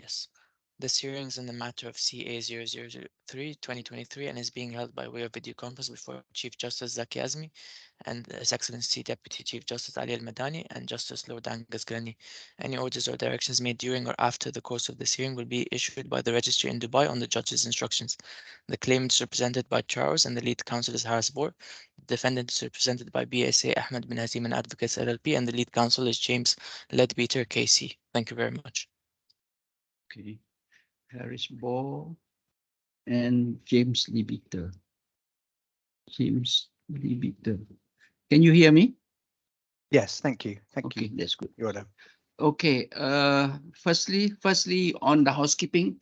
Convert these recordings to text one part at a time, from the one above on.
Yes. This hearing is in the matter of CA0003/2023 and is being held by way of video conference before Chief Justice Zaki Azmi and His Excellency Deputy Chief Justice Ali Al-Madhani and Justice Lord Angus Glennie. Any orders or directions made during or after the course of this hearing will be issued by the registry in Dubai on the judge's instructions. The claimant is represented by Charles and the lead counsel is Harris Bohr. The defendant is represented by BSA Ahmed bin Hazim and Advocates LLP and the lead counsel is James Ledbeater KC. Thank you very much. Okay. Harris Ball and James Ledbeater. James Ledbeater. Can you hear me? Yes, thank you. Thank Okay, you. that's good. Your Honor. Okay. Firstly, on the housekeeping,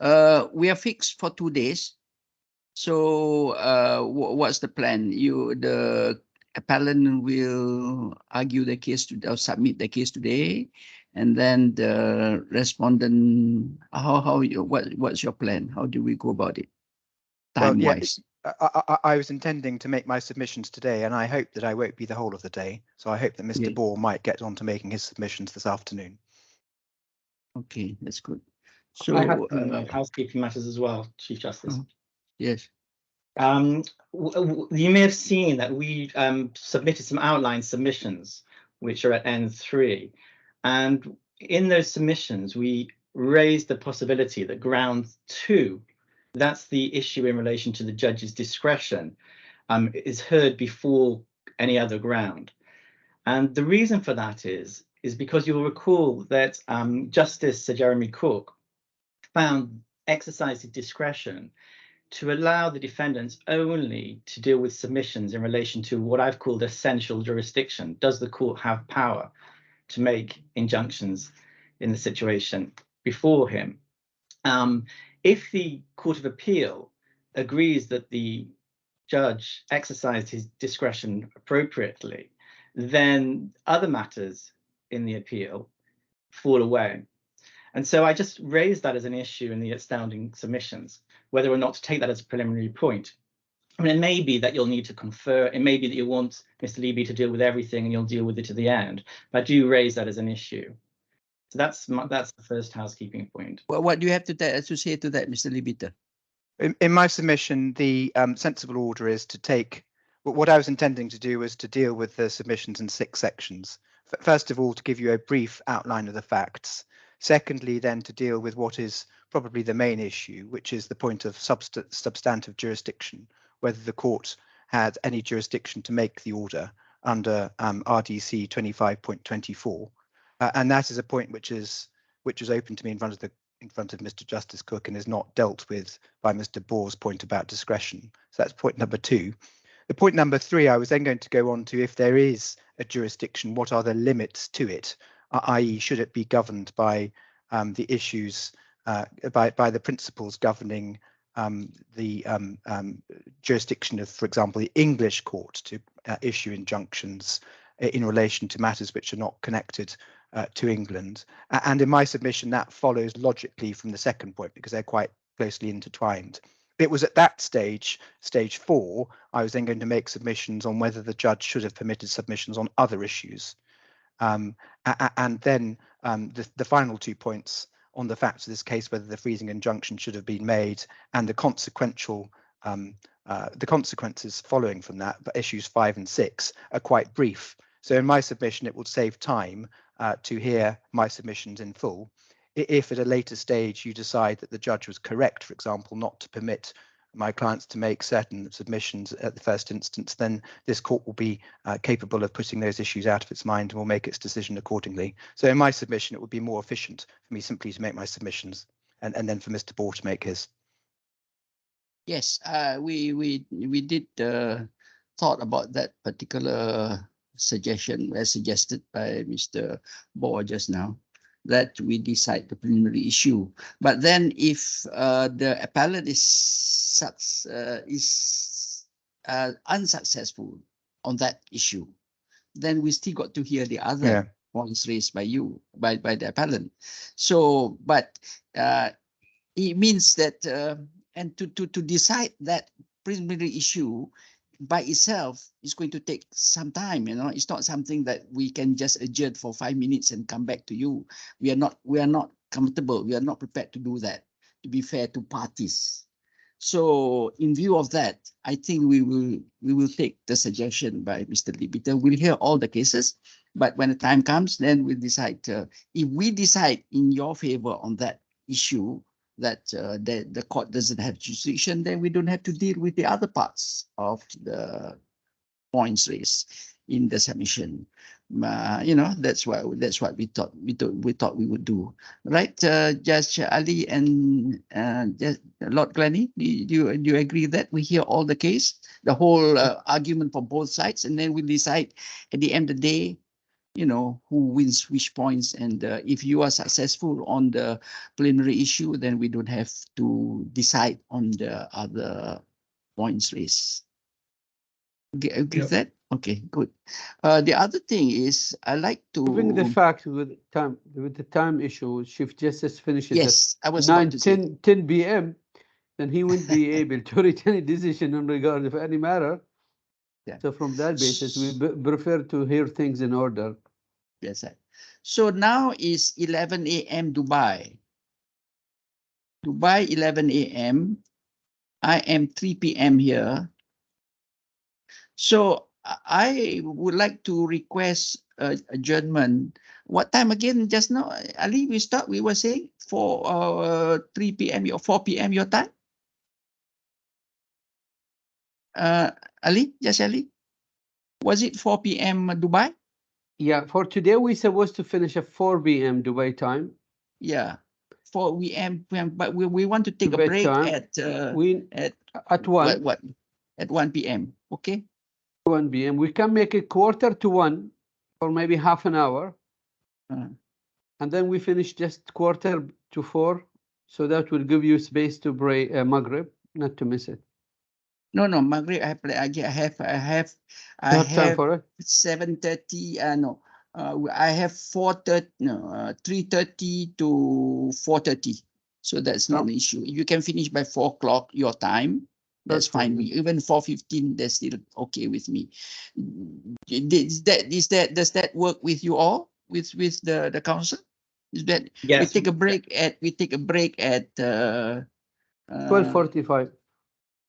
we are fixed for 2 days. So, what's the plan? The appellant will argue the case or submit the case today, and then the respondent. What's your plan? How do we go about it? Time-wise. I was intending to make my submissions today, and I hope that I won't be the whole of the day. So I hope that Mr. Bohr might get on to making his submissions this afternoon. Okay, that's good. So I have some housekeeping matters as well, Chief Justice. Yes. You may have seen that we submitted some outline submissions, which are at N3. And in those submissions, we raised the possibility that ground 2, that's the issue in relation to the judge's discretion, is heard before any other ground. And the reason for that is because you'll recall that Justice Sir Jeremy Cook exercised his discretion to allow the defendants only to deal with submissions in relation to what I've called essential jurisdiction. Does the court have power to make injunctions in the situation before him? If the Court of Appeal agrees that the judge exercised his discretion appropriately, then other matters in the appeal fall away. And so I just raised that as an issue in the outstanding submissions, whether or not to take that as a preliminary point. I mean, it may be that you'll need to confer. It may be that you want Mr. Levy to deal with everything and you'll deal with it to the end. But I do raise that as an issue. So that's the first housekeeping point. Well, what do you have to say to that, Mr. Ledbeater? In my submission, the sensible order is to take what I was intending to do was to deal with the submissions in 6 sections. First of all, to give you a brief outline of the facts. Secondly, then to deal with what is probably the main issue, which is the point of substantive jurisdiction, whether the court had any jurisdiction to make the order under RDC 25.24. And that is a point which is open to me in front of Mr. Justice Cook and is not dealt with by Mr. Bohr's point about discretion. So that's point number 2. The point number 3, I was then going to go on to, if there is a jurisdiction, what are the limits to it, i.e. should it be governed by the issues, by the principles governing the jurisdiction of, for example, the English court to issue injunctions in relation to matters which are not connected to England. And in my submission, that follows logically from the second point because they're quite closely intertwined. It was at that stage 4, I was then going to make submissions on whether the judge should have permitted submissions on other issues. And then the final 2 points on the facts of this case, whether the freezing injunction should have been made and the consequences following from that, but issues 5 and 6 are quite brief. So in my submission, it will save time to hear my submissions in full. If at a later stage you decide that the judge was correct, for example, not to permit my clients to make certain submissions at the first instance, then this court will be capable of putting those issues out of its mind and will make its decision accordingly. So in my submission, it would be more efficient for me simply to make my submissions and then for Mr. Bohr to make his. Yes, we did thought about that particular suggestion as suggested by Mr. Bohr just now, that we decide the preliminary issue. But then if the appellant is unsuccessful on that issue, then we still got to hear the other points raised by you, by the appellant. So, but it means that, and to decide that preliminary issue by itself is going to take some time. It's not something that we can just adjourn for 5 minutes and come back to you. We are not comfortable. We are not prepared to do that, to be fair to parties. So in view of that, I think we will take the suggestion by Mr. Libiter. We'll hear all the cases, but when the time comes, then we'll decide. If we decide in your favor on that issue, that the court doesn't have jurisdiction, then we don't have to deal with the other parts of the points raised in the submission. That's what we thought we would do, right? Judge Ali and Lord Glennie, do you agree that we hear all the case, the whole argument from both sides, and then we decide at the end of the day, who wins which points, and if you are successful on the plenary issue, then we don't have to decide on the other points raised. Agree with that? Okay, good. The other thing is, I like to Given the fact with the time issue, Chief Justice finishes yes, I at was 10 p.m., then he wouldn't be able to reach any decision in regard of any matter. Yeah. So from that basis, we prefer to hear things in order. Yes, sir. So now is 11 a.m. Dubai. Dubai 11 a.m. I am 3 p.m. here. So I would like to request adjournment. What time again just now, Ali, we were saying for 3 p.m. or 4 p.m. your time? Ali, just Ali? Was it 4 p.m. Dubai? Yeah, for today, we're supposed to finish at 4 p.m. Dubai time. Yeah, 4 p.m. But we want to take a break Bedtime. at 1. What? At 1 p.m. Okay. 1 p.m. We can make it 1:45 or maybe half an hour. And then we finish just 3:45, so that will give you space to pray Maghrib, not to miss it. No, Maghrib. I have time for it? 7:30. No, I have 4:30. No, 3:30 to 4:30. So that's not an issue. You can finish by 4 o'clock your time. That's fine. Even 4:15, that's still okay with me. Does that work with you all? With the council? Is that yes. we take a break at 12:45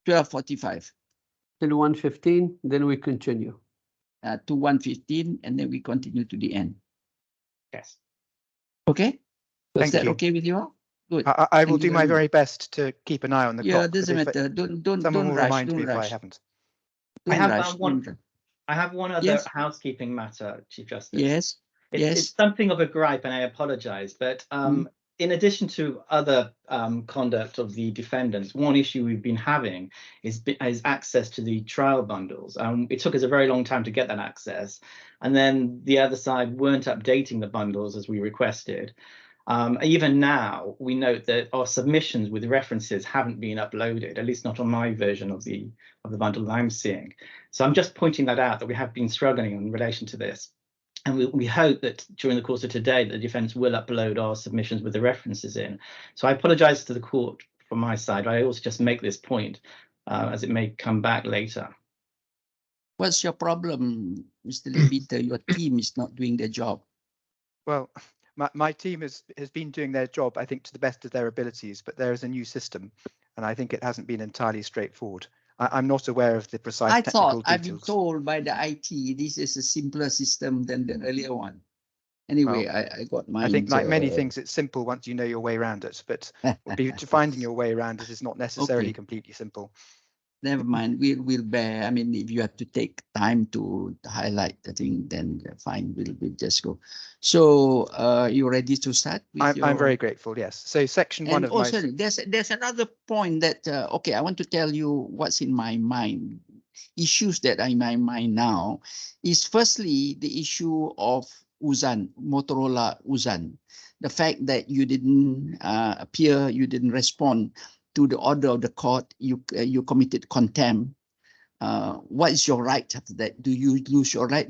12:45 till 1:15, then we continue to 1:15, and then we continue to the end. Yes. Okay. Is that you. okay with you all? Good. I will do my very best to keep an eye on the clock. Yeah, doesn't matter. Don't someone will rush. remind Don't me if I rush. haven't. I have one other Yes. housekeeping matter, Chief Justice. Yes. It's something of a gripe, and I apologize, but in addition to other conduct of the defendants, one issue we've been having is access to the trial bundles. It took us a very long time to get that access, and then the other side weren't updating the bundles as we requested. Even now, we note that our submissions with references haven't been uploaded, at least not on my version of the bundle that I'm seeing. So I'm just pointing that out, that we have been struggling in relation to this. And we hope that during the course of today, the defence will upload our submissions with the references in. So I apologise to the court from my side. I also just make this point, as it may come back later. What's your problem, Mr. Libiter? Your team is not doing their job. Well, my team has been doing their job, I think, to the best of their abilities, but there is a new system, and I think it hasn't been entirely straightforward. I'm not aware of the precise technical details. I've been told by the IT this is a simpler system than the earlier one. Anyway, well, I got mine. I think, like many things, it's simple once you know your way around it, but finding your way around it is not necessarily completely simple. Never mind, we'll bear. I mean, if you have to take time to highlight the thing, then fine, we'll just go. So you ready to start? I'm very grateful, yes. So section 1 of also, there's another point that, okay, I want to tell you what's in my mind. Issues that are in my mind now is firstly the issue of Uzan, Motorola Uzan. The fact that you didn't appear, you didn't respond to the order of the court, you committed contempt. What is your right after that? Do you lose your right?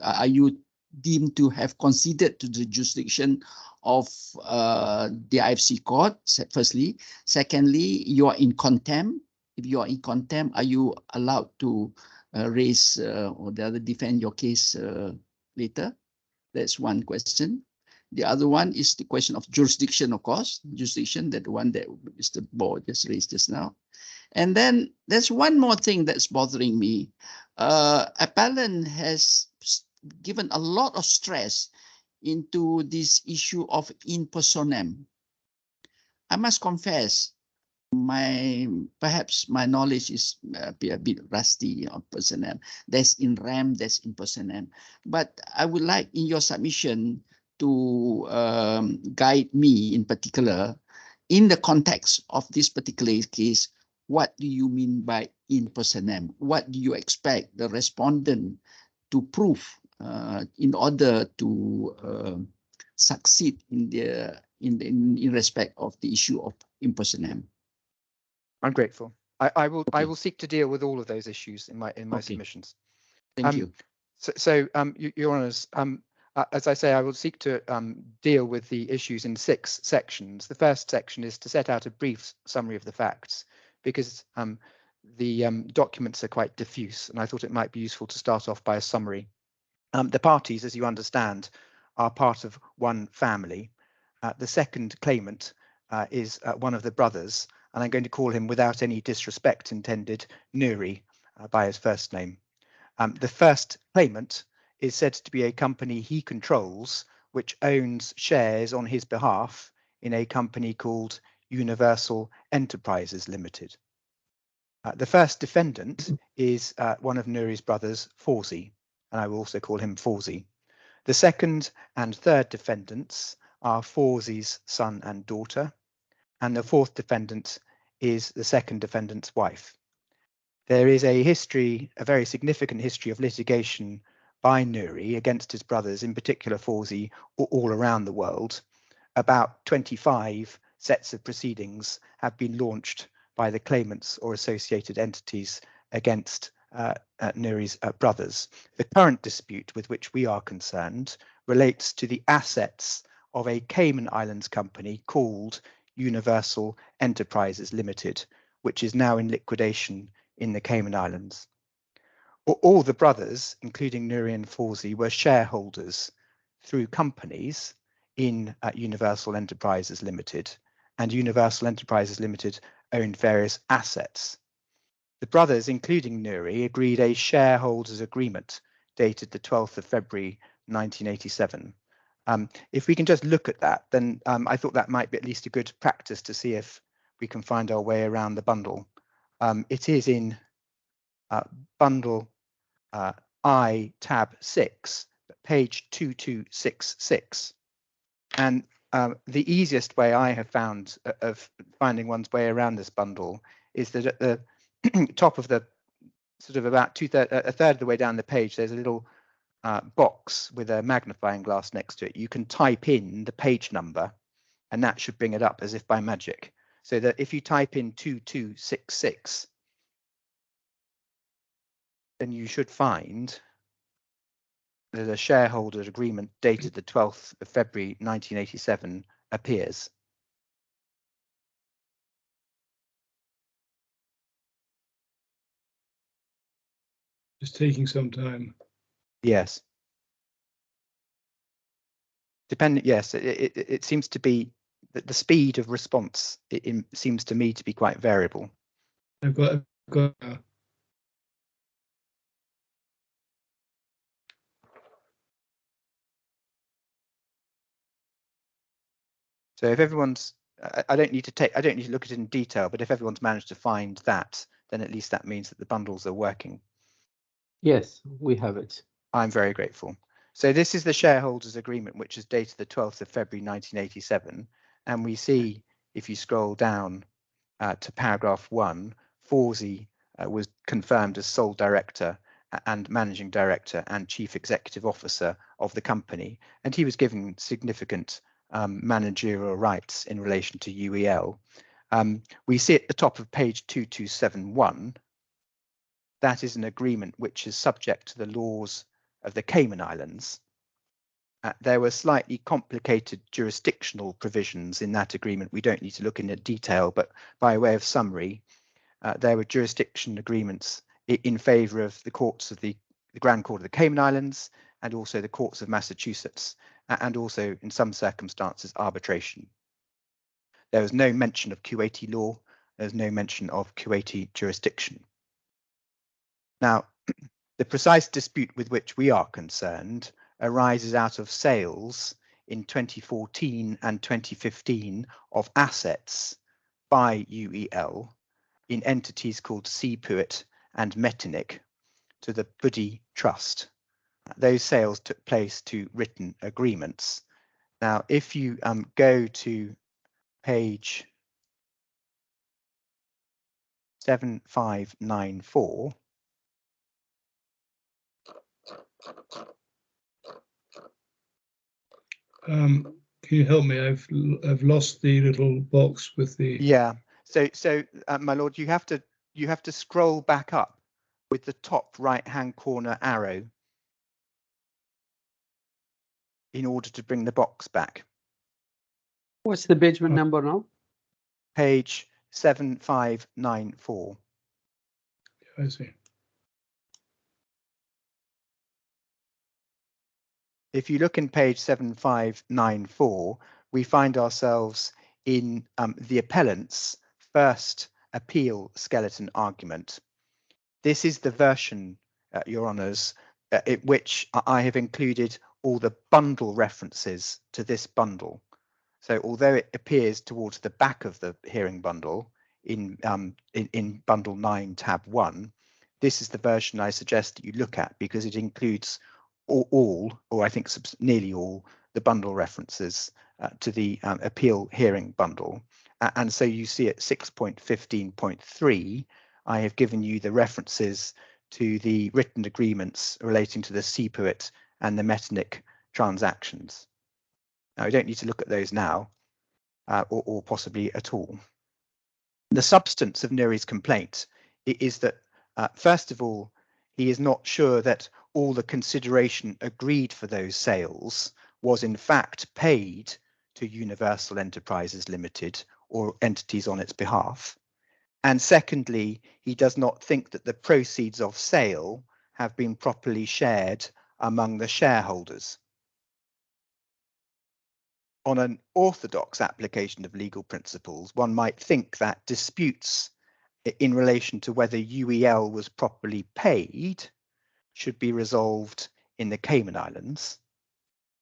Are you deemed to have conceded to the jurisdiction of the IFC court? Firstly, secondly, you are in contempt. If you are in contempt, are you allowed to raise or the other defend your case later? That's one question. The other one is the question of jurisdiction, of course, jurisdiction, that one that Mr. Bo just raised just now. And then there's one more thing that's bothering me. Appellant has given a lot of stress into this issue of in personam. I must confess, perhaps my knowledge is a bit rusty on personam. There's in RAM, there's in personam. But I would like in your submission to guide me in particular, in the context of this particular case, what do you mean by in personam? What do you expect the respondent to prove in order to succeed in respect of the issue of in personam? I'm grateful. I will Okay. seek to deal with all of those issues in my Okay. submissions. Thank you. Your Honours, as I say, I will seek to deal with the issues in 6 sections. The first section is to set out a brief summary of the facts, because the documents are quite diffuse, and I thought it might be useful to start off by a summary. The parties, as you understand, are part of one family. The second claimant is one of the brothers, and I'm going to call him, without any disrespect intended, Nuri, by his first name. The first claimant is said to be a company he controls, which owns shares on his behalf in a company called Universal Enterprises Limited. The first defendant is one of Nuri's brothers, FAWZI, and I will also call him FAWZI. The second and third defendants are FAWZI's son and daughter, and the fourth defendant is the second defendant's wife. There is a history, a very significant history of litigation by Nuri against his brothers, in particular FAWZI, all around the world. About 25 sets of proceedings have been launched by the claimants or associated entities against Nuri's brothers. The current dispute with which we are concerned relates to the assets of a Cayman Islands company called Universal Enterprises Limited, which is now in liquidation in the Cayman Islands. All the brothers, including Nuri and FAWZI, were shareholders through companies in Universal Enterprises Limited, and Universal Enterprises Limited owned various assets. The brothers, including Nuri, agreed a shareholders agreement dated the 12th of February 1987. If we can just look at that, then I thought that might be at least a good practice to see if we can find our way around the bundle. It is in bundle I tab 6, page 2266. And the easiest way I have found of finding one's way around this bundle is that at the top of the sort of about a third of the way down the page, there's a little box with a magnifying glass next to it. You can type in the page number, and that should bring it up as if by magic. So that if you type in 2266, then you should find that a shareholders agreement dated the 12th of February 1987 appears. Just taking some time. Yes. Yes, it seems to be that the speed of response it seems to me to be quite variable. I've got So if everyone's, I don't need to look at it in detail, but if everyone's managed to find that, then at least that means that the bundles are working. Yes, we have it. I'm very grateful. So this is the shareholders agreement, which is dated the 12th of February 1987. And we see, if you scroll down to paragraph 1, FAWZI was confirmed as sole director and managing director and chief executive officer of the company. And he was given significant managerial rights in relation to UEL. We see at the top of page 2271, that is an agreement which is subject to the laws of the Cayman Islands. There were slightly complicated jurisdictional provisions in that agreement. We don't need to look into detail, but by way of summary, there were jurisdiction agreements in favour of the courts of the Grand Court of the Cayman Islands and also the courts of Massachusetts. and also in some circumstances arbitration. There was no mention of Kuwaiti law. There's no mention of Kuwaiti jurisdiction. Now, the precise dispute with which we are concerned arises out of sales in 2014 and 2015 of assets by UEL in entities called Seapuit and Metinik to the Buddy Trust. Those sales took place to written agreements. Now, if you go to page 7594, Can you help me? I've lost the little box with the. yeah. So my lord, you have to scroll back up with the top right-hand corner arrow in order to bring the box back. What's the page number now? Page 7594. I see. If you look in page 7594, we find ourselves in the appellant's first appeal skeleton argument. This is the version, Your Honours, in which I have included all the bundle references to this bundle. So although it appears towards the back of the hearing bundle in bundle 9 tab 1, this is the version I suggest that you look at because it includes all, or I think nearly all, the bundle references to the appeal hearing bundle. And so you see at 6.15.3, I have given you the references to the written agreements relating to the Seapuit and the Metinik transactions. Now, we don't need to look at those now, or possibly at all. The substance of Nuri's complaint is that, first of all, he is not sure that all the consideration agreed for those sales was in fact paid to Universal Enterprises Limited or entities on its behalf. And secondly, he does not think that the proceeds of sale have been properly shared among the shareholders. On an orthodox application of legal principles, one might think that disputes in relation to whether UEL was properly paid should be resolved in the Cayman Islands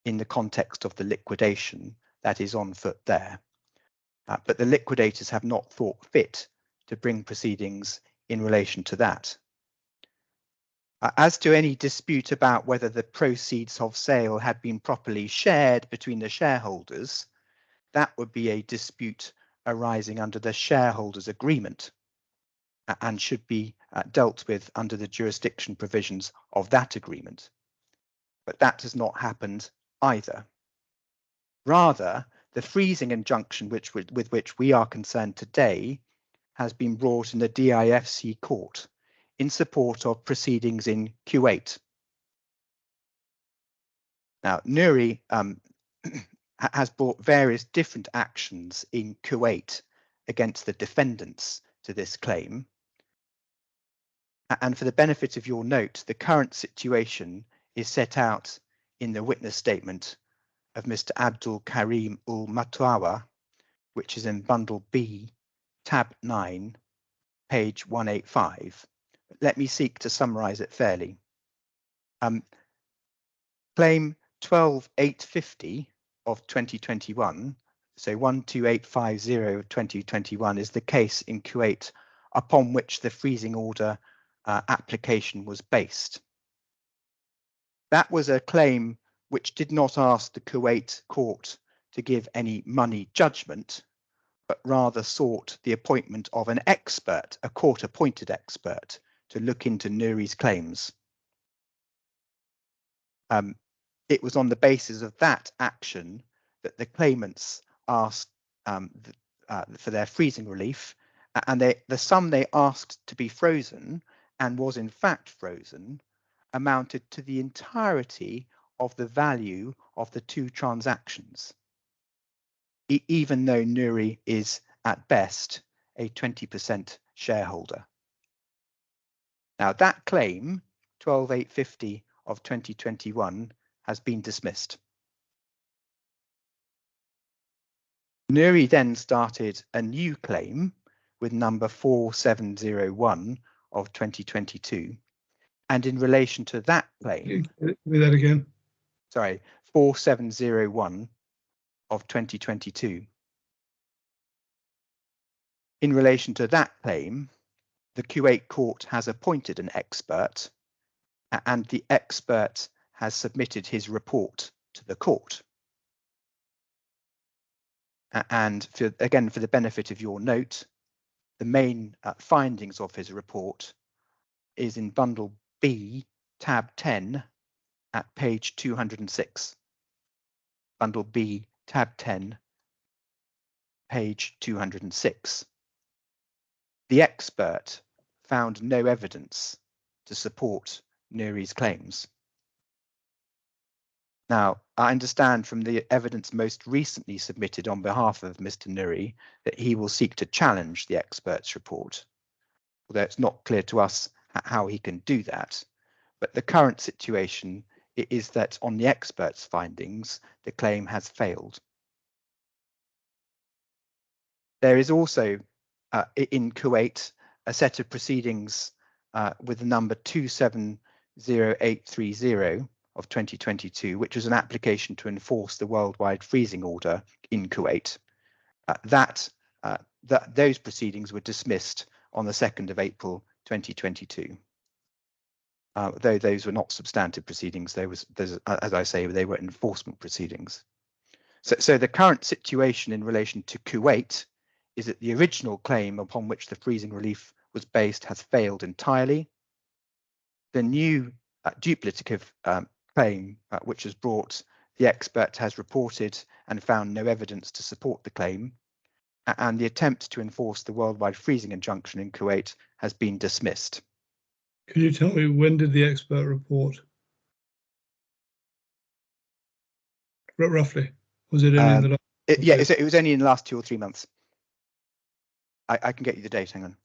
in the context of the liquidation that is on foot there. But the liquidators have not thought fit to bring proceedings in relation to that. As to any dispute about whether the proceeds of sale had been properly shared between the shareholders, that would be a dispute arising under the shareholders' agreement and should be dealt with under the jurisdiction provisions of that agreement. But that has not happened either. Rather, the freezing injunction with which we are concerned today has been brought in the DIFC court in support of proceedings in Kuwait. Now, Nuri has brought various different actions in Kuwait against the defendants to this claim. And for the benefit of your note, the current situation is set out in the witness statement of Mr. Abdul Karim Ul Matwawa, which is in bundle B, tab 9, page 185. Let me seek to summarize it fairly. Claim 12850 of 2021, so 12850 of 2021 is the case in Kuwait upon which the freezing order application was based. That was a claim which did not ask the Kuwait court to give any money judgment, but rather sought the appointment of an expert, a court-appointed expert, to look into Nuri's claims. It was on the basis of that action that the claimants asked for their freezing relief, and the sum they asked to be frozen, and was in fact frozen, amounted to the entirety of the value of the two transactions, even though Nuri is at best a 20% shareholder. Now that claim, 12850 of 2021, has been dismissed. Nuri then started a new claim with number 4701 of 2022. And in relation to that claim, Read that again. sorry, 4701 of 2022. In relation to that claim, the Kuwait court has appointed an expert, and the expert has submitted his report to the court. And again, for the benefit of your note, the main findings of his report is in bundle B, tab 10, at page 206. Bundle B, tab 10, page 206. The expert found no evidence to support Nuri's claims. Now, I understand from the evidence most recently submitted on behalf of Mr. Nuri that he will seek to challenge the expert's report, although it's not clear to us how he can do that. But the current situation is that on the expert's findings, the claim has failed. There is also in Kuwait a set of proceedings with the number 270830 of 2022, which was an application to enforce the worldwide freezing order in Kuwait. Those proceedings were dismissed on the 2nd of April 2022. Though those were not substantive proceedings, as I say, they were enforcement proceedings. So the current situation in relation to Kuwait is that the original claim upon which the freezing relief was based has failed entirely. The new duplicative claim which was brought, the expert has reported and found no evidence to support the claim, and the attempt to enforce the worldwide freezing injunction in Kuwait has been dismissed. Can you tell me, when did the expert report? Roughly, was it only in the last? It was only in the last 2 or 3 months. I can get you the date, hang on.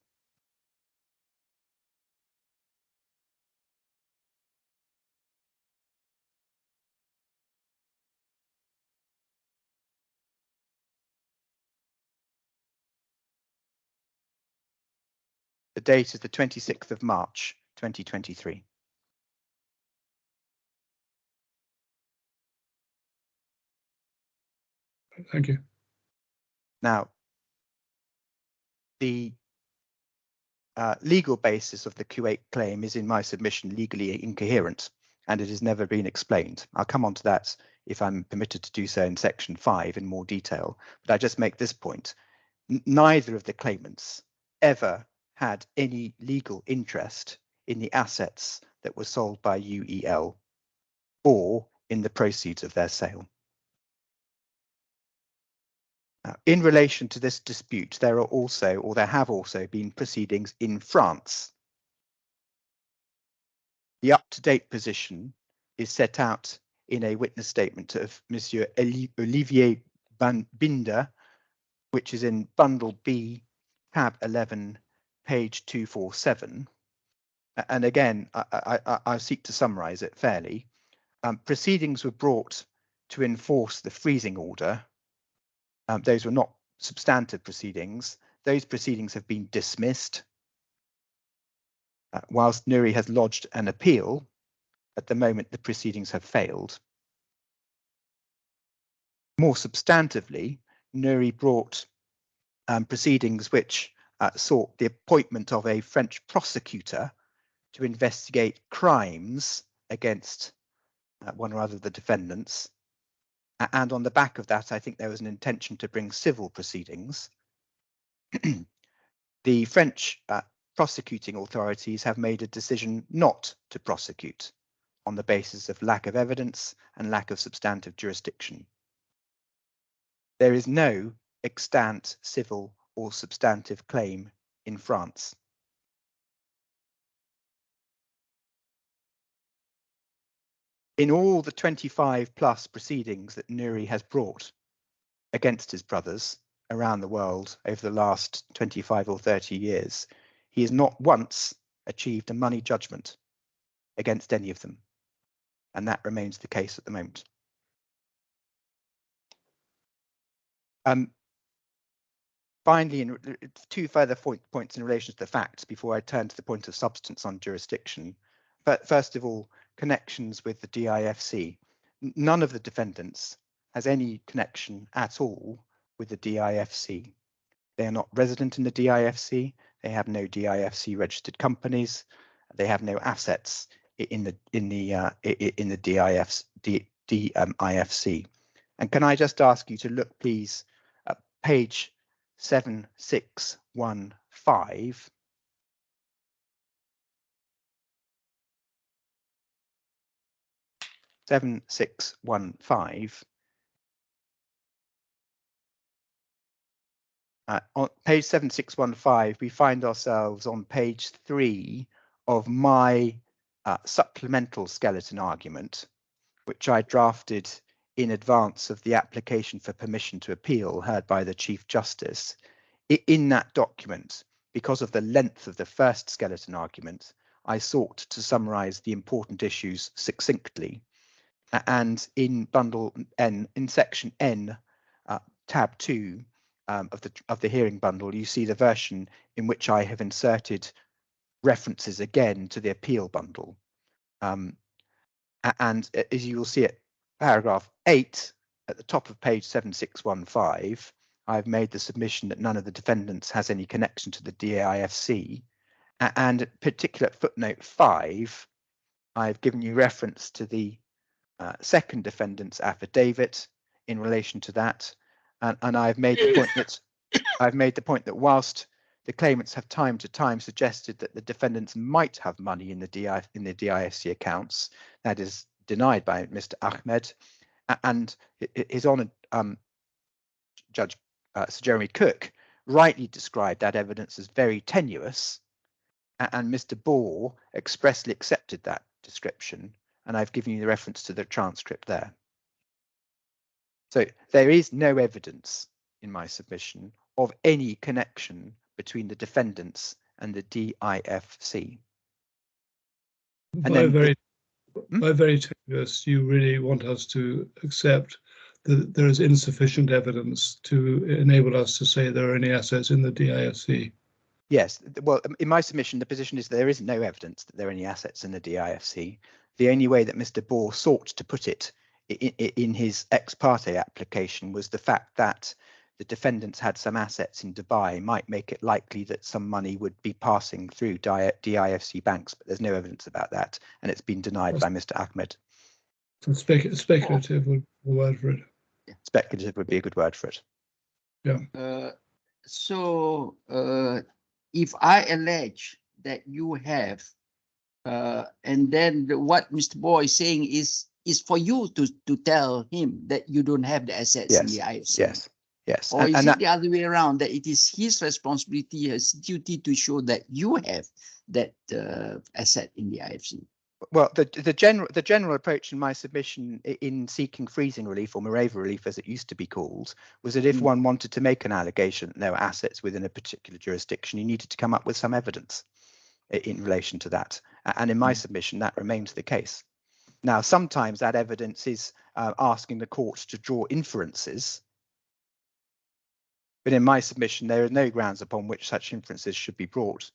The date is the 26th of March, 2023. Thank you. Now, the legal basis of the Kuwait claim is in my submission legally incoherent, and it has never been explained. I'll come on to that if I'm permitted to do so in section 5 in more detail, but I just make this point. Neither of the claimants ever had any legal interest in the assets that were sold by UEL or in the proceeds of their sale. Now, in relation to this dispute, there have also been proceedings in France. The up-to-date position is set out in a witness statement of Monsieur Olivier Binder, which is in bundle B, tab 11, page 247. And again, I seek to summarize it fairly. Proceedings were brought to enforce the freezing order. Those were not substantive proceedings. Those proceedings have been dismissed. Whilst Nuri has lodged an appeal, at the moment the proceedings have failed. More substantively, Nuri brought proceedings which sought the appointment of a French prosecutor to investigate crimes against one or other of the defendants. And on the back of that, I think there was an intention to bring civil proceedings. The French prosecuting authorities have made a decision not to prosecute on the basis of lack of evidence and lack of substantive jurisdiction. There is no extant civil or substantive claim in France. In all the 25 plus proceedings that Nuri has brought against his brothers around the world over the last 25 or 30 years, he has not once achieved a money judgment against any of them. And that remains the case at the moment. finally, two further points in relation to the facts before I turn to the point of substance on jurisdiction. But first of all, connections with the DIFC. None of the defendants has any connection at all with the DIFC. They are not resident in the DIFC. They have no DIFC registered companies. They have no assets in the DIFC. And can I just ask you to look, please, at page 7615. 7615. On page 7615, we find ourselves on page 3 of my supplemental skeleton argument, which I drafted in advance of the application for permission to appeal heard by the Chief Justice. In that document, because of the length of the first skeleton argument, I sought to summarise the important issues succinctly. And in bundle N, in section N, tab 2 of the hearing bundle, you see the version in which I have inserted references again to the appeal bundle. And as you will see at paragraph 8 at the top of page 7615, I've made the submission that none of the defendants has any connection to the DIFC. And at particular footnote 5, I've given you reference to the second defendant's affidavit in relation to that, and I've made the point that whilst the claimants have time to time suggested that the defendants might have money in the DIFC accounts, that is denied by Mr. Ahmed, and His Honour Judge Sir Jeremy Cook rightly described that evidence as very tenuous, and Mr. Ball expressly accepted that description, and I've given you the reference to the transcript there. So there is no evidence in my submission of any connection between the defendants and the DIFC. By very tenuous, you really want us to accept that there is insufficient evidence to enable us to say there are any assets in the DIFC. Yes, well, in my submission, the position is there is no evidence that there are any assets in the DIFC. The only way that Mr. Ball sought to put it in his ex parte application was the fact that the defendants had some assets in Dubai might make it likely that some money would be passing through DIFC banks, but there's no evidence about that, and it's been denied by Mr. Ahmed. So speculative would be a word for it. Speculative would be a good word for it. Yeah. If I allege that you have, and then what Mr. Boy is saying is for you to tell him that you don't have the assets in the IFC. Yes. Or is it the other way around, that it is his responsibility, his duty to show that you have that asset in the IFC? Well, the general approach in my submission in seeking freezing relief, or Morava relief as it used to be called, was that if one wanted to make an allegation that there were assets within a particular jurisdiction, you needed to come up with some evidence in relation to that. And in my submission, that remains the case. Now, sometimes that evidence is asking the court to draw inferences. But in my submission, there are no grounds upon which such inferences should be brought.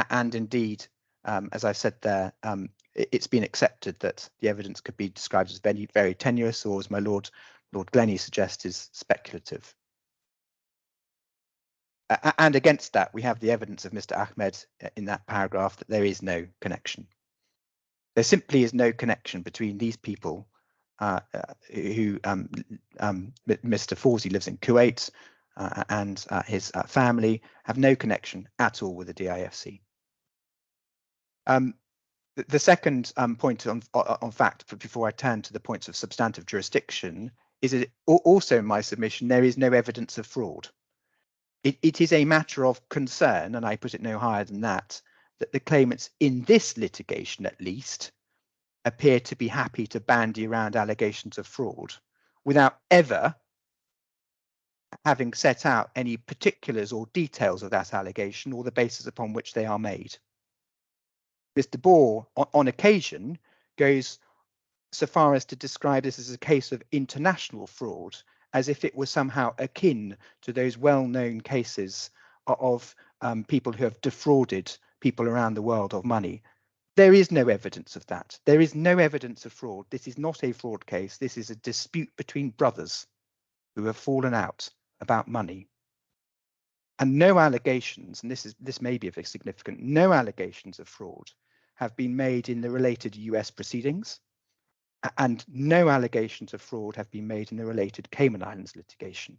And indeed, as I said there, it's been accepted that the evidence could be described as very, very tenuous, or as my Lord Glennie suggests, is speculative. And against that, we have the evidence of Mr. Ahmed in that paragraph that there is no connection. There simply is no connection between these people who Mr. FAWZI lives in Kuwait and his family have no connection at all with the DIFC. The second point on fact, before I turn to the points of substantive jurisdiction, is that also in my submission there is no evidence of fraud. It is a matter of concern, and I put it no higher than that the claimants in this litigation at least appear to be happy to bandy around allegations of fraud without ever having set out any particulars or details of that allegation or the basis upon which they are made. Mr. Ball, on occasion, goes so far as to describe this as a case of international fraud as if it was somehow akin to those well-known cases of people who have defrauded people around the world of money. There is no evidence of that. There is no evidence of fraud. This is not a fraud case. This is a dispute between brothers who have fallen out about money. And no allegations, and this may be of significant, no allegations of fraud have been made in the related US proceedings, and no allegations of fraud have been made in the related Cayman Islands litigation.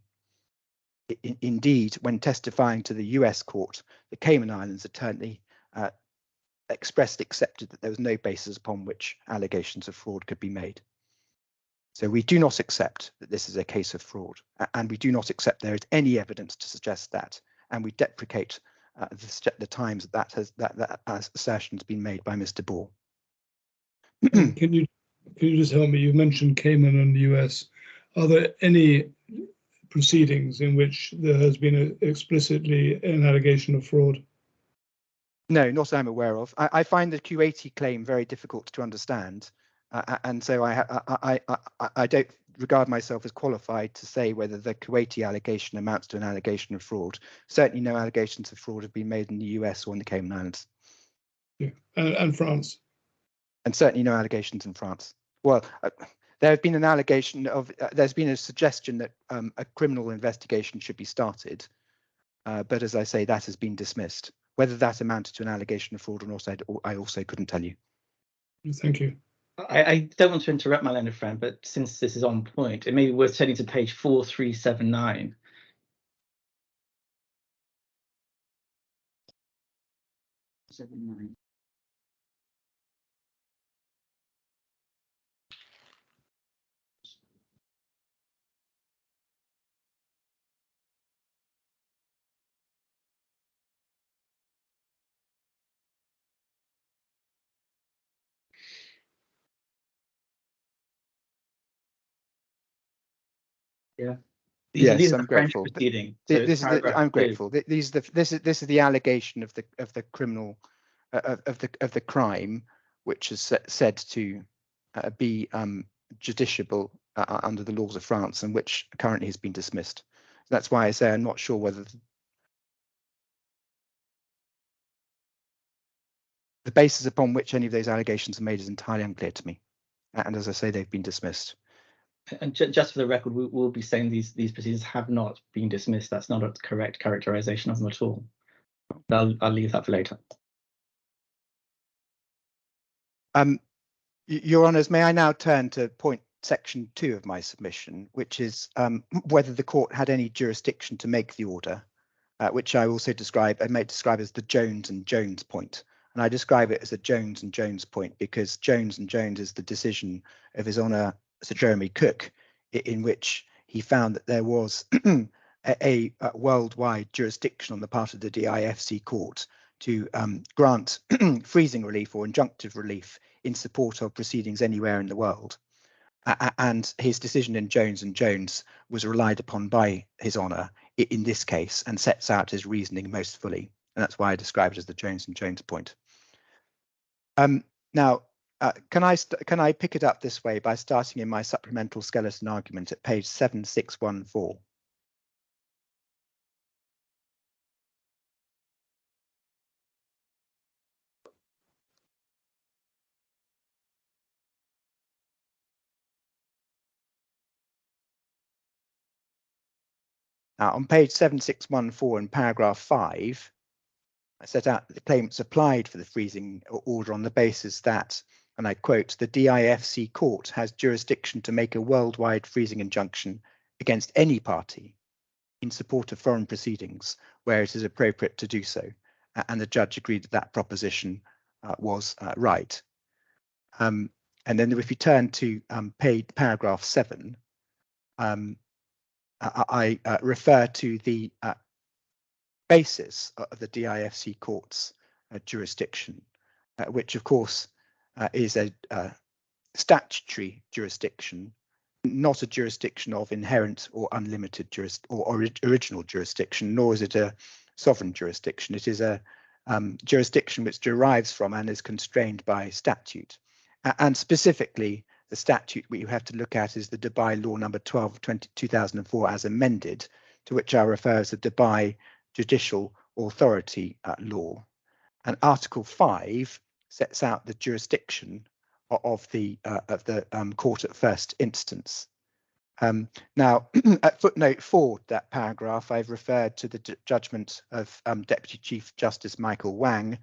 Indeed, when testifying to the US court, the Cayman Islands attorney accepted that there was no basis upon which allegations of fraud could be made. So we do not accept that this is a case of fraud, and we do not accept there is any evidence to suggest that, and we deprecate the times that assertion has been made by Mr. Ball. Can you just help me? You've mentioned Cayman and the US. Are there any proceedings in which there has been explicitly an allegation of fraud? No, not I'm aware of. I find the Q80 claim very difficult to understand, and so I don't regard myself as qualified to say whether the Kuwaiti allegation amounts to an allegation of fraud. Certainly no allegations of fraud have been made in the US or in the Cayman Islands. Yeah. And France? And certainly no allegations in France. Well, there have been an allegation of, there's been a suggestion that a criminal investigation should be started, but as I say, that has been dismissed. Whether that amounted to an allegation of fraud or not, I also couldn't tell you. Thank you. I don't want to interrupt my learned friend, but since this is on point, it may be worth turning to page 4379. Yeah. These are I'm the French grateful. proceeding. I'm grateful. This is the allegation of the criminal of the crime, which is said to be justiciable under the laws of France, and which currently has been dismissed. That's why I say I'm not sure whether the basis upon which any of those allegations are made is entirely unclear to me. And as I say, they've been dismissed. And just for the record, we'll be saying these proceedings have not been dismissed. That's not a correct characterization of them at all. I'll leave that for later. Your Honours, may I now turn to point section 2 of my submission, which is whether the court had any jurisdiction to make the order, which I also may describe as the Jones and Jones point. And I describe it as a Jones and Jones point because Jones and Jones is the decision of His Honour Sir Jeremy Cook, in which he found that there was a worldwide jurisdiction on the part of the DIFC court to grant freezing relief or injunctive relief in support of proceedings anywhere in the world. And his decision in Jones and Jones was relied upon by His Honour in this case and sets out his reasoning most fully. And that's why I describe it as the Jones and Jones point. Now, can I pick it up this way by starting in my supplemental skeleton argument at page 7614? Now, on page 7614 in paragraph 5, I set out that the claimants applied for the freezing order on the basis that, and I quote, the DIFC court has jurisdiction to make a worldwide freezing injunction against any party in support of foreign proceedings where it is appropriate to do so. And the judge agreed that that proposition was right. And then if you turn to paragraph 7, I refer to the basis of the DIFC court's jurisdiction, which of course is a statutory jurisdiction, not a jurisdiction of inherent or unlimited original jurisdiction, nor is it a sovereign jurisdiction. It is a jurisdiction which derives from and is constrained by statute. And specifically, the statute we have to look at is the Dubai Law number 12 of 2004 as amended, to which I refer as the Dubai Judicial Authority Law. And Article 5 sets out the jurisdiction of the court at first instance. Now, at footnote 4, that paragraph, I've referred to the judgment of Deputy Chief Justice Michael Wang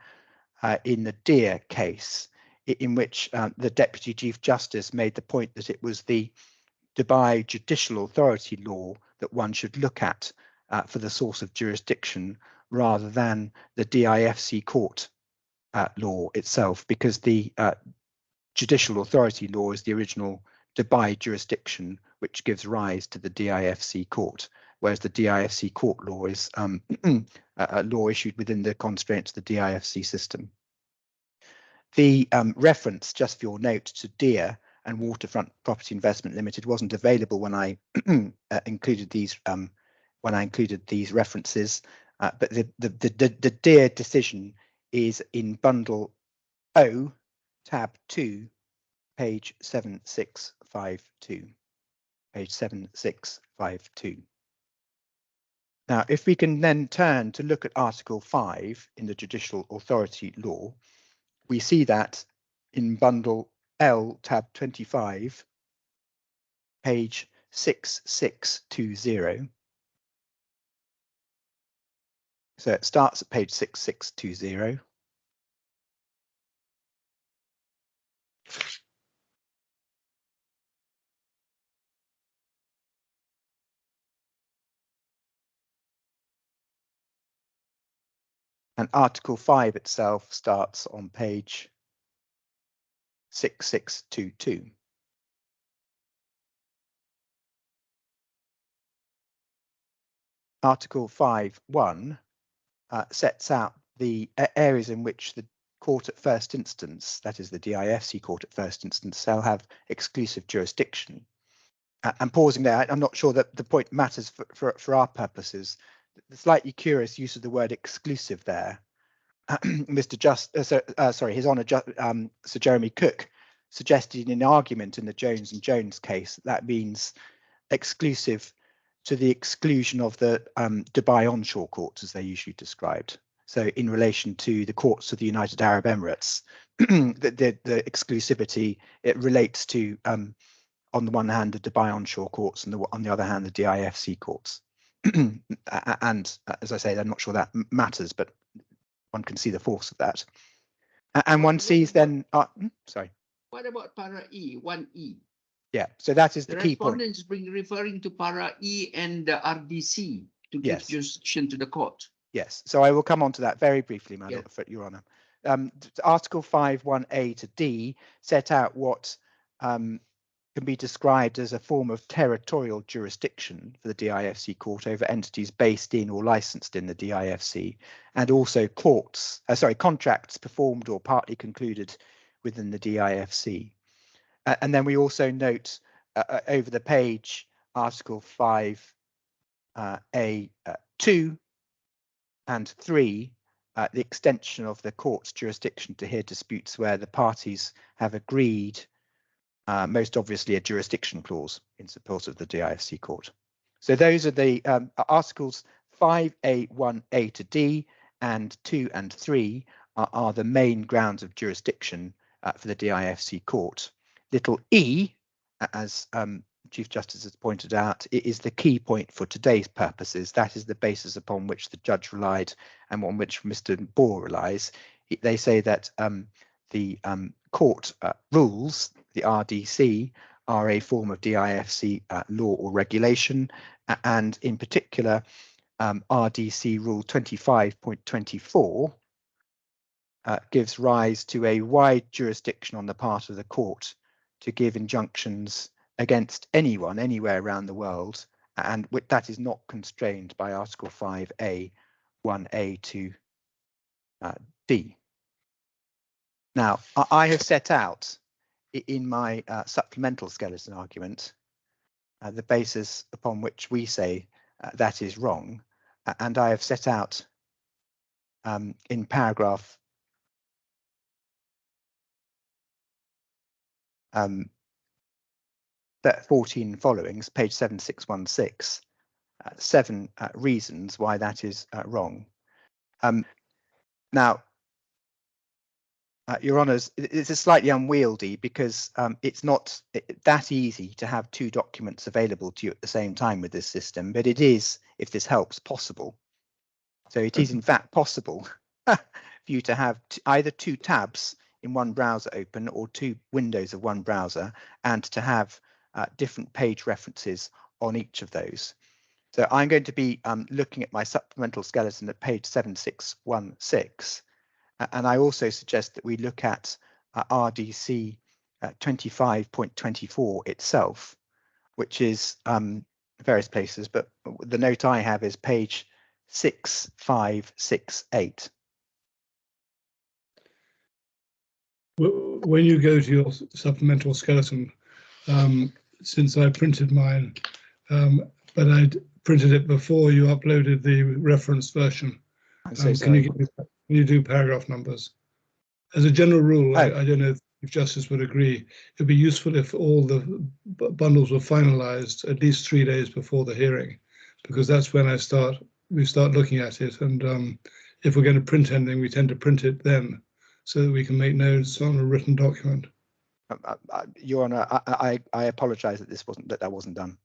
in the Deer case, in which the Deputy Chief Justice made the point that it was the Dubai Judicial Authority law that one should look at for the source of jurisdiction rather than the DIFC court law itself, because the Judicial Authority law is the original Dubai jurisdiction which gives rise to the DIFC court, whereas the DIFC court law is a law issued within the constraints of the DIFC system. The reference, just for your note, to Deer and Waterfront Property Investment Limited wasn't available when I included these references, but the Deer decision is in bundle O, tab 2, page 7652. Page 7652. Now, if we can then turn to look at Article 5 in the Judicial Authority Law, we see that in bundle L, tab 25, page 6620. So it starts at page 6620. And Article 5 itself starts on page 6622. Article 5.1 sets out the areas in which the court at first instance, that is the DIFC court at first instance, shall have exclusive jurisdiction. And pausing there, I'm not sure that the point matters for our purposes. The slightly curious use of the word exclusive there. His Honour Sir Jeremy Cook suggested in an argument in the Jones and Jones case that means exclusive to the exclusion of the Dubai onshore courts, as they're usually described. So in relation to the courts of the United Arab Emirates, the exclusivity, it relates to, on the one hand, the Dubai onshore courts, and on the other hand, the DIFC courts. And as I say, I'm not sure that matters, but one can see the force of that. And one sees then, sorry. What about para E, 1E? Yeah, so that is the key point. The respondents been referring to para E and the RDC to give jurisdiction to the court. Yes, so I will come on to that very briefly, Your Honour. Article 5, 1A to D set out what can be described as a form of territorial jurisdiction for the DIFC court over entities based in or licensed in the DIFC, and also contracts performed or partly concluded within the DIFC. And then we also note over the page Article 5 A 2 and 3, the extension of the court's jurisdiction to hear disputes where the parties have agreed, most obviously a jurisdiction clause in support of the DIFC court. So those are the Articles 5A, 1A to D, and 2 and 3 are the main grounds of jurisdiction for the DIFC court. Little e, as Chief Justice has pointed out, it is the key point for today's purposes. That is the basis upon which the judge relied and on which Mr. Bohr relies. They say that the court rules, the RDC, are a form of DIFC law or regulation, and in particular, RDC Rule 25.24 gives rise to a wide jurisdiction on the part of the court to give injunctions against anyone, anywhere around the world, and that is not constrained by Article 5A, 1A to D. Now, I have set out in my supplemental skeleton argument the basis upon which we say that is wrong, and I have set out in paragraph that 14 followings, page 7616, 7 reasons why that is wrong. Now, Your Honours, it's slightly unwieldy because it's not that easy to have 2 documents available to you at the same time with this system, but it is, if this helps, possible. So it is in fact possible for you to have either 2 tabs in one browser open or 2 windows of one browser, and to have different page references on each of those. So I'm going to be looking at my supplemental skeleton at page 7616. And I also suggest that we look at RDC 25.24 itself, which is various places, but the note I have is page 6568. When you go to your supplemental skeleton, since I printed mine, but I'd printed it before you uploaded the reference version, can you do paragraph numbers? As a general rule, I don't know if Justice would agree, it'd be useful if all the bundles were finalized at least 3 days before the hearing, because that's when we start looking at it. And if we're going to print anything, we tend to print it then, so that we can make notes on a written document. Your Honour, I apologise that that wasn't done.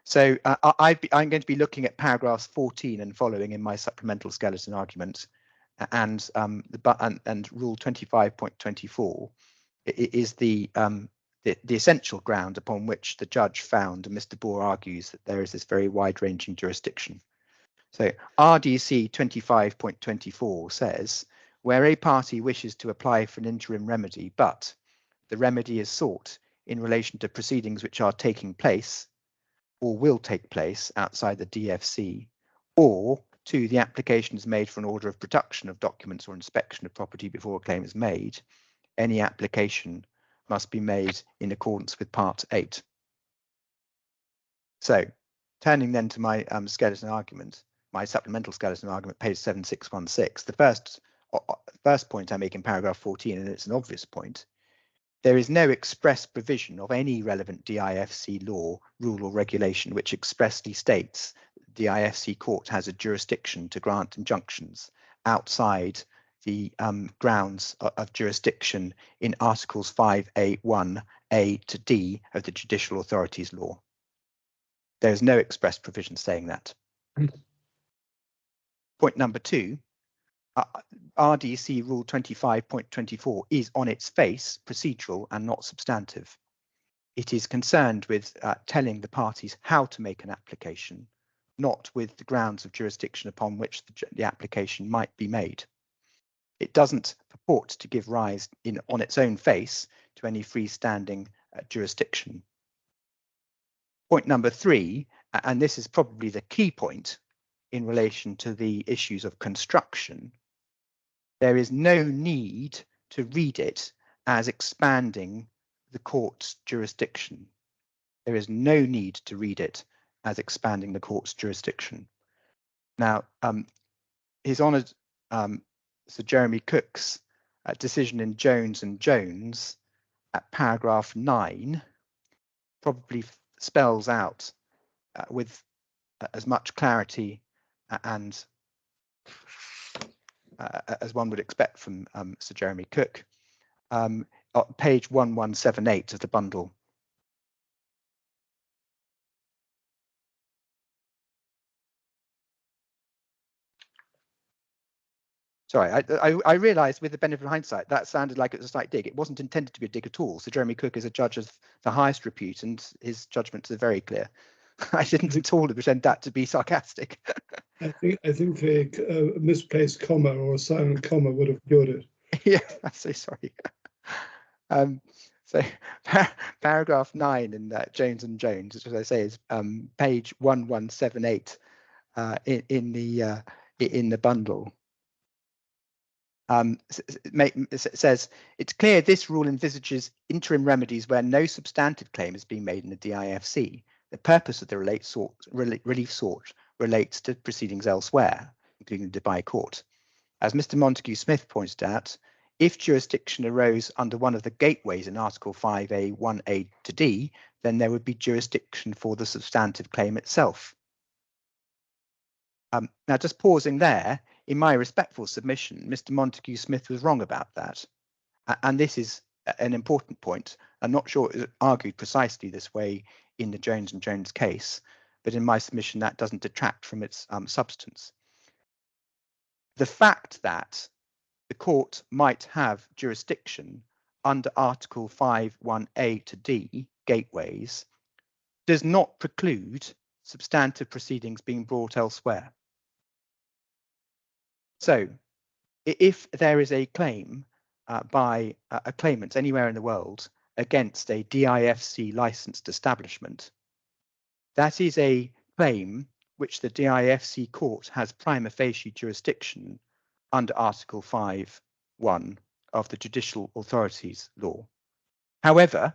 So I'm going to be looking at paragraphs 14 and following in my supplemental skeleton argument, and Rule 25.24 is the essential ground upon which the judge found, and Mr. Bohr argues, that there is this very wide-ranging jurisdiction. So RDC 25.24 says, where a party wishes to apply for an interim remedy, but the remedy is sought in relation to proceedings which are taking place or will take place outside the DFC, or 2, the application is made for an order of production of documents or inspection of property before a claim is made, any application must be made in accordance with Part 8. So, turning then to my skeleton argument, my supplemental skeleton argument, page 7616, the first point I make in paragraph 14, and it's an obvious point, there is no express provision of any relevant DIFC law, rule or regulation which expressly states the DIFC court has a jurisdiction to grant injunctions outside the grounds of jurisdiction in Articles 5A(1)(a) to D of the Judicial Authorities Law. There is no express provision saying that. Point number 2, RDC Rule 25.24 is on its face procedural and not substantive. It is concerned with telling the parties how to make an application, not with the grounds of jurisdiction upon which the application might be made. It doesn't purport to give rise on its own face to any freestanding jurisdiction. Point number 3, and this is probably the key point in relation to the issues of construction, there is no need to read it as expanding the court's jurisdiction. There is no need to read it as expanding the court's jurisdiction. Now, His Honour Sir Jeremy Cook's decision in Jones and Jones at paragraph 9 probably spells out with as much clarity and as one would expect from Sir Jeremy Cook, page 1178 of the bundle. Sorry, I realised with the benefit of hindsight that sounded like it was a slight dig. It wasn't intended to be a dig at all. Sir Jeremy Cook is a judge of the highest repute, and his judgments are very clear. I didn't at all pretend that to be sarcastic. I think a misplaced comma or a silent comma would have cured it. Yeah, I'm so sorry. So paragraph 9 in Jones and Jones, which, as I say, is page 1178 in the bundle. It says, it's clear this rule envisages interim remedies where no substantive claim is being made in the DIFC. The purpose of the relief sought relates to proceedings elsewhere, including the Dubai court. As Mr. Montague Smith pointed out, If jurisdiction arose under one of the gateways in Article 5A 1A to D, then there would be jurisdiction for the substantive claim itself. Now, just pausing there, in my respectful submission, Mr. Montague Smith was wrong about that. And this is an important point. I'm not sure it was argued precisely this way in the Jones and Jones case, but in my submission, that doesn't detract from its substance. The fact that the court might have jurisdiction under Article 5(1)A to D, gateways, does not preclude substantive proceedings being brought elsewhere. So, if there is a claim by a claimant anywhere in the world against a DIFC licensed establishment, that is a claim which the DIFC court has prima facie jurisdiction under Article 5(1) of the Judicial Authorities Law. However,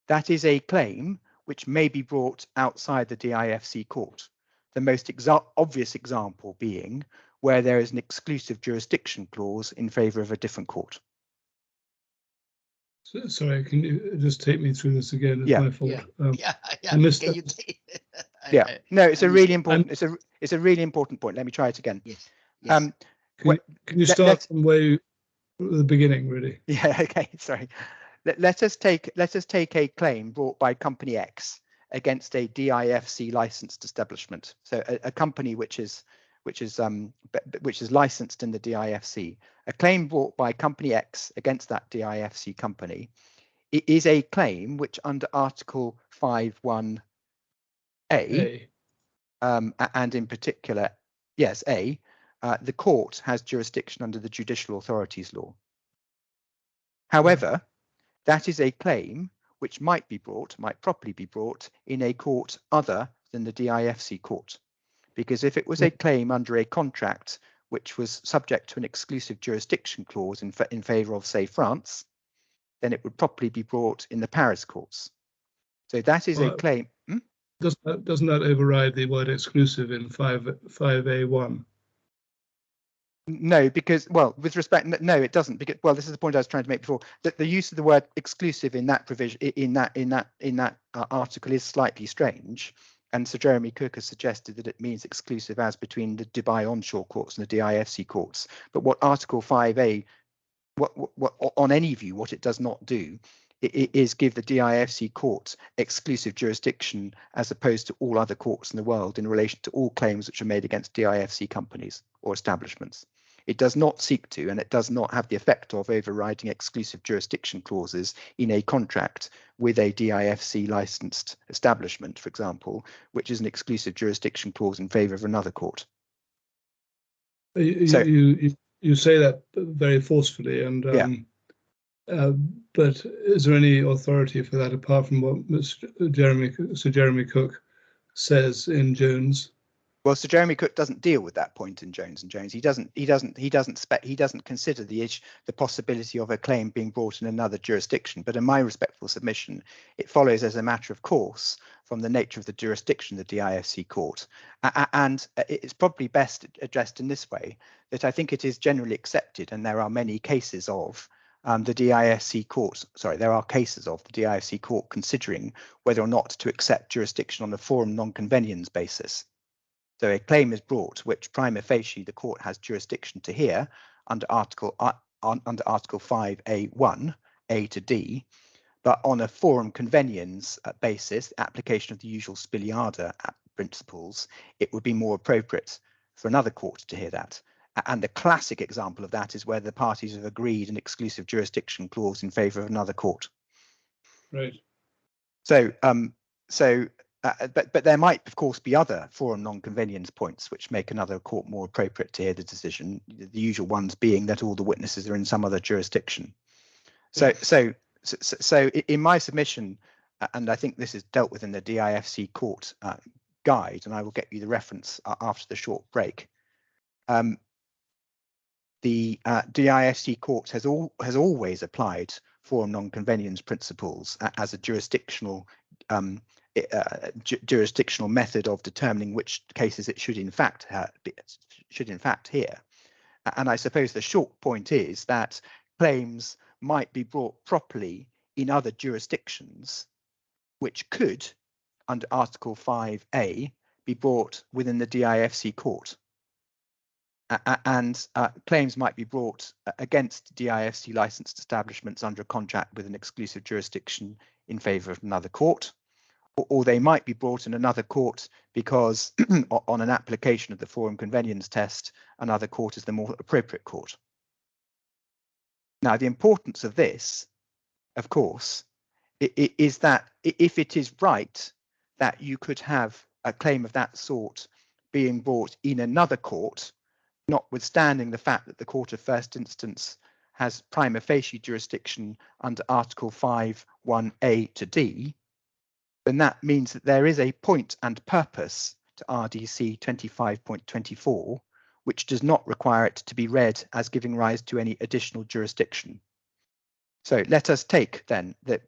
that is a claim which may be brought outside the DIFC court, the most obvious example being where there is an exclusive jurisdiction clause in favour of a different court. Sorry, can you just take me through this again? It's my fault. I missed that. Yeah, no, it's a really important. It's a really important point. Let me try it again. Yes. Yes. Can you start from way the beginning, really? Yeah. Okay. Sorry. Let us take a claim brought by Company X against a DIFC licensed establishment. So a company which is licensed in the DIFC. A claim brought by Company X against that DIFC company, it is a claim which under Article 5(1)A, and in particular, yes, A, the court has jurisdiction under the Judicial Authorities Law. However, that is a claim which might properly be brought in a court other than the DIFC court. Because if it was a claim under a contract which was subject to an exclusive jurisdiction clause in favour of, say, France, then it would properly be brought in the Paris courts. So that is a claim. Doesn't that override the word exclusive in 5(a)(1)? No, because, well, with respect, no, it doesn't. Because, well, this is the point I was trying to make before. That the use of the word exclusive in that provision, in that article, is slightly strange. And Sir Jeremy Cook has suggested that it means exclusive as between the Dubai onshore courts and the DIFC courts. But what Article 5A, what on any view, what it does not do, it is give the DIFC court exclusive jurisdiction as opposed to all other courts in the world in relation to all claims which are made against DIFC companies or establishments. It does not seek to, and it does not have the effect of overriding exclusive jurisdiction clauses in a contract with a DIFC licensed establishment, for example, which is an exclusive jurisdiction clause in favour of another court. You say that very forcefully, and but is there any authority for that apart from what Sir Jeremy Cook says in Jones? Well, Sir Jeremy Cook doesn't deal with that point in Jones and Jones. He doesn't consider the possibility of a claim being brought in another jurisdiction. But in my respectful submission, it follows as a matter of course from the nature of the jurisdiction of the DIFC court. And it's probably best addressed in this way, that I think it is generally accepted, and there are many cases of the DIFC court. Sorry, there are cases of the DIFC court considering whether or not to accept jurisdiction on a forum non-conveniens basis. So a claim is brought which prima facie the court has jurisdiction to hear under Article 5(a)(1), A to D, but on a forum conveniens basis, application of the usual spiliada principles, it would be more appropriate for another court to hear that. And the classic example of that is where the parties have agreed an exclusive jurisdiction clause in favour of another court. Right. So, but there might, of course, be other forum non-conveniens points which make another court more appropriate to hear the decision. The usual ones being that all the witnesses are in some other jurisdiction. So in my submission, and I think this is dealt with in the DIFC court guide, and I will get you the reference after the short break. The DIFC court has always applied forum non-conveniens principles as a jurisdictional method of determining which cases it should in fact hear. And I suppose the short point is that claims might be brought properly in other jurisdictions, which could, under Article 5A, be brought within the DIFC court. And claims might be brought against DIFC licensed establishments under a contract with an exclusive jurisdiction in favour of another court, or they might be brought in another court because on an application of the forum convenience test, another court is the more appropriate court. Now, the importance of this, of course, is that if it is right that you could have a claim of that sort being brought in another court, notwithstanding the fact that the court of first instance has prima facie jurisdiction under Article 5(1)(a) to d, then that means that there is a point and purpose to RDC 25.24, which does not require it to be read as giving rise to any additional jurisdiction. So let us take then the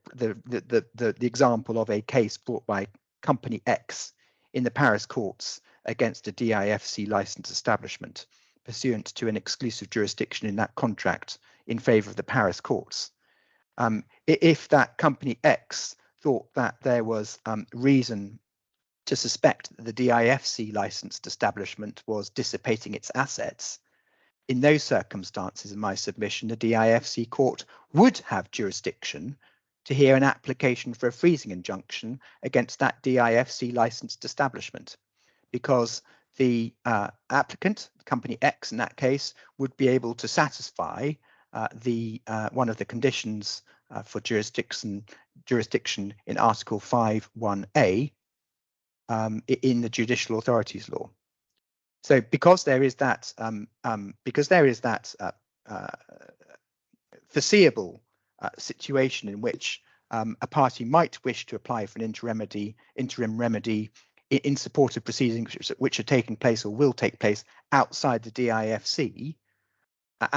example of a case brought by Company X in the Paris courts against a DIFC licensed establishment pursuant to an exclusive jurisdiction in that contract in favour of the Paris courts. If that Company X thought that there was reason to suspect that the DIFC licensed establishment was dissipating its assets, in those circumstances, in my submission, the DIFC court would have jurisdiction to hear an application for a freezing injunction against that DIFC licensed establishment, because the applicant, Company X in that case, would be able to satisfy one of the conditions for jurisdiction in Article 5(1)(a) in the judicial authorities law. So because there is that foreseeable situation in which a party might wish to apply for an interim remedy in support of proceedings which are taking place or will take place outside the DIFC,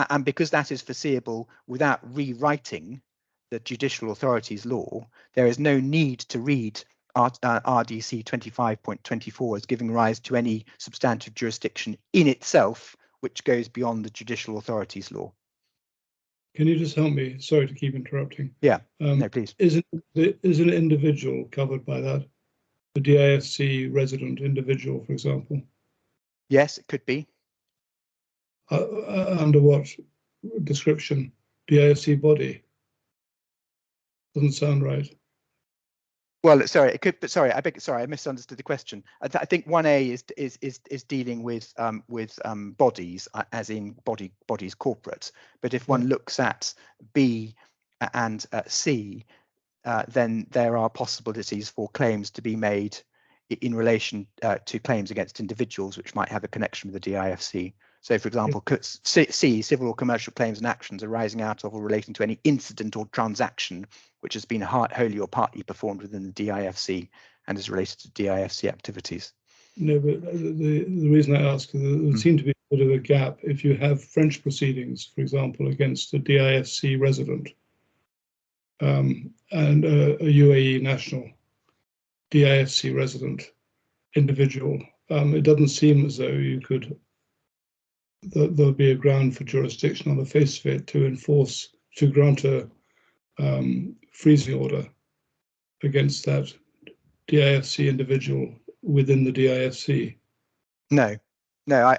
and because that is foreseeable without rewriting the judicial authorities law, there is no need to read RDC 25.24 as giving rise to any substantive jurisdiction in itself, which goes beyond the judicial authorities law. Can you just help me? Sorry to keep interrupting. Yeah, no, please. Is an individual covered by that? The DIFC resident individual, for example? Yes, it could be. Under what description? DIFC body? Doesn't sound right. Well, sorry, it could, but sorry, I misunderstood the question. I think 1A is dealing with bodies, as in bodies corporate. But if one looks at B and C, then there are possibilities for claims to be made in relation to claims against individuals which might have a connection with the DIFC. So, for example, C, civil or commercial claims and actions arising out of or relating to any incident or transaction which has been wholly or partly performed within the DIFC and is related to DIFC activities. No, but the reason I ask is there seems to be a bit of a gap. If you have French proceedings, for example, against a DIFC resident and a UAE national DIFC resident individual, it doesn't seem as though you could, there'll be a ground for jurisdiction on the face of it to grant a freezing order against that DIFC individual within the DIFC. No,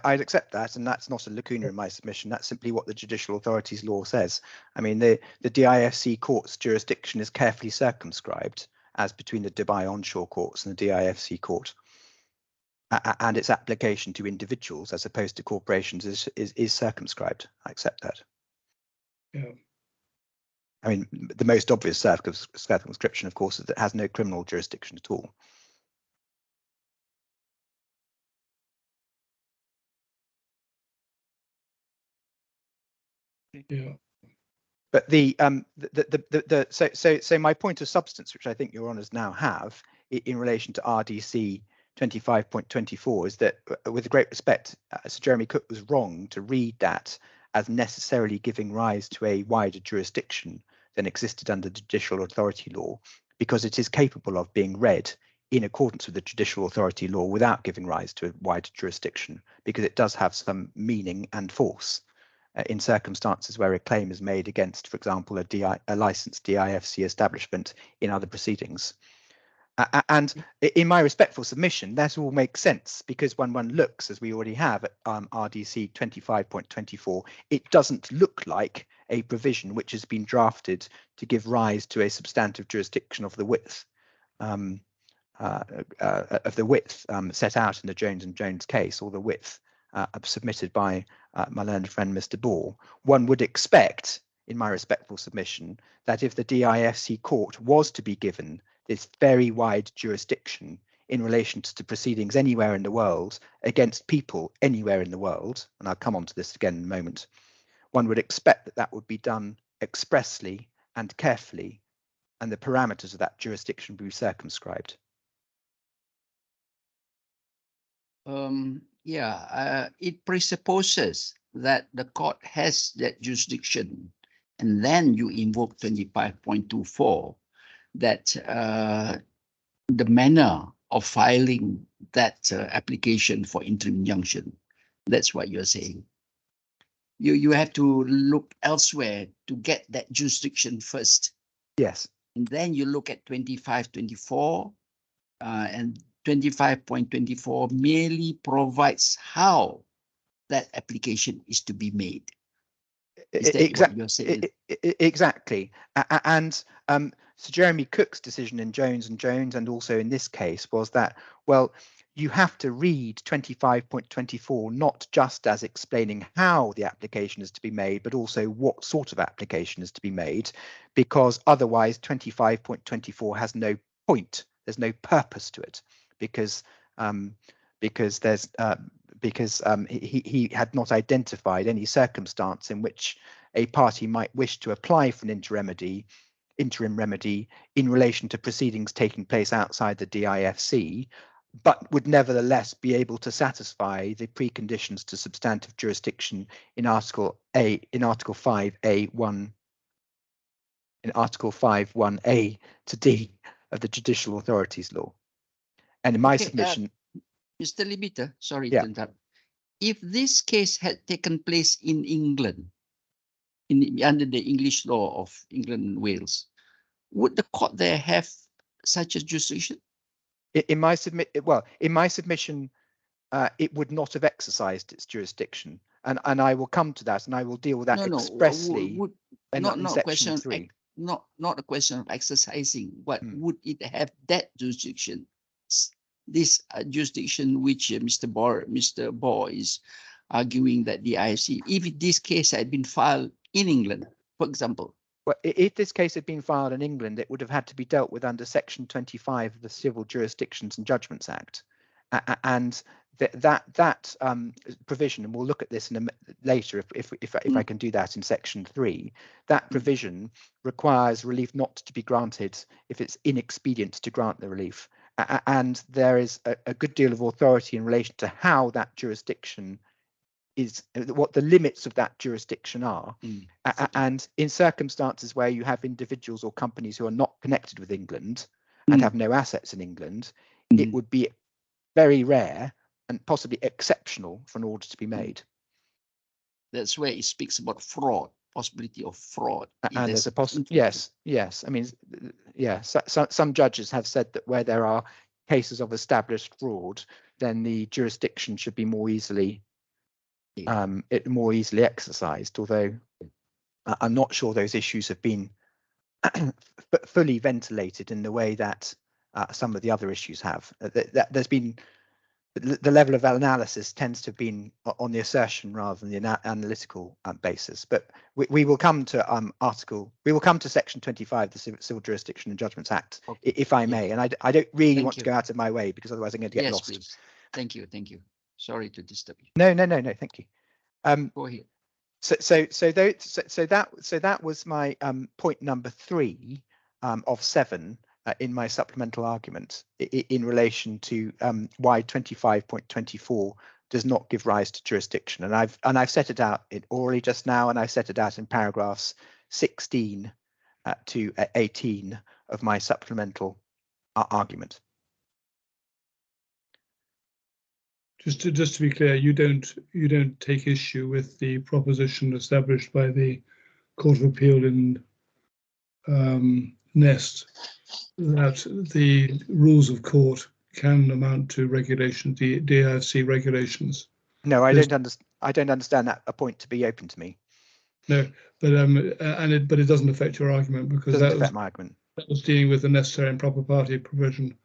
I'd accept that, and that's not a lacuna in my submission. That's simply what the judicial authorities law says. I mean, the DIFC court's jurisdiction is carefully circumscribed, as between the Dubai onshore courts and the DIFC court, and its application to individuals as opposed to corporations is circumscribed. I accept that. Yeah. I mean, the most obvious circumscription, of course, is that it has no criminal jurisdiction at all. Yeah. But so my point of substance, which I think your honours now have in relation to RDC 25.24, is that, with great respect, Sir Jeremy Cook was wrong to read that as necessarily giving rise to a wider jurisdiction than existed under judicial authority law, because it is capable of being read in accordance with the judicial authority law without giving rise to a wider jurisdiction, because it does have some meaning and force. in circumstances where a claim is made against, for example, a licensed DIFC establishment in other proceedings. And in my respectful submission, that all makes sense, because when one looks, as we already have, at RDC 25.24, it doesn't look like a provision which has been drafted to give rise to a substantive jurisdiction of the width set out in the Jones and Jones case, or the width submitted by my learned friend Mr. Ball. One would expect, in my respectful submission, that if the DIFC court was to be given this very wide jurisdiction in relation to proceedings anywhere in the world against people anywhere in the world, and I'll come on to this again in a moment, one would expect that that would be done expressly and carefully, and the parameters of that jurisdiction be circumscribed. It presupposes that the court has that jurisdiction, and then you invoke 25.24, that the manner of filing that application for interim injunction. That's what you're saying. You have to look elsewhere to get that jurisdiction first. Yes. And then you look at 25.24, and 25.24 merely provides how that application is to be made. Is that what you're saying? Exactly. And Sir Jeremy Cook's decision in Jones and Jones, and also in this case, was that, well, you have to read 25.24 not just as explaining how the application is to be made, but also what sort of application is to be made, because otherwise 25.24 has no point. There's no purpose to it, because he had not identified any circumstance in which a party might wish to apply for an interim remedy in relation to proceedings taking place outside the DIFC, but would nevertheless be able to satisfy the preconditions to substantive jurisdiction in Article 5(1)(a) to D of the Judicial Authorities Law. And in my submission, Mr. Libita, sorry to interrupt. If this case had taken place in England, under the English law of England and Wales, would the court there have such a jurisdiction? In my submission, it would not have exercised its jurisdiction, and I will come to that, and I will deal with that expressly. Not a question of exercising, but would it have that jurisdiction? This jurisdiction which Mr. Bohr is arguing that the IFC, if this case had been filed in England, for example. Well, if this case had been filed in England, it would have had to be dealt with under Section 25 of the Civil Jurisdictions and Judgments Act, and that provision, and we'll look at this later if I can do that in Section 3. That provision requires relief not to be granted if it's inexpedient to grant the relief. And there is a good deal of authority in relation to how that jurisdiction is, what the limits of that jurisdiction are. And in circumstances where you have individuals or companies who are not connected with England and have no assets in England, it would be very rare and possibly exceptional for an order to be made. That's where it speaks about fraud, possibility of fraud. And there's a possibility. Yes. I mean, some judges have said that where there are cases of established fraud, then the jurisdiction should be more easily exercised. Although I'm not sure those issues have been fully ventilated in the way that some of the other issues have. There's been the level of analysis tends to have been on the assertion rather than the analytical basis. But we will come to Section 25 of the Civil Jurisdiction and Judgments Act, if I may. And I don't really want to go out of my way, because otherwise I'm going to get lost. Please. Thank you. Sorry to disturb you. No. Thank you. Go ahead. So that was my point number 3 of 7. In my supplemental argument in relation to why 25.24 does not give rise to jurisdiction, and I've set it out orally just now, and I set it out in paragraphs 16 to 18 of my supplemental argument. Just to be clear, you don't take issue with the proposition established by the Court of Appeal in Nest that the rules of court can amount to regulations, the DIFC regulations. No, I don't understand that a point to be open to me. No, but it doesn't affect your argument, because Doesn't affect my argument. That was dealing with the necessary and proper party provision,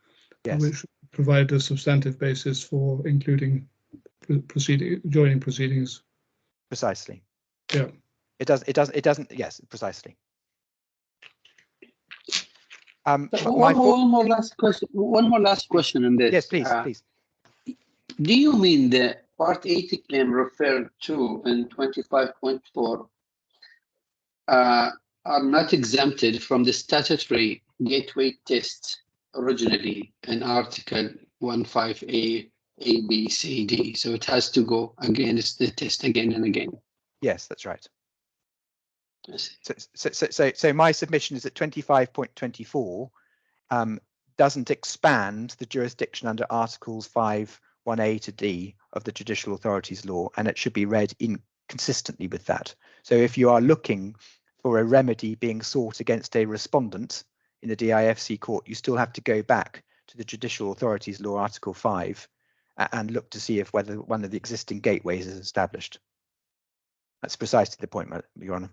Yes. which provided a substantive basis for including joining proceedings. Precisely. Yeah. It doesn't. Yes, precisely. One more last question on this. Yes, please, please. Do you mean the Part 80 claim referred to in 25.4 are not exempted from the statutory gateway test originally in Article 15A, A, B, C, D? So it has to go against the test again and again. Yes, that's right. So my submission is that 25.24 doesn't expand the jurisdiction under Articles 5(1)A to D of the Judicial Authorities Law, and it should be read consistently with that. So if you are looking for a remedy being sought against a respondent in the DIFC court, you still have to go back to the Judicial Authorities Law, Article 5, and look to see if whether one of the existing gateways is established. That's precisely the point, Your Honour.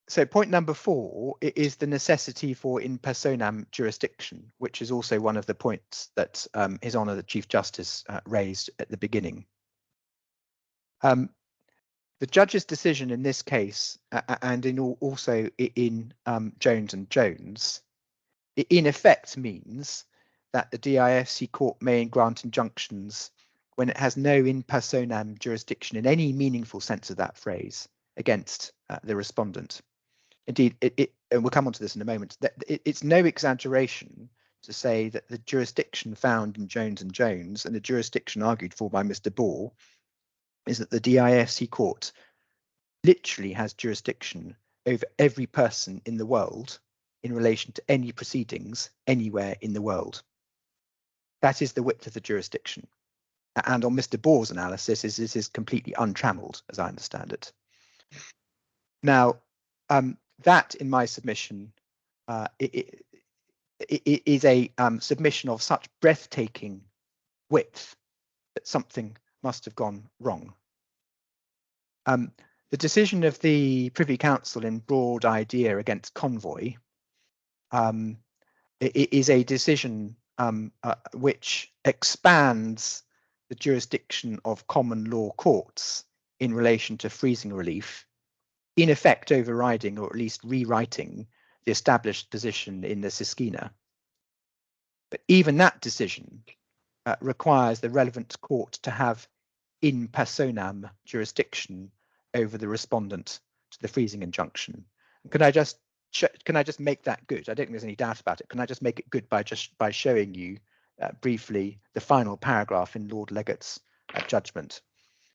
So point number 4 is the necessity for in personam jurisdiction, which is also one of the points that His Honour the Chief Justice raised at the beginning. The judge's decision in this case, and also in Jones and Jones, in effect means that the DIFC court may grant injunctions when it has no in personam jurisdiction in any meaningful sense of that phrase against the respondent. Indeed, and we'll come on to this in a moment, that it's no exaggeration to say that the jurisdiction found in Jones and Jones, and the jurisdiction argued for by Mr. Ball, is that the DIFC court literally has jurisdiction over every person in the world in relation to any proceedings anywhere in the world. That is the width of the jurisdiction. And on Mr. Ball's analysis, this is completely untrammeled, as I understand it. Now, that in my submission it is a submission of such breathtaking width that something must have gone wrong. The decision of the Privy Council in Broad Idea against Convoy is a decision which expands the jurisdiction of common law courts in relation to freezing relief, in effect overriding or at least rewriting the established position in the Siskina. But even that decision requires the relevant court to have in personam jurisdiction over the respondent to the freezing injunction. Can I just make that good? I don't think there's any doubt about it. Can I just make it good by showing you briefly the final paragraph in Lord Legate's judgment?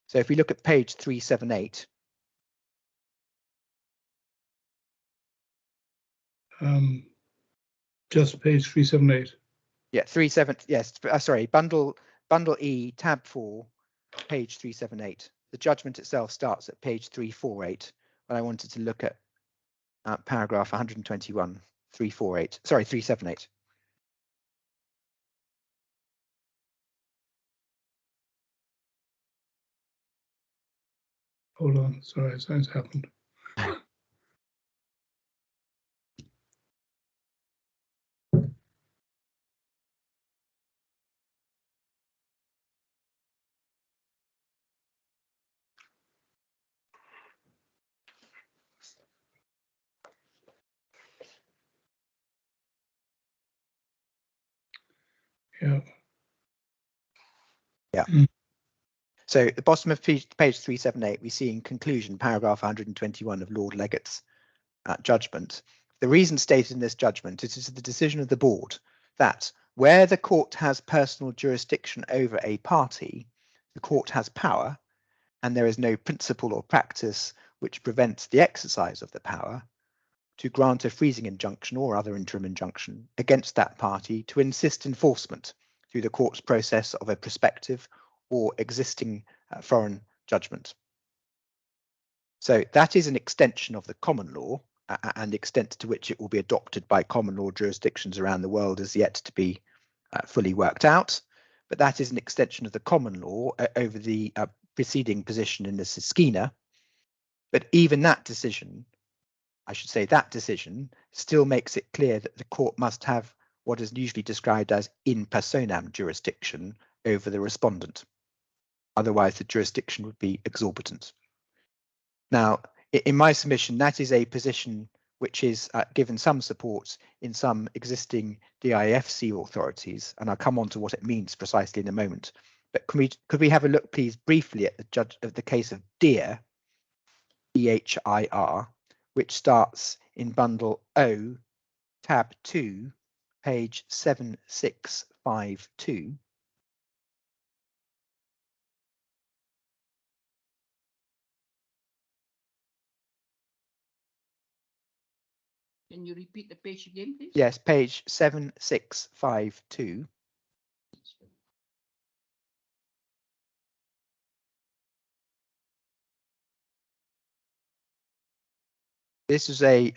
So if we look at page 378. Just page 378. Yeah, yes, sorry, bundle E, tab 4, page 378. The judgment itself starts at page 348, but I wanted to look at paragraph 121, 348, sorry, 378. Hold on, sorry, something's happened. Yeah. Yeah. So at the bottom of page 378, we see in conclusion, paragraph 121 of Lord Legate's judgment. The reason stated in this judgment is the decision of the board that where the court has personal jurisdiction over a party, the court has power, and there is no principle or practice which prevents the exercise of the power. to grant a freezing injunction or other interim injunction against that party to insist enforcement through the court's process of a prospective or existing foreign judgment. So that is an extension of the common law, and the extent to which it will be adopted by common law jurisdictions around the world is yet to be fully worked out. But that is an extension of the common law over the preceding position in the Siskina. But even that decision, I should say that decision, still makes it clear that the court must have what is usually described as in personam jurisdiction over the respondent. Otherwise, the jurisdiction would be exorbitant. Now, in my submission, that is a position which is given some support in some existing DIFC authorities, and I'll come on to what it means precisely in a moment. But could we have a look, please, briefly at the case of Deer, DHIR, which starts in bundle O, tab 2, page 7652. Can you repeat the page again, please? Yes, page 7652. This is a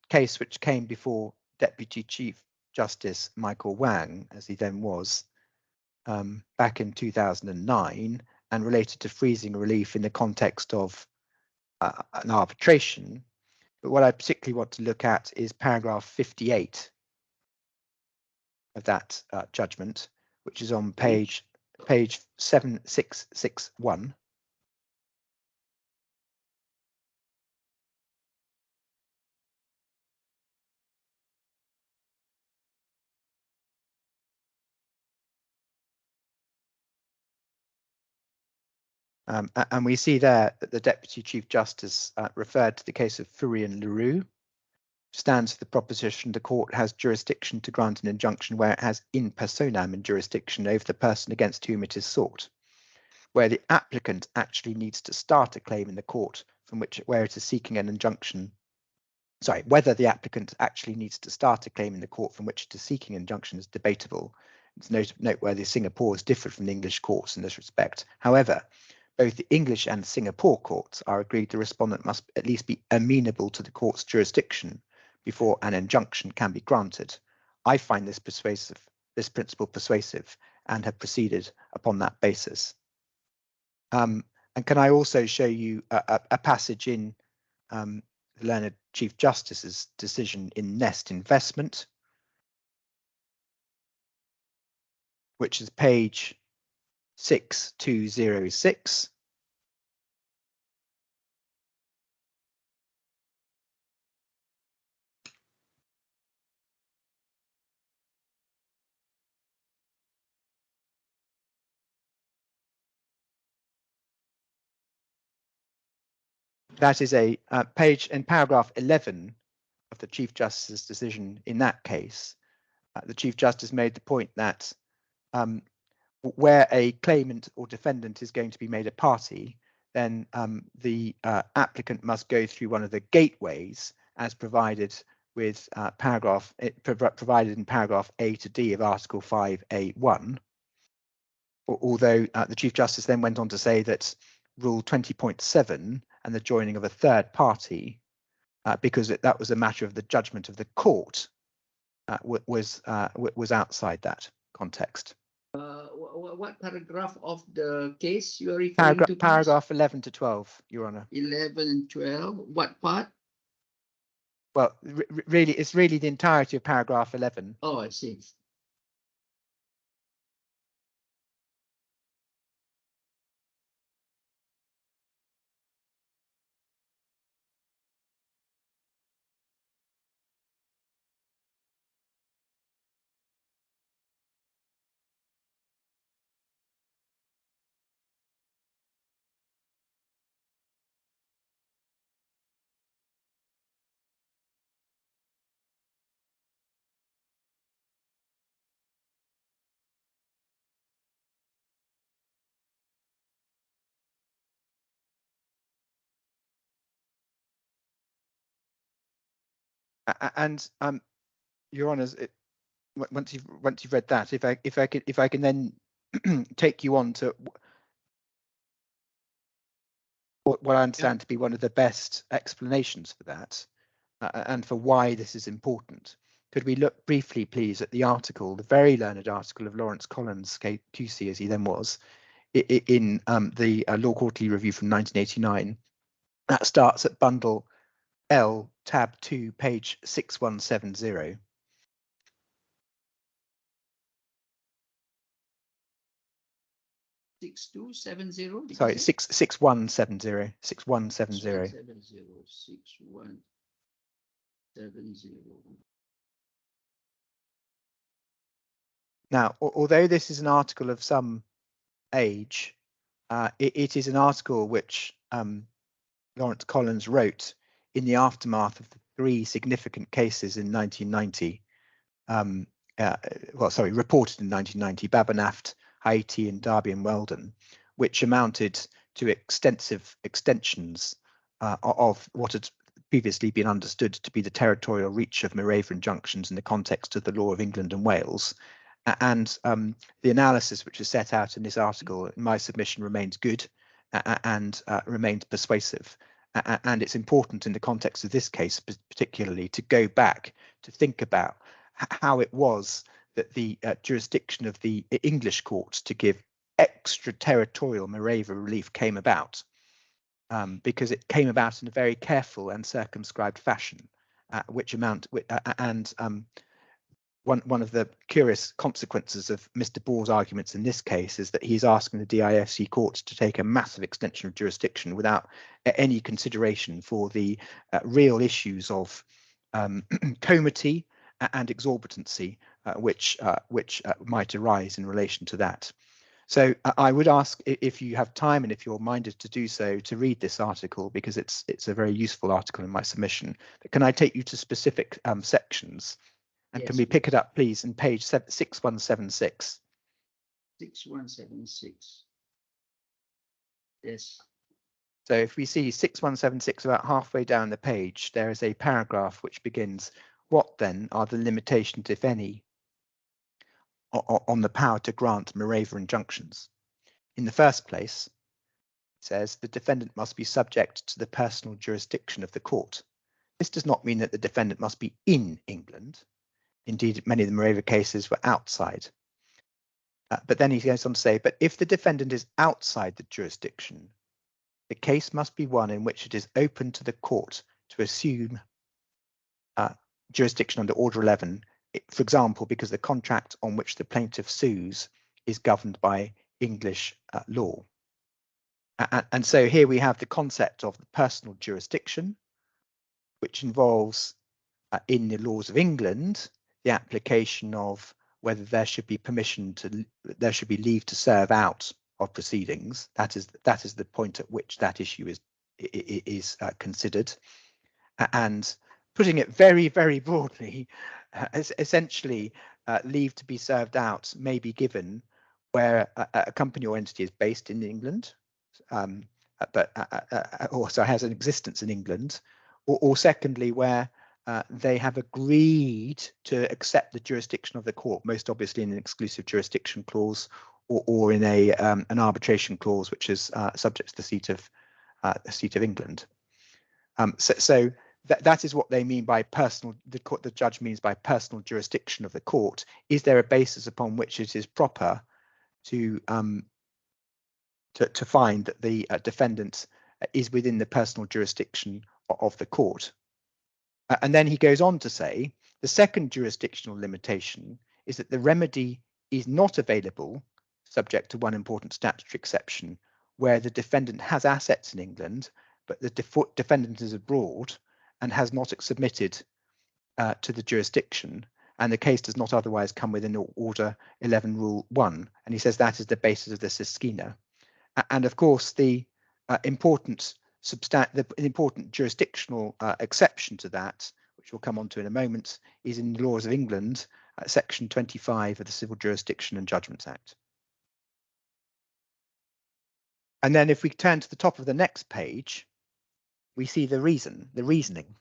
case which came before Deputy Chief Justice Michael Wang, as he then was, back in 2009, and related to freezing relief in the context of an arbitration. But what I particularly want to look at is paragraph 58 of that judgment, which is on page 7661. And we see there that the Deputy Chief Justice referred to the case of Fourie and Leroux, stands for the proposition the court has jurisdiction to grant an injunction where it has in personam in jurisdiction over the person against whom it is sought, where the applicant actually needs to start a claim in the court from where it is seeking an injunction. Sorry, whether the applicant actually needs to start a claim in the court from which it is seeking an injunction is debatable. It's noteworthy Singapore has differed from the English courts in this respect. However, both the English and Singapore courts are agreed the respondent must at least be amenable to the court's jurisdiction before an injunction can be granted. I find this principle persuasive and have proceeded upon that basis. And can I also show you a passage in the learned Chief Justice's decision in Nest Investment, which is page 6206. That is a page in paragraph 11 of the Chief Justice's decision in that case. The Chief Justice made the point that where a claimant or defendant is going to be made a party, then the applicant must go through one of the gateways as provided with provided in paragraph A to D of Article 5A1. Although the Chief Justice then went on to say that Rule 20.7 and the joining of a third party, because that was a matter of the judgment of the court, was outside that context. What paragraph of the case you are referring to? Paragraph 11 to 12, Your Honour. 11 and 12. What part? Well, really, it's really the entirety of paragraph 11. Oh, I see. And Your Honours, once you've read that, if I can then take you on to what I understand to be one of the best explanations for that, and for why this is important. Could we look briefly, please, at the article, the very learned article of Lawrence Collins, QC as he then was, in the Law Quarterly Review from 1989. That starts at bundle L, tab 2, page 6170. Sorry, 6170. 6170. Now, although this is an article of some age, it is an article which Lawrence Collins wrote in the aftermath of the 3 significant cases in 1990. Reported in 1990, Babanaft, Haiti, and Derby and Weldon, which amounted to extensive extensions of what had previously been understood to be the territorial reach of moreover injunctions in the context of the law of England and Wales. And the analysis which is set out in this article, in my submission, remains good and remains persuasive. And it's important in the context of this case, particularly, to go back to think about how it was that the jurisdiction of the English courts to give extraterritorial moreover relief came about, because it came about in a very careful and circumscribed fashion, one of the curious consequences of Mr. Ball's arguments in this case is that he's asking the DIFC courts to take a massive extension of jurisdiction without any consideration for the real issues of comity and exorbitancy which might arise in relation to that. So I would ask, if you have time and if you're minded to do so, to read this article, because it's a very useful article in my submission. But can I take you to specific sections? And yes, can we pick it up, please, in page 6176? 6176. Yes. So if we see 6176 about halfway down the page, there is a paragraph which begins, what then are the limitations, if any, on the power to grant moreover injunctions? In the first place, it says the defendant must be subject to the personal jurisdiction of the court. This does not mean that the defendant must be in England. Indeed, many of the moreover cases were outside. But then he goes on to say, but if the defendant is outside the jurisdiction, the case must be one in which it is open to the court to assume jurisdiction under Order 11, for example, because the contract on which the plaintiff sues is governed by English law. And so here we have the concept of the personal jurisdiction, which involves, in the laws of England, the application of whether there should be there should be leave to serve out of proceedings. That is the point at which that issue is considered. And putting it very, very broadly, essentially leave to be served out may be given where a company or entity is based in England, but also has an existence in England, or secondly, where they have agreed to accept the jurisdiction of the court, most obviously in an exclusive jurisdiction clause, or in an arbitration clause, which is subject to the seat of England. So that is what they mean by personal. The judge means by personal jurisdiction of the court. Is there a basis upon which it is proper to find that the defendant is within the personal jurisdiction of the court? And then he goes on to say the second jurisdictional limitation is that the remedy is not available, subject to one important statutory exception, where the defendant has assets in England, but the defendant is abroad and has not submitted to the jurisdiction, and the case does not otherwise come within Order 11 Rule 1. And he says that is the basis of the Siskina. And of course, the important jurisdictional exception to that, which we'll come on to in a moment, is in the laws of England, section 25 of the Civil Jurisdiction and Judgments Act. And then if we turn to the top of the next page, we see the reasoning.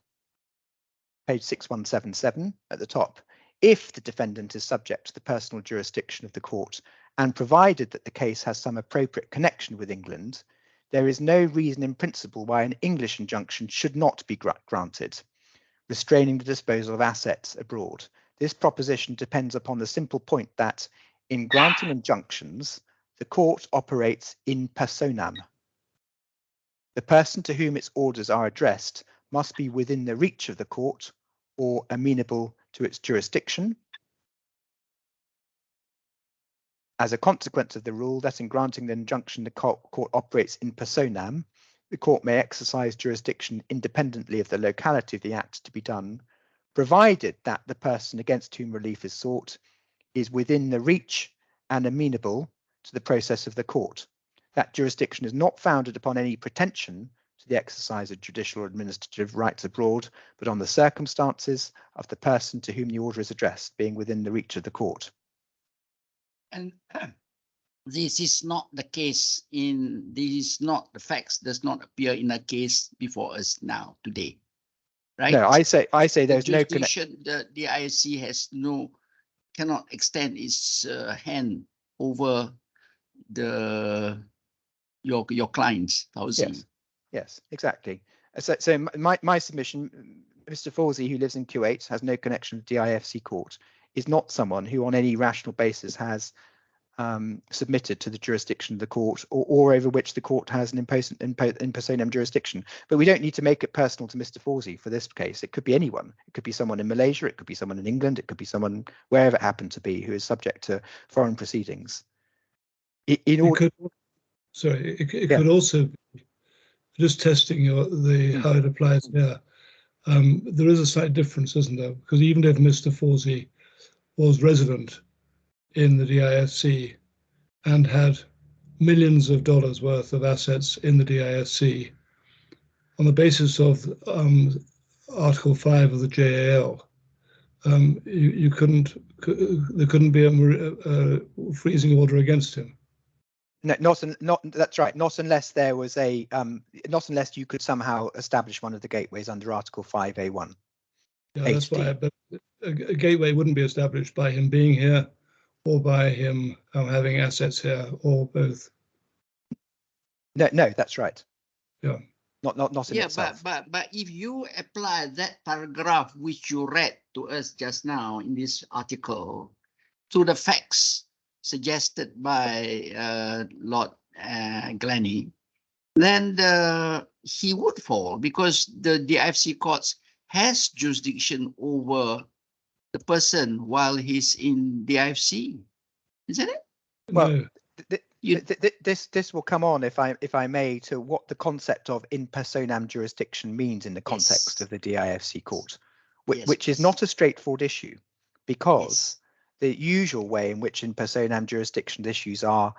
page 6177 at the top, if the defendant is subject to the personal jurisdiction of the court and provided that the case has some appropriate connection with England, there is no reason in principle why an English injunction should not be granted, restraining the disposal of assets abroad. This proposition depends upon the simple point that in granting injunctions, the court operates in personam. The person to whom its orders are addressed must be within the reach of the court or amenable to its jurisdiction. As a consequence of the rule that in granting the injunction the court operates in personam, the court may exercise jurisdiction independently of the locality of the act to be done, provided that the person against whom relief is sought is within the reach and amenable to the process of the court. That jurisdiction is not founded upon any pretension to the exercise of judicial or administrative rights abroad, but on the circumstances of the person to whom the order is addressed being within the reach of the court. And this is not the case the facts does not appear in a case before us now today, right? No, I say there's no connection. The IFC has cannot extend its hand over your clients, FAWZI. Yes, exactly. So my submission, Mr. FAWZI, who lives in Kuwait, has no connection with the IFC court, is not someone who on any rational basis has submitted to the jurisdiction of the court or over which the court has an in personam jurisdiction. But we don't need to make it personal to Mr. FAWZI for this case. It could be anyone. It could be someone in Malaysia, it could be someone in England, it could be someone wherever it happened to be who is subject to foreign proceedings. It could also be just testing how it applies here. There is a slight difference, isn't there? Because even if Mr. FAWZI was resident in the DISC and had millions of dollars worth of assets in the DISC, on the basis of Article 5 of the JAL, there couldn't be a freezing order against him. No, that's right. Not unless there was not unless you could somehow establish one of the gateways under Article 5A1. Yeah, that's why. But a gateway wouldn't be established by him being here, or by him having assets here, or both. No, that's right. Yeah. Not in itself. But if you apply that paragraph which you read to us just now in this article to the facts suggested by Lord Glennie, then he would fall, because the IFC courts has jurisdiction over the person while he's in the IFC, isn't it? Well, this will come on, if I may, to what the concept of in personam jurisdiction means in the context of the DIFC court, which is not a straightforward issue, because the usual way in which in personam jurisdiction issues are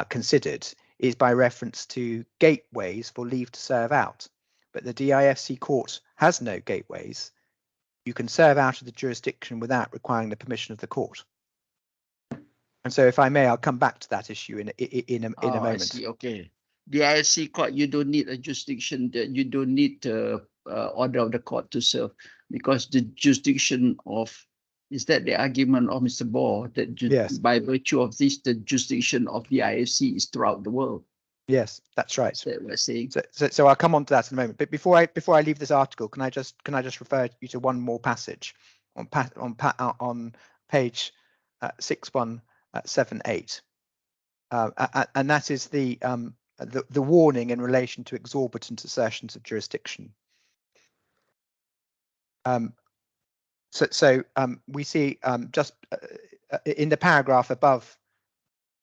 considered is by reference to gateways for leave to serve out. But the DIFC court has no gateways. You can serve out of the jurisdiction without requiring the permission of the court. And so, if I may, I'll come back to that issue in a moment. I see. Okay. The IFC court, you don't need a jurisdiction. You don't need the order of the court to serve, because the jurisdiction of, is that the argument of Mr. Bohr, that yes, by virtue of this, the jurisdiction of the IFC is throughout the world? Yes, that's right. That we're saying. So I'll come on to that in a moment. But before I leave this article, can I just refer you to one more passage on page 6178, and that is the warning in relation to exorbitant assertions of jurisdiction. We see just in the paragraph above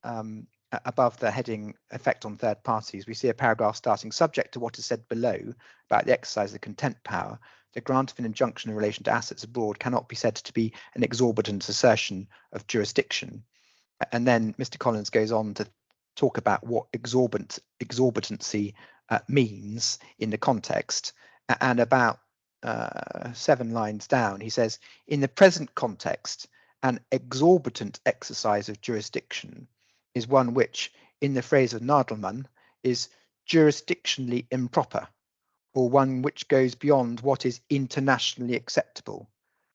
the heading effect on third parties, we see a paragraph starting, subject to what is said below about the exercise of the contempt power, the grant of an injunction in relation to assets abroad cannot be said to be an exorbitant assertion of jurisdiction. And then Mr. Collins goes on to talk about what exorbitancy means in the context, and about 7 lines down, he says, in the present context, an exorbitant exercise of jurisdiction is one which, in the phrase of Nadelman, is jurisdictionally improper, or one which goes beyond what is internationally acceptable.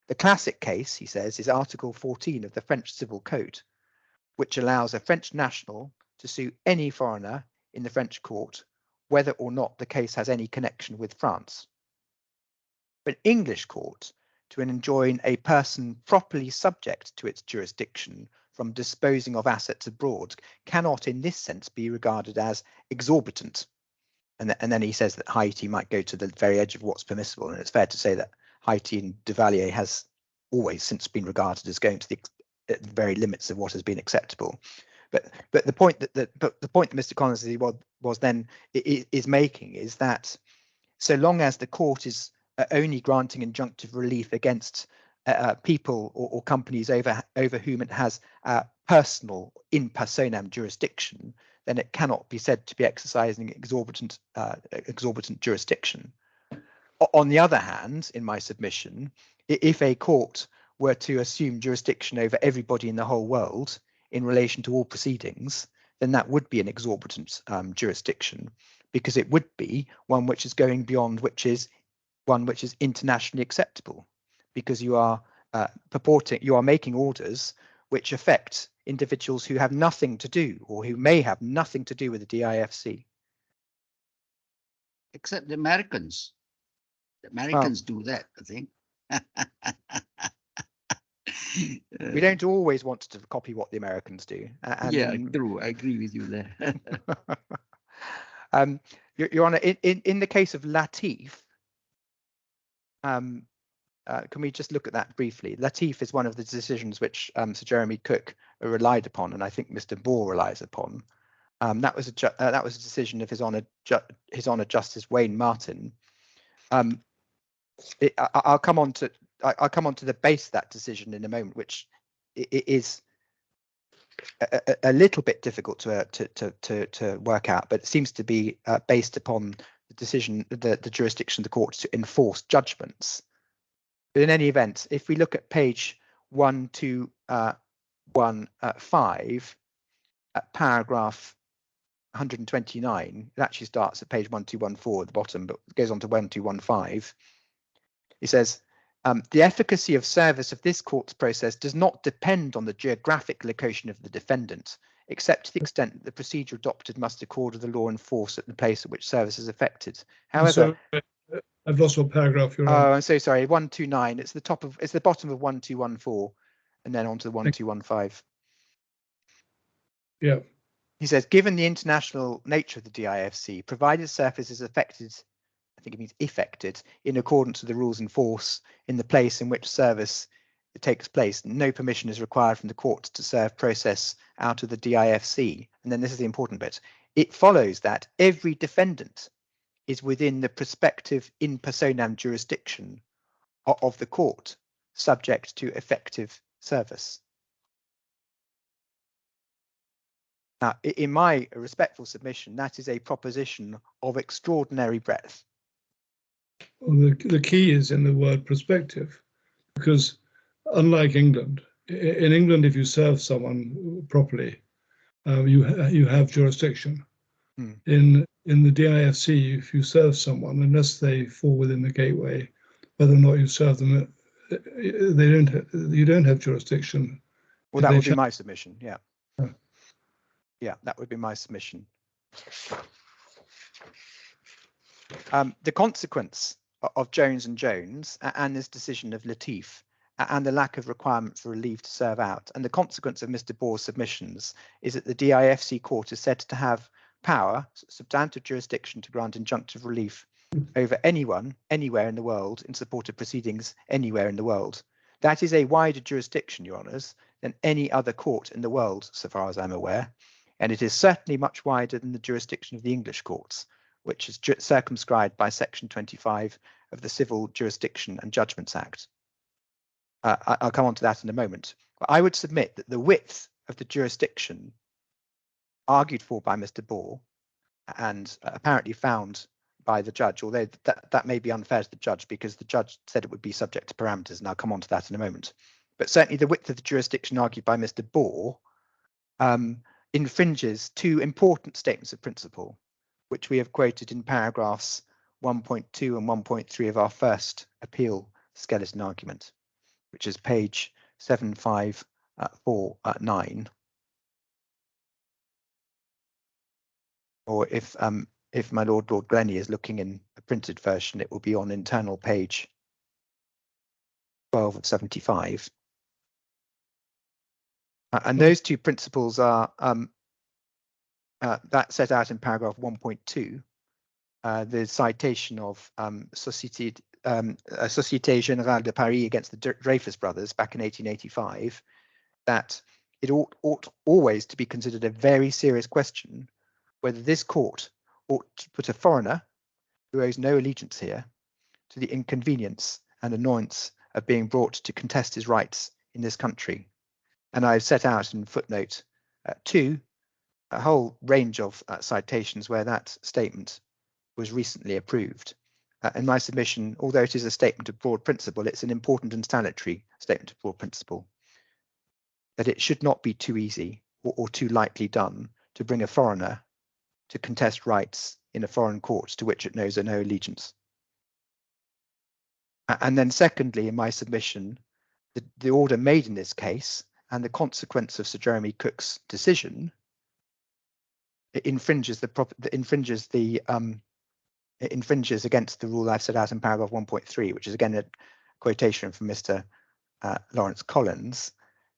The classic case, he says, is Article 14 of the French Civil Code, which allows a French national to sue any foreigner in the French court, whether or not the case has any connection with France. But English court to enjoin a person properly subject to its jurisdiction from disposing of assets abroad cannot in this sense be regarded as exorbitant. And then he says that Haiti might go to the very edge of what's permissible, and it's fair to say that Haiti and Duvalier has always since been regarded as going to the very limits of what has been acceptable. But the point that Mr. Collins was then is making is that so long as the court is only granting injunctive relief against people or companies over whom it has personal in personam jurisdiction, then it cannot be said to be exercising exorbitant jurisdiction. On the other hand, in my submission, if a court were to assume jurisdiction over everybody in the whole world in relation to all proceedings, then that would be an exorbitant jurisdiction, because it would be one which is going beyond one which is internationally acceptable, because you are making orders which affect individuals who have nothing to do, or who may have nothing to do with the DIFC. Except the Americans. The Americans do that, I think. We don't always want to copy what the Americans do. Yeah, true. I agree with you there. Your Honour, in the case of Latif, can we just look at that briefly? Latif is one of the decisions which Sir Jeremy Cook relied upon, and I think Mr. Ball relies upon. That was a decision of His Honour Justice Wayne Martin. I'll come on to the base of that decision in a moment, which is a little bit difficult to work out, but it seems to be based upon the decision, the jurisdiction of the court to enforce judgments. But in any event, if we look at page 1215, at paragraph 129, it actually starts at page 1214 at the bottom, but goes on to 1215. It says, the efficacy of service of this court's process does not depend on the geographic location of the defendant, except to the extent that the procedure adopted must accord with the law in force at the place at which service is effected. However, I've lost what paragraph you're on. Oh, I'm so sorry. 129. It's the bottom of 1214, and then on to 1215. Yeah. He says, given the international nature of the DIFC, provided service is affected, I think it means effected, in accordance with the rules in force in the place in which service takes place, no permission is required from the court to serve process out of the DIFC. And then this is the important bit. It follows that every defendant is within the prospective in personam jurisdiction of the court, subject to effective service. Now, in my respectful submission, that is a proposition of extraordinary breadth. Well, the key is in the word prospective, because unlike England, in England, if you serve someone properly, you have jurisdiction. In the DIFC, if you serve someone, unless they fall within the gateway, whether or not you serve them, you don't have jurisdiction. Well, that would be my submission. Yeah. Yeah, that would be my submission. The consequence of Jones and Jones and this decision of Latif and the lack of requirement for leave to serve out, and the consequence of Mr. Bohr's submissions, is that the DIFC court is said to have power, substantive jurisdiction, to grant injunctive relief over anyone, anywhere in the world, in support of proceedings anywhere in the world. That is a wider jurisdiction, Your Honours, than any other court in the world, so far as I'm aware, and it is certainly much wider than the jurisdiction of the English courts, which is circumscribed by Section 25 of the Civil Jurisdiction and Judgments Act. I'll come on to that in a moment. But I would submit that the width of the jurisdiction argued for by Mr. Bohr and apparently found by the judge, although that may be unfair to the judge because the judge said it would be subject to parameters, and I'll come on to that in a moment. But certainly the width of the jurisdiction argued by Mr. Bohr infringes two important statements of principle, which we have quoted in paragraphs 1.2 and 1.3 of our first appeal skeleton argument, which is page 754-9. Or if my Lord Glennie is looking in a printed version, it will be on internal page 12 of 75. And those two principles are that set out in paragraph 1.2, the citation of Société Générale de Paris against the Dreyfus brothers back in 1885, that it ought always to be considered a very serious question whether this court ought to put a foreigner who owes no allegiance here to the inconvenience and annoyance of being brought to contest his rights in this country. And I've set out in footnote 2 a whole range of citations where that statement was recently approved. In my submission, although it is a statement of broad principle, it's an important and salutary statement of broad principle, that it should not be too easy or too lightly done to bring a foreigner to contest rights in a foreign court to which it knows no allegiance. And then secondly, in my submission, the order made in this case and the consequence of Sir Jeremy Cook's decision, it infringes against the rule I've set out in paragraph 1.3, which is again a quotation from Mr. Lawrence Collins.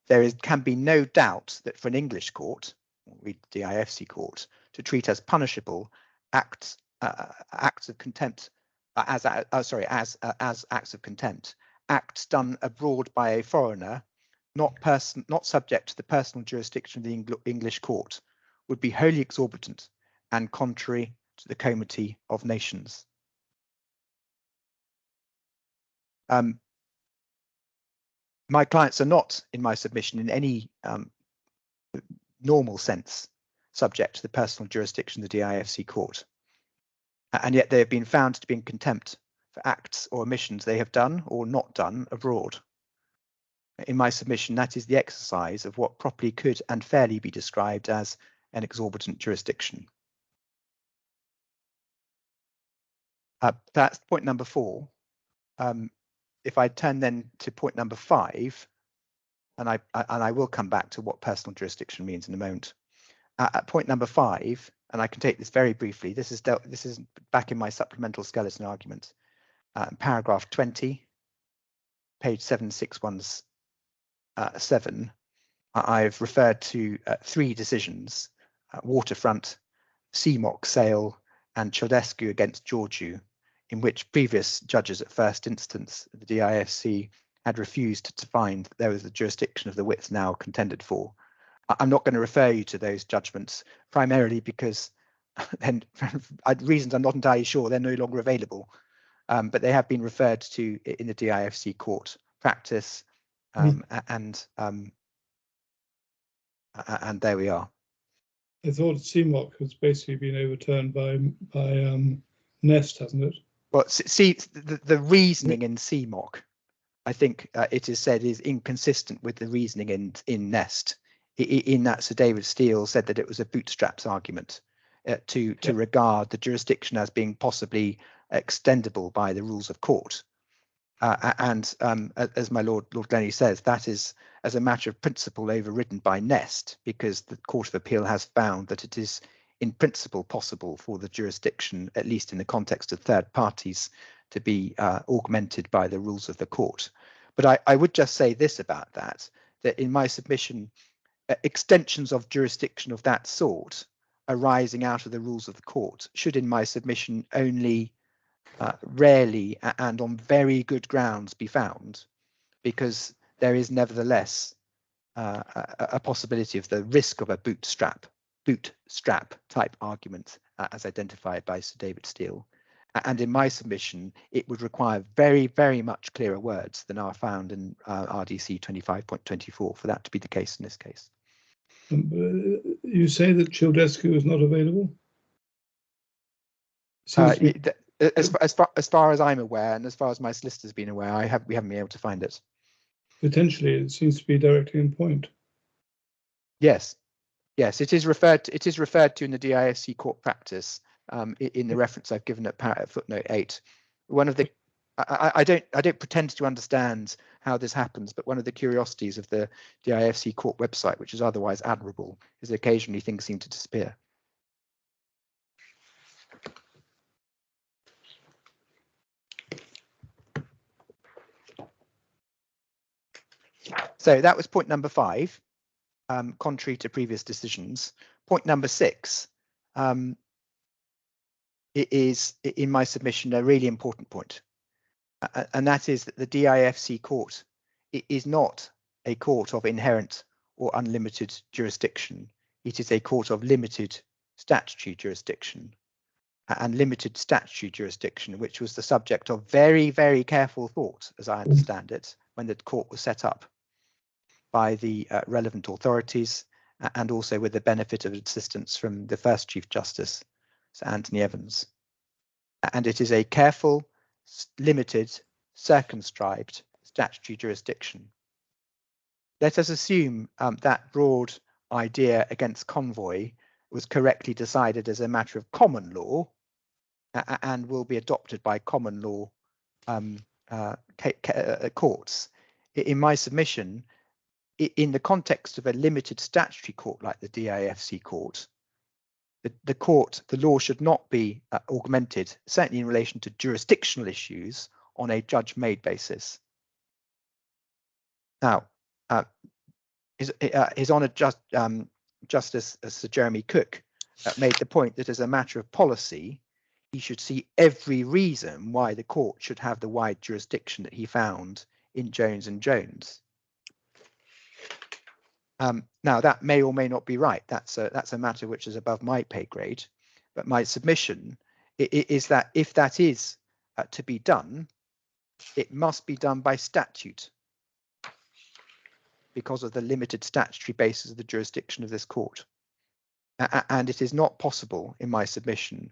Can be no doubt that for an English court, read the DIFC court, to treat as punishable acts of contempt as acts of contempt, acts done abroad by a foreigner, not subject to the personal jurisdiction of the English court, would be wholly exorbitant and contrary to the comity of nations. My clients are not, in my submission, in any normal sense, subject to the personal jurisdiction of the DIFC court. And yet they have been found to be in contempt for acts or omissions they have done or not done abroad. In my submission, that is the exercise of what properly could and fairly be described as an exorbitant jurisdiction. That's point number 4. If I turn then to point number 5, and I will come back to what personal jurisdiction means in a moment. At point number 5, and I can take this very briefly. This is back in my supplemental skeleton argument, paragraph 20, page 7617. I've referred to 3 decisions: Waterfront, CMOC Sale, and Chodescu against Georgiou, in which previous judges at first instance, the DIFC, had refused to find that there was the jurisdiction of the width now contended for. I'm not going to refer you to those judgments, primarily because then reasons I'm not entirely sure they're no longer available, but they have been referred to in the DIFC court practice, and there we are. I thought CMOC has basically been overturned by Nest, hasn't it? Well, see, the reasoning in CMOC, I think it is said, is inconsistent with the reasoning in Nest. In that Sir David Steele said that it was a bootstraps argument to regard the jurisdiction as being possibly extendable by the rules of court. And as my Lord Glennie says, that is as a matter of principle overridden by Nest, because the Court of Appeal has found that it is in principle possible for the jurisdiction, at least in the context of third parties, to be augmented by the rules of the court. But I would just say this about that in my submission, extensions of jurisdiction of that sort arising out of the rules of the court should, in my submission, only rarely and on very good grounds be found, because there is nevertheless a possibility of the risk of a bootstrap type argument as identified by Sir David Steele. And in my submission, it would require very, very much clearer words than are found in RDC 25.24 for that to be the case in this case. You say that Chodescu is not available? As far as I'm aware, and as far as my solicitor's been aware, we haven't been able to find it. Potentially, it seems to be directly in point. Yes, it is referred to in the DIFC court practice in the reference I've given at footnote 8. One of the I don't pretend to understand how this happens, but one of the curiosities of the DIFC court website, which is otherwise admirable, is that occasionally things seem to disappear. So that was point number 5, contrary to previous decisions. Point number 6, it is in my submission a really important point, and that is that the DIFC court is not a court of inherent or unlimited jurisdiction. It is a court of limited statutory jurisdiction, and limited statutory jurisdiction, which was the subject of very, very careful thought, as I understand it, when the court was set up by the relevant authorities, and also with the benefit of assistance from the first Chief Justice, Sir Anthony Evans. And it is a careful, limited, circumscribed statutory jurisdiction. Let us assume that broad idea against convoy was correctly decided as a matter of common law and will be adopted by common law courts. In my submission, in the context of a limited statutory court like the DIFC court, the law should not be augmented, certainly in relation to jurisdictional issues, on a judge-made basis. Now, His Honour Justice Sir Jeremy Cook made the point that as a matter of policy, he should see every reason why the court should have the wide jurisdiction that he found in Jones and Jones. Now, that may or may not be right. That's a matter which is above my pay grade. But my submission is that if that is to be done, it must be done by statute, because of the limited statutory basis of the jurisdiction of this court. And it is not possible, in my submission,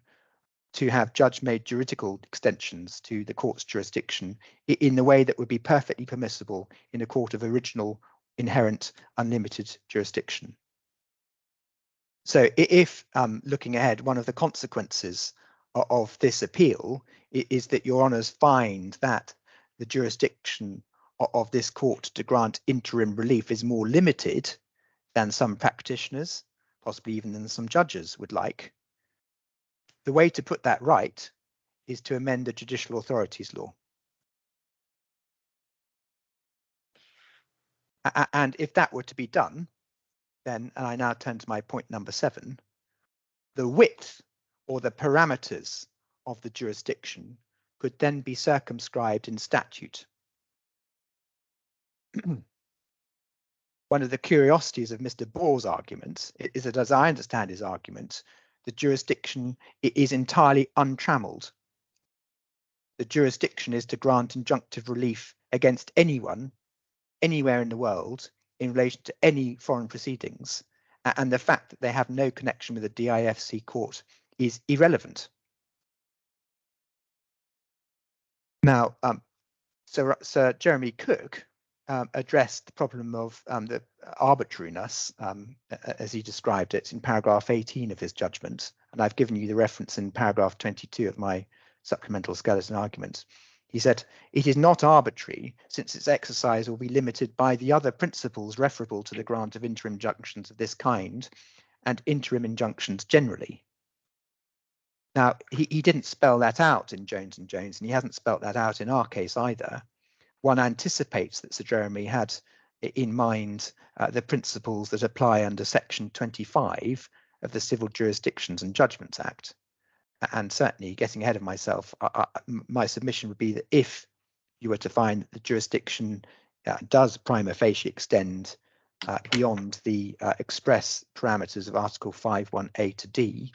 to have judge-made juridical extensions to the court's jurisdiction in the way that would be perfectly permissible in a court of original, inherent, unlimited jurisdiction. So if, looking ahead, one of the consequences of this appeal is that Your Honours find that the jurisdiction of this court to grant interim relief is more limited than some practitioners, possibly even than some judges would like, the way to put that right is to amend the Judicial Authorities Law. And if that were to be done, then, and I now turn to my point number 7, the width or the parameters of the jurisdiction could then be circumscribed in statute. One of the curiosities of Mr. Bohr's argument is that, as I understand his argument, the jurisdiction is entirely untrammeled. The jurisdiction is to grant injunctive relief against anyone, anywhere in the world, in relation to any foreign proceedings, and the fact that they have no connection with the DIFC court is irrelevant. Now, Sir Jeremy Cook addressed the problem of the arbitrariness, as he described it, in paragraph 18 of his judgment, and I've given you the reference in paragraph 22 of my supplemental skeleton argument. He said, "It is not arbitrary, since its exercise will be limited by the other principles referable to the grant of interim injunctions of this kind, and interim injunctions generally." Now, he didn't spell that out in Jones and Jones, and he hasn't spelt that out in our case either. One anticipates that Sir Jeremy had in mind the principles that apply under Section 25 of the Civil Jurisdictions and Judgments Act. And certainly, getting ahead of myself, my submission would be that if you were to find that the jurisdiction does prima facie extend beyond the express parameters of Article 5(1)(a) to d,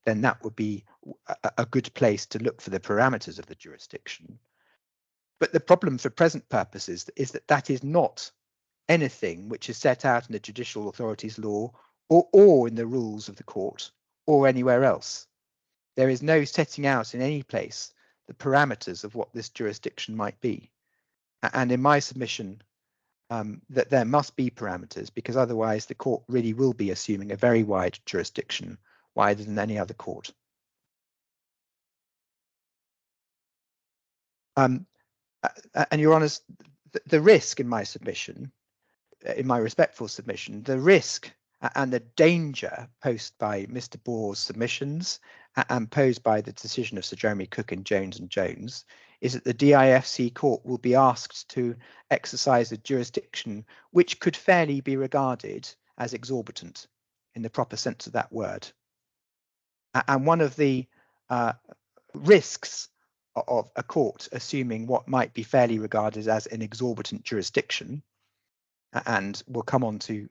then that would be a good place to look for the parameters of the jurisdiction. But the problem for present purposes is that that is not anything which is set out in the Judicial Authorities Law or in the rules of the court or anywhere else. There is no setting out in any place the parameters of what this jurisdiction might be. And in my submission, that there must be parameters, because otherwise the court really will be assuming a very wide jurisdiction, wider than any other court. And Your Honours, the risk in my submission, in my respectful submission, the risk and the danger posed by Mr. Bore's submissions and posed by the decision of Sir Jeremy Cook in Jones and Jones is that the DIFC court will be asked to exercise a jurisdiction which could fairly be regarded as exorbitant in the proper sense of that word. And one of the risks of a court assuming what might be fairly regarded as an exorbitant jurisdiction, and we'll come on to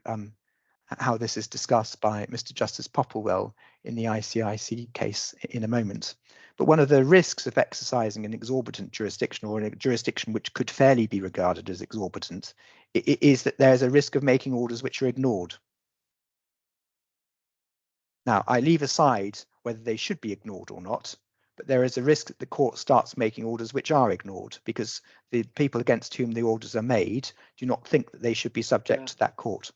how this is discussed by Mr. Justice Popplewell in the ICIC case in a moment. But one of the risks of exercising an exorbitant jurisdiction, or a jurisdiction which could fairly be regarded as exorbitant, is that there's a risk of making orders which are ignored. Now, I leave aside whether they should be ignored or not, but there is a risk that the court starts making orders which are ignored because the people against whom the orders are made do not think that they should be subject to that court.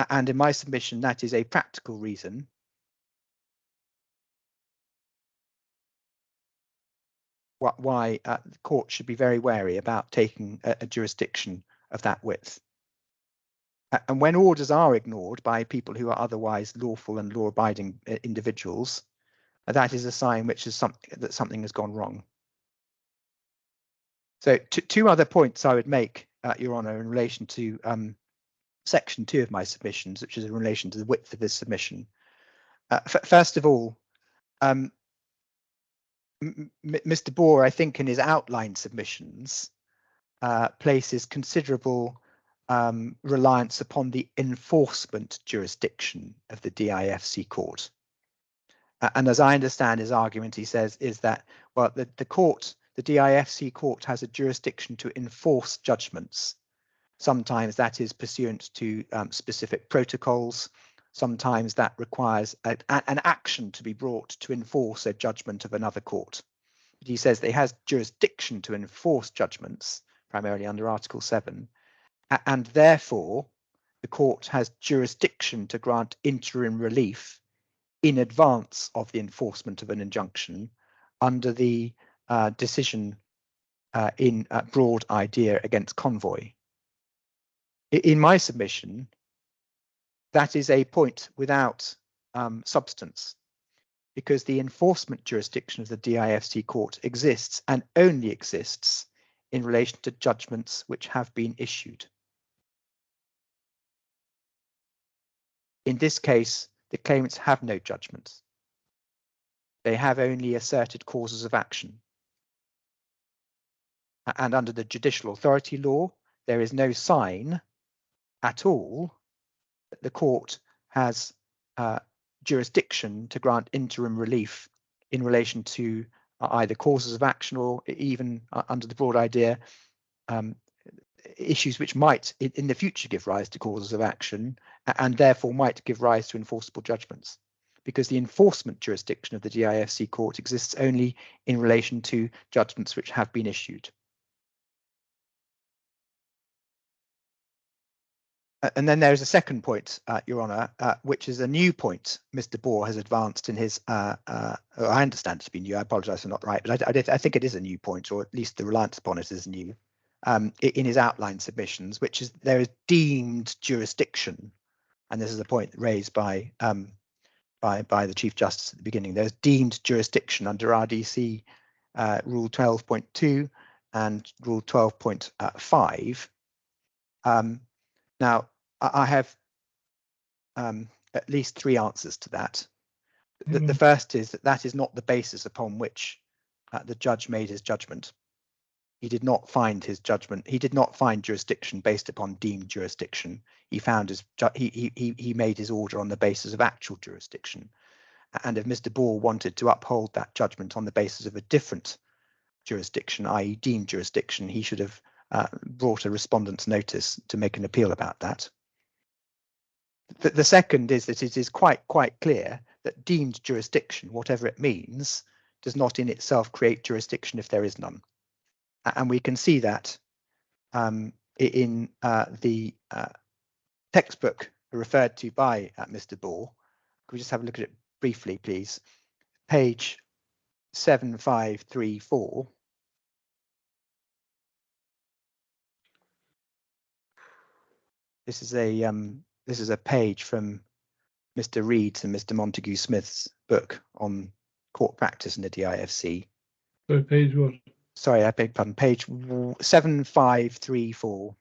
And in my submission, that is a practical reason why the court should be very wary about taking a jurisdiction of that width. And when orders are ignored by people who are otherwise lawful and law-abiding individuals, that is a sign which is that something has gone wrong. So two other points I would make, Your Honour, in relation to section 2 of my submissions, which is in relation to the width of this submission. First of all, Mr. Bore, I think in his outline submissions, places considerable reliance upon the enforcement jurisdiction of the DIFC court. And as I understand his argument, he says is that, well, the DIFC court has a jurisdiction to enforce judgments. Sometimes that is pursuant to specific protocols. Sometimes that requires an action to be brought to enforce a judgment of another court. But he says that it has jurisdiction to enforce judgments, primarily under Article 7, and therefore the court has jurisdiction to grant interim relief in advance of the enforcement of an injunction under the decision in Broad Idea against Convoy. In my submission, that is a point without substance, because the enforcement jurisdiction of the DIFC court exists and only exists in relation to judgments which have been issued. In this case, the claimants have no judgments. They have only asserted causes of action. And under the judicial authority law, there is no sign at all that the court has jurisdiction to grant interim relief in relation to either causes of action or even under the Broad Idea issues which might in the future give rise to causes of action and therefore might give rise to enforceable judgments, because the enforcement jurisdiction of the DIFC court exists only in relation to judgments which have been issued. And then there is a second point, Your Honour, which is a new point Mr. Bore has advanced in his, I understand it to be new, I apologise for not right, but I think it is a new point, or at least the reliance upon it is new, in his outline submissions, which is there is deemed jurisdiction, and this is a point raised by the Chief Justice at the beginning. There's deemed jurisdiction under RDC Rule 12.2 and Rule 12.5. Now, I have at least 3 answers to that. The first is that is not the basis upon which the judge made his judgment. He did not find his judgment. He did not find jurisdiction based upon deemed jurisdiction. He found his he made his order on the basis of actual jurisdiction. And if Mr. Bore wanted to uphold that judgment on the basis of a different jurisdiction, i.e. deemed jurisdiction, he should have brought a respondent's notice to make an appeal about that. The second is that it is quite clear that deemed jurisdiction, whatever it means, does not in itself create jurisdiction if there is none. And we can see that in the textbook referred to by Mr. Bore. Could we just have a look at it briefly, please? Page 7534. This is a page from Mr. Reed's and Mr. Montague Smith's book on court practice in the DIFC. So page what? Sorry, I beg pardon. Page 7534.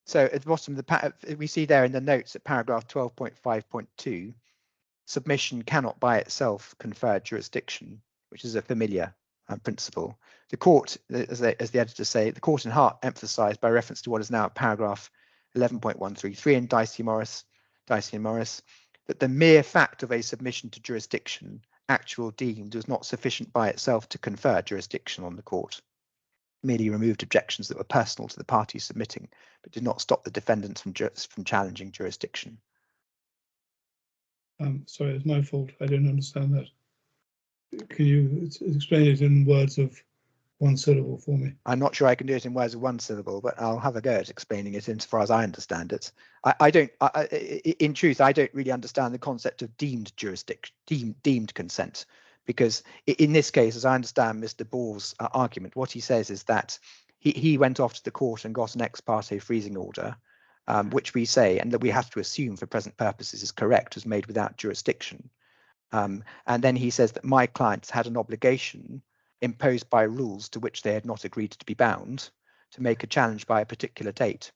So at the bottom of the we see there in the notes at paragraph 12.5.2, submission cannot by itself confer jurisdiction, which is a familiar principle. The court, as the editors say, the court in Hart emphasised by reference to what is now at paragraph 11.133 in Dicey and Morris, that the mere fact of a submission to jurisdiction, actual deemed, was not sufficient by itself to confer jurisdiction on the court. Merely removed objections that were personal to the parties submitting, but did not stop the defendants from challenging jurisdiction. Sorry, it's my fault. I didn't understand that. Can you explain it in words of one syllable for me? I'm not sure I can do it in words of one syllable, but I'll have a go at explaining it insofar as I understand it. In truth, I don't really understand the concept of deemed jurisdiction, deemed consent, because in this case, as I understand Mr. Ball's argument, what he says is that he went off to the court and got an ex parte freezing order, which we say, and that we have to assume for present purposes is correct, was made without jurisdiction. And then he says that my clients had an obligation imposed by rules to which they had not agreed to be bound to make a challenge by a particular date.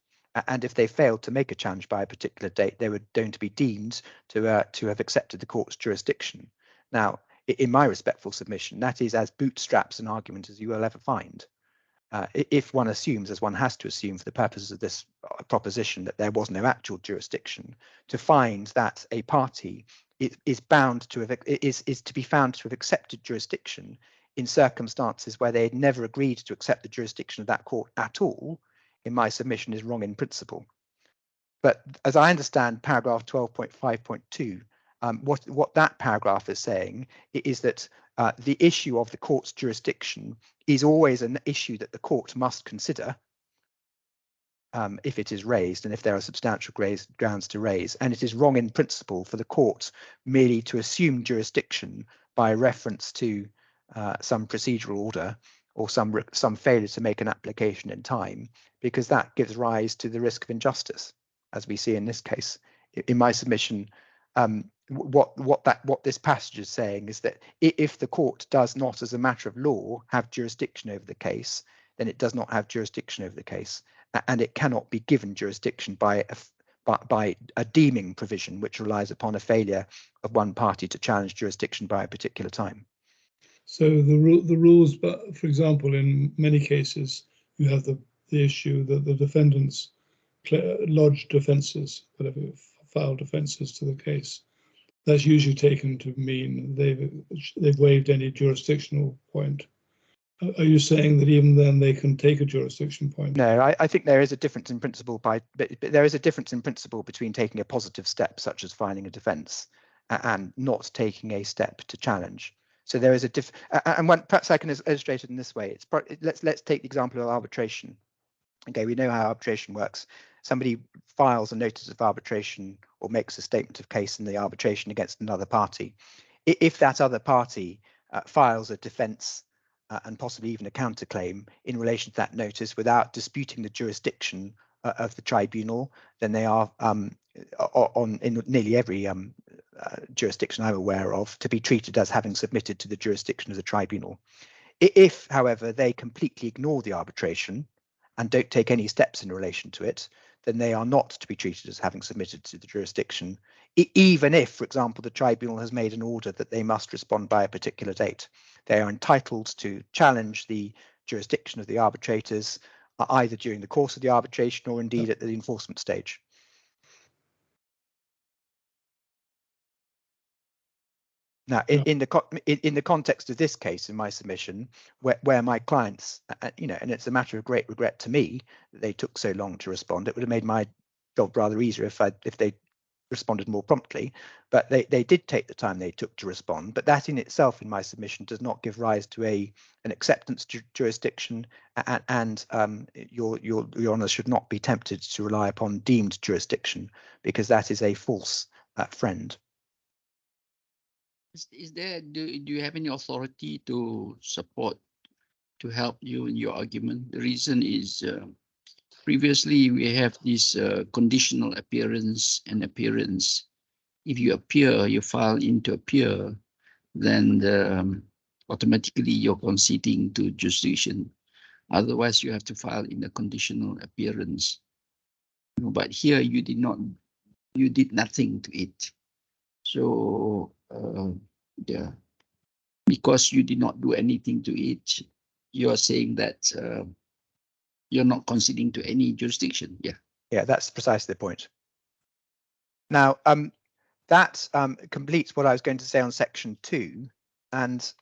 And if they failed to make a challenge by a particular date, they were going to be deemed to have accepted the court's jurisdiction. Now, in my respectful submission, that is as bootstraps an argument as you will ever find. If one assumes, as one has to assume for the purposes of this proposition, that there was no actual jurisdiction, to find that a party is bound to have is to be found to have accepted jurisdiction in circumstances where they had never agreed to accept the jurisdiction of that court at all, in my submission, is wrong in principle. But as I understand paragraph 12.5.2, what that paragraph is saying is that the issue of the court's jurisdiction is always an issue that the court must consider if it is raised and if there are substantial grounds to raise. And it is wrong in principle for the court merely to assume jurisdiction by reference to some procedural order or some failure to make an application in time, because that gives rise to the risk of injustice, as we see in this case. In my submission, what this passage is saying is that if the court does not, as a matter of law, have jurisdiction over the case, then it does not have jurisdiction over the case, and it cannot be given jurisdiction by a deeming provision which relies upon a failure of one party to challenge jurisdiction by a particular time. So the rules, but for example, in many cases, you have the issue that the defendants lodge defences, whatever, file defences to the case. That's usually taken to mean they've waived any jurisdictional point. Are you saying that even then they can take a jurisdiction point? No, I think there is a difference in principle but there is a difference in principle between taking a positive step, such as filing a defence, and not taking a step to challenge. So there is a perhaps I can illustrate it in this way. Let's take the example of arbitration. Okay, we know how arbitration works. Somebody files a notice of arbitration or makes a statement of case in the arbitration against another party. If that other party files a defence and possibly even a counterclaim in relation to that notice without disputing the jurisdiction of the tribunal, then they are in nearly every jurisdiction I'm aware of to be treated as having submitted to the jurisdiction of the tribunal. If, however, they completely ignore the arbitration and don't take any steps in relation to it, then they are not to be treated as having submitted to the jurisdiction, even if, for example, the tribunal has made an order that they must respond by a particular date. They are entitled to challenge the jurisdiction of the arbitrators either during the course of the arbitration or indeed at the enforcement stage. Now, in the context of this case, in my submission, where my clients, and it's a matter of great regret to me that they took so long to respond. It would have made my job rather easier if they responded more promptly, but they did take the time they took to respond. But that in itself, in my submission, does not give rise to an acceptance jurisdiction, and your Honour should not be tempted to rely upon deemed jurisdiction, because that is a false friend. Is there, do you have any authority to support, to help you in your argument? The reason is previously we have this conditional appearance and appearance. If you appear, you file into appear, then automatically you're conceding to jurisdiction. Otherwise, you have to file in a conditional appearance. But here you did not, you did nothing to it. So yeah, because you did not do anything to it, you are saying that you're not conceding to any jurisdiction. Yeah, that's precisely the point. Now, that completes what I was going to say on section 2, and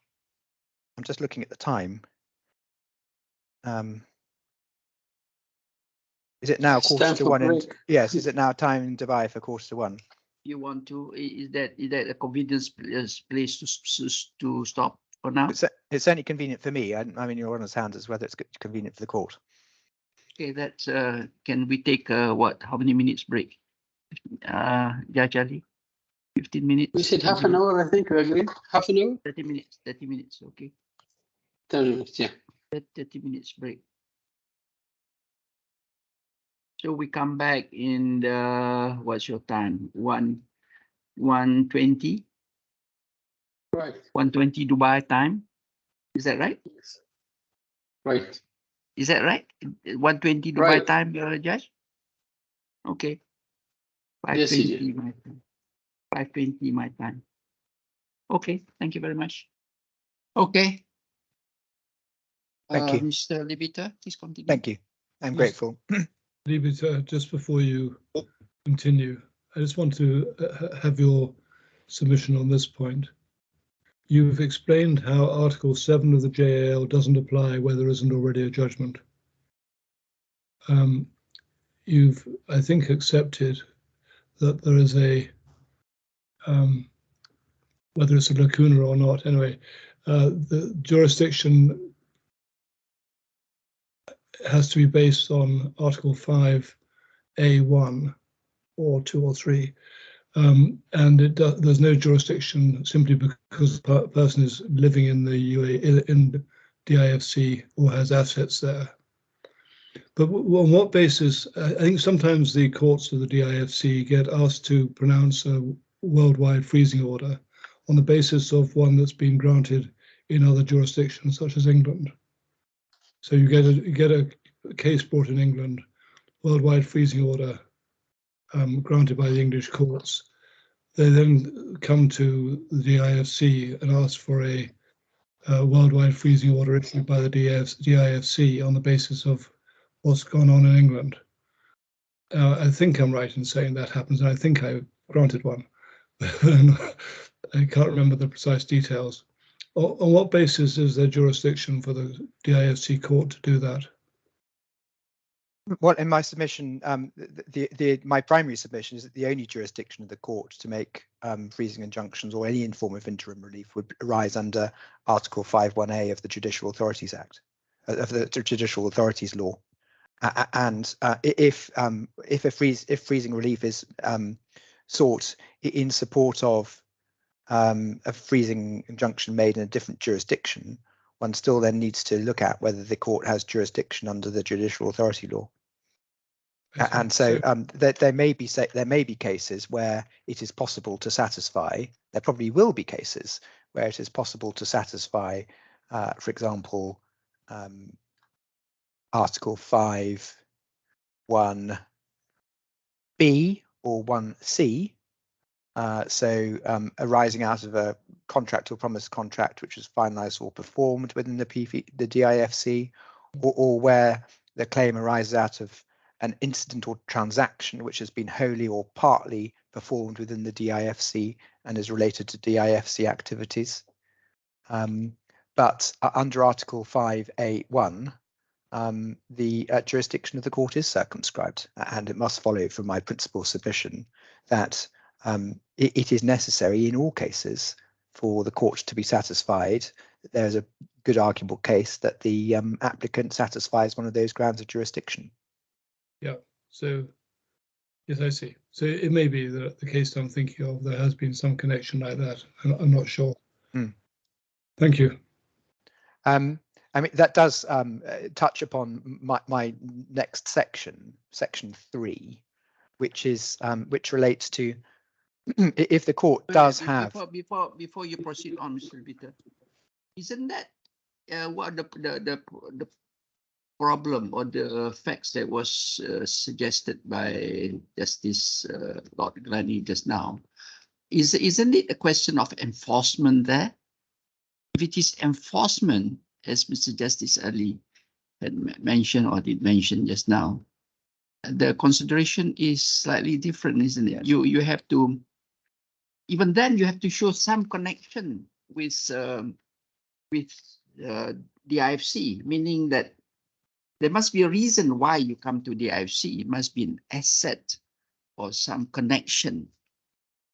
I'm just looking at the time. Is it now quarter to 1? And, yes, is it now time in Dubai for quarter to 1? You want to? Is that a convenient place to stop for now? It's certainly convenient for me. I mean, your Honour's hands as whether it's convenient for the court. Okay, that's can we take what? How many minutes break? Judge Ali, 15 minutes. We said half an hour, I think. We agreed. Half an hour. 30 minutes. 30 minutes. Okay. 30 minutes. Yeah. 30 minutes break. So we come back in the, what's your time? 1:20. Right. 1:20 Dubai time. Is that right? Yes. Right. Is that right? 1:20 Dubai Right. time, Judge? Okay. 5:20 my time. 5:20 my time. Okay, thank you very much. Okay. Thank you. Mr. Libita, please continue. Thank you. I'm Yes. grateful. Libita, just before you continue, I just want to have your submission on this point. You've explained how Article 7 of the JAL doesn't apply where there isn't already a judgment. You've, I think, accepted that there is a, whether it's a lacuna or not, anyway, the jurisdiction has to be based on Article 5A1 or 2 or 3. And there's no jurisdiction simply because the person is living in the UAE, in DIFC, or has assets there. But on what basis? I think sometimes the courts of the DIFC get asked to pronounce a worldwide freezing order on the basis of one that's been granted in other jurisdictions, such as England. So you get a case brought in England, worldwide freezing order granted by the English courts. They then come to the DIFC and ask for a worldwide freezing order issued by the DIFC on the basis of what's gone on in England. I think I'm right in saying that happens, and I think I granted one. I can't remember the precise details. On what basis is there jurisdiction for the DIFC court to do that? Well, in my submission, my primary submission is that the only jurisdiction of the court to make freezing injunctions or any form of interim relief would arise under Article 5(1)A of the Judicial Authorities Act, of the Judicial Authorities Law. And if freezing relief is sought in support of a freezing injunction made in a different jurisdiction, one still then needs to look at whether the court has jurisdiction under the Judicial Authority Law. And so there may be cases where it is possible to satisfy. There probably will be cases where it is possible to satisfy, for example, Article 5(1)B or 1C. Arising out of a contract or promise contract which is finalised or performed within the DIFC, or where the claim arises out of an incident or transaction which has been wholly or partly performed within the DIFC and is related to DIFC activities. But under Article 5(a)(1), the jurisdiction of the court is circumscribed, and it must follow from my principal submission that it is necessary in all cases for the court to be satisfied that there's a good arguable case that the applicant satisfies one of those grounds of jurisdiction. Yeah, so yes, I see. So it may be that the case I'm thinking of, there has been some connection like that. I'm not sure. Thank you. I mean, that does touch upon my next section, section 3, which is which relates to if the court does have. Before you proceed on, Mr. Peter, isn't that what the problem or the facts that was suggested by Justice Lord Glennie just now? Isn't it a question of enforcement there? If it is enforcement, as Mr. Justice Ali had mentioned or did mention just now, the consideration is slightly different, isn't it? You have to, even then, you have to show some connection with the IFC, meaning that there must be a reason why you come to the IFC. It must be an asset or some connection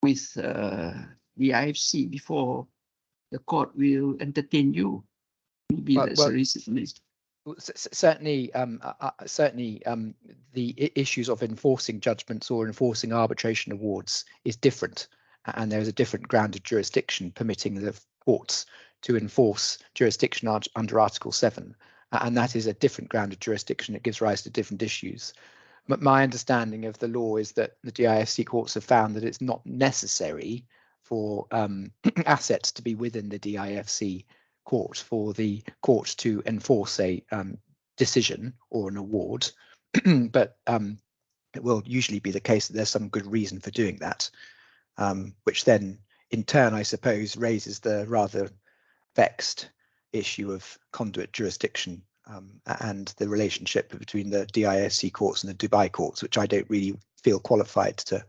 with the IFC before the court will entertain you. Maybe that's the reason. Certainly, the issues of enforcing judgments or enforcing arbitration awards is different, and there is a different ground of jurisdiction permitting the courts to enforce jurisdiction under Article 7, and that is a different ground of jurisdiction. It gives rise to different issues. But my understanding of the law is that the DIFC courts have found that it's not necessary for assets to be within the DIFC court for the court to enforce a decision or an award, but it will usually be the case that there's some good reason for doing that, which then in turn, I suppose, raises the rather vexed issue of conduit jurisdiction and the relationship between the DIFC courts and the Dubai courts, which I don't really feel qualified to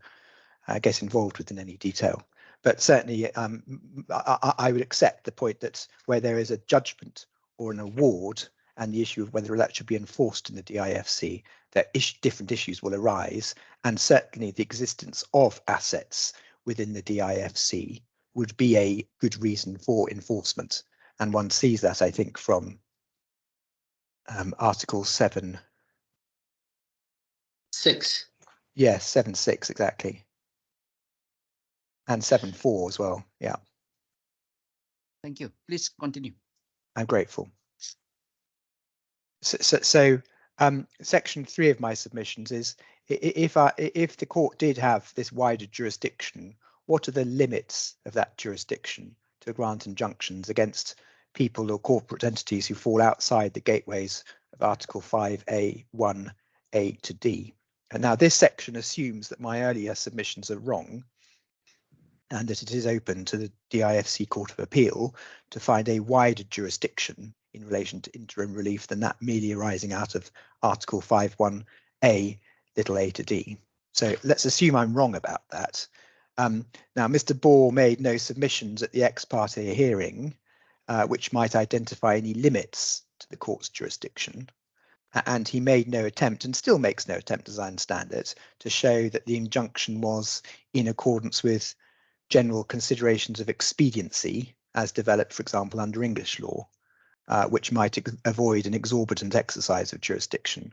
get involved with in any detail. But certainly, I would accept the point that where there is a judgment or an award and the issue of whether that should be enforced in the DIFC, that different issues will arise, and certainly the existence of assets within the DIFC would be a good reason for enforcement. And one sees that, I think, from Article 7. 6. Yes, 7.6 exactly. And 7.4 as well. Yeah. Thank you. Please continue. I'm grateful. So section 3 of my submissions is if the court did have this wider jurisdiction, what are the limits of that jurisdiction to grant injunctions against people or corporate entities who fall outside the gateways of Article 5A, 1A to D? And now this section assumes that my earlier submissions are wrong, and that it is open to the DIFC Court of Appeal to find a wider jurisdiction in relation to interim relief than that merely arising out of Article 5.1a, little a to d. So let's assume I'm wrong about that. Now, Mr. Ball made no submissions at the ex parte hearing, which might identify any limits to the court's jurisdiction. And he made no attempt, and still makes no attempt, as I understand it, to show that the injunction was in accordance with general considerations of expediency as developed, for example, under English law, which might avoid an exorbitant exercise of jurisdiction.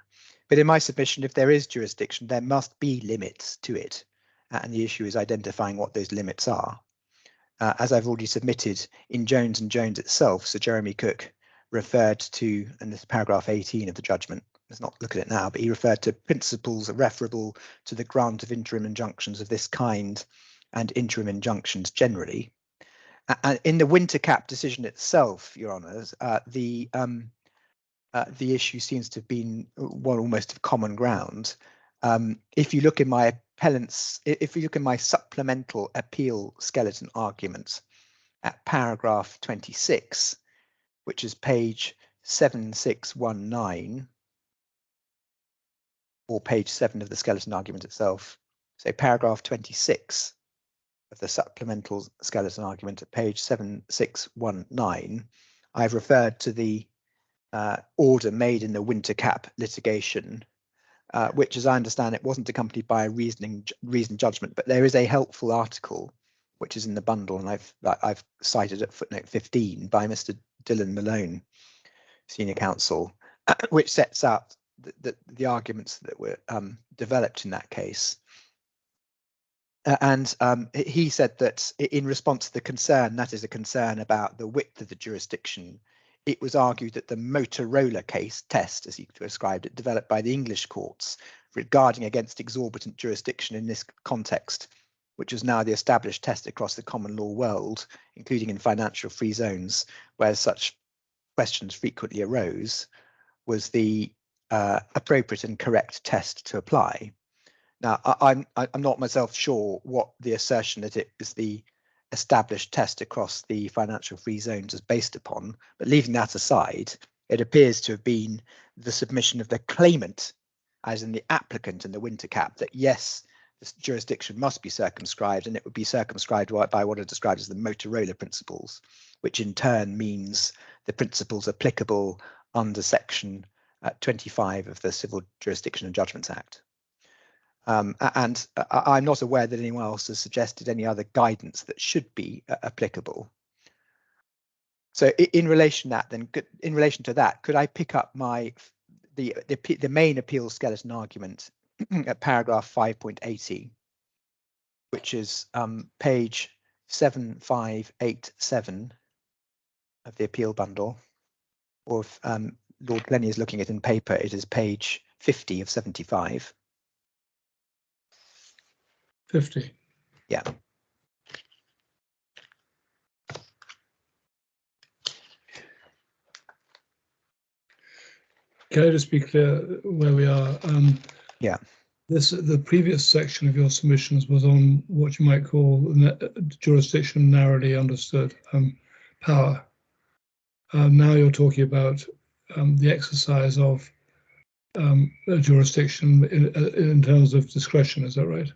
But in my submission, if there is jurisdiction, there must be limits to it. And the issue is identifying what those limits are. As I've already submitted in Jones and Jones itself, Sir Jeremy Cook referred to, and this is paragraph 18 of the judgment, let's not look at it now, but he referred to principles referable to the grant of interim injunctions of this kind and interim injunctions generally. In the Wintercap decision itself, Your Honours, the issue seems to have been one almost of common ground. If you look in my supplemental appeal skeleton argument at paragraph 26, which is page 7619, or page 7 of the skeleton argument itself, so paragraph 26 of the supplemental skeleton argument at page 7619, I've referred to the order made in the Wintercap litigation which, as I understand it, wasn't accompanied by a reasoned judgment. But there is a helpful article which is in the bundle, and I've cited at footnote 15 by Mr. Dylan Malone, senior counsel, which sets out the arguments that were developed in that case. And he said that in response to the concern, that is a concern about the width of the jurisdiction, it was argued that the Motorola case test, as he described it, developed by the English courts regarding against exorbitant jurisdiction in this context, which is now the established test across the common law world, including in financial free zones, where such questions frequently arose, was the appropriate and correct test to apply. Now, I'm not myself sure what the assertion that it was the established test across the financial free zones is based upon, but leaving that aside, it appears to have been the submission of the claimant, as in the applicant in the winter cap, that yes, this jurisdiction must be circumscribed, and it would be circumscribed by what are described as the Motorola principles, which in turn means the principles applicable under section 25 of the Civil Jurisdiction and Judgments Act. And I'm not aware that anyone else has suggested any other guidance that should be applicable. So in relation to that, could I pick up the main appeal skeleton argument at paragraph 5.80, which is page 7587 of the appeal bundle, or if Lord Glennie is looking at it in paper, it is page 50 of 75. 50. Yeah. Can I just be clear where we are? Yeah. The previous section of your submissions was on what you might call jurisdiction narrowly understood power. Now you're talking about the exercise of a jurisdiction in terms of discretion. Is that right?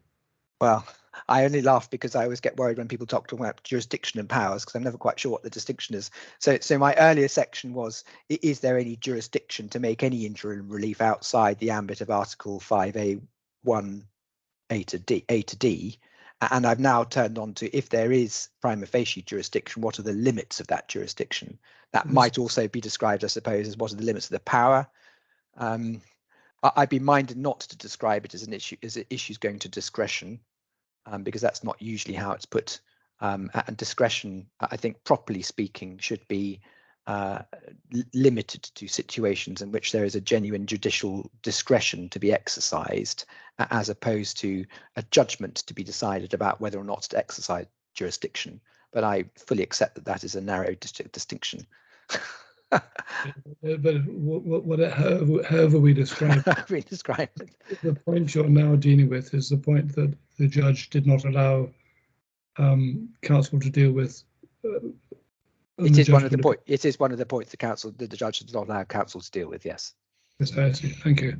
Well, I only laugh because I always get worried when people talk about jurisdiction and powers, because I'm never quite sure what the distinction is. So my earlier section was, is there any jurisdiction to make any interim relief outside the ambit of Article 5A1 A to D? And I've now turned on to, if there is prima facie jurisdiction, what are the limits of that jurisdiction? That might also be described, I suppose, as what are the limits of the power. I'd be minded not to describe it as an issue, as issues going to discretion, because that's not usually how it's put. And discretion, I think, properly speaking, should be limited to situations in which there is a genuine judicial discretion to be exercised, as opposed to a judgment to be decided about whether or not to exercise jurisdiction. But I fully accept that that is a narrow distinction. But however we describe it, the point you're now dealing with is the point that the judge did not allow counsel to deal with. It is one of the points the judge does not allow counsel to deal with. Yes. Yes, I see. Thank you.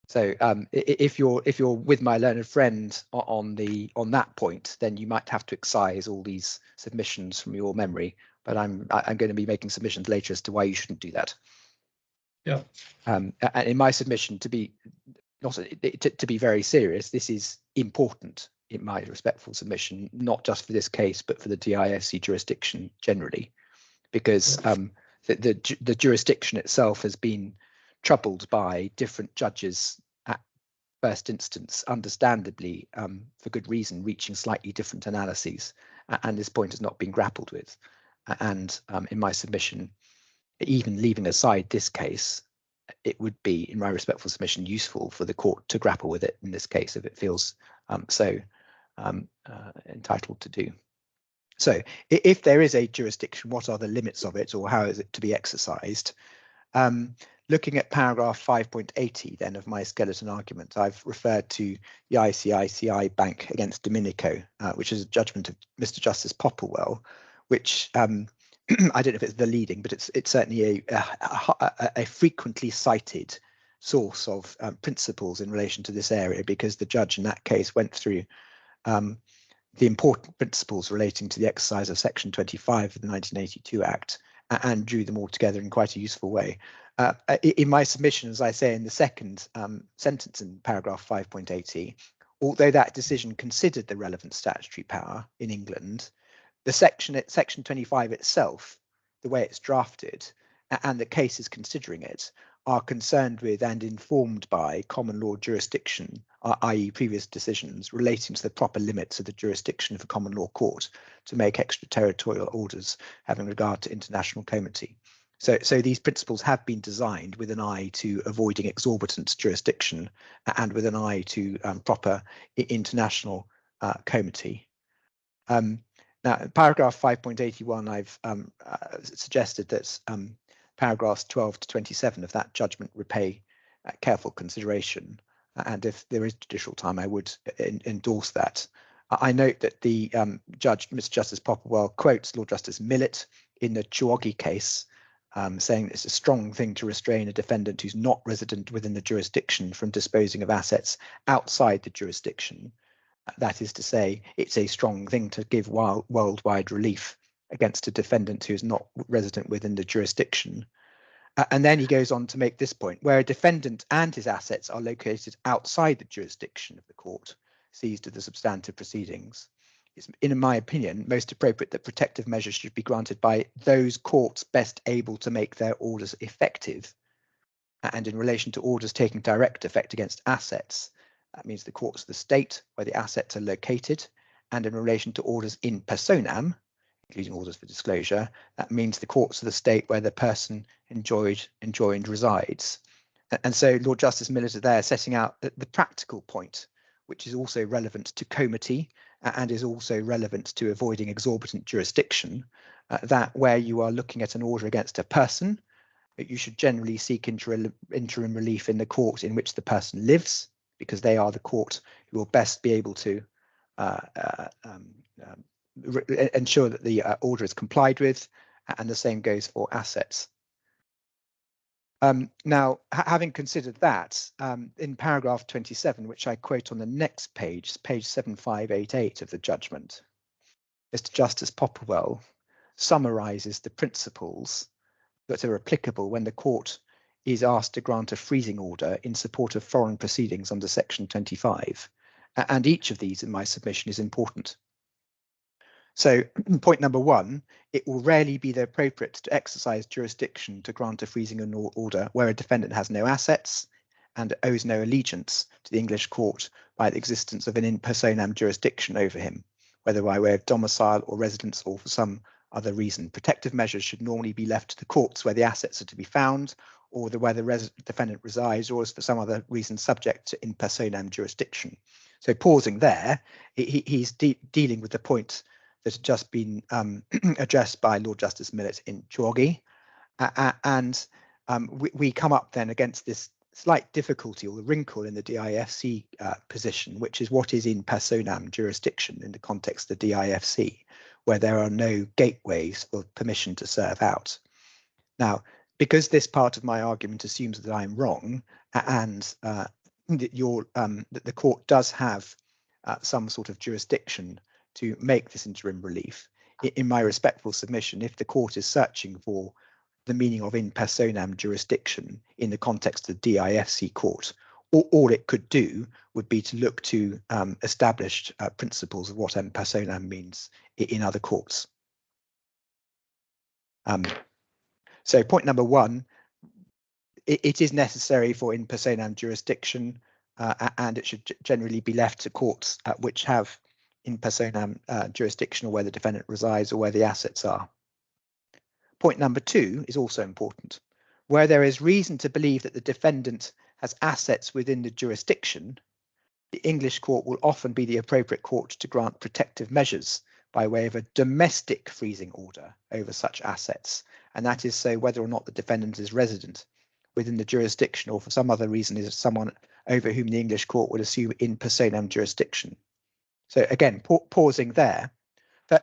So if you're with my learned friend on that point, then you might have to excise all these submissions from your memory. But I'm going to be making submissions later as to why you shouldn't do that. Yeah. And in my submission, to be very serious, this is important in my respectful submission, not just for this case, but for the DISC jurisdiction generally, because the jurisdiction itself has been troubled by different judges at first instance, understandably, for good reason, reaching slightly different analyses, and this point has not been grappled with. And in my submission, even leaving aside this case, it would be, in my respectful submission, useful for the court to grapple with it in this case if it feels so entitled to do. So if there is a jurisdiction, what are the limits of it, or how is it to be exercised? Looking at paragraph 5.80 then of my skeleton argument, I've referred to the ICICI Bank against Dominico, which is a judgment of Mr. Justice Popplewell, which I don't know if it's the leading, but it's certainly a frequently cited source of principles in relation to this area, because the judge in that case went through the important principles relating to the exercise of Section 25 of the 1982 Act and drew them all together in quite a useful way. In my submission, as I say in the second sentence in paragraph 5.80, although that decision considered the relevant statutory power in England, the section 25 itself, the way it's drafted, and the cases considering it, are concerned with and informed by common law jurisdiction, i.e. previous decisions relating to the proper limits of the jurisdiction of a common law court to make extraterritorial orders having regard to international comity. So these principles have been designed with an eye to avoiding exorbitant jurisdiction and with an eye to proper international comity. Now, in paragraph 5.81, I've suggested that paragraphs 12 to 27 of that judgment repay careful consideration, and if there is judicial time, I would endorse that. I note that the Mr. Justice Popperwell quotes Lord Justice Millett in the Chuogi case, saying it's a strong thing to restrain a defendant who's not resident within the jurisdiction from disposing of assets outside the jurisdiction. That is to say, it's a strong thing to give worldwide relief against a defendant who is not resident within the jurisdiction. And then he goes on to make this point, where a defendant and his assets are located outside the jurisdiction of the court seized of the substantive proceedings. It's, in my opinion, most appropriate that protective measures should be granted by those courts best able to make their orders effective. And in relation to orders taking direct effect against assets, that means the courts of the state where the assets are located, and in relation to orders in personam, including orders for disclosure, that means the courts of the state where the person enjoined resides. And so Lord Justice Millett is there setting out the practical point, which is also relevant to comity and is also relevant to avoiding exorbitant jurisdiction, that where you are looking at an order against a person, you should generally seek interim relief in the court in which the person lives, because they are the court who will best be able to ensure that the order is complied with, and the same goes for assets. Now, having considered that, in paragraph 27, which I quote on the next page, page 7588 of the judgment, Mr. Justice Popperwell summarises the principles that are applicable when the court is asked to grant a freezing order in support of foreign proceedings under section 25. And each of these in my submission is important. So point number one, it will rarely be appropriate to exercise jurisdiction to grant a freezing order where a defendant has no assets and owes no allegiance to the English court by the existence of an in personam jurisdiction over him, whether by way of domicile or residence or for some other reason. Protective measures should normally be left to the courts where the assets are to be found, or where the defendant resides, or is for some other reason subject to in personam jurisdiction. So pausing there, he's dealing with the point that had just been addressed by Lord Justice Millett in Chuogi, and we come up then against this slight difficulty or the wrinkle in the DIFC position, which is what is in personam jurisdiction in the context of the DIFC, where there are no gateways for permission to serve out. Now, because this part of my argument assumes that I'm wrong, and that the court does have some sort of jurisdiction to make this interim relief, in my respectful submission, if the court is searching for the meaning of in personam jurisdiction in the context of the DIFC court, all it could do would be to look to established principles of what in personam means in other courts. So point number one, it is necessary for in personam jurisdiction, and it should generally be left to courts which have in personam jurisdiction, or where the defendant resides or where the assets are. Point number two is also important. Where there is reason to believe that the defendant has assets within the jurisdiction, the English court will often be the appropriate court to grant protective measures by way of a domestic freezing order over such assets, and that is so whether or not the defendant is resident within the jurisdiction or for some other reason is someone over whom the English court would assume in personam jurisdiction. So again, pausing there,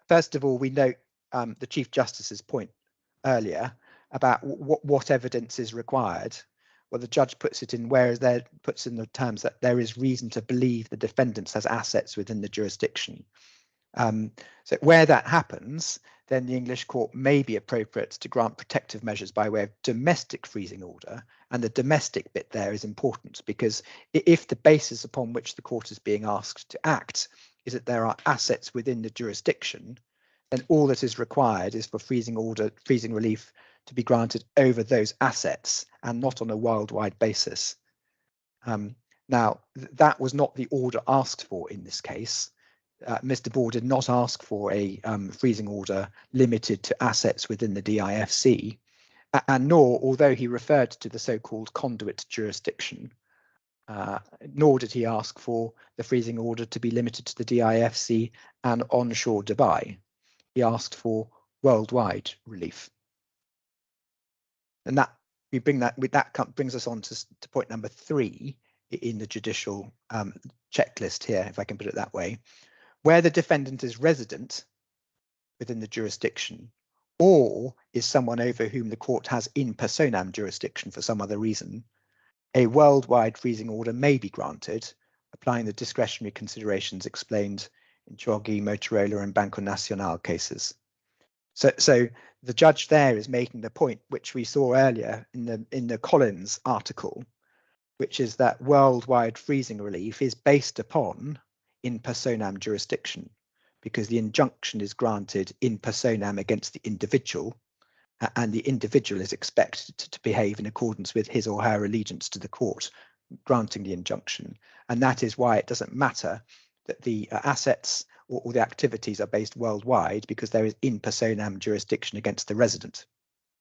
first of all, we note the Chief Justice's point earlier about what evidence is required. Well, the judge puts it in puts in the terms that there is reason to believe the defendant has assets within the jurisdiction. So where that happens, then the English court may be appropriate to grant protective measures by way of domestic freezing order. And the domestic bit there is important, because if the basis upon which the court is being asked to act is that there are assets within the jurisdiction, then all that is required is for freezing relief to be granted over those assets and not on a worldwide basis. Now, that was not the order asked for in this case. Mr. Ball did not ask for a freezing order limited to assets within the DIFC, and nor, although he referred to the so-called conduit jurisdiction, nor did he ask for the freezing order to be limited to the DIFC and onshore Dubai. He asked for worldwide relief. And that brings us on to point number 3 in the judicial checklist here, if I can put it that way. Where the defendant is resident within the jurisdiction, or is someone over whom the court has in personam jurisdiction for some other reason, a worldwide freezing order may be granted, applying the discretionary considerations explained in Choggi, Motorola and Banco Nacional cases. So the judge there is making the point which we saw earlier in the Collins article, which is that worldwide freezing relief is based upon in personam jurisdiction, because the injunction is granted in personam against the individual, and the individual is expected to behave in accordance with his or her allegiance to the court granting the injunction. And that is why it doesn't matter that the assets or the activities are based worldwide, because there is in personam jurisdiction against the resident,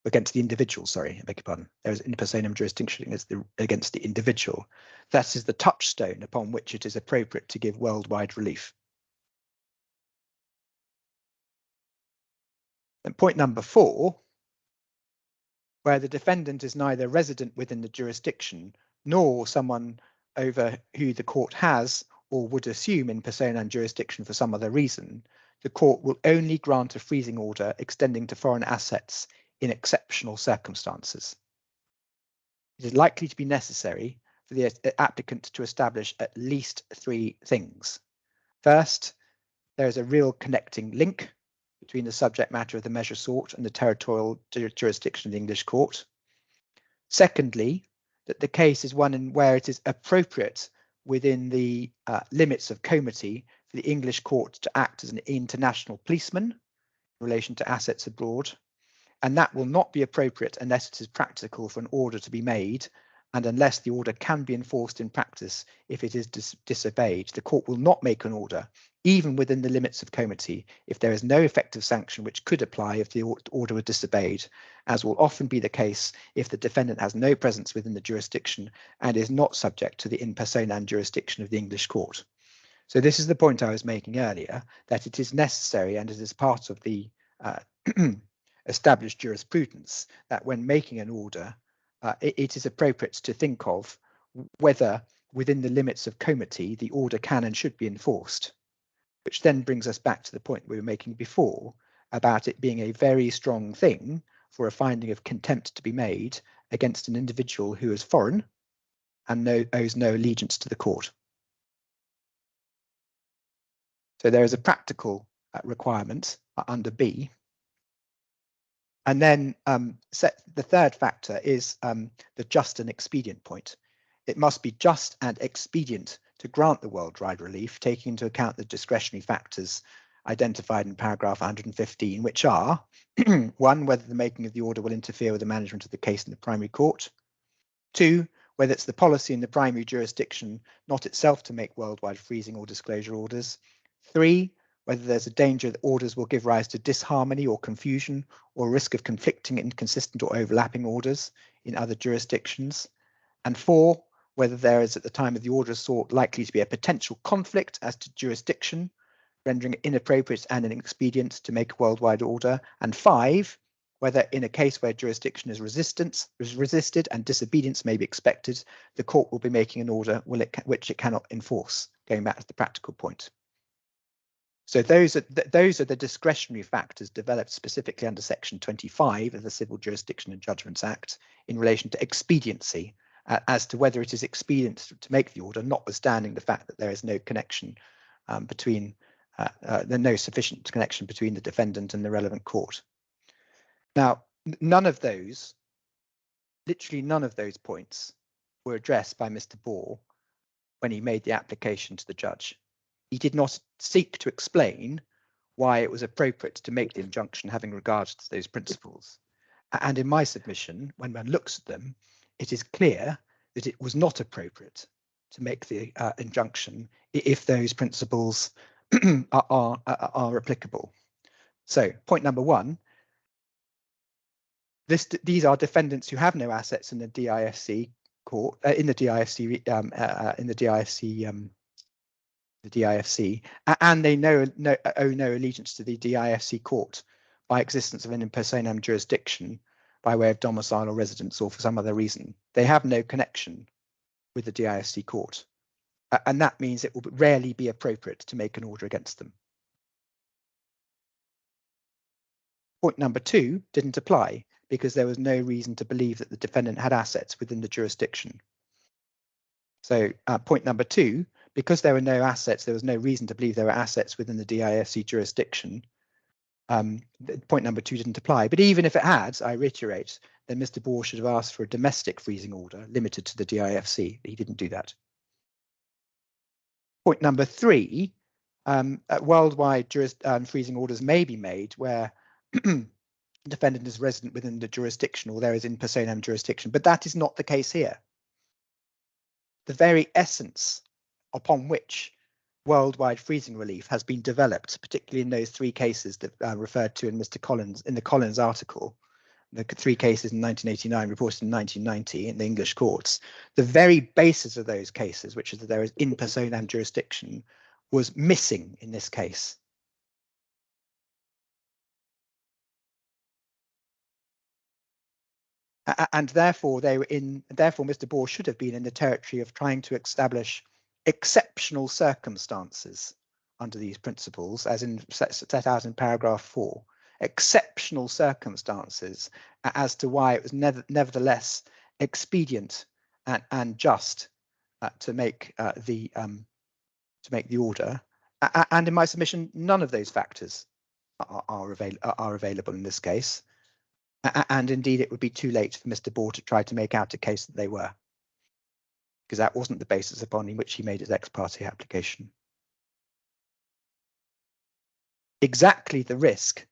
against the individual, sorry, I beg your pardon. There is in personam jurisdiction against the individual. That is the touchstone upon which it is appropriate to give worldwide relief. And point number 4, where the defendant is neither resident within the jurisdiction nor someone over who the court has or would assume in personam jurisdiction for some other reason, the court will only grant a freezing order extending to foreign assets in exceptional circumstances. It is likely to be necessary for the applicant to establish at least 3 things. First, there is a real connecting link between the subject matter of the measure sought and the territorial jurisdiction of the English court. Secondly, that the case is one in where it is appropriate within the limits of comity for the English court to act as an international policeman in relation to assets abroad, and that will not be appropriate unless it is practical for an order to be made, and unless the order can be enforced in practice if it is disobeyed. The court will not make an order, even within the limits of comity, if there is no effective sanction which could apply if the order were disobeyed, as will often be the case if the defendant has no presence within the jurisdiction and is not subject to the in personam jurisdiction of the English court. So this is the point I was making earlier, that it is necessary, and it is part of the established jurisprudence, that when making an order, it is appropriate to think of whether within the limits of comity the order can and should be enforced, which then brings us back to the point we were making before about it being a very strong thing for a finding of contempt to be made against an individual who is foreign and owes no allegiance to the court. So there is a practical requirement under B. And then the third factor is the just and expedient point. It must be just and expedient to grant the worldwide relief, taking into account the discretionary factors identified in paragraph 115, which are 1, whether the making of the order will interfere with the management of the case in the primary court; 2, whether it's the policy in the primary jurisdiction not itself to make worldwide freezing or disclosure orders; 3, whether there's a danger that orders will give rise to disharmony or confusion or risk of conflicting, inconsistent or overlapping orders in other jurisdictions; and 4, whether there is at the time of the order sought likely to be a potential conflict as to jurisdiction, rendering it inappropriate and inexpedient to make a worldwide order; and 5, whether in a case where jurisdiction is resisted and disobedience may be expected, the court will be making an order which it cannot enforce, going back to the practical point. So those are the discretionary factors developed specifically under Section 25 of the Civil Jurisdiction and Judgments Act in relation to expediency, as to whether it is expedient to make the order, notwithstanding the fact that there is no connection between there's no sufficient connection between the defendant and the relevant court. Now, none of those, literally none of those points were addressed by Mr. Ball when he made the application to the judge. He did not seek to explain why it was appropriate to make the injunction having regard to those principles. And in my submission, when one looks at them, it is clear that it was not appropriate to make the injunction if those principles are applicable. So point number one, these are defendants who have no assets in the DIFC court, in the DIFC, and they owe no allegiance to the DIFC court by existence of an in personam jurisdiction by way of domicile or residence or for some other reason. They have no connection with the DIFC court, and that means it will rarely be appropriate to make an order against them. Point number two didn't apply because there was no reason to believe that the defendant had assets within the jurisdiction. So point number two, because there were no assets, there was no reason to believe there were assets within the DIFC jurisdiction. Point number two didn't apply. But even if it had, I reiterate, then Mr. Ball should have asked for a domestic freezing order limited to the DIFC. He didn't do that. Point number three, worldwide freezing orders may be made where defendant is resident within the jurisdiction or there is in personam jurisdiction, but that is not the case here. The very essence upon which worldwide freezing relief has been developed, particularly in those three cases that referred to in the Collins article, the three cases in 1989 reported in 1990 in the English courts, the very basis of those cases, which is that there is in personam jurisdiction, was missing in this case. And therefore Mr. Ball should have been in the territory of trying to establish exceptional circumstances under these principles, as set out in paragraph 4, exceptional circumstances as to why it was nevertheless expedient and just to make the order. And in my submission, none of those factors are available in this case. And indeed, it would be too late for Mr. Ball to try to make out a case that they were, because that wasn't the basis upon which he made his ex parte application. Exactly the risk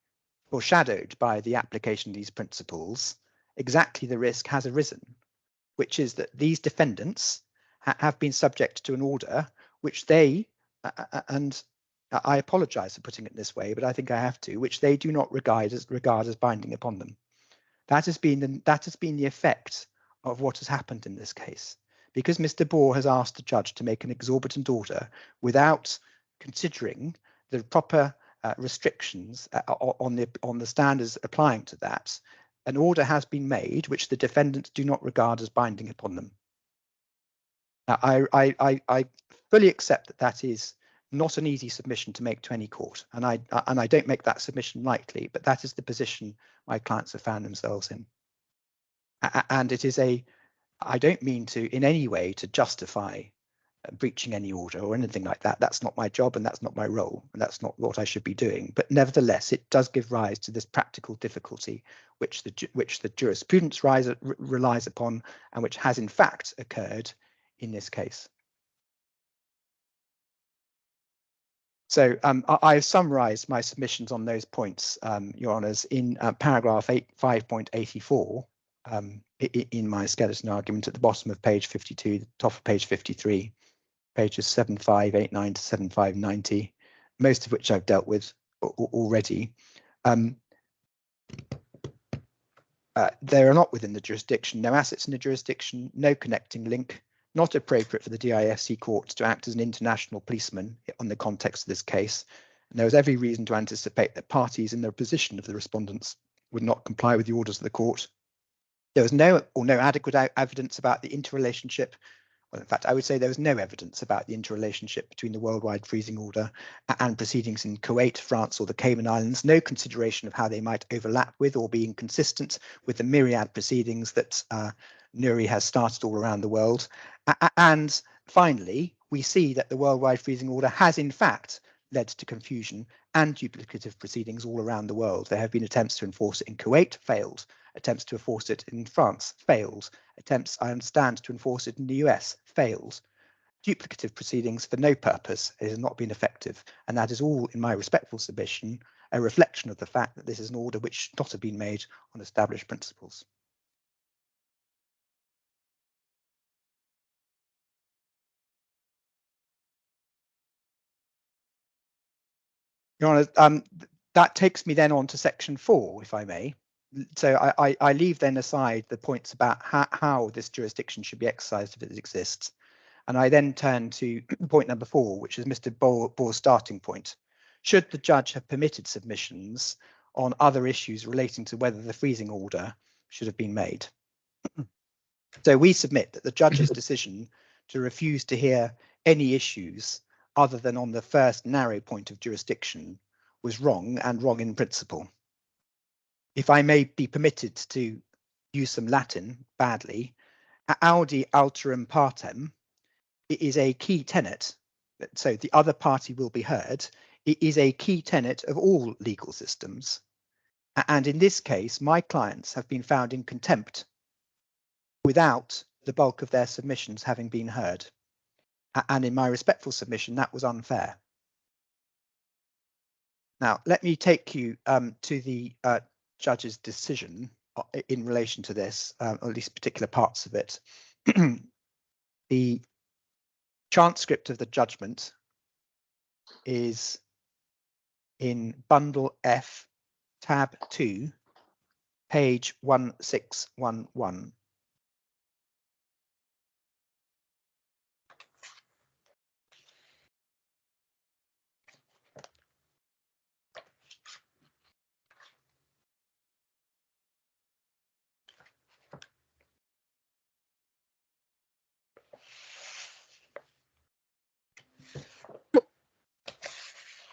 foreshadowed by the application of these principles, exactly the risk has arisen, which is that these defendants have been subject to an order which they, and I apologise for putting it this way, but I think I have to, which they do not regard as binding upon them. That has been the effect of what has happened in this case, because Mr. Ball has asked the judge to make an exorbitant order without considering the proper restrictions on the standards applying to that. An order has been made which the defendants do not regard as binding upon them. Now, I fully accept that that is not an easy submission to make to any court, and I don't make that submission lightly, but that is the position my clients have found themselves in. And it is I don't mean to in any way to justify breaching any order or anything like that. That's not my job and that's not my role, and that's not what I should be doing. But nevertheless, it does give rise to this practical difficulty which the jurisprudence relies upon, and which has in fact occurred in this case. So I have summarised my submissions on those points, Your Honours, in paragraph 5.84 in my skeleton argument at the bottom of page 52, the top of page 53, pages 7589 to 7590, most of which I've dealt with already. They are not within the jurisdiction, no assets in the jurisdiction, no connecting link, not appropriate for the DIFC courts to act as an international policeman on the context of this case. And there was every reason to anticipate that parties in the position of the respondents would not comply with the orders of the court. There was no adequate evidence about the interrelationship. Well, in fact, I would say there was no evidence about the interrelationship between the worldwide freezing order and proceedings in Kuwait, France, or the Cayman Islands. No consideration of how they might overlap with or be inconsistent with the myriad proceedings that Nuri has started all around the world. And finally, we see that the worldwide freezing order has in fact led to confusion and duplicative proceedings all around the world. There have been attempts to enforce it in Kuwait, failed. Attempts to enforce it in France, failed. Attempts, I understand, to enforce it in the US, failed. Duplicative proceedings for no purpose has not been effective, and that is all, in my respectful submission, a reflection of the fact that this is an order which should not have been made on established principles. Your Honour, that takes me then on to section 4, if I may. So I leave then aside the points about how this jurisdiction should be exercised if it exists. And I then turn to point number 4, which is Mr. Bohr's starting point. Should the judge have permitted submissions on other issues relating to whether the freezing order should have been made? So we submit that the judge's decision to refuse to hear any issues other than on the first narrow point of jurisdiction was wrong and wrong in principle. If I may be permitted to use some Latin badly, audi alterum partem is a key tenet, so the other party will be heard. It is a key tenet of all legal systems. And in this case, my clients have been found in contempt without the bulk of their submissions having been heard. And in my respectful submission, that was unfair. Now, let me take you to the judge's decision in relation to this, or at least particular parts of it. The transcript of the judgment is in bundle F, tab 2, page 1611.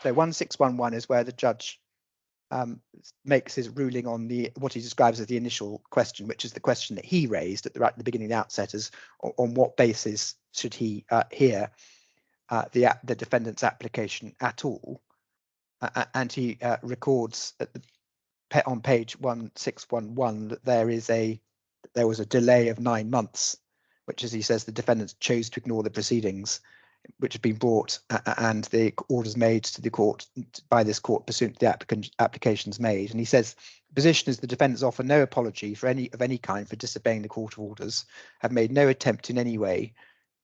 So 1611 is where the judge makes his ruling on what he describes as the initial question, which is the question that he raised at the beginning of the outset, as on what basis should he hear the defendant's application at all. And he records on page 1611 that there was a delay of 9 months, which, as he says, the defendants chose to ignore the proceedings which have been brought and the orders made to the court by this court pursuant to the applications made. And he says the position is the defendants offer no apology for any kind for disobeying the court orders, have made no attempt in any way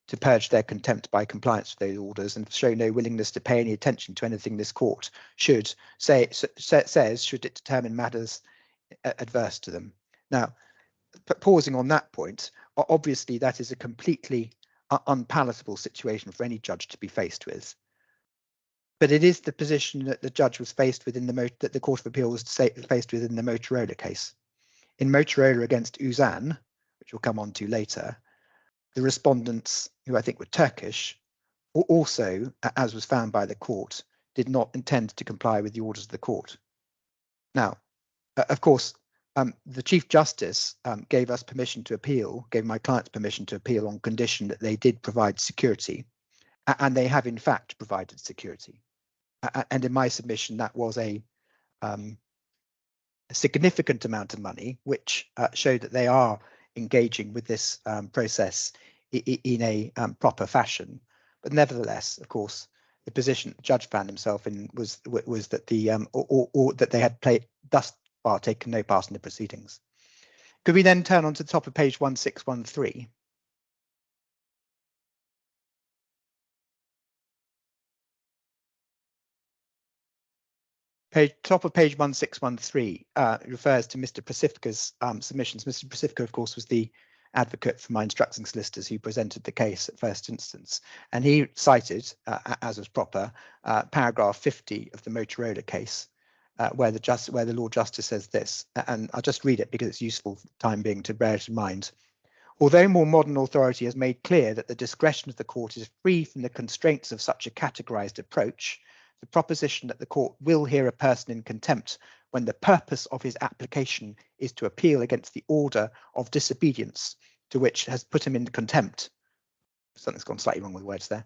to purge their contempt by compliance with those orders, and show no willingness to pay any attention to anything this court says should it determine matters adverse to them. Now, pausing on that point, obviously that is a completely unpalatable situation for any judge to be faced with. But it is the position that the judge was faced with that the Court of Appeal was faced with in the Motorola case. In Motorola against Uzan, which we'll come on to later, the respondents, who I think were Turkish, also, as was found by the court, did not intend to comply with the orders of the court. Now, of course, the Chief Justice gave us permission to appeal, gave my clients permission to appeal on condition that they did provide security, and they have in fact provided security. And in my submission, that was a significant amount of money, which showed that they are engaging with this process in a proper fashion. But nevertheless, of course, the position the judge found himself in was that that they had thus far taken no part in the proceedings. Could we then turn on to the top of page 1613? Top of page 1613 refers to Mr. Pacifica's submissions. Mr. Pacifica, of course, was the advocate for my instructing solicitors who presented the case at first instance, and he cited, as was proper, paragraph 50 of the Motorola case, where the Lord Justice says this, and I'll just read it because it's useful for the time being to bear it in mind. Although more modern authority has made clear that the discretion of the court is free from the constraints of such a categorized approach, the proposition that the court will hear a person in contempt when the purpose of his application is to appeal against the order of disobedience to which has put him in contempt, something's gone slightly wrong with words there,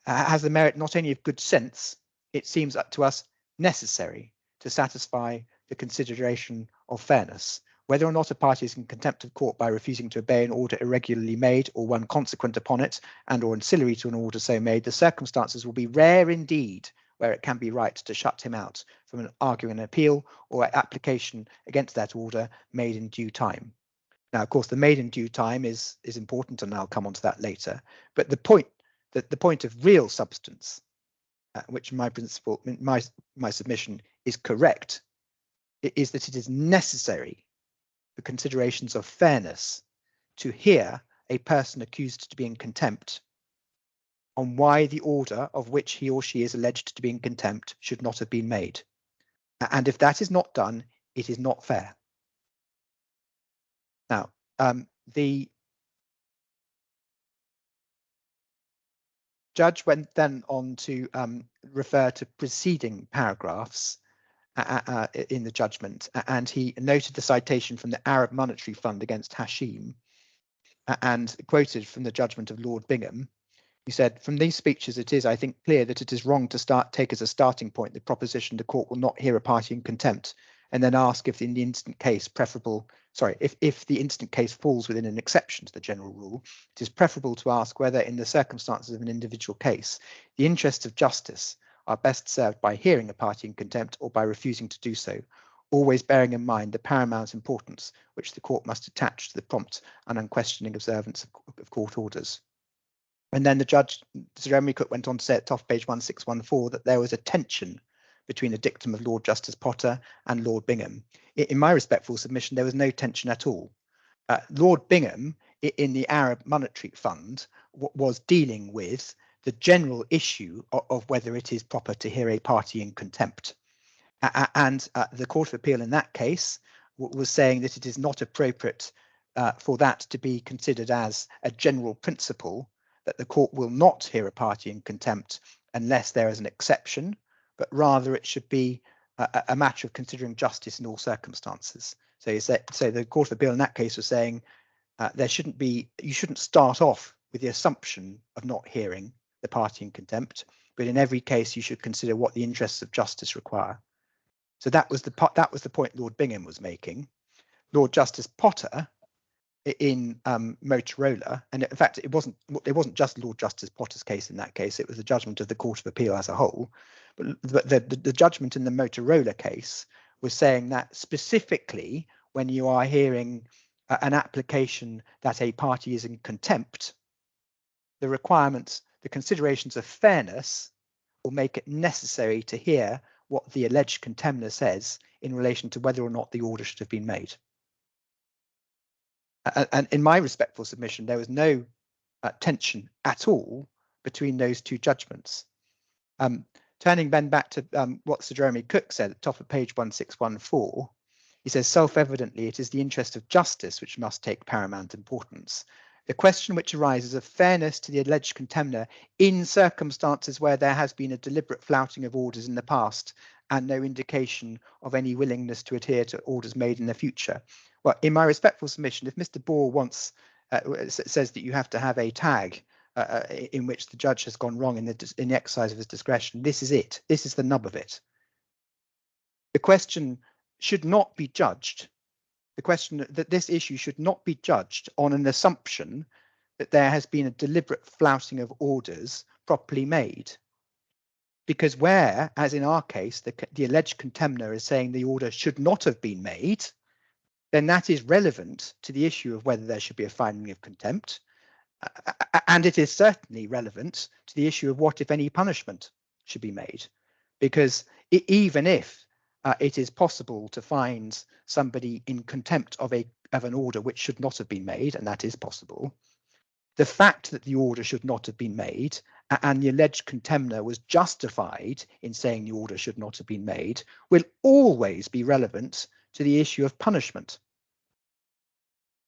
has the merit not only of good sense, it seems to us necessary to satisfy the consideration of fairness. Whether or not a party is in contempt of court by refusing to obey an order irregularly made or one consequent upon it and or ancillary to an order so made, the circumstances will be rare indeed where it can be right to shut him out from arguing an appeal or application against that order made in due time. Now, of course, the made in due time is important, and I'll come on to that later. But the point of real substance, which my submission is correct, is that it is necessary for considerations of fairness to hear a person accused to be in contempt on why the order of which he or she is alleged to be in contempt should not have been made. And if that is not done, it is not fair. Now, the judge went then on to refer to preceding paragraphs in the judgment, and he noted the citation from the Arab Monetary Fund against Hashim and quoted from the judgment of Lord Bingham. He said, "From these speeches it is, I think, clear that it is wrong to take as a starting point the proposition the court will not hear a party in contempt and then ask if in the instant case if the instant case falls within an exception to the general rule, it is preferable to ask whether in the circumstances of an individual case, the interests of justice are best served by hearing a party in contempt or by refusing to do so, always bearing in mind the paramount importance which the court must attach to the prompt and unquestioning observance of court orders." And then the judge, Sir Emery Cook, went on to say at top page 1614 that there was a tension between the dictum of Lord Justice Potter and Lord Bingham. In my respectful submission, there was no tension at all. Lord Bingham, in the Arab Monetary Fund, was dealing with the general issue of whether it is proper to hear a party in contempt. And the Court of Appeal in that case was saying that it is not appropriate for that to be considered as a general principle, that the court will not hear a party in contempt unless there is an exception, but rather it should be a matter of considering justice in all circumstances. So the Court of Appeal in that case was saying you shouldn't start off with the assumption of not hearing the party in contempt, but in every case you should consider what the interests of justice require. So that was the point Lord Bingham was making. Lord Justice Potter in Motorola, and in fact it wasn't just Lord Justice Potter's case in that case, it was the judgment of the Court of Appeal as a whole, but the judgment in the Motorola case was saying that specifically when you are hearing an application that a party is in contempt, the requirements, the considerations of fairness will make it necessary to hear what the alleged contemner says in relation to whether or not the order should have been made. And in my respectful submission, there was no tension at all between those two judgments. Turning then back to what Sir Jeremy Cook said at the top of page 1614, he says, "Self-evidently, it is the interest of justice which must take paramount importance. The question which arises of fairness to the alleged contemner in circumstances where there has been a deliberate flouting of orders in the past and no indication of any willingness to adhere to orders made in the future." Well, in my respectful submission, if Mr. Bohr says that you have to have a tag in which the judge has gone wrong in the exercise of his discretion, this is it. This is the nub of it. The question should not be judged. The question that this issue should not be judged on an assumption that there has been a deliberate flouting of orders properly made. Because where, as in our case, the alleged contemner is saying the order should not have been made, then that is relevant to the issue of whether there should be a finding of contempt. And it is certainly relevant to the issue of what, if any, punishment should be made. Because even if it is possible to find somebody in contempt of an order which should not have been made, and that is possible, the fact that the order should not have been made and the alleged contemner was justified in saying the order should not have been made will always be relevant to the issue of punishment.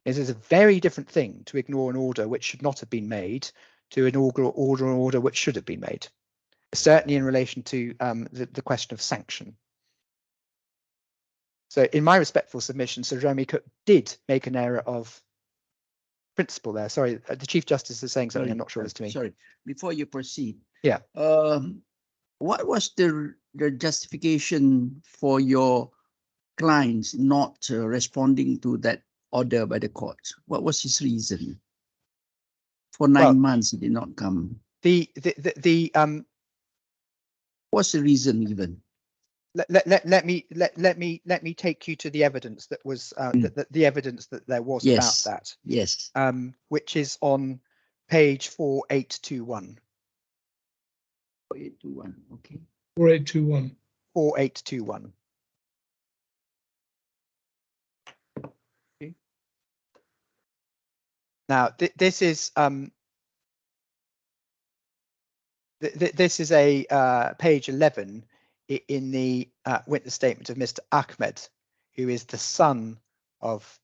It is a very different thing to ignore an order which should not have been made to an order which should have been made, certainly in relation to the question of sanction. So in my respectful submission, Sir Jeremy Cook did make an error of principle there. Sorry, the Chief Justice is saying something. I'm not sure as to me. Sorry, before you proceed. Yeah. what was the justification for your clients not responding to that order by the court? What was his reason? For 9 months, he did not come. What's the reason given? Let me take you to the evidence that was the evidence that there was about that. Yes. Which is on page 4821. 4821. Okay. 4821. 4821. Okay. Now this is this is a page 11 in the witness statement of Mr. Ahmed, who is the son of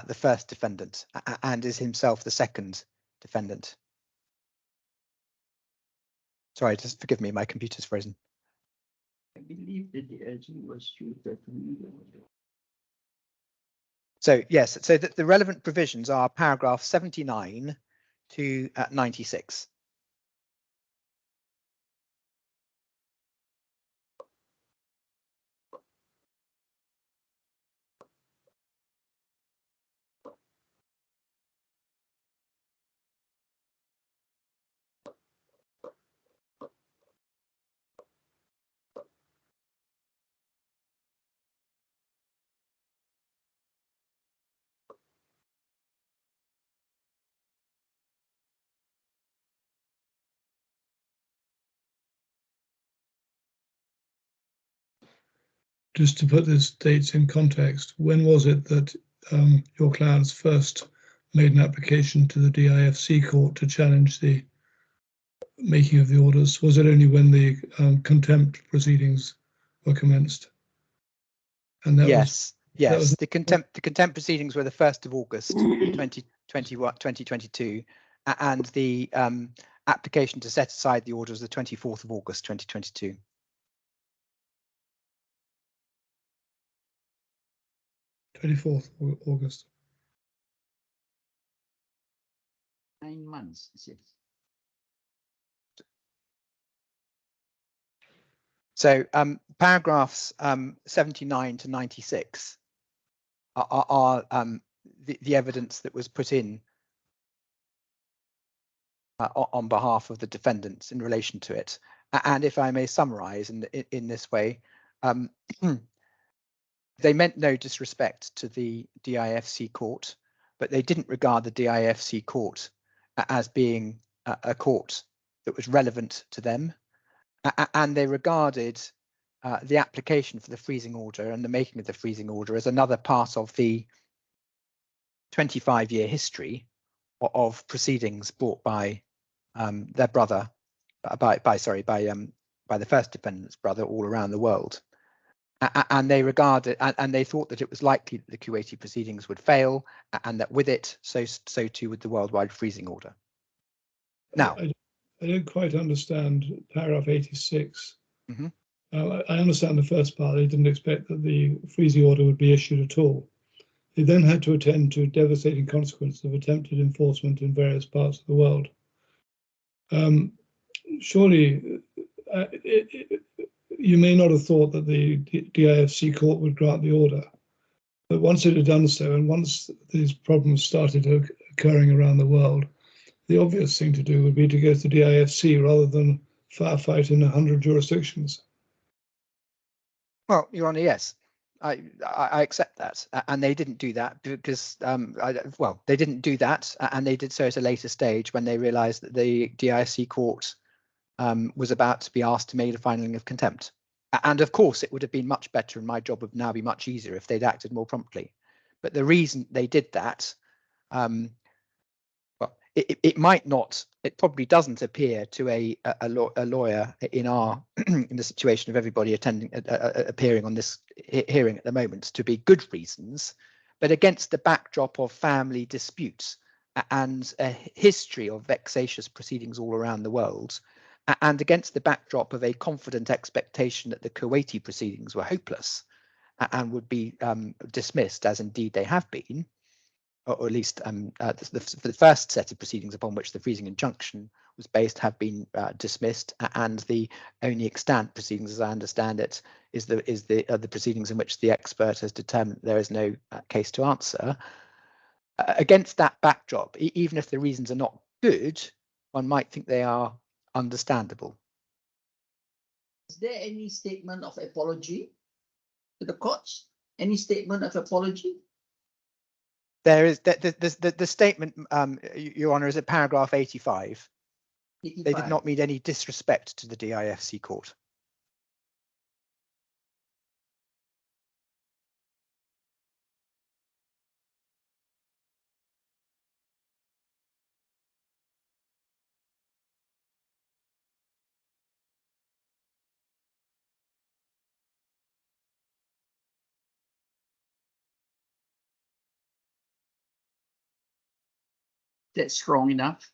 the first defendant and is himself the second defendant. Sorry, just forgive me, my computer's frozen. I believe that the Azmi was shooted. So yes, so the relevant provisions are paragraph 79 to 96. Just to put these dates in context, when was it that your clients first made an application to the DIFC court to challenge the making of the orders? Was it only when the contempt proceedings were commenced? And that was the contempt proceedings were the 1st of August 2022, and the application to set aside the order was the 24th of August 2022. 24th of August. 9 months, yes. So paragraphs 79 to 96 are the evidence that was put in on behalf of the defendants in relation to it. And if I may summarize in this way, they meant no disrespect to the DIFC court, but they didn't regard the DIFC court as being a court that was relevant to them. And they regarded the application for the freezing order and the making of the freezing order as another part of the 25-year history of proceedings brought by their brother, by the first defendant's brother all around the world. And they regarded and they thought that it was likely that the Kuwaiti proceedings would fail, and that with it, so too would the worldwide freezing order. Now, I don't quite understand paragraph 86. Mm-hmm. I understand the first part. They didn't expect that the freezing order would be issued at all. They then had to attend to devastating consequences of attempted enforcement in various parts of the world. Surely, you may not have thought that the DIFC court would grant the order, but once it had done so, and once these problems started occurring around the world, the obvious thing to do would be to go to the DIFC rather than firefight in 100 jurisdictions. Well, Your Honour, yes, I accept that, and they didn't do that because they didn't do that, and they did so at a later stage when they realised that the DIFC court was about to be asked to make a finding of contempt. And of course, it would have been much better, and my job would now be much easier if they'd acted more promptly. But the reason they did that, it might not, it probably doesn't appear to a lawyer in the situation of everybody appearing on this hearing at the moment to be good reasons, but against the backdrop of family disputes and a history of vexatious proceedings all around the world, and against the backdrop of a confident expectation that the Kuwaiti proceedings were hopeless and would be dismissed, as indeed they have been, or at least the first set of proceedings upon which the freezing injunction was based have been dismissed, and the only extant proceedings, as I understand it, is the proceedings in which the expert has determined there is no case to answer. Against that backdrop, even if the reasons are not good, one might think they are understandable. Is there any statement of apology to the courts? Any statement of apology? There is the statement, Your Honour, is at paragraph 85. 85. They did not mean any disrespect to the DIFC court. That's strong enough.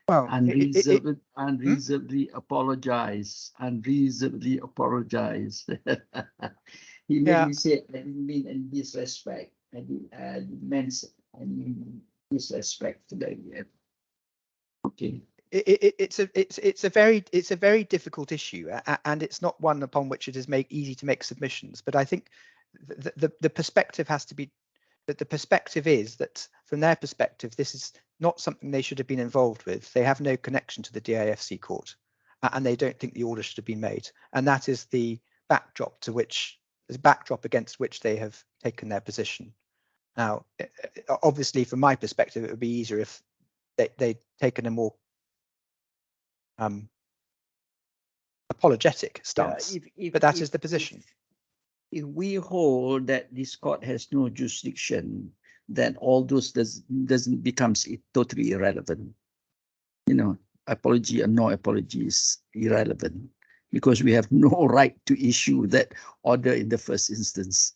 Well, unreasonably apologize. Unreasonably apologize. He made me say, I didn't mean any disrespect. I didn't mean any disrespect to them. Okay. It's a very difficult issue, and it's not one upon which it is easy to make submissions. But I think the perspective has to be that the perspective is that from their perspective, this is not something they should have been involved with. They have no connection to the DIFC court, and they don't think the order should have been made. And that is the backdrop against which they have taken their position. Now, obviously, from my perspective, it would be easier if they'd taken a more apologetic stance, but that is the position. If we hold that this court has no jurisdiction, then all those doesn't becomes totally irrelevant. You know, apology or no apology is irrelevant because we have no right to issue that order in the first instance.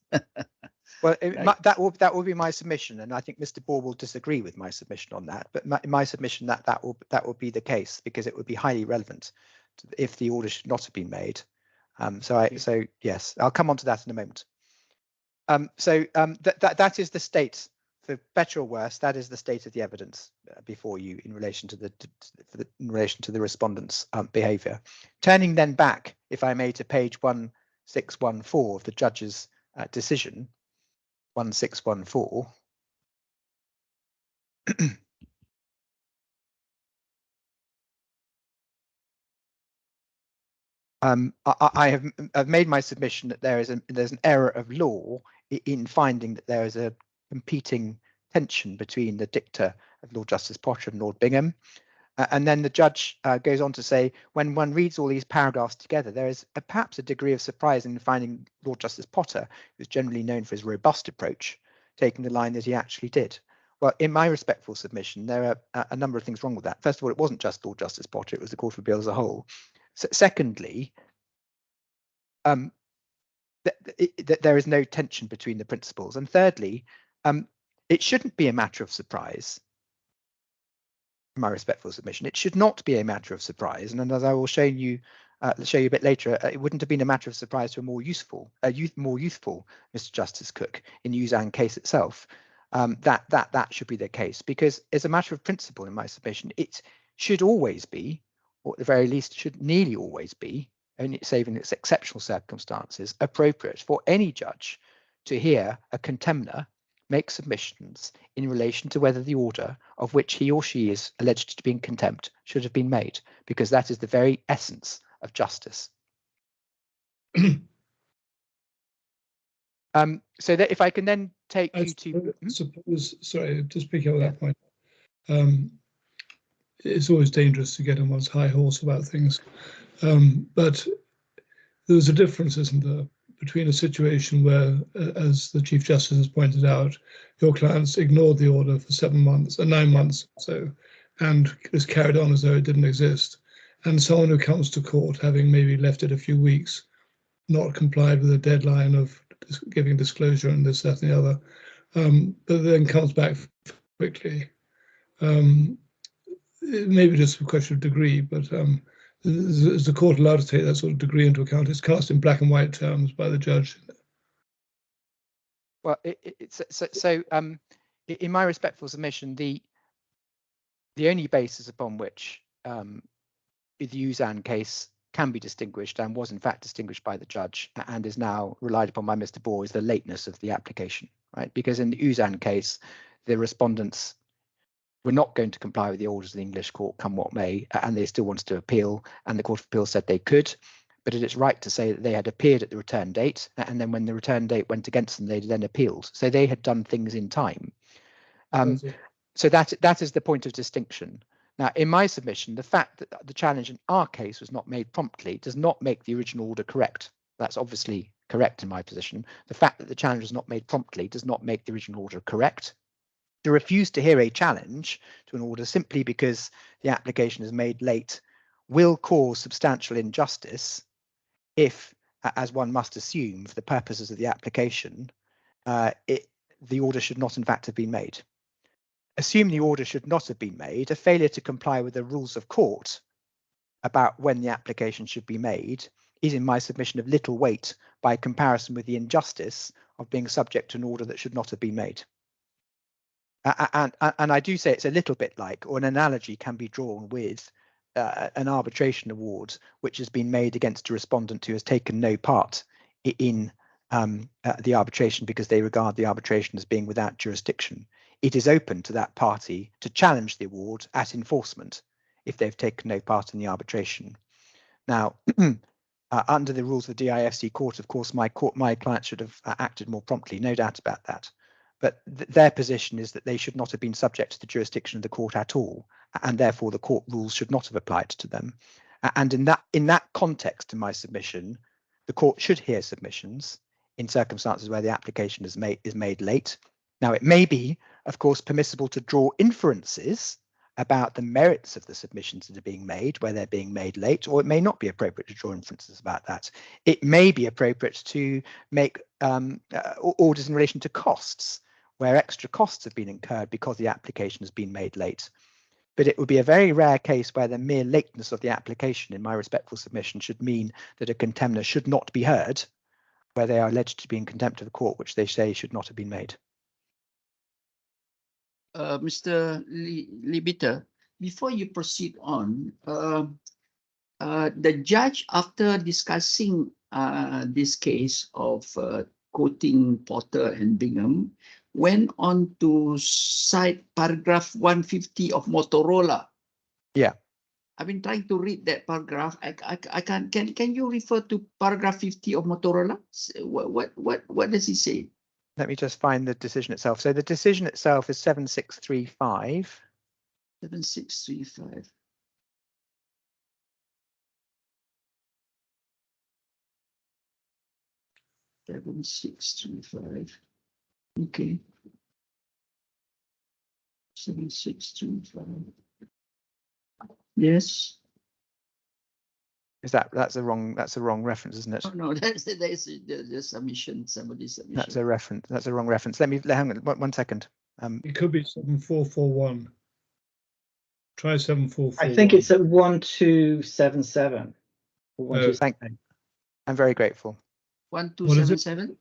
Well, Right. that will be my submission, and I think Mr. Ball will disagree with my submission on that. But my submission that will be the case, because it would be highly relevant if the order should not have been made. So yes, I'll come on to that in a moment. That is the state, for better or worse. That is the state of the evidence before you in relation to the respondent's behaviour. Turning then back, if I may, to page 1614 of the judge's decision. 1614. I've made my submission that there's an error of law in finding that there is a competing tension between the dicta of Lord Justice Potter and Lord Bingham. And then the judge goes on to say, when one reads all these paragraphs together, there is perhaps a degree of surprise in finding Lord Justice Potter, who's generally known for his robust approach, taking the line that he actually did. Well, in my respectful submission, there are a number of things wrong with that. First of all, it wasn't just Lord Justice Potter, it was the Court of Appeal as a whole. Secondly, there is no tension between the principles. And thirdly, it shouldn't be a matter of surprise. My respectful submission, it should not be a matter of surprise. And as I will show you a bit later, it wouldn't have been a matter of surprise to a more youthful Mr. Justice Cook in Yuzhang case itself. That should be the case, because as a matter of principle in my submission, it should always be, or at the very least should nearly always be, only save in its exceptional circumstances, appropriate for any judge to hear a contemner make submissions in relation to whether the order of which he or she is alleged to be in contempt should have been made, because that is the very essence of justice. So that if I can then take you to suppose, sorry, just picking up that point. It's always dangerous to get on one's high horse about things, but there's a difference, isn't there, between a situation where, as the Chief Justice has pointed out, your clients ignored the order for 7 months or 9 months or so, and is carried on as though it didn't exist, and someone who comes to court having maybe left it a few weeks, not complied with a deadline of giving disclosure and this, that, and the other, but then comes back quickly. It may be just a question of degree, but is the court allowed to take that sort of degree into account? It's cast in black and white terms by the judge. Well, in my respectful submission, the only basis upon which the USAN case can be distinguished and was in fact distinguished by the judge and is now relied upon by Mr. Ball is the lateness of the application, right? Because in the USAN case, the respondents were not going to comply with the orders of the English court, come what may, and they still wanted to appeal, and the Court of Appeal said they could. But it is right to say that they had appeared at the return date, and then when the return date went against them, they then appealed. So they had done things in time. So that is the point of distinction. Now, in my submission, the fact that the challenge in our case was not made promptly does not make the original order correct. That's obviously correct in my position. The fact that the challenge was not made promptly does not make the original order correct. To refuse to hear a challenge to an order simply because the application is made late will cause substantial injustice if, as one must assume for the purposes of the application, the order should not in fact have been made. Assume the order should not have been made, a failure to comply with the rules of court about when the application should be made is in my submission of little weight by comparison with the injustice of being subject to an order that should not have been made. And I do say it's a little bit like, or an analogy can be drawn with an arbitration award which has been made against a respondent who has taken no part in the arbitration because they regard the arbitration as being without jurisdiction. It is open to that party to challenge the award at enforcement if they've taken no part in the arbitration. Now, under the rules of the DIFC court, of course, my client should have acted more promptly, no doubt about that. But their position is that they should not have been subject to the jurisdiction of the court at all, and therefore the court rules should not have applied to them. And in that context, in my submission, the court should hear submissions in circumstances where the application is made late. Now, it may be, of course, permissible to draw inferences about the merits of the submissions that are being made, where they're being made late, or it may not be appropriate to draw inferences about that. It may be appropriate to make orders in relation to costs, where extra costs have been incurred because the application has been made late. But it would be a very rare case where the mere lateness of the application, in my respectful submission, should mean that a contemner should not be heard, where they are alleged to be in contempt of the court, which they say should not have been made. Mr. Libiter, before you proceed on, the judge, after discussing this case of quoting Potter and Bingham, went on to cite paragraph 150 of Motorola. Yeah. I've been trying to read that paragraph. I can't. Can you refer to paragraph 50 of Motorola? What does he say? Let me just find the decision itself. So the decision itself is 7635. 7635. Okay. 7635. Yes. Is that's a wrong reference, isn't it? Oh, no, that's the submission, somebody's submission. That's a reference. That's a wrong reference. Hang on 1 second. It could be 7441. Try 7441. I think it's at 1277. Thank you. I'm very grateful. 1277.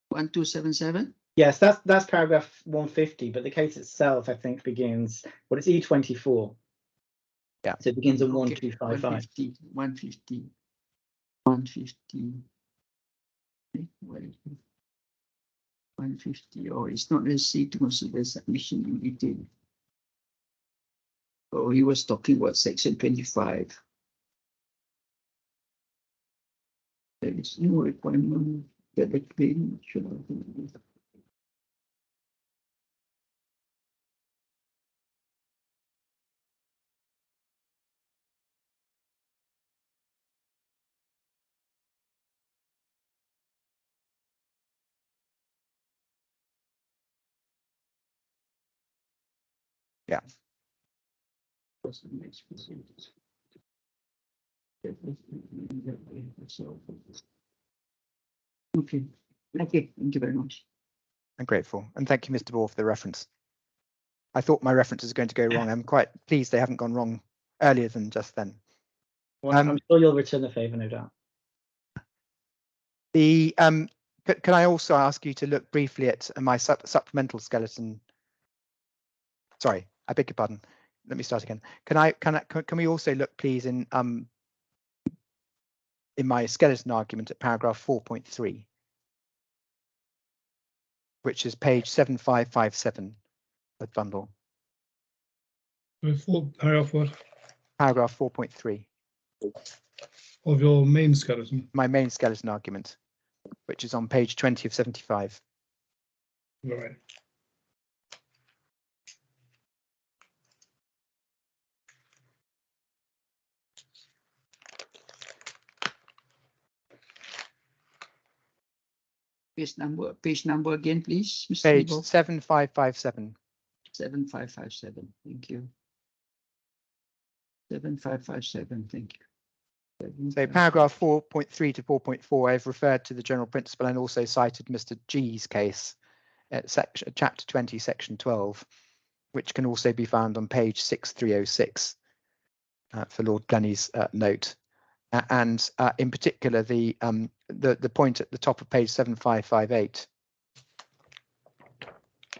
1277. Yes, that's paragraph 150, but the case itself, I think, begins, well, it's E24. Yeah. So it begins on Okay, 1255. 150. Wait, 150. Oh, it's not necessary to consider submission in detail. Oh, he was talking about section 25. There is no requirement that the claim should have been. Yeah. Okay. Okay. Thank you very much. I'm grateful. And thank you, Mr. Ball, for the reference. I thought my reference was going to go wrong. I'm quite pleased they haven't gone wrong earlier than just then. Well, I'm sure you'll return the favour, no doubt. The can I also ask you to look briefly at my supplemental skeleton? Sorry, I beg your pardon. Let me start again. Can we also look, please, in my skeleton argument at paragraph 4.3, which is page 7557 of the bundle. Paragraph what? Paragraph 4.3. Of your main skeleton. My main skeleton argument, which is on page 20 of 75. Right. Page number again, please, Mr. Page Nebo. 7557. 7557. Thank you. 7557. Thank you. So paragraph 4.3 to 4.4, I've referred to the general principle and also cited Mr. G's case at chapter 20, section 12, which can also be found on page 6306 for Lord Glennie's note. And in particular, the point at the top of page 7558.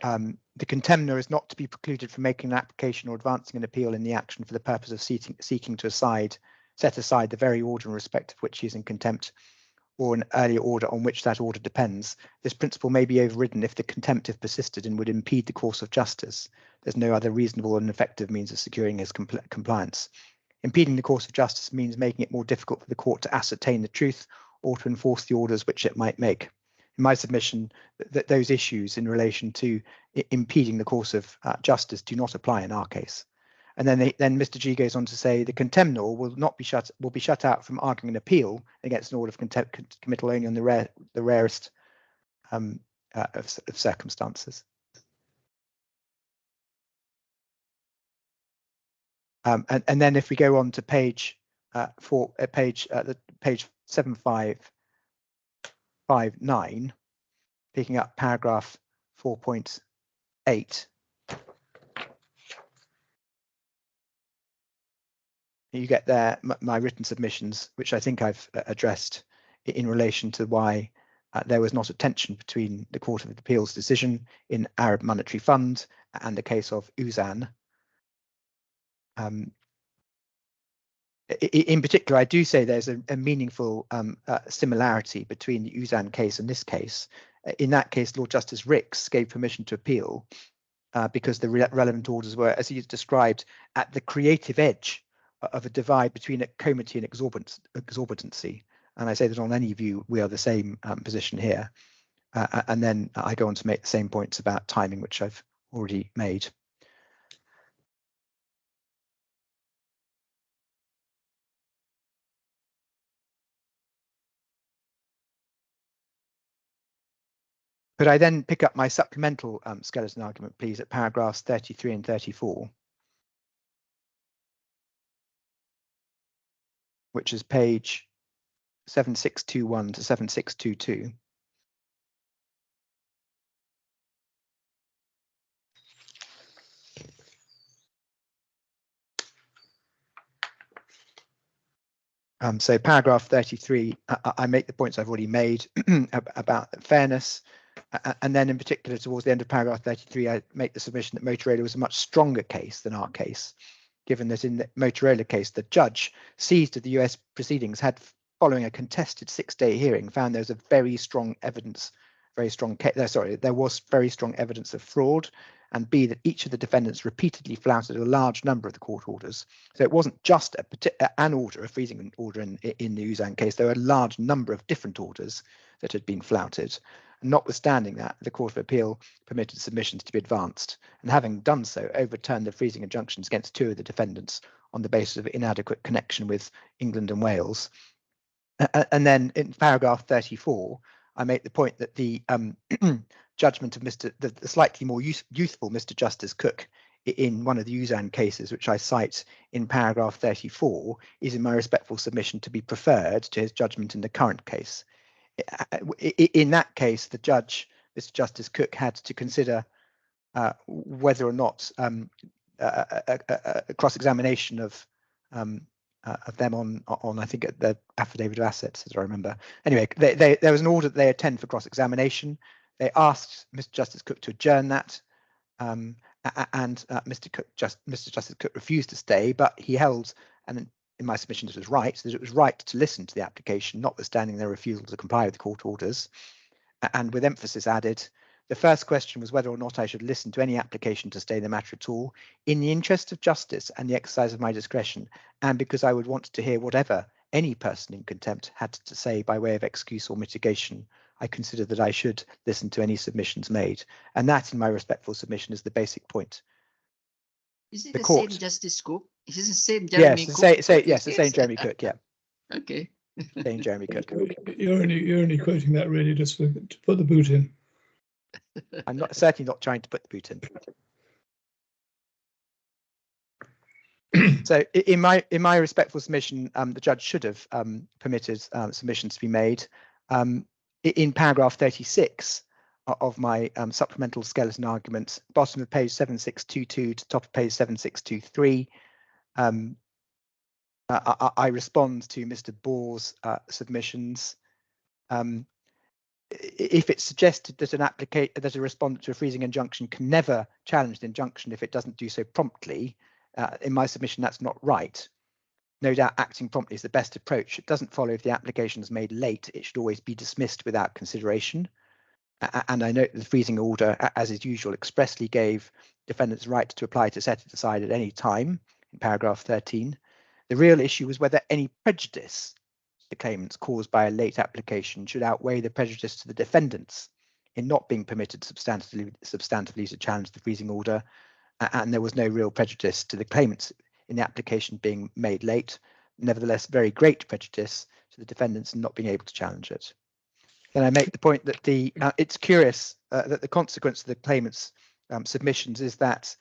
The contemnor is not to be precluded from making an application or advancing an appeal in the action for the purpose of seeking to set aside the very order in respect of which he is in contempt, or an earlier order on which that order depends. This principle may be overridden if the contempt, if persisted in, would impede the course of justice. There's no other reasonable and effective means of securing his compliance. Impeding the course of justice means making it more difficult for the court to ascertain the truth or to enforce the orders which it might make. In my submission, that those issues in relation to impeding the course of justice do not apply in our case. And then Mr. G goes on to say the contemnor will be shut out from arguing an appeal against an order of contempt committal only on the rarest of circumstances. And then if we go on to page 7559, picking up paragraph 4.8. You get there my written submissions, which I think I've addressed in relation to why there was not a tension between the Court of Appeal's decision in Arab Monetary Fund and the case of Uzan. In particular, I do say there's a meaningful similarity between the Uzan case and this case. In that case, Lord Justice Ricks gave permission to appeal because the relevant orders were, as he described, at the creative edge of a divide between comity and exorbitancy. And I say that on any view, we are the same position here. And then I go on to make the same points about timing, which I've already made. Could I then pick up my supplemental skeleton argument, please, at paragraphs 33 and 34, which is page 7621 to 7622. So paragraph 33, I make the points I've already made about fairness. And then in particular, towards the end of paragraph 33, I make the submission that Motorola was a much stronger case than our case, given that in the Motorola case, the judge seized of the US proceedings had, following a contested 6-day hearing, found there was a very strong evidence, there was very strong evidence of fraud, and B, that each of the defendants repeatedly flouted a large number of the court orders. So it wasn't just an order, a freezing order in the Uzan case. There were a large number of different orders that had been flouted. And notwithstanding that, the Court of Appeal permitted submissions to be advanced, and having done so, overturned the freezing injunctions against 2 of the defendants on the basis of inadequate connection with England and Wales. And then in paragraph 34, I make the point that the judgment of the slightly more youthful Mr. Justice Cook in one of the Uzan cases, which I cite in paragraph 34, is in my respectful submission to be preferred to his judgment in the current case. In that case, the judge, Mr. Justice Cook, had to consider whether or not a cross-examination of them on I think the affidavit of assets, as I remember. Anyway, there was an order that they attend for cross-examination. They asked Mr. Justice Cook to adjourn that, and and Mr. Justice Cook refused to stay, but he held, and in my submission this was right, that it was right to listen to the application, notwithstanding their refusal to comply with the court orders, and with emphasis added. The first question was whether or not I should listen to any application to stay the matter at all, in the interest of justice and the exercise of my discretion, and because I would want to hear whatever any person in contempt had to say by way of excuse or mitigation. I consider that I should listen to any submissions made, and that, in my respectful submission, is the basic point. Is it The the court. same Justice Cook? Is it the same Jeremy Yes, Cook? yes, the same Jeremy Cook. Yeah, Okay. same Jeremy Cook. You're only quoting that really just to put the boot in. I'm certainly not trying to put the boot in. So in my respectful submission, the judge should have permitted submissions to be made. In paragraph 36 of my supplemental skeleton argument, bottom of page 7622 to top of page 7623, I respond to Mr. Bohr's submissions. If it's suggested that that a respondent to a freezing injunction can never challenge the injunction if it doesn't do so promptly, in my submission that's not right. No doubt acting promptly is the best approach. It doesn't follow if the application is made late, it should always be dismissed without consideration. And I note the freezing order, as is usual, expressly gave defendants right to apply to set it aside at any time in paragraph 13. The real issue was whether any prejudice the claimants caused by a late application should outweigh the prejudice to the defendants in not being permitted substantively to challenge the freezing order, and there was no real prejudice to the claimants in the application being made late, nevertheless very great prejudice to the defendants in not being able to challenge it. Then I make the point that it's curious that the consequence of the claimants' submissions is that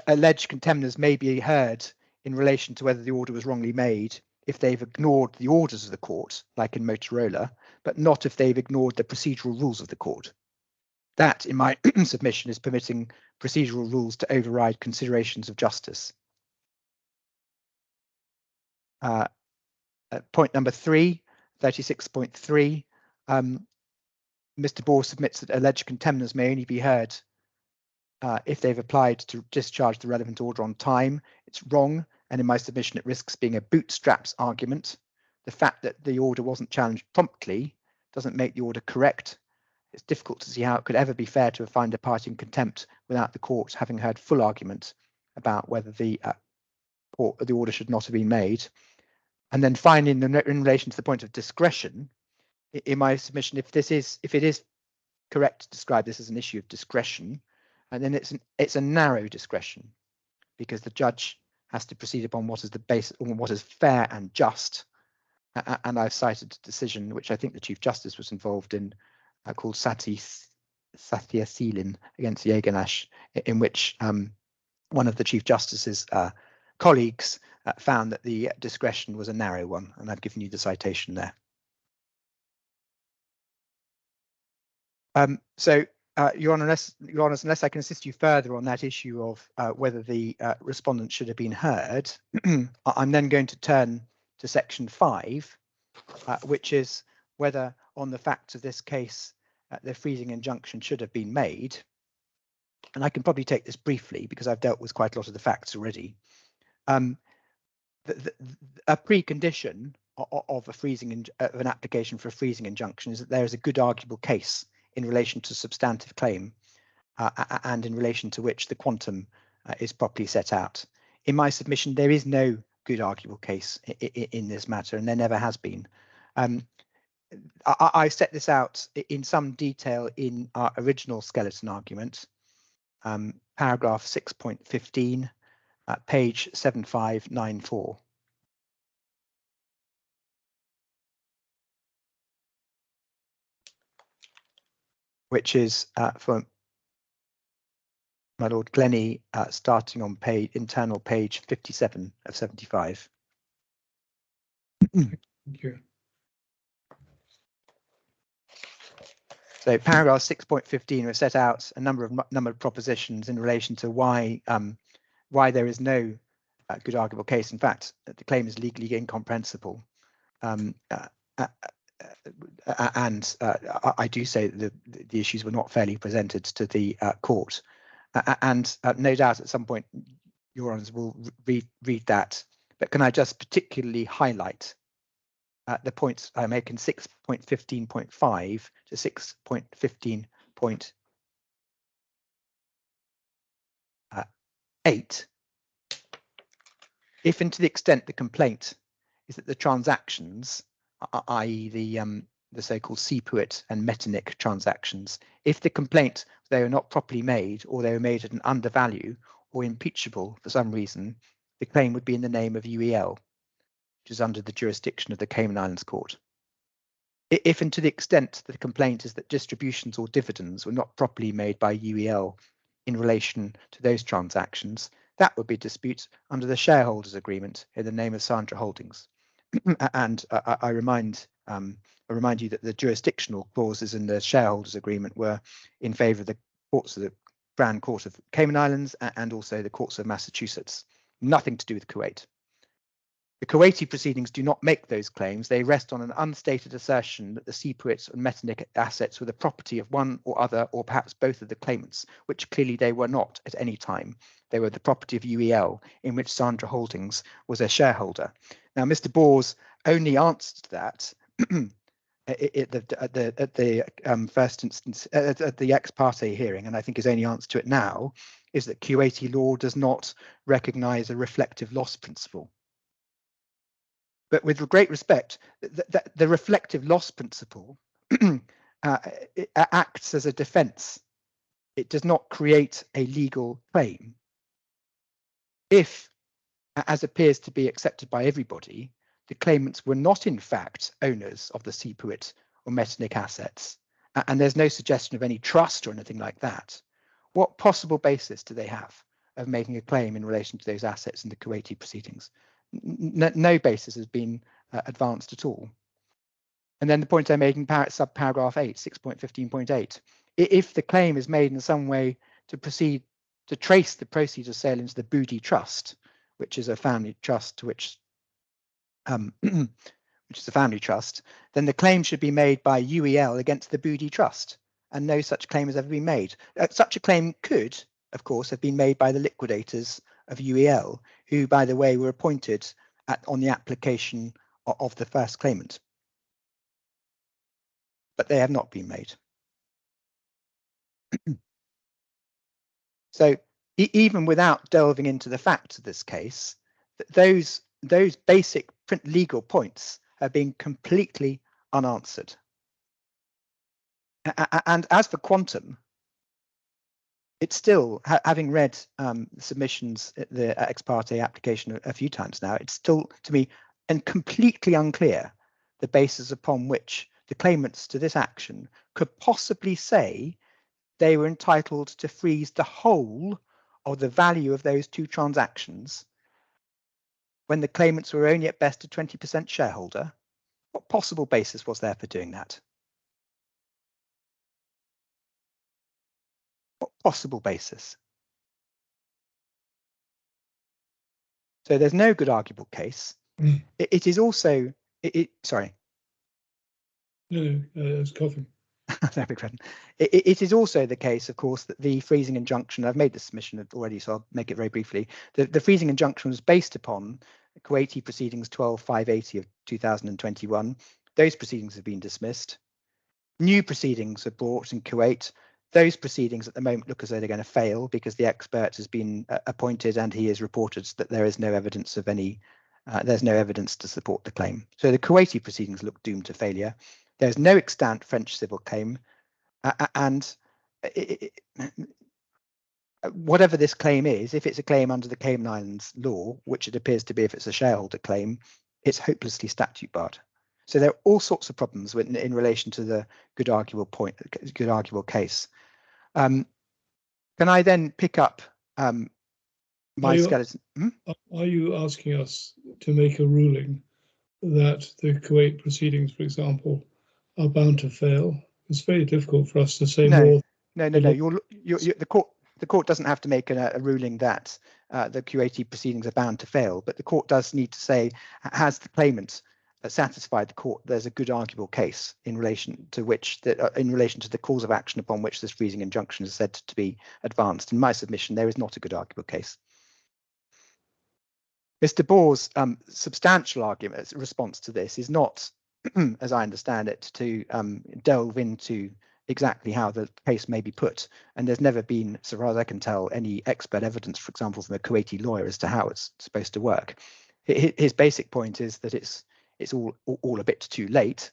alleged contemners may be heard in relation to whether the order was wrongly made if they've ignored the orders of the court, like in Motorola, but not if they've ignored the procedural rules of the court. That, in my submission, is permitting procedural rules to override considerations of justice. Point number 3, 36.3, Mr. Bohr submits that alleged contemners may only be heard if they've applied to discharge the relevant order on time. It's wrong, and in my submission it risks being a bootstraps argument. The fact that the order wasn't challenged promptly doesn't make the order correct. It's difficult to see how it could ever be fair to find a party in contempt without the court having heard full argument about whether the order should not have been made. And then finally, in relation to the point of discretion, in my submission, if it is correct to describe this as an issue of discretion, and then it's a narrow discretion, because the judge has to proceed upon what is the basis, on what is fair and just. And I've cited a decision which I think the Chief Justice was involved in, called Satya Seelin against Yeganash, in which one of the Chief Justice's colleagues found that the discretion was a narrow one, and I've given you the citation there. Your Honours, unless I can assist you further on that issue of whether the respondent should have been heard, I'm then going to turn to section 5, which is whether on the facts of this case the freezing injunction should have been made. And I can probably take this briefly because I've dealt with quite a lot of the facts already. A precondition of an application for a freezing injunction is that there is a good arguable case in relation to substantive claim and in relation to which the quantum is properly set out. In my submission, there is no good arguable case in this matter, and there never has been. I set this out in some detail in our original skeleton argument, paragraph 6.15, page 7594. Which is for my Lord Glennie, starting on internal page 57 of 75. Thank you. So paragraph 6.15 was set out a number of propositions in relation to why there is no good arguable case. In fact, the claim is legally incomprehensible. And I do say that the issues were not fairly presented to the court. And no doubt at some point Your Honours will read that. But can I just particularly highlight the points I make in 6.15.5 to 6.15.8, if and to the extent the complaint is that the transactions, i.e. the so-called CPUIT and Metanic transactions, if the complaint they are not properly made or they were made at an undervalue or impeachable for some reason, the claim would be in the name of UEL, which is under the jurisdiction of the Cayman Islands Court. If and to the extent that the complaint is that distributions or dividends were not properly made by UEL in relation to those transactions, that would be a dispute under the shareholders agreement in the name of SANDRA Holdings. And I remind you that the jurisdictional clauses in the shareholders agreement were in favour of the courts of the Grand Court of Cayman Islands and also the courts of Massachusetts. Nothing to do with Kuwait. The Kuwaiti proceedings do not make those claims. They rest on an unstated assertion that the CPUIT and Metanic assets were the property of one or other or perhaps both of the claimants, which clearly they were not at any time. They were the property of UEL, in which Sandra Holdings was a shareholder. Now, Mr. Bors only answered that at the first instance, at the ex parte hearing, and I think his only answer to it now is that Kuwaiti law does not recognise a reflective loss principle. But with great respect, the reflective loss principle it acts as a defence. It does not create a legal claim. If, as appears to be accepted by everybody, the claimants were not in fact owners of the CPUIT or Metanic assets, and there's no suggestion of any trust or anything like that, what possible basis do they have of making a claim in relation to those assets in the Kuwaiti proceedings? No basis has been advanced at all. And then the point I made in subparagraph 8, 6.15.8, if the claim is made in some way to proceed to trace the proceeds of sale into the Budi Trust, which is a family trust to which which is a family trust, then the claim should be made by UEL against the Budi Trust, and no such claim has ever been made. Such a claim could, of course, have been made by the liquidators of UEL, who, by the way, were appointed on the application of the first claimant. But they have not been made. So even without delving into the facts of this case, those basic legal points have been completely unanswered. And as for quantum, it's still, having read the submissions, the ex parte application a few times now, it's still, to me, and completely unclear the basis upon which the claimants to this action could possibly say they were entitled to freeze the whole of the value of those two transactions when the claimants were only at best a 20% shareholder. What possible basis was there for doing that? What possible basis? So there's no good arguable case. It is also, sorry. No, it's coughing. It is also the case, of course, that the freezing injunction, I've made this submission already, so I'll make it very briefly. The freezing injunction was based upon Kuwaiti proceedings 12-580 of 2021. Those proceedings have been dismissed. New proceedings are brought in Kuwait. Those proceedings at the moment look as though they're going to fail because the expert has been appointed and he has reported that there is no evidence of any, there's no evidence to support the claim. So the Kuwaiti proceedings look doomed to failure. There's no extant French civil claim, and whatever this claim is, if it's a claim under the Cayman Islands law, which it appears to be if it's a shareholder claim, it's hopelessly statute barred. So there are all sorts of problems in relation to the good arguable case. Can I then pick up my skeleton? Are you asking us to make a ruling that the Kuwait proceedings, for example, are bound to fail? It's very difficult for us to say more. No. The court doesn't have to make a ruling that the Kuwaiti proceedings are bound to fail, but the court does need to say, has the claimant satisfied the court there's a good arguable case in relation to which in relation to the cause of action upon which this freezing injunction is said to be advanced. In my submission, there is not a good arguable case. Mr. Bohr's substantial argument response to this is not, as I understand it, to delve into exactly how the case may be put. And there's never been, so far as I can tell, any expert evidence, for example, from a Kuwaiti lawyer as to how it's supposed to work. His basic point is that it's all a bit too late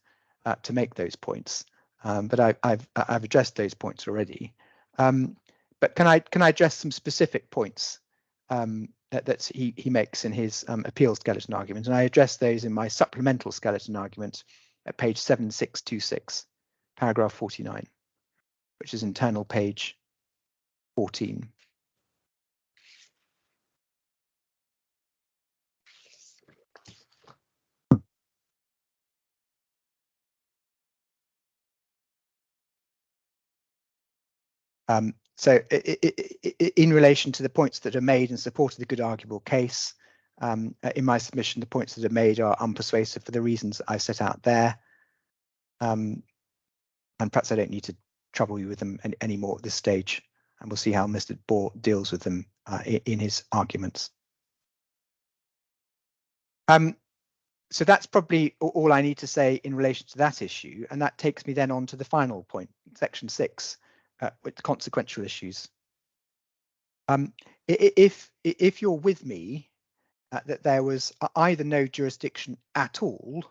to make those points. But I've addressed those points already. But can I address some specific points that he makes in his appeal skeleton argument? And I address those in my supplemental skeleton argument at page 7626, paragraph 49, which is internal page 14. So in relation to the points that are made in support of the good arguable case, in my submission, the points that are made are unpersuasive for the reasons I set out there. And perhaps I don't need to trouble you with them anymore at this stage. And we'll see how Mr. Bohr deals with them in his arguments. So that's probably all I need to say in relation to that issue. And that takes me then on to the final point, section 6. With consequential issues. If you're with me that there was either no jurisdiction at all,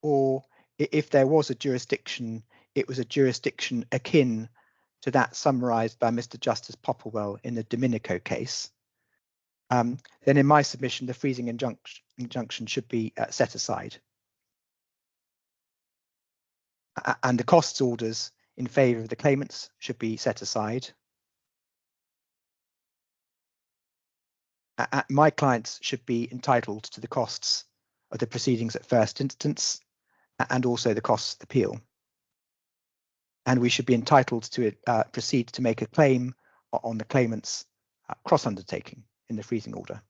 or if there was a jurisdiction, it was a jurisdiction akin to that summarised by Mr. Justice Popplewell in the Dominico case, then in my submission, the freezing injunction should be set aside. And the costs orders in favour of the claimants should be set aside. My clients should be entitled to the costs of the proceedings at first instance and also the costs of the appeal. And we should be entitled to proceed to make a claim on the claimant's cross undertaking in the freezing order.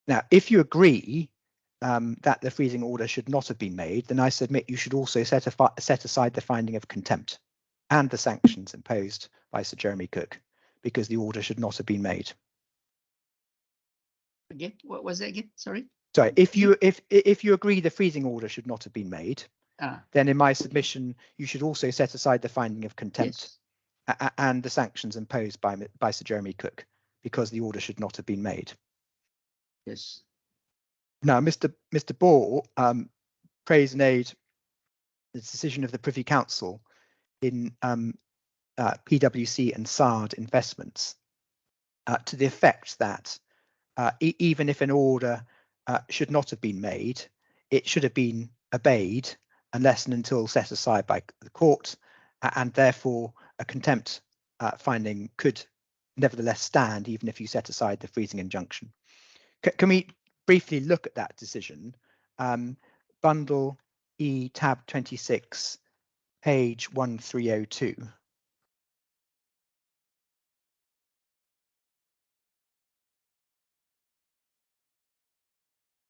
Now, if you agree that the freezing order should not have been made, then I submit you should also set aside the finding of contempt and the sanctions imposed by Sir Jeremy Cook, because the order should not have been made. Again, what was that again? Sorry. Sorry, if you agree the freezing order should not have been made, then in my submission you should also set aside the finding of contempt and the sanctions imposed by Sir Jeremy Cook, because the order should not have been made. Yes. Now, Mr. Bohr praised and aid the decision of the Privy Council in PwC and SARD investments to the effect that even if an order should not have been made, it should have been obeyed unless and until set aside by the court, and therefore a contempt finding could nevertheless stand even if you set aside the freezing injunction. Can we briefly look at that decision? Bundle E tab 26, page 1302.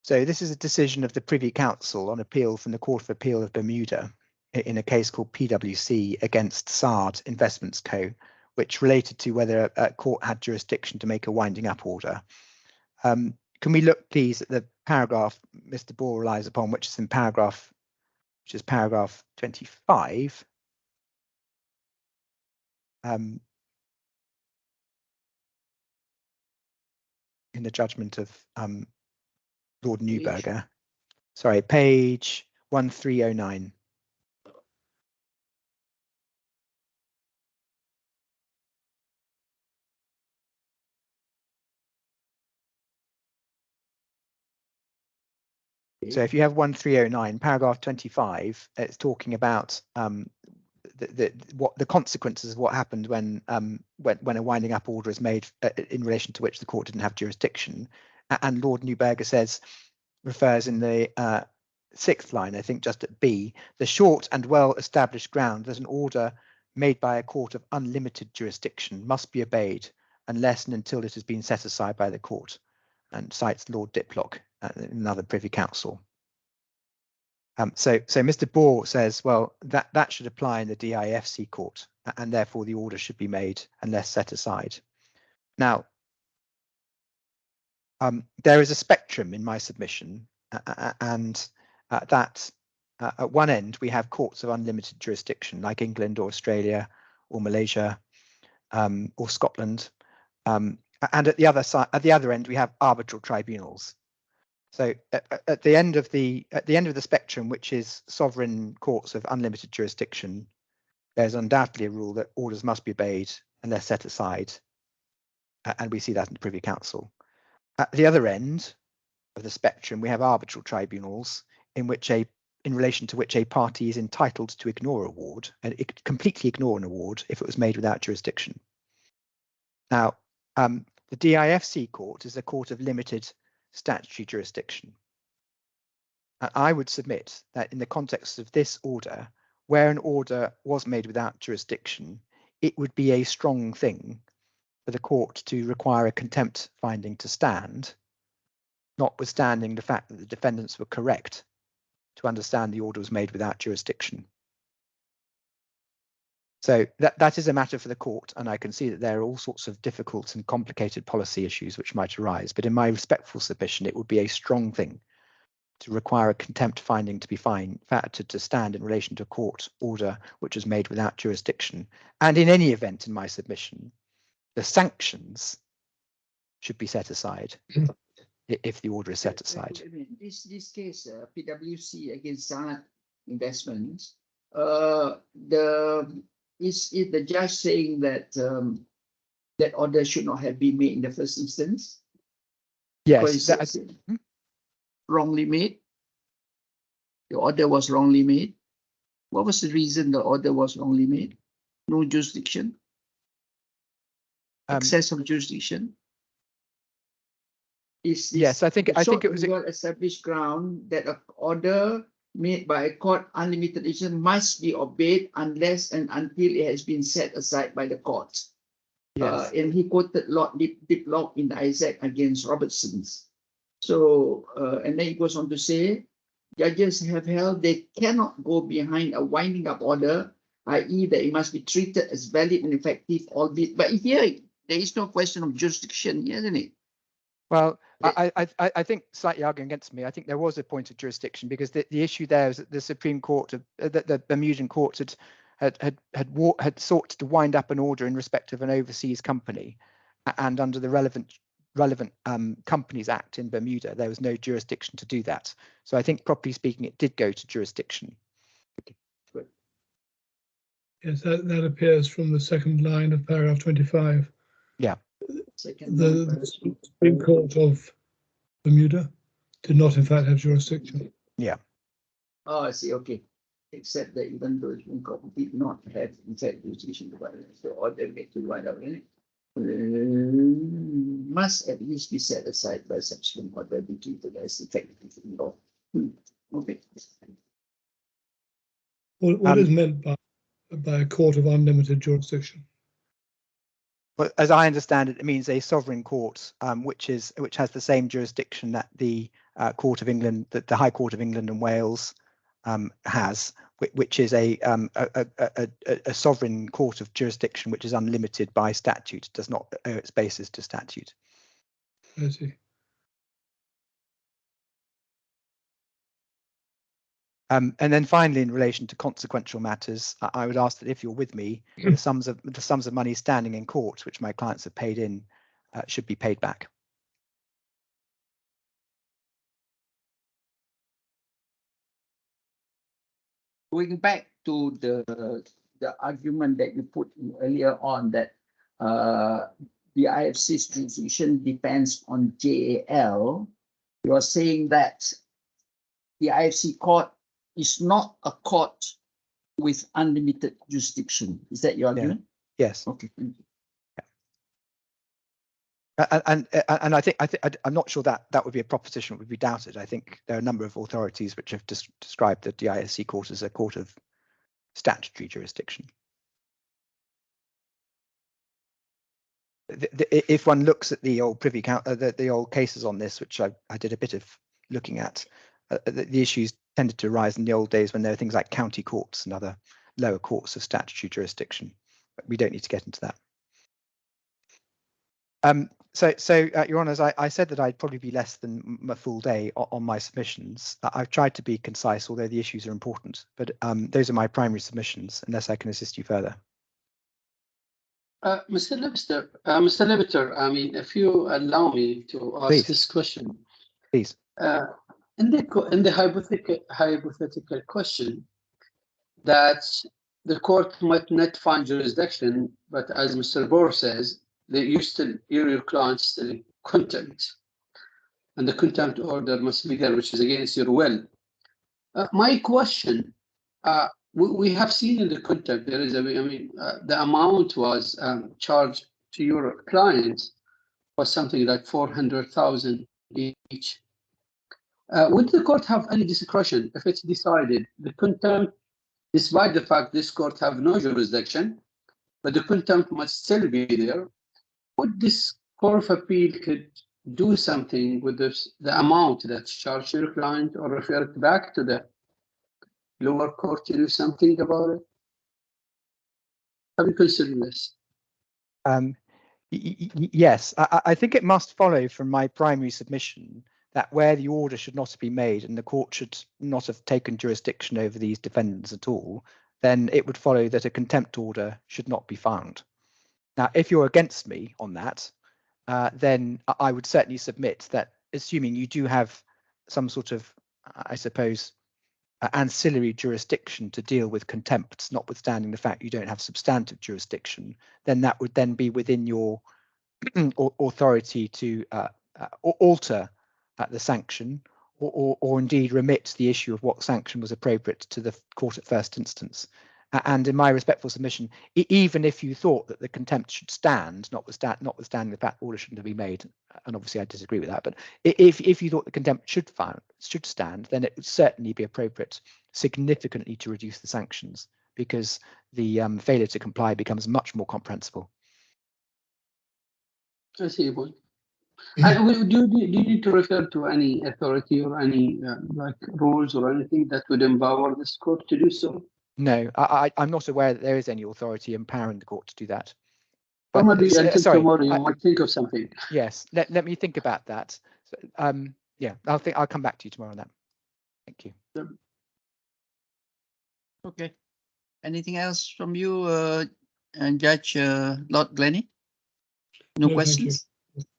So this is a decision of the Privy Council on appeal from the Court of Appeal of Bermuda in a case called PwC against SARD Investments Co., which related to whether a court had jurisdiction to make a winding up order. Can we look, please, at the paragraph Mr. Bohr relies upon, which is paragraph 25. In the judgment of Lord Neuberger. Sorry, page 1309. So if you have 1309, paragraph 25, it's talking about the consequences of what happened when a winding up order is made in relation to which the court didn't have jurisdiction. And Lord Neuberger refers in the 6th line, I think just at B, the short and well-established ground that an order made by a court of unlimited jurisdiction must be obeyed unless and until it has been set aside by the court, and cites Lord Diplock in another Privy Council. So Mr. Bohr says, well, that should apply in the DIFC court, and therefore the order should be made unless set aside. Now, there is a spectrum in my submission, and that at one end we have courts of unlimited jurisdiction, like England or Australia or Malaysia or Scotland, and at the other end we have arbitral tribunals. So at the end of the spectrum, which is sovereign courts of unlimited jurisdiction, there's undoubtedly a rule that orders must be obeyed unless set aside, and we see that in the Privy Council. At the other end of the spectrum, we have arbitral tribunals in relation to which a party is entitled to ignore award and completely ignore an award if it was made without jurisdiction. Now, the DIFC court is a court of limited statutory jurisdiction. And I would submit that in the context of this order, where an order was made without jurisdiction, it would be a strong thing for the court to require a contempt finding to stand, notwithstanding the fact that the defendants were correct to understand the order was made without jurisdiction. So that is a matter for the court, and I can see that there are all sorts of difficult and complicated policy issues which might arise, but in my respectful submission, it would be a strong thing to require a contempt finding to be to stand in relation to a court order which is made without jurisdiction. And in any event, in my submission, the sanctions should be set aside if the order is set aside. I mean, this case, PwC against SALEH Investments, is the judge saying that that order should not have been made in the first instance? Yes, wrongly made. The order was wrongly made. What was the reason the order was wrongly made? No jurisdiction. Excess of jurisdiction. Yes, I think it was a established ground that an order made by a court unlimited jurisdiction must be obeyed unless and until it has been set aside by the court. Yes. And he quoted Lord Diplock in Isaac against Robertson's. So, and then he goes on to say, judges have held they cannot go behind a winding up order, i.e. that it must be treated as valid and effective, albeit, but here there is no question of jurisdiction, isn't it? Well, I think slightly arguing against me. I think there was a point of jurisdiction because the issue there is that the Supreme Court, the Bermudan courts had sought to wind up an order in respect of an overseas company, and under the relevant Companies Act in Bermuda, there was no jurisdiction to do that. So I think, properly speaking, it did go to jurisdiction. Yes, that appears from the second line of paragraph 25. Yeah. The Supreme Court of Bermuda did not, in fact, have jurisdiction. Yeah. Oh, I see. Okay. Except that even though the Supreme Court did not have, in fact, jurisdiction to wind up, the order made to wind up, must at least be set aside by subsequent order be treated as effective in law. Okay. What is meant by a court of unlimited jurisdiction? Well, as I understand it, it means a sovereign court, which has the same jurisdiction that the Court of England, that the High Court of England and Wales has, which is a sovereign court of jurisdiction which is unlimited by statute, does not owe its basis to statute. I see. And then finally, in relation to consequential matters, I would ask that if you're with me, the sums of money standing in court, which my clients have paid in, should be paid back. Going back to the argument that you put in earlier on that the IFC's jurisdiction depends on JAL, you are saying that the IFC court is not a court with unlimited jurisdiction. Is that your argument? Yeah. Yes. Okay. Thank you. And I think I'm not sure that would be a proposition that would be doubted. I think there are a number of authorities which have described the DISC court as a court of statutory jurisdiction. if one looks at the old privy council, the old cases on this, which I did a bit of looking at, the issues tended to arise in the old days when there were things like county courts and other lower courts of statutory jurisdiction. But we don't need to get into that. So Your Honours, I said that I'd probably be less than a full day on my submissions. I've tried to be concise, although the issues are important. But those are my primary submissions, unless I can assist you further. Mr. Leviter, I mean, if you allow me to ask Please. this question. Please. In the hypothetical question that the court might not find jurisdiction, but as Mr. Bohr says, your client still in contempt, and the contempt order must be there, which is against your will. My question, we have seen in the contempt there is the amount was charged to your client was something like 400,000 each. Would the court have any discretion if it's decided the contempt, despite the fact this court have no jurisdiction, but the contempt must still be there? Would this Court of Appeal could do something with the amount that's charged to your client, or refer it back to the lower court to do something about it? Have you considered this? Yes, I think it must follow from my primary submission that where the order should not have been made and the court should not have taken jurisdiction over these defendants at all, then it would follow that a contempt order should not be found. Now, if you're against me on that, then I would certainly submit that, assuming you do have some sort of, I suppose, ancillary jurisdiction to deal with contempts, notwithstanding the fact you don't have substantive jurisdiction, then that would then be within your authority to alter the sanction, or indeed remit the issue of what sanction was appropriate to the court at first instance. And in my respectful submission, even if you thought that the contempt should stand, notwithstanding the fact order shouldn't have been made, and obviously I disagree with that, but if you thought the contempt should stand, then it would certainly be appropriate significantly to reduce the sanctions, because the failure to comply becomes much more comprehensible. I see your point. Do you need to refer to any authority or any like rules or anything that would empower this court to do so? No, I'm not aware that there is any authority empowering the court to do that. Or But, maybe until sorry, tomorrow you might think of something. Yes, let me think about that. So, yeah, I'll come back to you tomorrow on that. Thank you. Okay. Anything else from you, Judge Lord Glennie? No questions?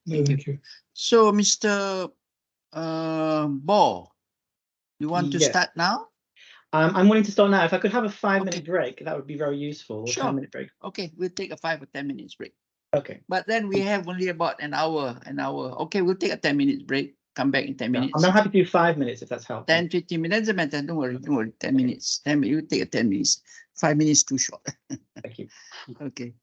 No, thank you. So, Mr. Ball, you want to start now? I'm wanting to start now. If I could have a 5-minute break, that would be very useful. Sure. 10-minute break. Okay, we'll take a 5 or 10 minutes break. Okay. But then we have only about an hour. Okay, we'll take a 10 minutes break. Come back in 10 minutes. I'm happy to do 5 minutes if that's helpful. 10, 15 minutes, doesn't matter. Don't worry. 10 minutes. 10 minutes. You take a 10 minutes. 5 minutes too short. Thank you. Okay.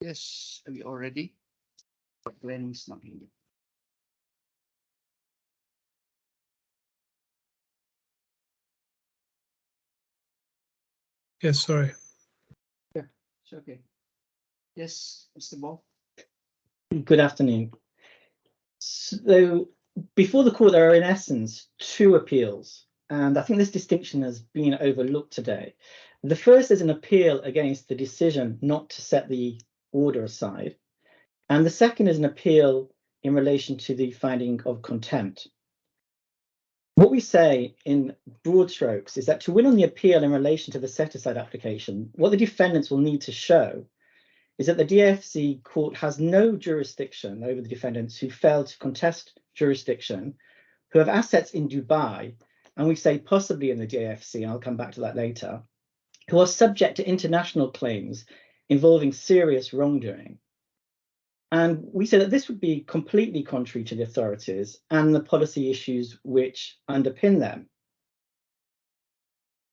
Yes, are we all ready? Glennie's not here. Yes, sorry. Yeah, it's okay. Yes, Mr. Ball. Good afternoon. So before the court, there are in essence two appeals, and I think this distinction has been overlooked today. The first is an appeal against the decision not to set the order aside, and the second is an appeal in relation to the finding of contempt. What we say in broad strokes is that to win on the appeal in relation to the set-aside application, what the defendants will need to show is that the DFC court has no jurisdiction over the defendants who fail to contest jurisdiction, who have assets in Dubai, and we say possibly in the DFC, and I'll come back to that later, who are subject to international claims involving serious wrongdoing. And we say that this would be completely contrary to the authorities and the policy issues which underpin them.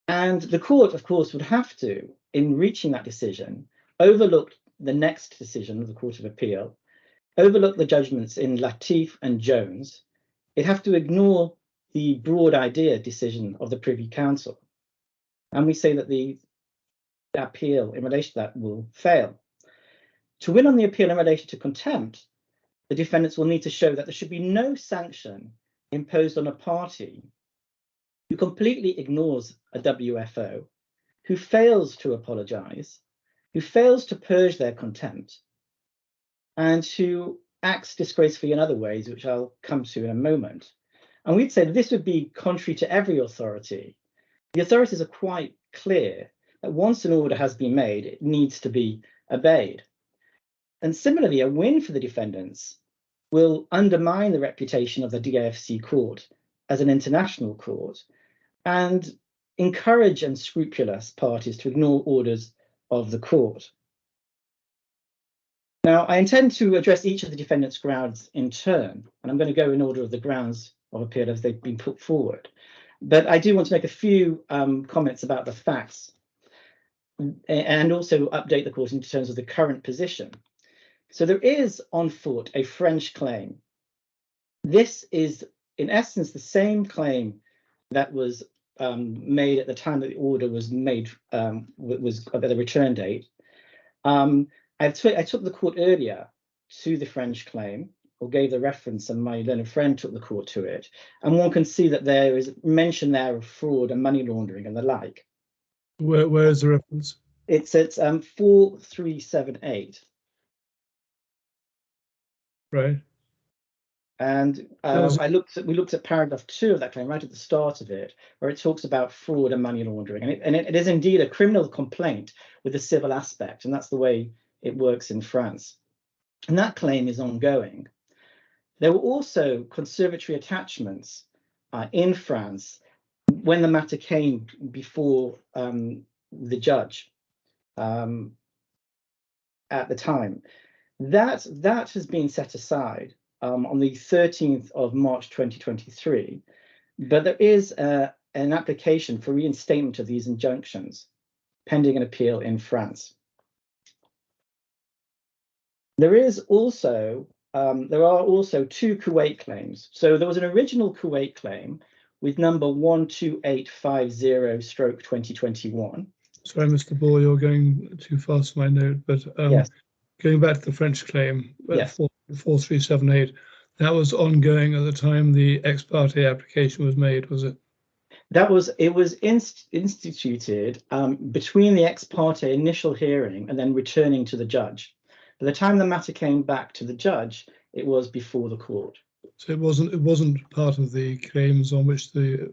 And the court, of course, would have to, in reaching that decision, overlook the next decision of the Court of Appeal, overlook the judgments in Latif and Jones. It'd have to ignore the broad idea decision of the Privy Council. And we say that the appeal in relation to that will fail. To win on the appeal in relation to contempt, the defendants will need to show that there should be no sanction imposed on a party who completely ignores a WFO, who fails to apologise, who fails to purge their contempt, and who acts disgracefully in other ways, which I'll come to in a moment. And we'd say that this would be contrary to every authority. The authorities are quite clear that once an order has been made, it needs to be obeyed. And similarly, a win for the defendants will undermine the reputation of the DIFC court as an international court and encourage unscrupulous parties to ignore orders of the court. Now, I intend to address each of the defendants' grounds in turn, and I'm going to go in order of the grounds of appeal as they've been put forward. But I do want to make a few comments about the facts and also update the court in terms of the current position. So there is on foot a French claim. This is, in essence, the same claim that was made at the time that the order was made, was at the return date. I took the court earlier to the French claim, or gave the reference, and my learned friend took the court to it. And one can see that there is mention there of fraud and money laundering and the like. Where is the reference? It's at 4378. Right. And we looked at paragraph 2 of that claim right at the start of it, where it talks about fraud and money laundering. And it is indeed a criminal complaint with a civil aspect, and that's the way it works in France. And that claim is ongoing. There were also conservatory attachments in France when the matter came before the judge at the time. That has been set aside on the 13th of March 2023, but there is an application for reinstatement of these injunctions pending an appeal in France. There is also there are also two Kuwait claims. So there was an original Kuwait claim with number 12850/2021. Sorry, Mr. Ball, you're going too fast for my note, but Yes. Going back to the French claim, Yes. 4378, that was ongoing at the time the ex parte application was made, was it? It was instituted between the ex parte initial hearing and then returning to the judge. By the time the matter came back to the judge, it was before the court. So it wasn't part of the claims on which the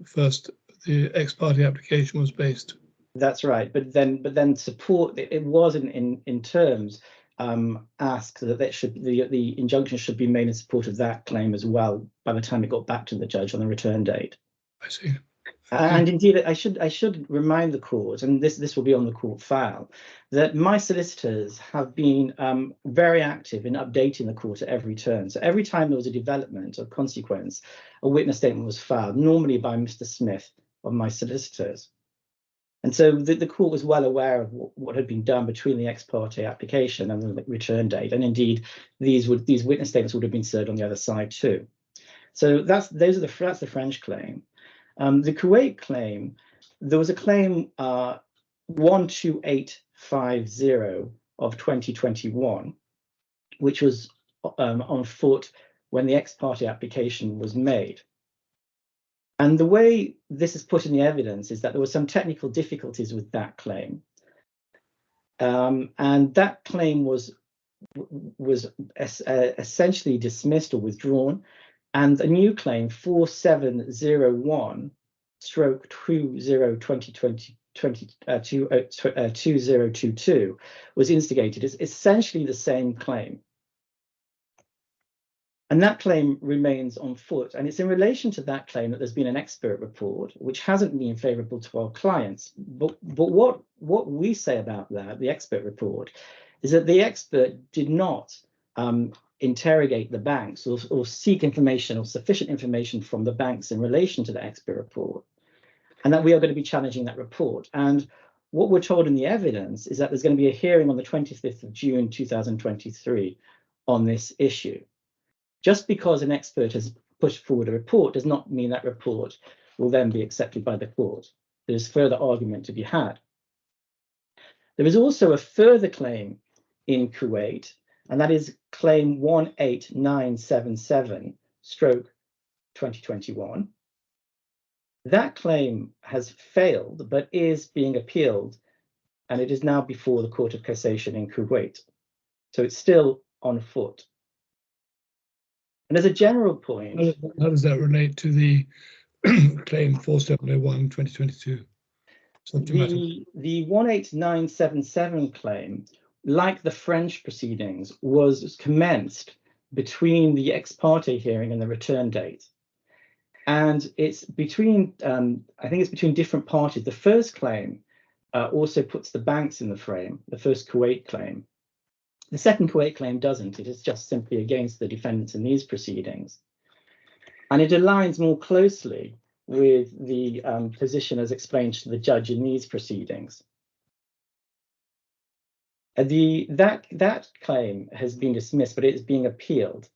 ex parte application was based. That's right, but then support it was in terms asked that the injunction should be made in support of that claim as well by the time it got back to the judge on the return date. I see. And indeed, I should remind the court, and this will be on the court file, that my solicitors have been very active in updating the court at every turn. So every time there was a development of consequence, a witness statement was filed, normally by Mr. Smith of my solicitors. And so the court was well aware of what had been done between the ex parte application and the return date. And indeed, these witness statements would have been served on the other side too. So that's the French claim. The Kuwait claim, there was a claim 12850 of 2021, which was on foot when the ex parte application was made. And the way this is put in the evidence is that there were some technical difficulties with that claim. And that claim was essentially dismissed or withdrawn. And a new claim, 4701/2022 was instigated. It's essentially the same claim. And that claim remains on foot. And it's in relation to that claim that there's been an expert report, which hasn't been favorable to our clients. But what we say about that, the expert report, is that the expert did not interrogate the banks or seek information or sufficient information from the banks in relation to the expert report, and that we are going to be challenging that report. And what we're told in the evidence is that there's going to be a hearing on the 25th of June 2023 on this issue. Just because an expert has pushed forward a report does not mean that report will then be accepted by the court. There's further argument to be had. There is also a further claim in Kuwait, and that is claim 18977/2021. That claim has failed, but is being appealed, and it is now before the Court of Cassation in Kuwait. So it's still on foot. And as a general point, how does that relate to the claim 4701/2022? The 18977 claim, like the French proceedings, was commenced between the ex parte hearing and the return date. And it's between, I think it's between different parties. The first claim also puts the banks in the frame, the first Kuwait claim. The second Kuwait claim doesn't. It is just simply against the defendants in these proceedings. And it aligns more closely with the position as explained to the judge in these proceedings. That claim has been dismissed, but it is being appealed.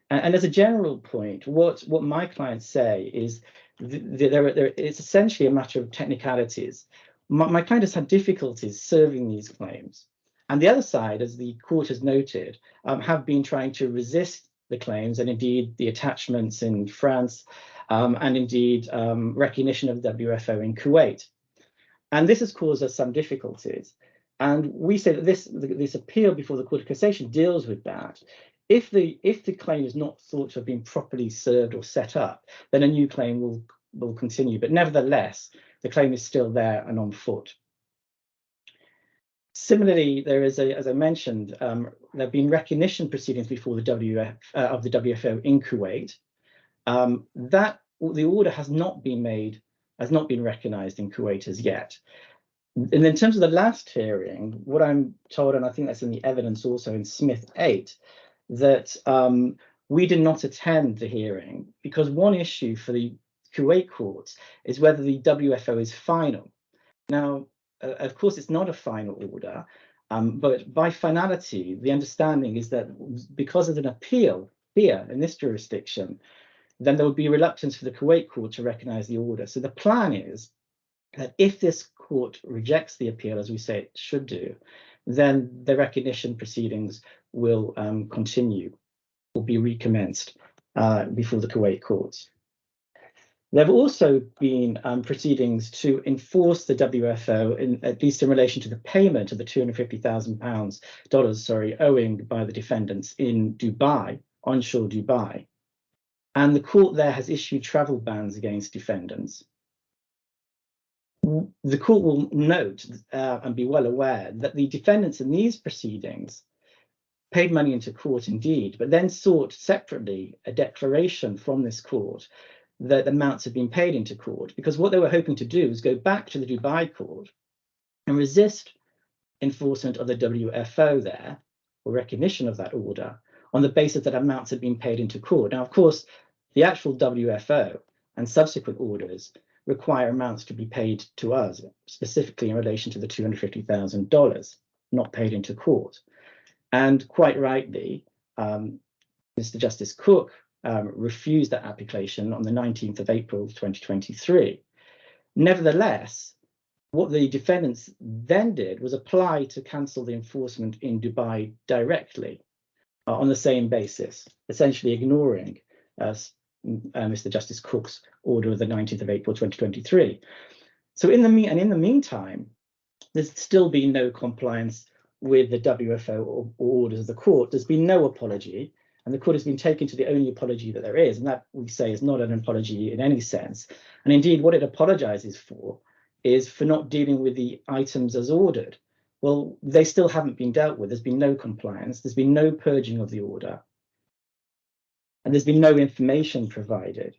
And as a general point, what my clients say is it's essentially a matter of technicalities. My client has had difficulties serving these claims. And the other side, as the court has noted, have been trying to resist the claims and indeed the attachments in France and indeed recognition of WFO in Kuwait. And this has caused us some difficulties. And we say that this appeal before the Court of Cassation deals with that. If the claim is not thought to have been properly served or set up, then a new claim will continue. But nevertheless, the claim is still there and on foot. Similarly, there is, as I mentioned, there have been recognition proceedings before the WFO in Kuwait. That the order has not been recognised in Kuwait as yet. And in terms of the last hearing, what I'm told, and I think that's in the evidence also in Smith 8, that we did not attend the hearing because one issue for the Kuwait courts is whether the WFO is final. Now, of course, it's not a final order, but by finality, the understanding is that because of an appeal here in this jurisdiction, then there would be reluctance for the Kuwait court to recognise the order. So the plan is that if this court rejects the appeal, as we say it should do, then the recognition proceedings will continue or be recommenced before the Kuwait courts. There have also been proceedings to enforce the WFO, at least in relation to the payment of the $250,000 owing by the defendants in Dubai, onshore Dubai. And the court there has issued travel bans against defendants. The court will note and be well aware that the defendants in these proceedings paid money into court indeed, but then sought separately a declaration from this court that amounts had been paid into court, because what they were hoping to do is go back to the Dubai court and resist enforcement of the WFO there, or recognition of that order, on the basis that amounts had been paid into court. Now, of course, the actual WFO and subsequent orders require amounts to be paid to us, specifically in relation to the $250,000 not paid into court. And quite rightly, Mr. Justice Cook refused that application on the 19th of April 2023. Nevertheless, what the defendants then did was apply to cancel the enforcement in Dubai directly on the same basis, essentially ignoring Mr. Justice Cook's order of the 19th of April 2023. So in the meantime, there's still been no compliance with the WFO or orders of the court. There's been no apology, and the court has been taken to the only apology that there is, and that we say is not an apology in any sense. And indeed, what it apologizes for is for not dealing with the items as ordered. Well, they still haven't been dealt with. There's been no compliance. There's been no purging of the order. And there's been no information provided.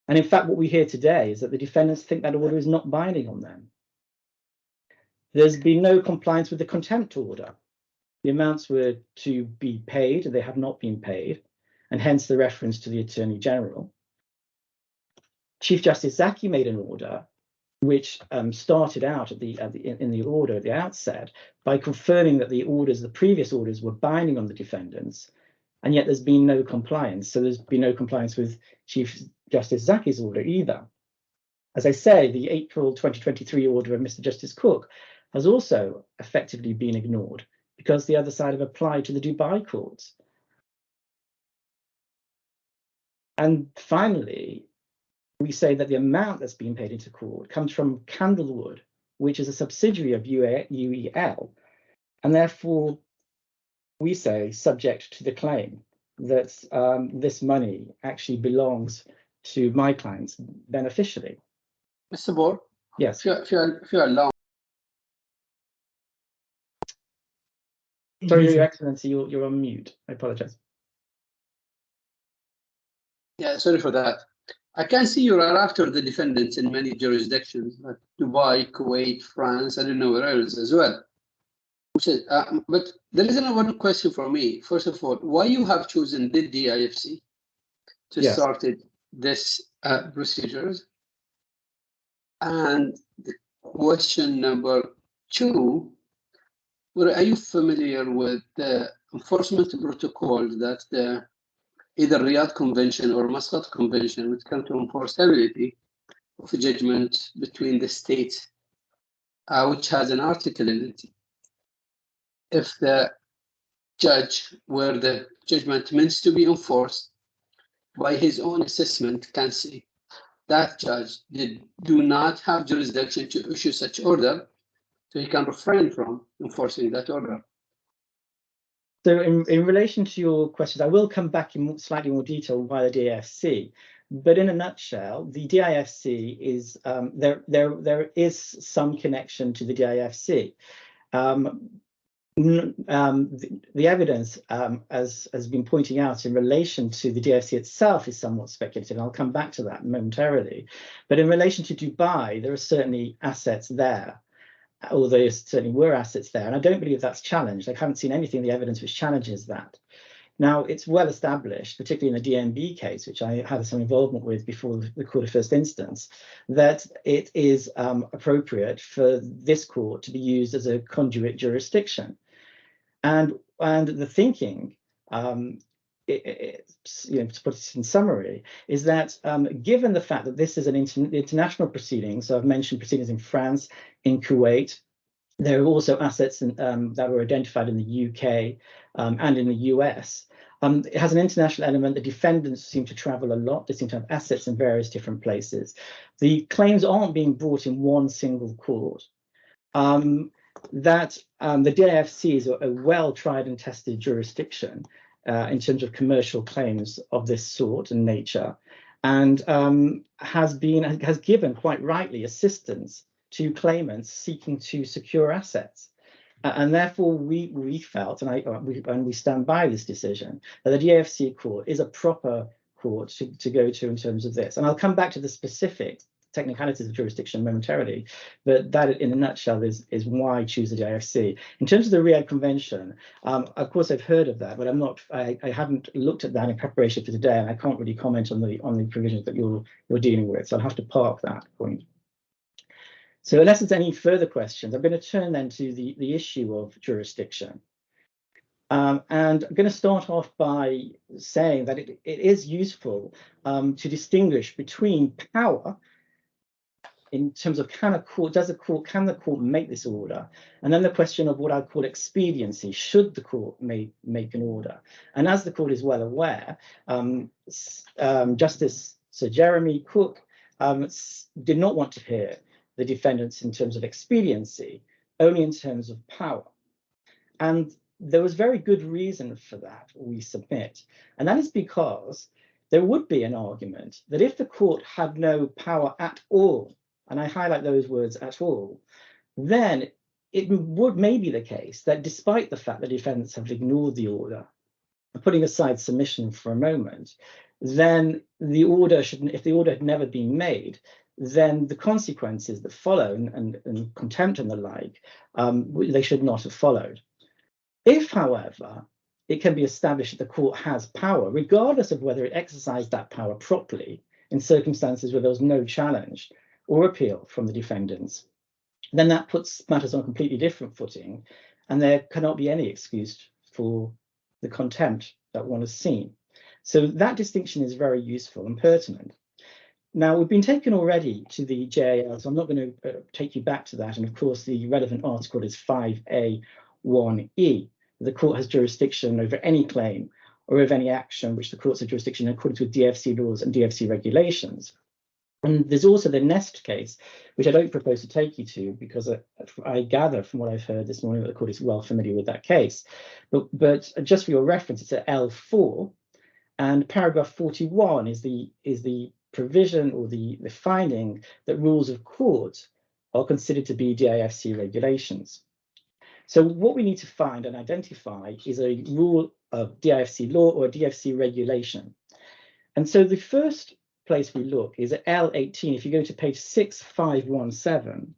And in fact, what we hear today is that the defendants think that order is not binding on them. There's been no compliance with the contempt order. The amounts were to be paid, they have not been paid, and hence the reference to the Attorney General. Chief Justice Zaki made an order which started out in the order at the outset by confirming that the previous orders were binding on the defendants, and yet there's been no compliance. So there's been no compliance with Chief Justice Zaki's order either. As I say, the April 2023 order of Mr. Justice Cook has also effectively been ignored because the other side have applied to the Dubai courts. And finally, we say that the amount that's been paid into court comes from Candlewood, which is a subsidiary of UEL, and therefore we say subject to the claim that this money actually belongs to my clients beneficially. Mr. Bohr? Yes. If you allow. Sorry, Your Excellency, you're on mute. I apologize. Yeah, sorry for that. I can see you are after the defendants in many jurisdictions, like Dubai, Kuwait, France, I don't know where else as well. But there is one question for me. First of all, why you have chosen the DIFC to start this procedures? And the question number two, are you familiar with the enforcement protocol that the either Riyadh Convention or Muscat Convention would come to enforceability of a judgment between the states, which has an article in it? If the judge, where the judgment means to be enforced, by his own assessment, can say that judge do not have jurisdiction to issue such order, so he can refrain from enforcing that order. So in relation to your questions, I will come back in slightly more detail via the DIFC, but in a nutshell, the DIFC is, there is some connection to the DIFC. The evidence, as has been pointing out in relation to the DIFC itself, is somewhat speculative, and I'll come back to that momentarily. But in relation to Dubai, there are certainly assets there, or there certainly were assets there, and I don't believe that's challenged. I haven't seen anything in the evidence which challenges that. Now, it's well established, particularly in the DNB case, which I had some involvement with before the court of first instance, that it is appropriate for this court to be used as a conduit jurisdiction. And the thinking, to put it in summary, is that given the fact that this is an international proceeding, so I've mentioned proceedings in France, in Kuwait, there are also assets that were identified in the UK and in the US. It has an international element. The defendants seem to travel a lot. They seem to have assets in various different places. The claims aren't being brought in one single court. The DIFC is a well-tried and tested jurisdiction in terms of commercial claims of this sort and nature, and has given, quite rightly, assistance to claimants seeking to secure assets. And therefore, we felt, and we stand by this decision, that the DIFC court is a proper court to go to in terms of this. And I'll come back to the specifics technicalities of jurisdiction momentarily, but that in a nutshell is why I choose the DIFC. In terms of the Riyadh Convention, of course I've heard of that, but I haven't looked at that in preparation for today, and I can't really comment on the provisions that you're dealing with, so I'll have to park that point. So unless there's any further questions, I'm going to turn then to the issue of jurisdiction. And I'm going to start off by saying that it is useful to distinguish between power in terms of can the court make this order, and then the question of what I call expediency, should the court make an order. And as the court is well aware, Justice Sir Jeremy Cook did not want to hear the defendants in terms of expediency, only in terms of power. And there was very good reason for that, we submit. And that is because there would be an argument that if the court had no power at all, and I highlight those words at all, then it may be the case that despite the fact that defendants have ignored the order, putting aside submission for a moment, then the order if the order had never been made, then the consequences that follow and contempt and the like, they should not have followed. If, however, it can be established that the court has power, regardless of whether it exercised that power properly in circumstances where there was no challenge or appeal from the defendants, then that puts matters on a completely different footing, and there cannot be any excuse for the contempt that one has seen. So that distinction is very useful and pertinent. Now, we've been taken already to the JAL, so I'm not going to take you back to that. And of course, the relevant article is 5A1E. The court has jurisdiction over any claim or over any action which the courts have jurisdiction in accordance with DFC laws and DFC regulations. And there's also the Nest case, which I don't propose to take you to, because I gather from what I've heard this morning that the court is well familiar with that case. But just for your reference, it's at L4, and paragraph 41 is the provision or the finding that rules of court are considered to be DIFC regulations. So what we need to find and identify is a rule of DIFC law or a DIFC regulation. And so the first place we look is at L18. If you go to page 6517,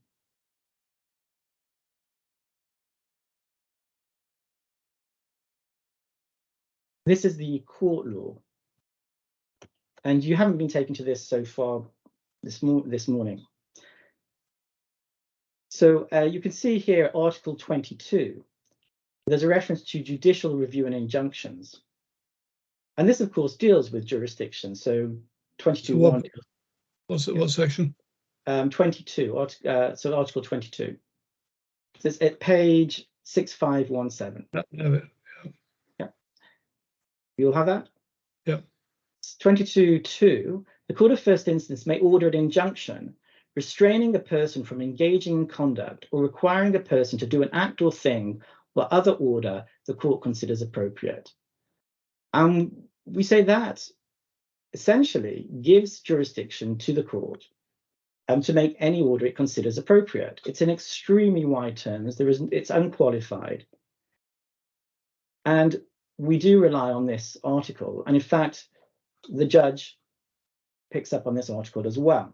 this is the court law. And you haven't been taken to this so far this morning. So you can see here Article 22. There's a reference to judicial review and injunctions. And this, of course, deals with jurisdiction. So 22.1. So what section? 22. So Article 22. So it's at page 6517. Yeah. You'll have that? Yeah. 22.2. The Court of First Instance may order an injunction restraining a person from engaging in conduct or requiring a person to do an act or thing or other order the court considers appropriate. We say that essentially gives jurisdiction to the court to make any order it considers appropriate. It's in extremely wide terms. It's unqualified. And we do rely on this article. And in fact, the judge picks up on this article as well.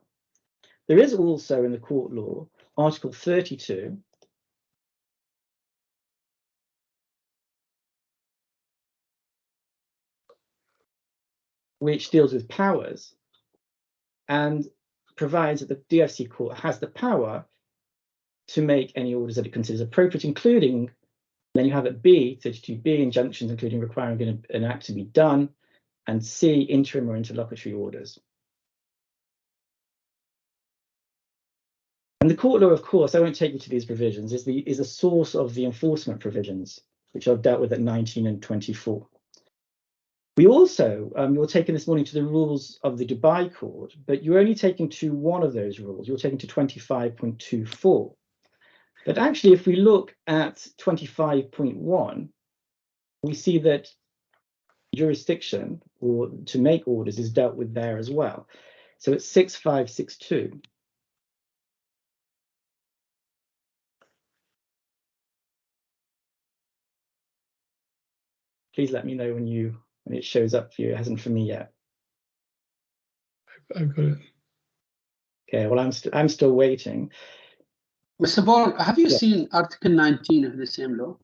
There is also in the court law, Article 32, which deals with powers and provides that the DFC court has the power to make any orders that it considers appropriate, including, then you have at B, 32B, injunctions, including requiring an act to be done, and C, interim or interlocutory orders. And the court law, of course, I won't take you to these provisions, is a source of the enforcement provisions, which I've dealt with at 19 and 24. We also, you're taken this morning to the rules of the Dubai Court, but you're only taken to one of those rules. You're taken to 25.24. But actually, if we look at 25.1, we see that jurisdiction or to make orders is dealt with there as well. So it's 6562. Please let me know when it shows up for you. It hasn't for me yet. I've got it. Okay, well, I'm still waiting. Mr. Ball, have you Yeah. seen Article 19 of the same law?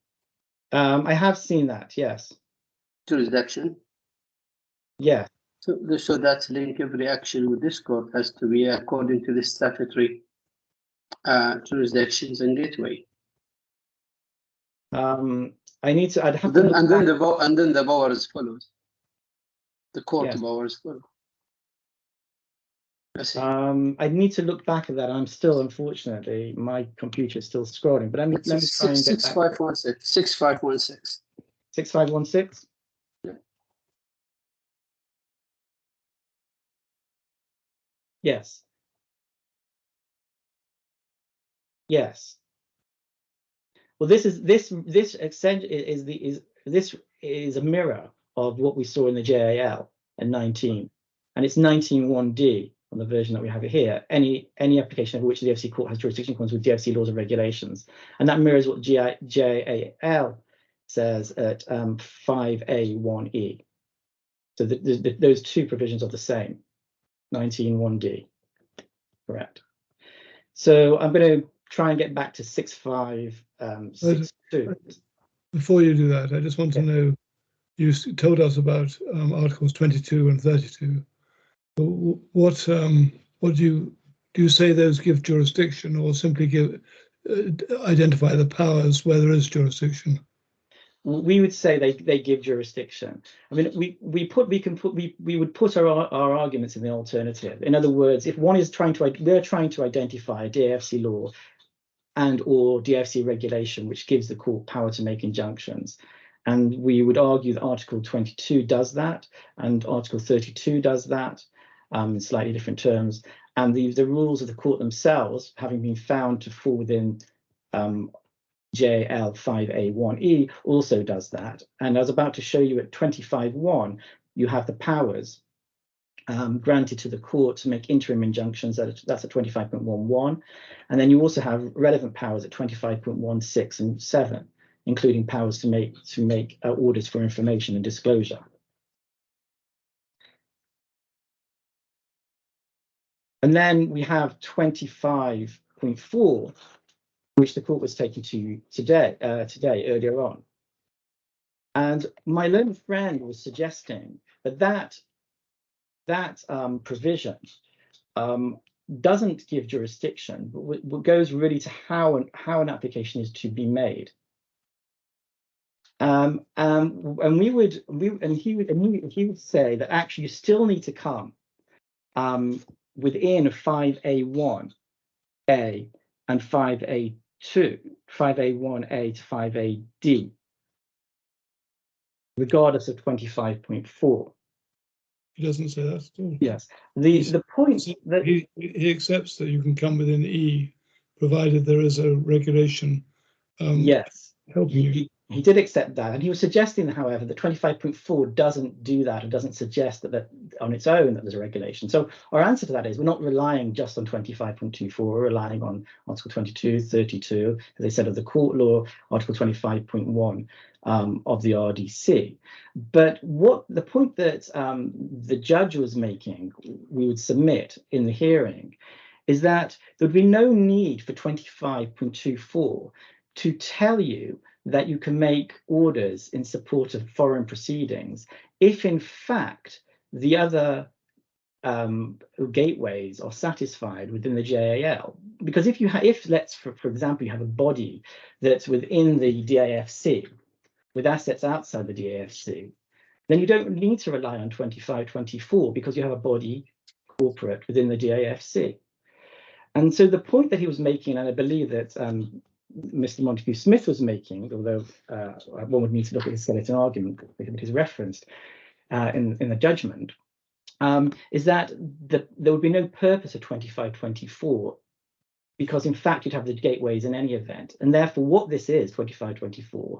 I have seen that, yes. Jurisdiction. Yeah. So that's link every action with this court has to be according to the statutory jurisdictions and gateway. I need to. I'd have Then, to. and then the powers follows. The court powers follow. I need to look back at that. I'm still, unfortunately, my computer is still scrolling. But let me try and get 6516. 6516. 6516. Yeah. Yes. Yes. Well, this is a mirror of what we saw in the JAL at 19, and it's 19(1)D on the version that we have it here. Any application over which the DFC court has jurisdiction comes with DFC laws and regulations, and that mirrors what JAL says at 5A1E. So those two provisions are the same. 19(1)D, correct. So I'm going to try and get back to 6562. Before you do that, I just want to know, you told us about Articles 22 and 32. What do you say those give jurisdiction, or simply identify the powers where there is jurisdiction? We would say they give jurisdiction. I mean, we would put our arguments in the alternative. In other words, if one is we're trying to identify a DFC law and or DFC regulation which gives the court power to make injunctions, and we would argue that Article 22 does that, and Article 32 does that, in slightly different terms, and the rules of the court themselves, having been found to fall within JL 5A1E, also does that. And I was about to show you at 25(1), you have the powers granted to the court to make interim injunctions. That's at 25.11, and then you also have relevant powers at 25.16 and 7, including powers to make orders for information and disclosure. And then we have 25.4, which the court was taking to today earlier on. And my learned friend was suggesting that provision doesn't give jurisdiction, but goes really to how an application is to be made. And he would say that actually you still need to come within 5A1A and 5A1A to 5AD, regardless of 25.4. He doesn't say that at all. Yes, the point that he accepts that you can come within E, provided there is a regulation. Yes, helping you. He did accept that, and he was suggesting, however, that 25.4 doesn't do that. It doesn't suggest that on its own that there's a regulation. So our answer to that is we're not relying just on 25.24. We're relying on Article 22, 32, as I said, of the court law, Article 25.1 of the RDC. But what the point that the judge was making, we would submit in the hearing, is that there would be no need for 25.24 to tell you that you can make orders in support of foreign proceedings if in fact the other gateways are satisfied within the JAL. Because if let's for example you have a body that's within the DAFC with assets outside the DAFC, then you don't need to rely on 25.24 because you have a body corporate within the DAFC. And so the point that he was making, and I believe that Mr. Montague Smith was making, although one would need to look at his skeleton argument that is referenced in the judgment, is that there would be no purpose of 25.24 because in fact you'd have the gateways in any event, and therefore what this is, 25.24,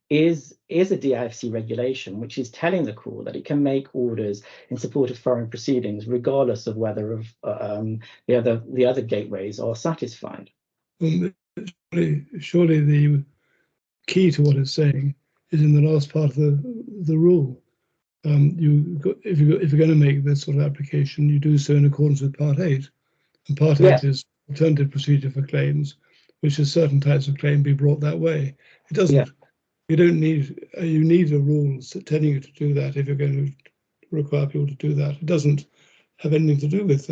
is a DIFC regulation which is telling the court that it can make orders in support of foreign proceedings regardless of whether the other gateways are satisfied. Surely the key to what it's saying is in the last part of the rule. If you're going to make this sort of application, you do so in accordance with Part 8, And part of it is alternative procedure for claims, which is certain types of claim be brought that way. It doesn't. You don't need. You need a rule telling you to do that if you're going to require people to do that. It doesn't have anything to do with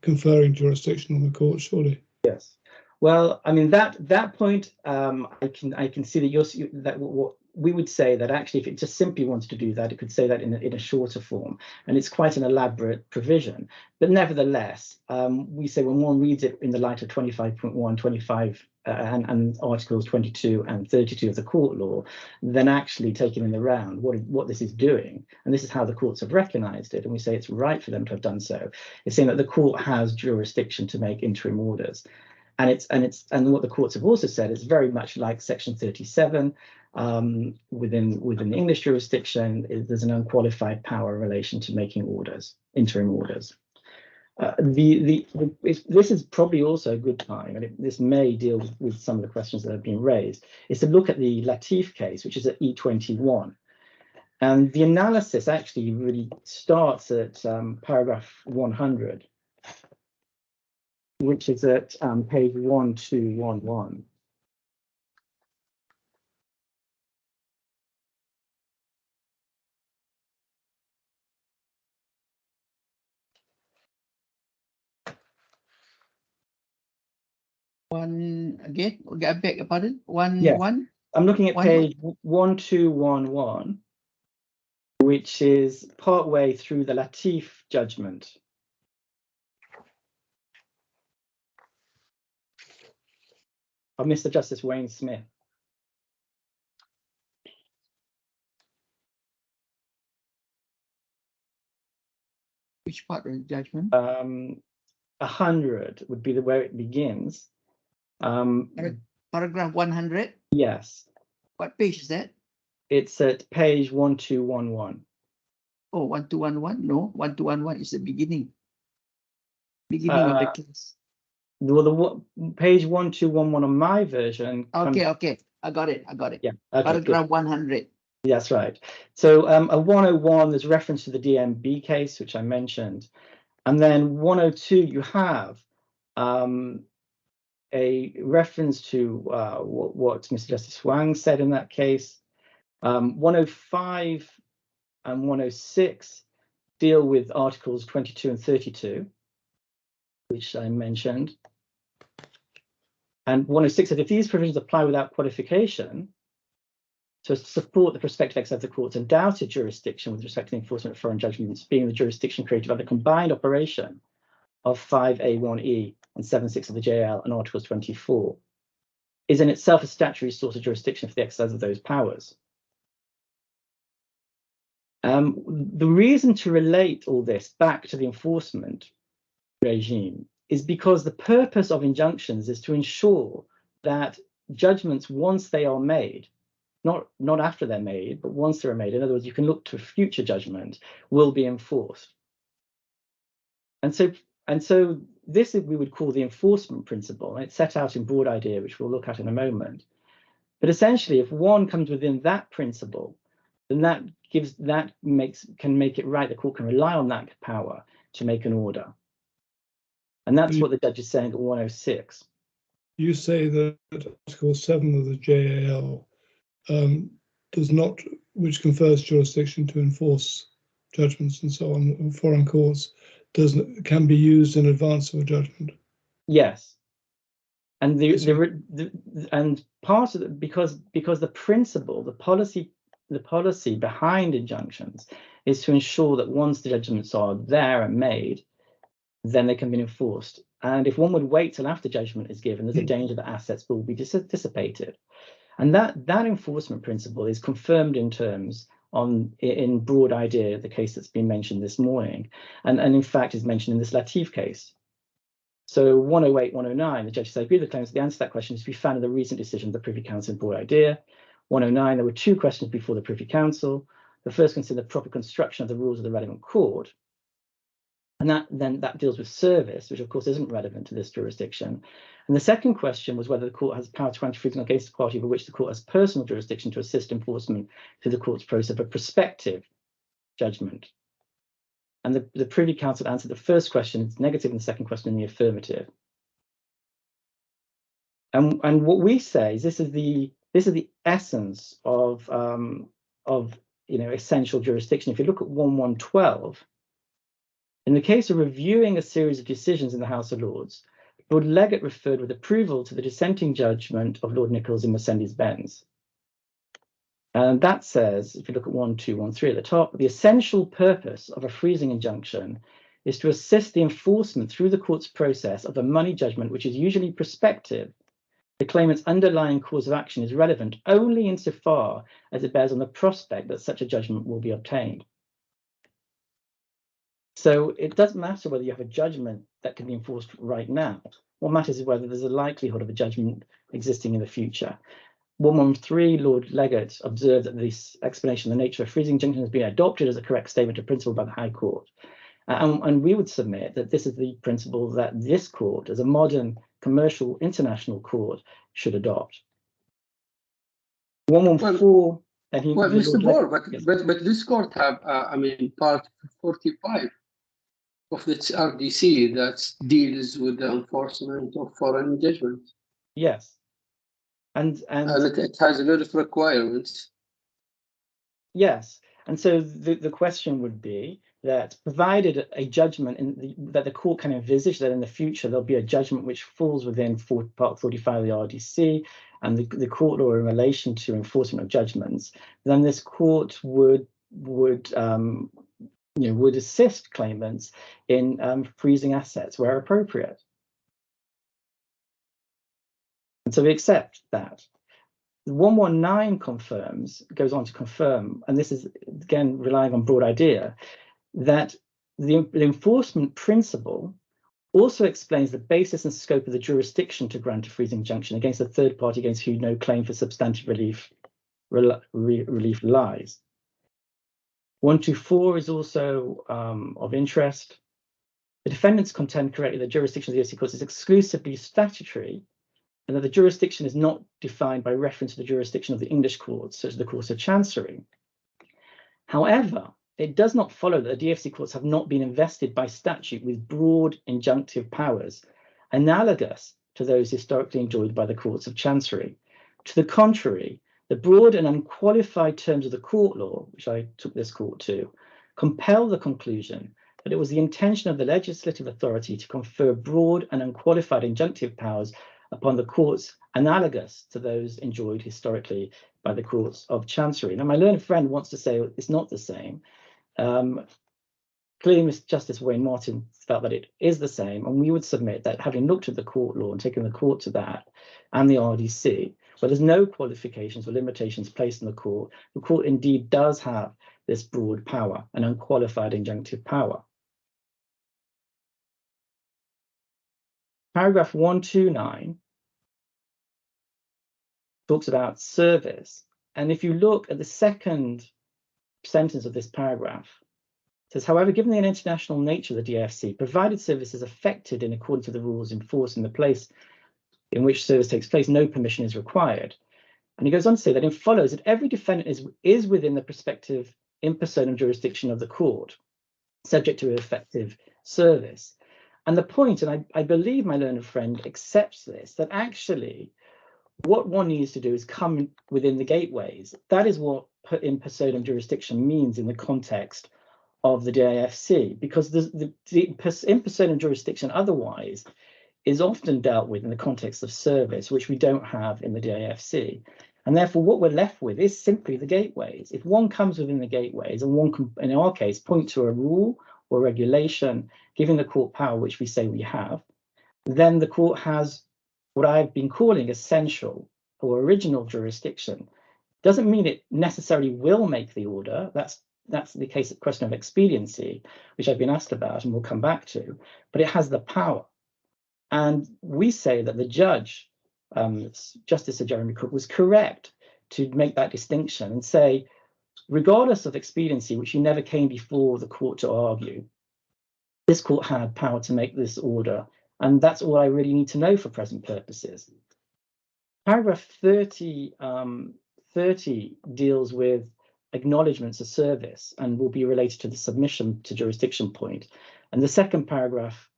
conferring jurisdiction on the court, surely. Yes. Well, I mean that point, I can see that what we would say that actually, if it just simply wanted to do that, it could say that in a shorter form, and it's quite an elaborate provision. But nevertheless, we say when one reads it in the light of 25.1, 25, and Articles 22 and 32 of the court law, then actually taking in the round what this is doing, and this is how the courts have recognised it, and we say it's right for them to have done so. It's saying that the court has jurisdiction to make interim orders. And what the courts have also said is very much like Section 37 within the English jurisdiction. There's an unqualified power in relation to making orders, interim orders. This is probably also a good time, and this may deal with some of the questions that have been raised, is to look at the Latif case, which is at E21. And the analysis actually really starts at paragraph 100. Which is at page 1211. One again, I beg your pardon. Yes. One. I'm looking at page 1211, which is partway through the Latif judgment. Of Mr. Justice Wayne Smith. Which part of the judgment? 100 would be where it begins. Paragraph 100? Yes. What page is that? It's at page 1211. Oh, 1211? No, 1211 is the beginning. Beginning of the case. Well, page 1211 on my version. Okay. I got it. Yeah. Okay, paragraph 100. That's right. So a 101, there's reference to the DMB case, which I mentioned. And then 102, you have a reference to what Mr. Justice Wang said in that case. 105 and 106 deal with Articles 22 and 32, which I mentioned. And 106 says if these provisions apply without qualification, so as to support the prospective exercise of the court's undoubted jurisdiction with respect to the enforcement of foreign judgments, being the jurisdiction created by the combined operation of 5A1E and 7.6 of the JL and Articles 24, is in itself a statutory source of jurisdiction for the exercise of those powers. The reason to relate all this back to the enforcement regime is because the purpose of injunctions is to ensure that judgments, once they are made, not after they're made, but once they're made, in other words, you can look to future judgment, will be enforced. And so this we would call the enforcement principle, and it's set out in broad idea, which we'll look at in a moment. But essentially, if one comes within that principle, then can make it right. The court can rely on that power to make an order. And that's what the judge is saying at 106. You say that Article 7 of the JAL does not, which confers jurisdiction to enforce judgments and so on in foreign courts, can be used in advance of a judgment. Yes, and and part of it, because the principle, the policy behind injunctions is to ensure that once the judgments are there and made, then they can be enforced. And if one would wait till after judgment is given, there's a danger that assets will be dissipated. And that enforcement principle is confirmed in terms in broad idea, the case that's been mentioned this morning, and in fact is mentioned in this Latif case. So 108, 109, the judge said, I agree with the claims. The answer to that question is to be found in the recent decision of the Privy Council in broad idea. 109, there were two questions before the Privy Council. The first considered the proper construction of the rules of the relevant court. And that deals with service, which of course isn't relevant to this jurisdiction. And the second question was whether the court has power to enter freedom against the party over which the court has personal jurisdiction to assist enforcement through the court's process of a prospective judgment. And the Privy Council answered the first question, it's negative, and the second question in the affirmative. And what we say is this is the essence of essential jurisdiction. If you look at 1112, in the case of reviewing a series of decisions in the House of Lords, Lord Legate referred with approval to the dissenting judgment of Lord Nichols in Mercedes-Benz. And that says, if you look at 1213 at the top, the essential purpose of a freezing injunction is to assist the enforcement through the court's process of a money judgment, which is usually prospective. The claimant's underlying cause of action is relevant only insofar as it bears on the prospect that such a judgment will be obtained. So it doesn't matter whether you have a judgment that can be enforced right now. What matters is whether there's a likelihood of a judgment existing in the future. 113, Lord Legate observed that this explanation of the nature of freezing injunction has been adopted as a correct statement of principle by the High Court. And we would submit that this is the principle that this court, as a modern commercial international court, should adopt. 114. Well, Mr. Moore, Yes. but this court have, part 45 of its RDC that deals with the enforcement of foreign judgments. Yes. And it has a lot of requirements. Yes. And so the question would be that provided a judgment that the court can envisage that in the future there'll be a judgment which falls within Part 45 of the RDC and the court law in relation to enforcement of judgments, then this court would assist claimants in freezing assets where appropriate. And so we accept that. 119 goes on to confirm, and this is again relying on broad idea, that the enforcement principle also explains the basis and scope of the jurisdiction to grant a freezing injunction against a third party against whom no claim for substantive relief lies. 124 is also of interest. The defendants contend correctly that the jurisdiction of the OC courts is exclusively statutory, and that the jurisdiction is not defined by reference to the jurisdiction of the English courts, such as the Courts of Chancery. However, it does not follow that the DFC courts have not been invested by statute with broad injunctive powers, analogous to those historically enjoyed by the Courts of Chancery. To the contrary, the broad and unqualified terms of the court law, which I took this court to, compel the conclusion that it was the intention of the legislative authority to confer broad and unqualified injunctive powers upon the courts analogous to those enjoyed historically by the Courts of Chancery. Now, my learned friend wants to say it's not the same. Clearly, Mr. Justice Wayne Martin felt that it is the same, and we would submit that having looked at the court law and taken the court to that, and the RDC, where there's no qualifications or limitations placed on the court indeed does have this broad power, an unqualified injunctive power. Paragraph 129 talks about service, and if you look at the second sentence of this paragraph, it says, however, given the international nature of the DFC, provided service is effected in accordance with the rules in force in the place in which service takes place, no permission is required. And he goes on to say that it follows that every defendant is within the prospective in personam jurisdiction of the court, subject to effective service. And the point, and I believe my learned friend accepts this, that actually what one needs to do is come within the gateways. That is what in personam jurisdiction means in the context of the DIFC, because the in personam jurisdiction otherwise is often dealt with in the context of service, which we don't have in the DIFC. And therefore, what we're left with is simply the gateways. If one comes within the gateways and one can, in our case, point to a rule or regulation giving the court power, which we say we have, then the court has what I've been calling essential or original jurisdiction. Doesn't mean it necessarily will make the order. That's the case of question of expediency, which I've been asked about and we'll come back to, but it has the power. And we say that the judge, Justice Sir Jeremy Cook, was correct to make that distinction and say, regardless of expediency, which he never came before the court to argue, this court had power to make this order. And that's all I really need to know for present purposes. Paragraph 30 deals with acknowledgements of service and will be related to the submission to jurisdiction point. And the second paragraph,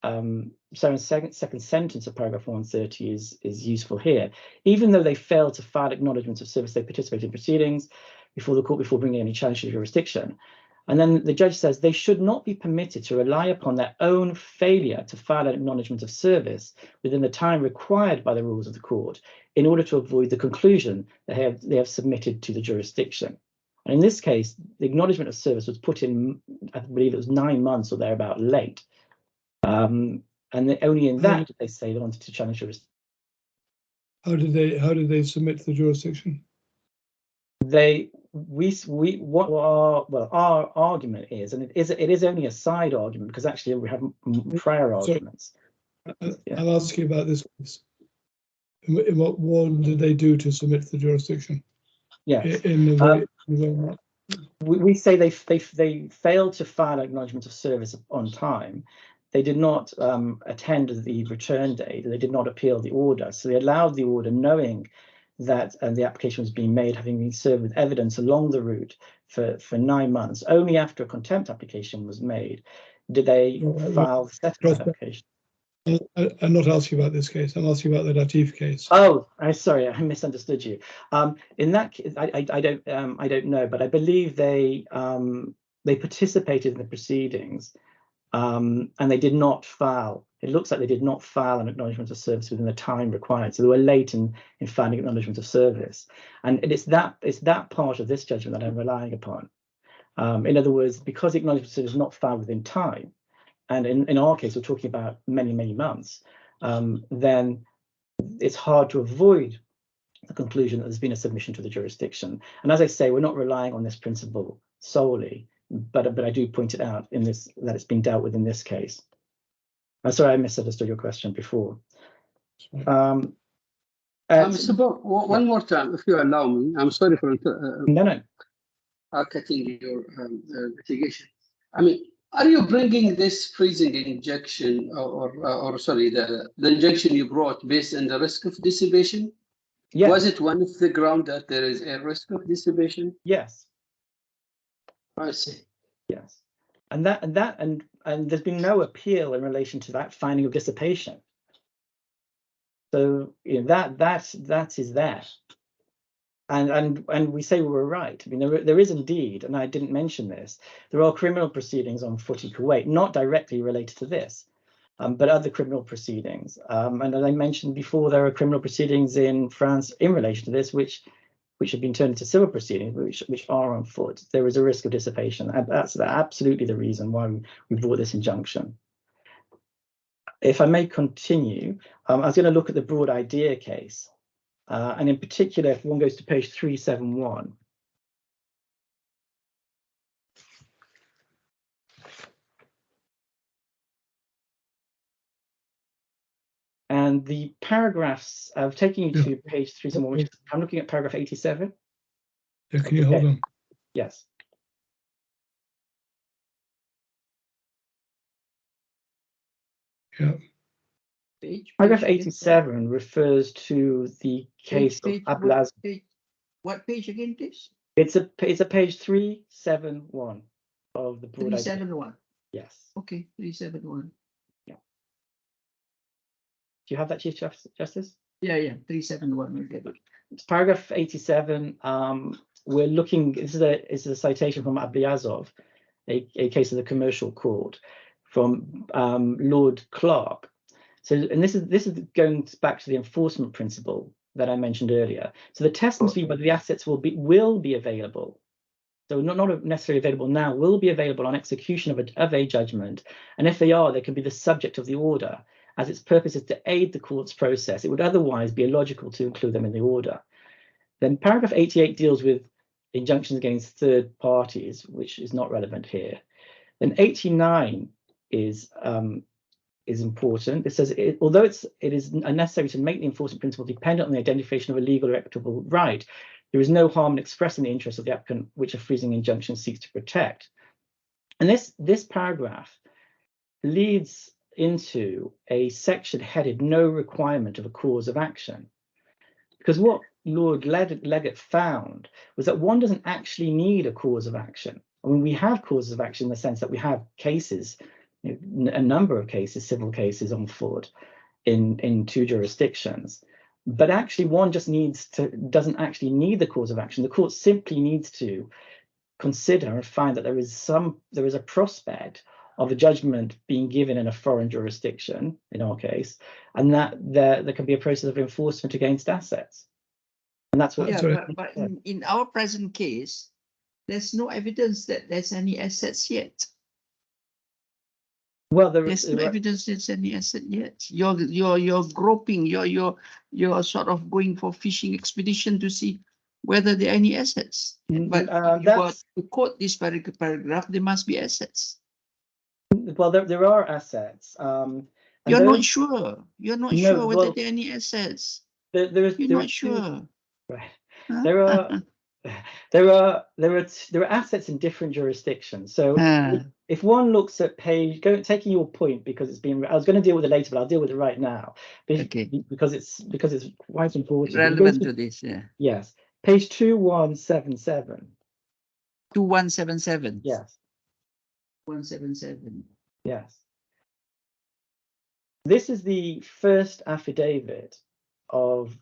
second sentence of paragraph 130 is useful here. Even though they failed to file acknowledgements of service, they participated in proceedings before the court before bringing any challenge to jurisdiction. And then the judge says they should not be permitted to rely upon their own failure to file an acknowledgement of service within the time required by the rules of the court in order to avoid the conclusion that they have submitted to the jurisdiction. And in this case, the acknowledgement of service was put in, I believe it was 9 months or thereabout late. And only in that did they say they wanted to challenge jurisdiction. How did they submit to the jurisdiction? Our argument is, and it is only a side argument because actually we have prior arguments. I'll ask you about this case. In what did they do to submit to the jurisdiction? Yes. We say they failed to file acknowledgement of service on time. They did not attend the return date. They did not appeal the order. So they allowed the order knowing that the application was being made, having been served with evidence along the route for 9 months. Only after a contempt application was made did they file the settlement application. I'm not asking about this case. I'm asking about the Latif case. Oh, I'm sorry, I misunderstood you. In that case, I don't know, but I believe they participated in the proceedings, and they did not file. It looks like they did not file an acknowledgement of service within the time required, so they were late in filing acknowledgement of service. And it's that part of this judgment that I'm relying upon. In other words, because the acknowledgement of service is not filed within time, and in our case, we're talking about many months, then it's hard to avoid the conclusion that there's been a submission to the jurisdiction. And as I say, we're not relying on this principle solely, but I do point it out in this, that it's been dealt with in this case. I'm sorry, I misunderstood your question before. Mr. Bob, one more time, if you allow me. I'm sorry for cutting your litigation. I mean, are you bringing this freezing injection or sorry, the injection you brought based on the risk of dissipation? Yes. Was it one of the ground that there is a risk of dissipation? Yes. I see. Yes. And there's been no appeal in relation to that finding of dissipation. So you know, that is there. And we say we were right. I mean, there is indeed, and I didn't mention this, there are criminal proceedings on foot in Kuwait, not directly related to this, but other criminal proceedings. And as I mentioned before, there are criminal proceedings in France in relation to this, which have been turned into civil proceedings, which are on foot. There is a risk of dissipation. And that's absolutely the reason why we brought this injunction. If I may continue, I was going to look at the broad idea case. And in particular, if one goes to page 371. And the paragraphs, I've taken you to page 371, which I'm looking at paragraph 87. Yeah, can you hold on? Yes. Yeah. Paragraph 87 refers to the case of Abdulaziz. What page again, please? It's a page 371 of the broad idea. 371. Yes. Okay, 371. Yeah. Do you have that, Chief Justice? Yeah, 371. Okay. It's paragraph 87. We're looking. This is a citation from Abdulaziz, a case of the Commercial Court, from Lord Clark. So, and this is going back to the enforcement principle that I mentioned earlier. So the test must be whether the assets will be available. So not necessarily available now, will be available on execution of a judgment. And if they are, they can be the subject of the order, as its purpose is to aid the court's process. It would otherwise be illogical to include them in the order. Then paragraph 88 deals with injunctions against third parties, which is not relevant here. Then 89 is important. It says, although it is unnecessary to make the enforcement principle dependent on the identification of a legal or equitable right, there is no harm in expressing the interests of the applicant which a freezing injunction seeks to protect. And this paragraph leads into a section headed "No requirement of a cause of action," because what Lord Legate found was that one doesn't actually need a cause of action. I mean, we have causes of action in the sense that we have cases, a number of cases, civil cases on foot in 2 jurisdictions. But actually, one just doesn't actually need the cause of action. The court simply needs to consider and find that there is a prospect of a judgment being given in a foreign jurisdiction, in our case, and that there can be a process of enforcement against assets. And that's what. Yeah, but in our present case, there's no evidence that there's any assets yet. Well, there's no evidence there's any asset yet. You're groping. You're sort of going for fishing expedition to see whether there are any assets. But to quote this paragraph, there must be assets. Well, there are assets. You're not sure. You're not sure whether there are any assets. You're not sure. Right. Huh? There are assets in different jurisdictions. So if one looks at taking your point, because it's been, I was going to deal with it later, but I'll deal with it right now. Because it's quite important. Relevant to this, yeah. Yes. Page 2177. 2177. Yes. 177. Yes. This is the first affidavit of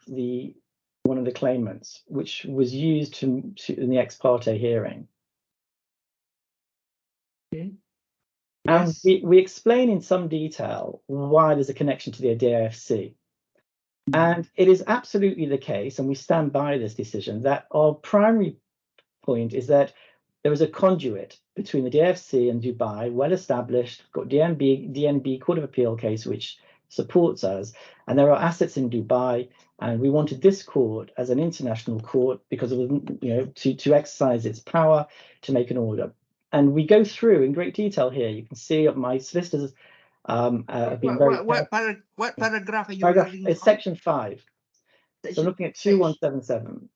one of the claimants, which was used in the ex parte hearing. Okay. And we explain in some detail why there's a connection to the DIFC. And it is absolutely the case, and we stand by this decision, that our primary point is that there was a conduit between the DIFC and Dubai, well established, got DNB Court of Appeal case, which supports us, and there are assets in Dubai, and we wanted this court as an international court because of, to exercise its power to make an order. And we go through in great detail here. You can see my solicitors have been what paragraph are you reading? It's section 5. So I'm looking at 2177.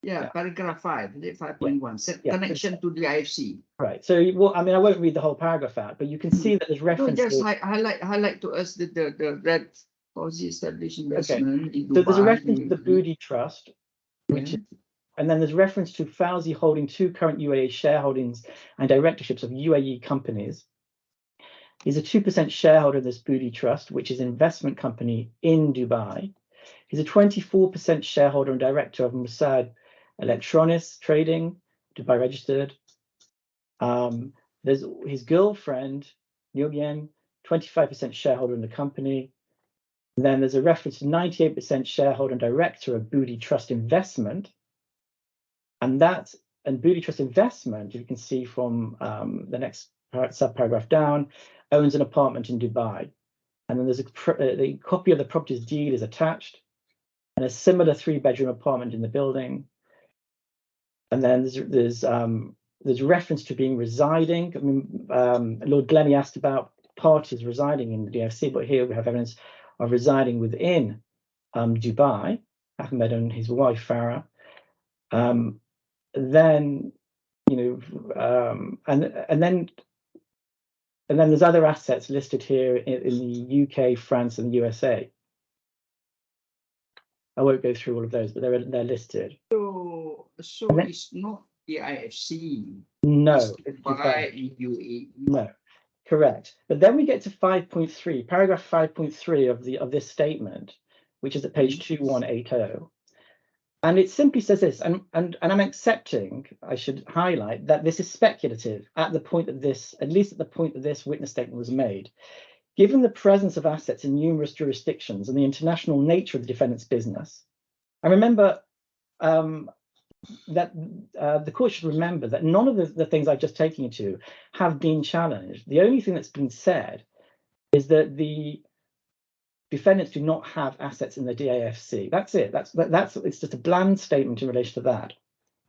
Yeah, paragraph 5, 5.1, connection to the IFC. Right. So, I mean, I won't read the whole paragraph out, but you can see that there's reference. No, just highlight to us the red FAWZI established investment in Dubai. So there's a reference to the Booty Trust, which is, and then there's reference to FAWZI holding 2 current UAE shareholdings and directorships of UAE companies. He's a 2% shareholder of this Booty Trust, which is an investment company in Dubai. He's a 24% shareholder and director of MUSAED Electronics Trading, Dubai registered. There's his girlfriend, Nguyen, 25% shareholder in the company. And then there's a reference to 98% shareholder and director of Booty Trust Investment. And Booty Trust Investment, you can see from the next subparagraph down, owns an apartment in Dubai. And then there's the copy of the property's deed is attached, and a similar 3-bedroom apartment in the building. And then there's reference to being residing. I mean, Lord Glennie asked about parties residing in the DFC, but here we have evidence of residing within Dubai, Ahmed and his wife Farah. Then, and then there's other assets listed here in the UK, France, and the USA. I won't go through all of those, but they're listed. So it's not the IFC. No. It's by UAE. No, correct. But then we get to 5.3, paragraph 5.3 of this statement, which is at page 2180. And it simply says this, and I'm accepting, I should highlight, that this is speculative at the point that at least at the point that this witness statement was made. Given the presence of assets in numerous jurisdictions and the international nature of the defendant's business, I remember that the court should remember that none of the things I've just taken you to have been challenged. The only thing that's been said is that the defendants do not have assets in the DIFC. That's it. It's just a bland statement in relation to that.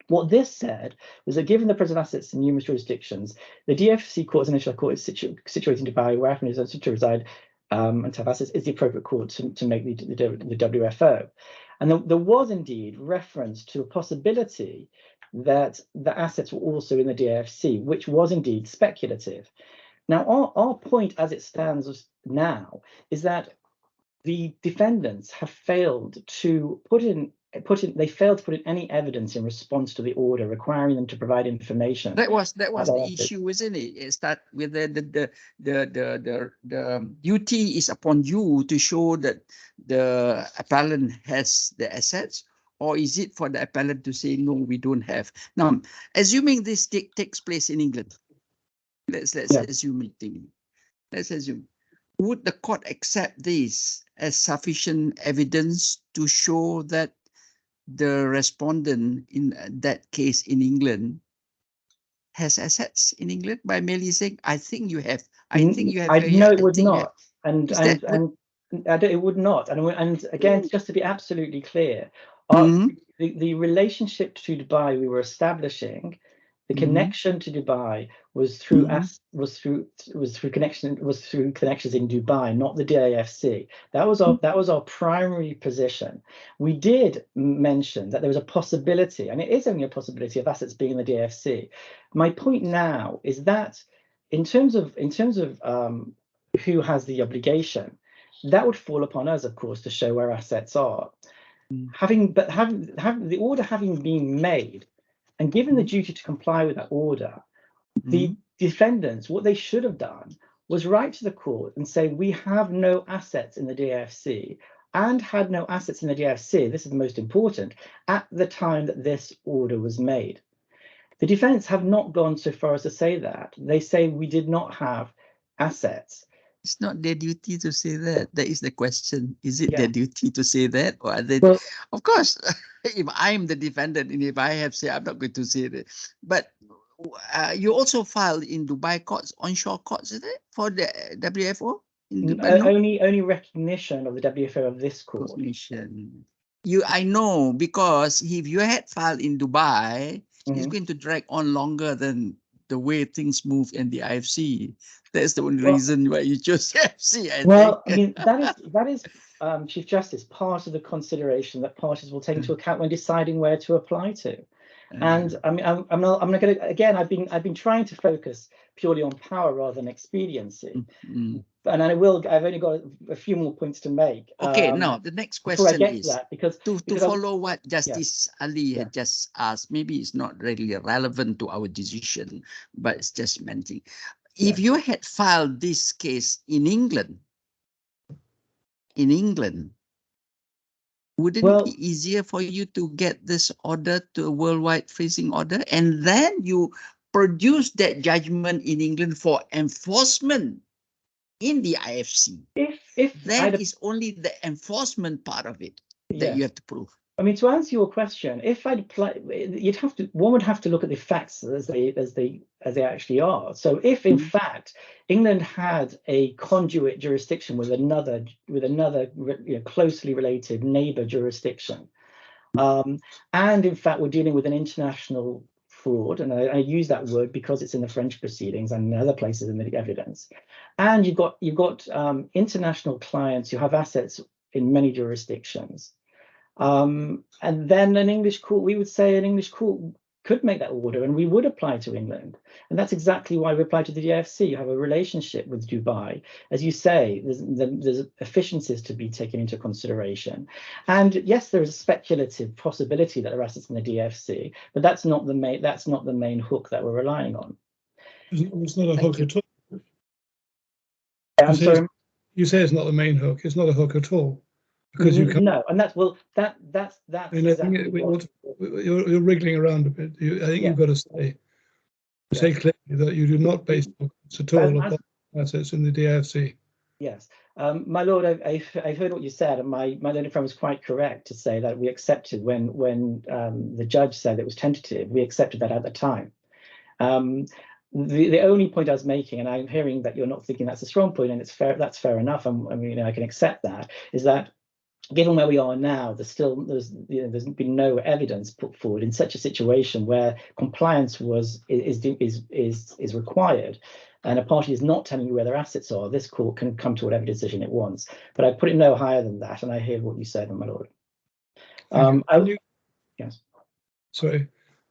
What this said was that given the presence of assets in numerous jurisdictions, the DIFC court as an initial court is situated in Dubai, where Ahmed is to reside and to have assets, is the appropriate court to make the WFO. And there was indeed reference to a possibility that the assets were also in the DIFC, which was indeed speculative. Now, our point as it stands now is that the defendants have failed to put in they failed to put in any evidence in response to the order requiring them to provide information. That was the issue, isn't it? It start with the duty is upon you to show that the appellant has the assets, or is it for the appellant to say no, we don't have? Now, assuming this takes place in England, let's assume it. Let's assume, would the court accept this as sufficient evidence to show that the respondent in that case in England has assets in England by merely saying, I think you have. No, it would not. It would not. And again, just to be absolutely clear, the relationship to Dubai we were establishing, the connection to Dubai was through connections in Dubai, not the DIFC. That was our primary position. We did mention that there was a possibility, and it is only a possibility, of assets being in the DIFC. My point now is that in terms of who has the obligation, that would fall upon us, of course, to show where assets are. Having the order having been made, and given the duty to comply with that order, the defendants, what they should have done was write to the court and say, we have no assets in the DIFC, and had no assets in the DIFC, this is the most important, at the time that this order was made. The defendants have not gone so far as to say that. They say we did not have assets. It's not their duty to say that. That is the question. Is it their duty to say that? Or are they? Well, of course, if I'm the defendant and if I have said, I'm not going to say that. But you also filed in Dubai courts, onshore courts, is it, for the WFO? In Dubai, only recognition of the WFO of this court. I know, because if you had filed in Dubai, it's going to drag on longer than the way things move in the IFC. That's the only reason why you chose IFC. I mean, that is Chief Justice, part of the consideration that parties will take into account when deciding where to apply to. And I mean, I'm not going to, again, I've been trying to focus purely on power rather than expediency. And I've only got a few more points to make. Okay, now the next question is to follow what Justice Ali had just asked. Maybe it's not really relevant to our decision, but it's just mentioning. If you had filed this case in England, wouldn't it be easier for you to get this order to a worldwide freezing order, and then you produce that judgment in England for enforcement in the IFC? If that is only the enforcement part of it that you have to prove. I mean, to answer your question, if I'd apply, one would have to look at the facts as they actually are. So, if in fact England had a conduit jurisdiction with another closely related neighbour jurisdiction, and in fact we're dealing with an international fraud, and I use that word because it's in the French proceedings and in other places in the evidence, and you've got international clients who have assets in many jurisdictions. And then an English court, we would say an English court could make that order, and we would apply to England. And that's exactly why we apply to the DIFC. You have a relationship with Dubai. As you say, there's efficiencies to be taken into consideration. And yes, there is a speculative possibility that there are assets in the DIFC, but that's not the main hook that we're relying on. It's not a hook at all. I'm sorry? You say it's not the main hook. It's not a hook at all. Because you can't. No, and that's exactly you're wriggling around a bit. I think you've got to say clearly that you do not base hookers at all upon assets in the DIFC. Yes, my lord, I've heard what you said, and my learned friend was quite correct to say that we accepted when the judge said it was tentative. We accepted that at the time. The only point I was making, and I'm hearing that you're not thinking that's a strong point, and it's fair. That's fair enough. I mean, I can accept that. Is that given where we are now, there's been no evidence put forward in such a situation where compliance is required, and a party is not telling you where their assets are. This court can come to whatever decision it wants. But I put it no higher than that, and I hear what you said, my lord. Yes. Sorry.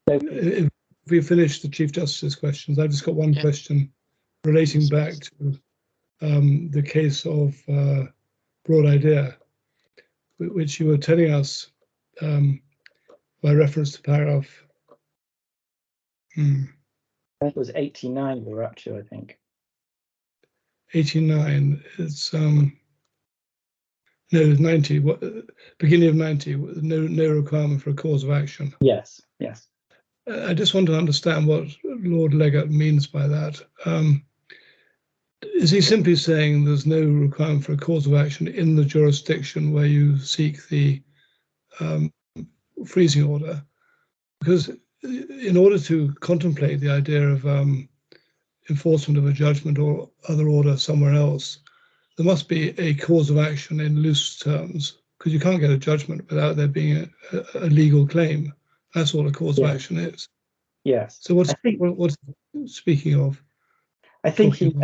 If we finish the Chief Justice's questions, I've just got one question relating back to the case of Broad Idea, which you were telling us by reference to paragraph. I think it was 89 we were up to, I think. 89, it's no, it's 90. What beginning of 90? No requirement for a cause of action. Yes, yes. I just want to understand what Lord Leggatt means by that. Is he simply saying there's no requirement for a cause of action in the jurisdiction where you seek the freezing order? Because in order to contemplate the idea of enforcement of a judgment or other order somewhere else, there must be a cause of action in loose terms, because you can't get a judgment without there being a legal claim. That's all a cause of action is. Yes. So what's speaking of? I think he's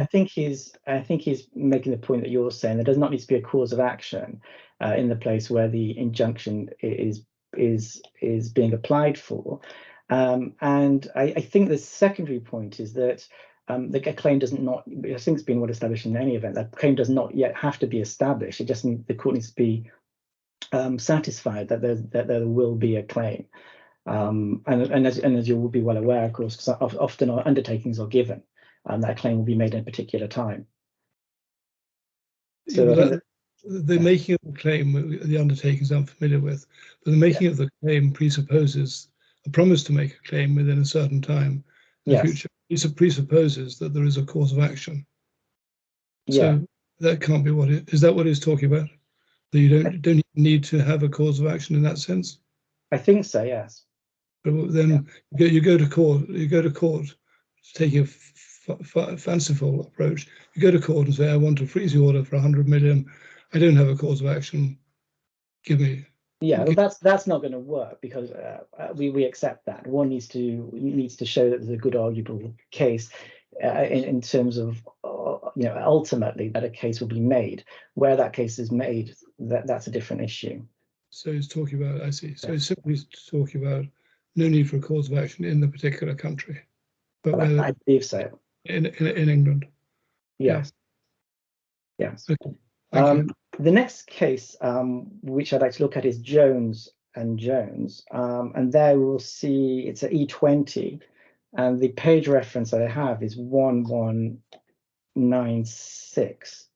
making the point that you're saying. There does not need to be a cause of action in the place where the injunction is being applied for. And I think the secondary point is that the claim does not. I think it's been well established in any event that claim does not yet have to be established. It just the court needs to be satisfied that there will be a claim. And as you will be well aware, of course, because often our undertakings are given. That a claim will be made at a particular time. So the making of the claim, the undertakings I'm familiar with, but the making of the claim presupposes a promise to make a claim within a certain time in the future. It presupposes that there is a cause of action. So that can't be what it is. That what he's talking about? That you don't need to have a cause of action in that sense? I think so. Yes. But then you go to court. You go to court, taking a fanciful approach. You go to court and say, I want a freezing order for 100 million. I don't have a cause of action. Give me. Yeah, well, that's not going to work because we accept that. One needs to show that there's a good arguable case in terms of ultimately that a case will be made. Where that case is made, that's a different issue. So he's talking about. I see. So he's simply talking about no need for a cause of action in the particular country. But I believe so. In England. Yes. Yes. Okay. The next case, which I'd like to look at, is Jones and Jones, and there we'll see it's an E20, and the page reference that I have is 1196.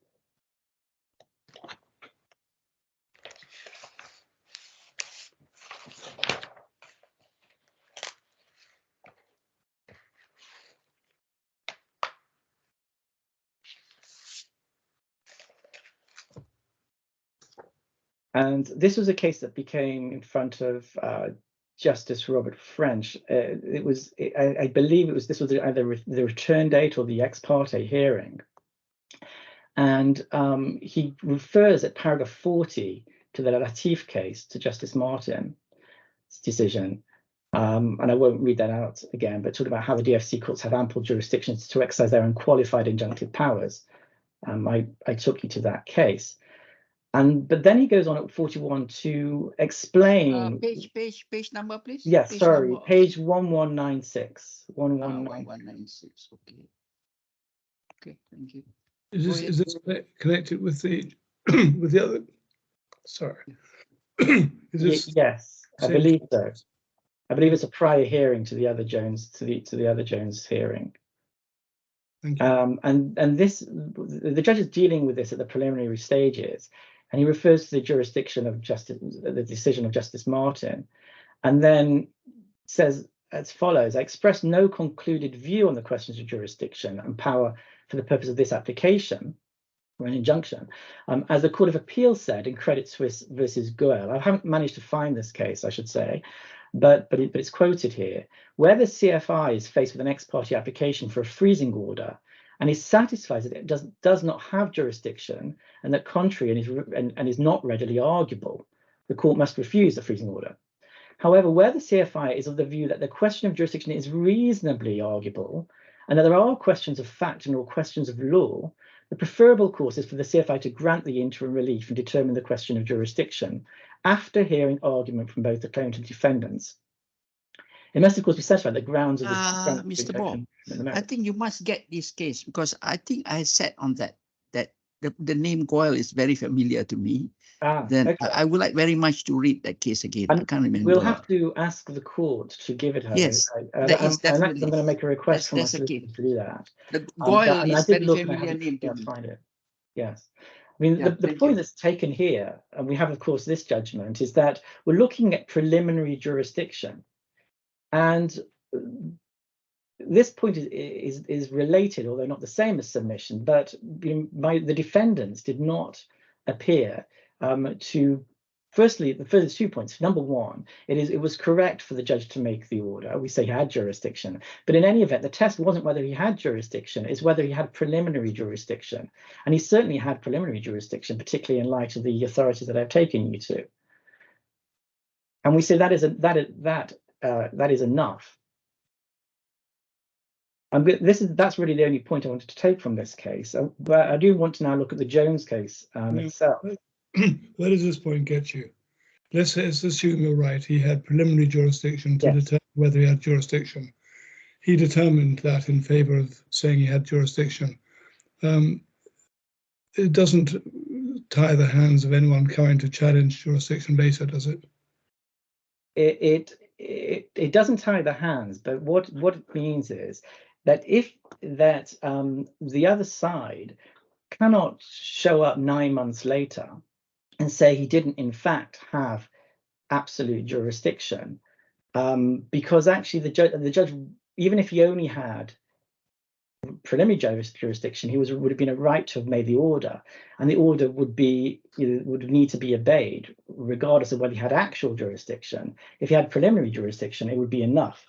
And this was a case that became in front of Justice Robert French. I believe this was either the return date or the ex parte hearing. And he refers at paragraph 40 to the Latif case, to Justice Martin's decision. And I won't read that out again, but talk about how the DFC courts have ample jurisdictions to exercise their unqualified injunctive powers. I took you to that case. But then he goes on at 41 to explain. Page number, please. Yes, sorry, page 1196. 1196. Okay. Okay, thank you. Is this connected with the with the other? Sorry. Is this yes, I believe so. I believe it's a prior hearing to the other Jones to the other Jones hearing. Thank you. And the judge is dealing with this at the preliminary stages, and he refers to the jurisdiction of the decision of Justice Martin, and then says as follows: I express no concluded view on the questions of jurisdiction and power for the purpose of this application or an injunction. As the Court of Appeal said in Credit Suisse versus Goel, I haven't managed to find this case, I should say, but it's quoted here, where the CFI is faced with an ex parte application for a freezing order and is satisfied that it does not have jurisdiction and that contrary and is not readily arguable, the court must refuse the freezing order. However, where the CFI is of the view that the question of jurisdiction is reasonably arguable and that there are questions of fact and or questions of law, the preferable course is for the CFI to grant the interim relief and determine the question of jurisdiction after hearing argument from both the claimant and defendants. It must, of course, be satisfied the grounds of the Mr. Bob, I think you must get this case because I think I sat on that the name Goyle is very familiar to me. Then Okay. I would like very much to read that case again. I can't remember. We'll have to ask the court to give it her. Yes, and that is I'm definitely. going to make a request from my That's a solicitor to do that. The Goyle and I is did very look and I familiar haven't name been to able to me. find it. Yes. I mean, Yeah, the point that's taken here, and we have, of course, this judgment, is that we're looking at preliminary jurisdiction. And this point is related, although not the same as submission, but the defendants did not appear to. Firstly, the first 2 points. Number one, it was correct for the judge to make the order. We say he had jurisdiction, but in any event, the test wasn't whether he had jurisdiction; it's whether he had preliminary jurisdiction, and he certainly had preliminary jurisdiction, particularly in light of the authorities that I've taken you to. And we say that is enough. That's really the only point I wanted to take from this case. But I do want to now look at the Jones case itself. Where does this point get you? Let's assume you're right. He had preliminary jurisdiction to determine whether he had jurisdiction. He determined that in favor of saying he had jurisdiction. It doesn't tie the hands of anyone coming to challenge jurisdiction later, does it? It doesn't tie the hands, but what it means is that the other side cannot show up 9 months later and say he didn't in fact have absolute jurisdiction, because actually the judge, even if he only had preliminary jurisdiction, he would have been a right to have made the order, and the order would need to be obeyed regardless of whether he had actual jurisdiction. If he had preliminary jurisdiction, it would be enough.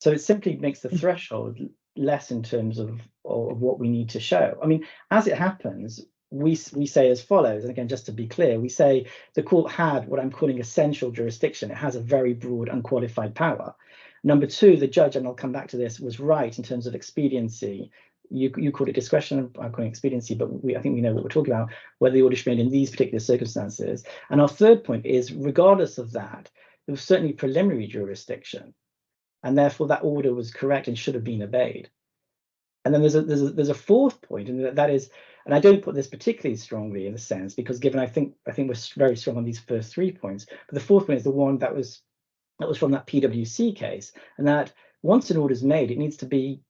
So it simply makes the threshold less in terms of what we need to show. I mean, as it happens, we say as follows, and again, just to be clear, we say the court had what I'm calling essential jurisdiction. It has a very broad, unqualified power. Number two, the judge, and I'll come back to this, was right in terms of expediency. You called it discretion, I'm calling it expediency, but I think we know what we're talking about, whether the order should be made in these particular circumstances. And our third point is, regardless of that, there was certainly preliminary jurisdiction, and therefore that order was correct and should have been obeyed. And then there's a fourth point, and that is, and I don't put this particularly strongly in a sense, because given I think we're very strong on these first 3 points, but the fourth one is the one that was from that PwC case, and that once an order is made, it needs to be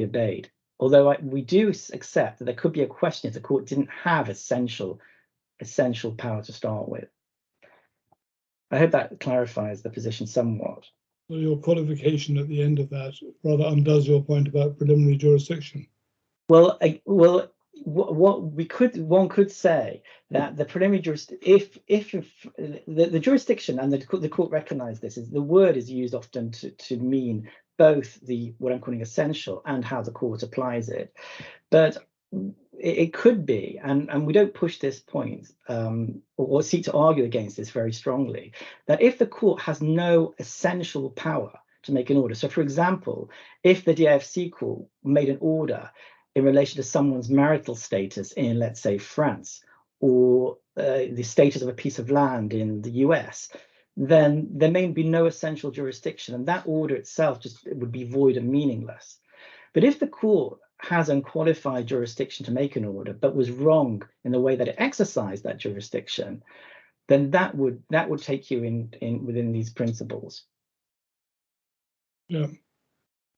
obeyed. Although we do accept that there could be a question if the court didn't have essential power to start with. I hope that clarifies the position somewhat. Well, your qualification at the end of that rather undoes your point about preliminary jurisdiction. Well, one could say that the preliminary jurisdiction, if the jurisdiction, and the court recognised this, is the word is used often to mean both what I'm calling essential and how the court applies it, but it could be, and we don't push this point or seek to argue against this very strongly, that if the court has no essential power to make an order, so for example, if the DIFC court made an order in relation to someone's marital status in, let's say, France, or the status of a piece of land in the US, then there may be no essential jurisdiction, and that order itself it would be void and meaningless. But if the court has unqualified jurisdiction to make an order, but was wrong in the way that it exercised that jurisdiction, then that would take you within these principles. Yeah.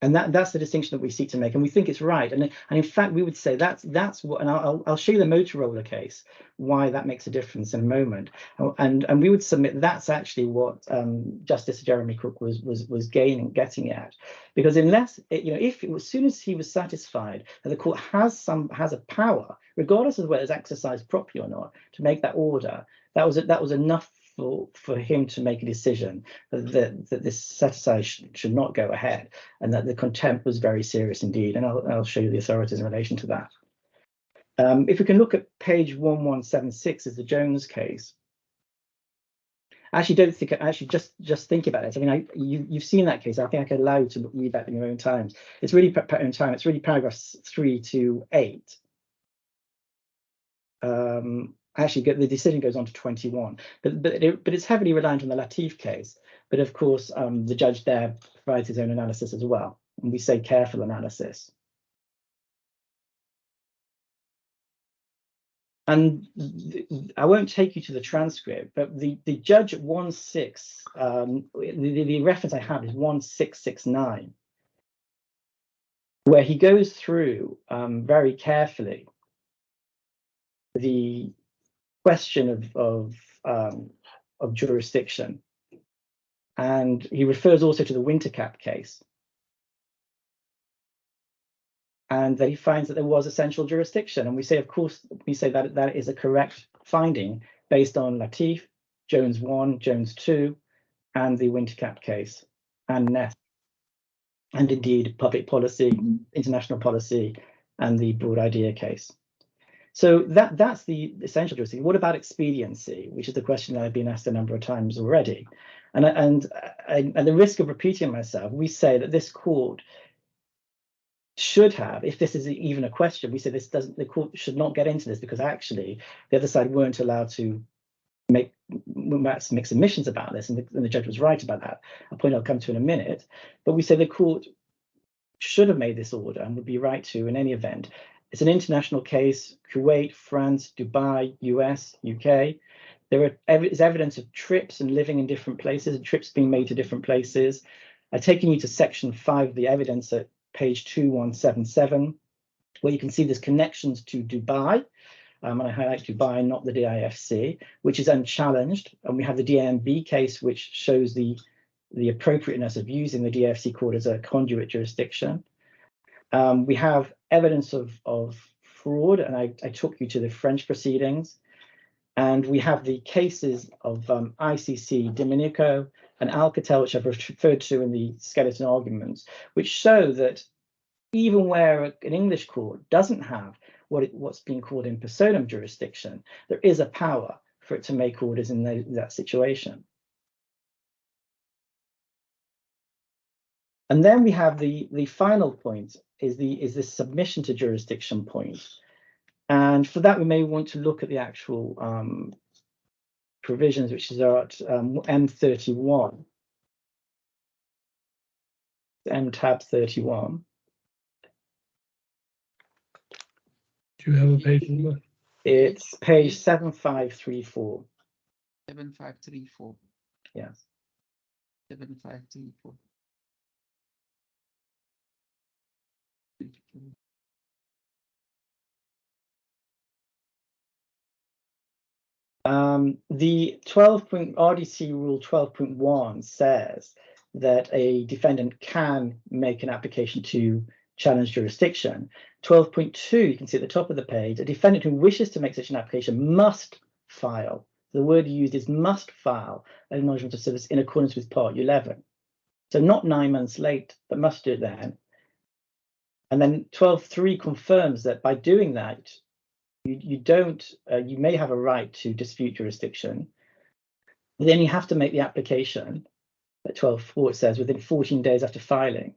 And that's the distinction that we seek to make, and we think it's right. And in fact, we would say that's what. And I'll show you the Motorola case, why that makes a difference in a moment. And we would submit that's actually what Justice Jeremy Cook was getting at, because unless if as soon as he was satisfied that the court has a power, regardless of whether it's exercised properly or not, to make that order, that was enough for him to make a decision that this set-aside should not go ahead, and that the contempt was very serious indeed. And I'll show you the authorities in relation to that. If we can look at page 1176, is the Jones case. Actually, just think about it. I mean, you've seen that case. I think I can allow you to read that in your own time. It's really It's really paragraphs 3 to 8. Actually, the decision goes on to 21, but it's heavily reliant on the Latif case. But of course, the judge there provides his own analysis as well, and we say careful analysis. And I won't take you to the transcript, but the judge at 16, the reference I have is 1669, where he goes through very carefully the question of jurisdiction, and he refers also to the Wintercap case, and that he finds that there was essential jurisdiction. And we say, of course, we say that that is a correct finding based on Latif, Jones 1, Jones 2, and the Wintercap case, and Ness, and indeed public policy, international policy, and the Broad Idea case. So that's the essential jurisdiction. What about expediency, which is the question that I've been asked a number of times already? And at the risk of repeating myself, we say that this court should have, if this is even a question, we say this doesn't, the court should not get into this, because actually the other side weren't allowed to make submissions about this, and the judge was right about that, a point I'll come to in a minute. But we say the court should have made this order and would be right to in any event. It's an international case: Kuwait, France, Dubai, US, UK. There is evidence of trips and living in different places, and trips being made to different places. I've taken you to section 5 of the evidence at page 2177, where you can see there's connections to Dubai, and I highlight Dubai, not the DIFC, which is unchallenged. And we have the DMB case, which shows the appropriateness of using the DIFC court as a conduit jurisdiction. We have evidence of fraud, and I took you to the French proceedings. And we have the cases of ICC, Dominico, and Alcatel, which I've referred to in the skeleton arguments, which show that even where an English court doesn't have what's being called in personam jurisdiction, there is a power for it to make orders in that situation. And then we have the final point is this submission to jurisdiction point. And for that, we may want to look at the actual provisions, which is at M31, M tab 31. Do you have a page number? It's page 7534. 7534. Yes. 7534. The RDC rule 12.1 says that a defendant can make an application to challenge jurisdiction. 12.2, you can see at the top of the page, a defendant who wishes to make such an application must file. The word used is must file an acknowledgement of service in accordance with Part 11. So not 9 months late, but must do it then. And then 12.3 confirms that by doing that, you may have a right to dispute jurisdiction, but then you have to make the application at 12.4, it says, within 14 days after filing,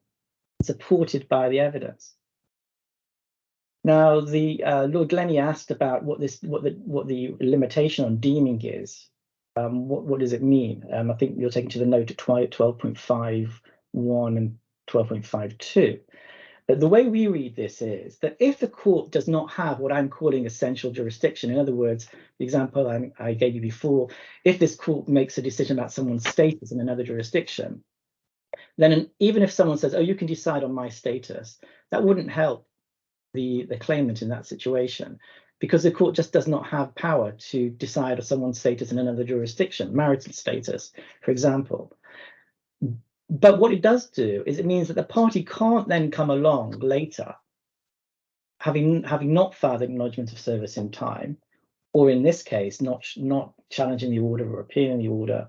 supported by the evidence. Now, the Lord Glennie asked about what the limitation on deeming is. What does it mean? I think you're taking to the note at 12.51 and 12.52. But the way we read this is that if the court does not have what I'm calling essential jurisdiction, in other words, the example I gave you before, if this court makes a decision about someone's status in another jurisdiction, then even if someone says, oh, you can decide on my status, that wouldn't help the claimant in that situation, because the court just does not have power to decide on someone's status in another jurisdiction, marital status, for example. But what it does do is it means that the party can't then come along later, having not filed acknowledgement of service in time, or in this case, not challenging the order or appealing the order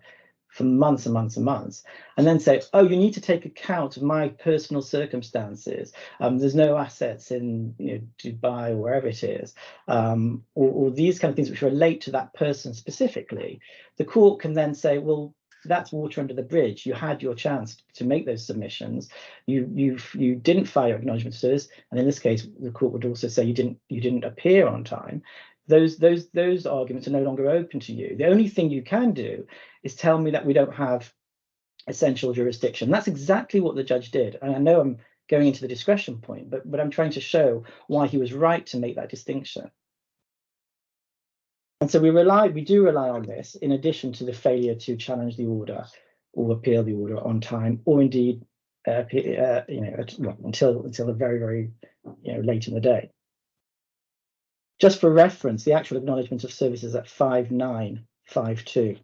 for months and months and months, and then say, oh, you need to take account of my personal circumstances. There's no assets in Dubai or wherever it is, or these kind of things which relate to that person specifically. The court can then say, well, that's water under the bridge. You had your chance to make those submissions. You didn't file your acknowledgement of service, and in this case, the court would also say you didn't appear on time. Those arguments are no longer open to you. The only thing you can do is tell me that we don't have essential jurisdiction. That's exactly what the judge did. And I know I'm going into the discretion point, but I'm trying to show why he was right to make that distinction. And so we do rely on this in addition to the failure to challenge the order or appeal the order on time, or indeed, until the very, very, late in the day. Just for reference, the actual acknowledgement of service is at 5952.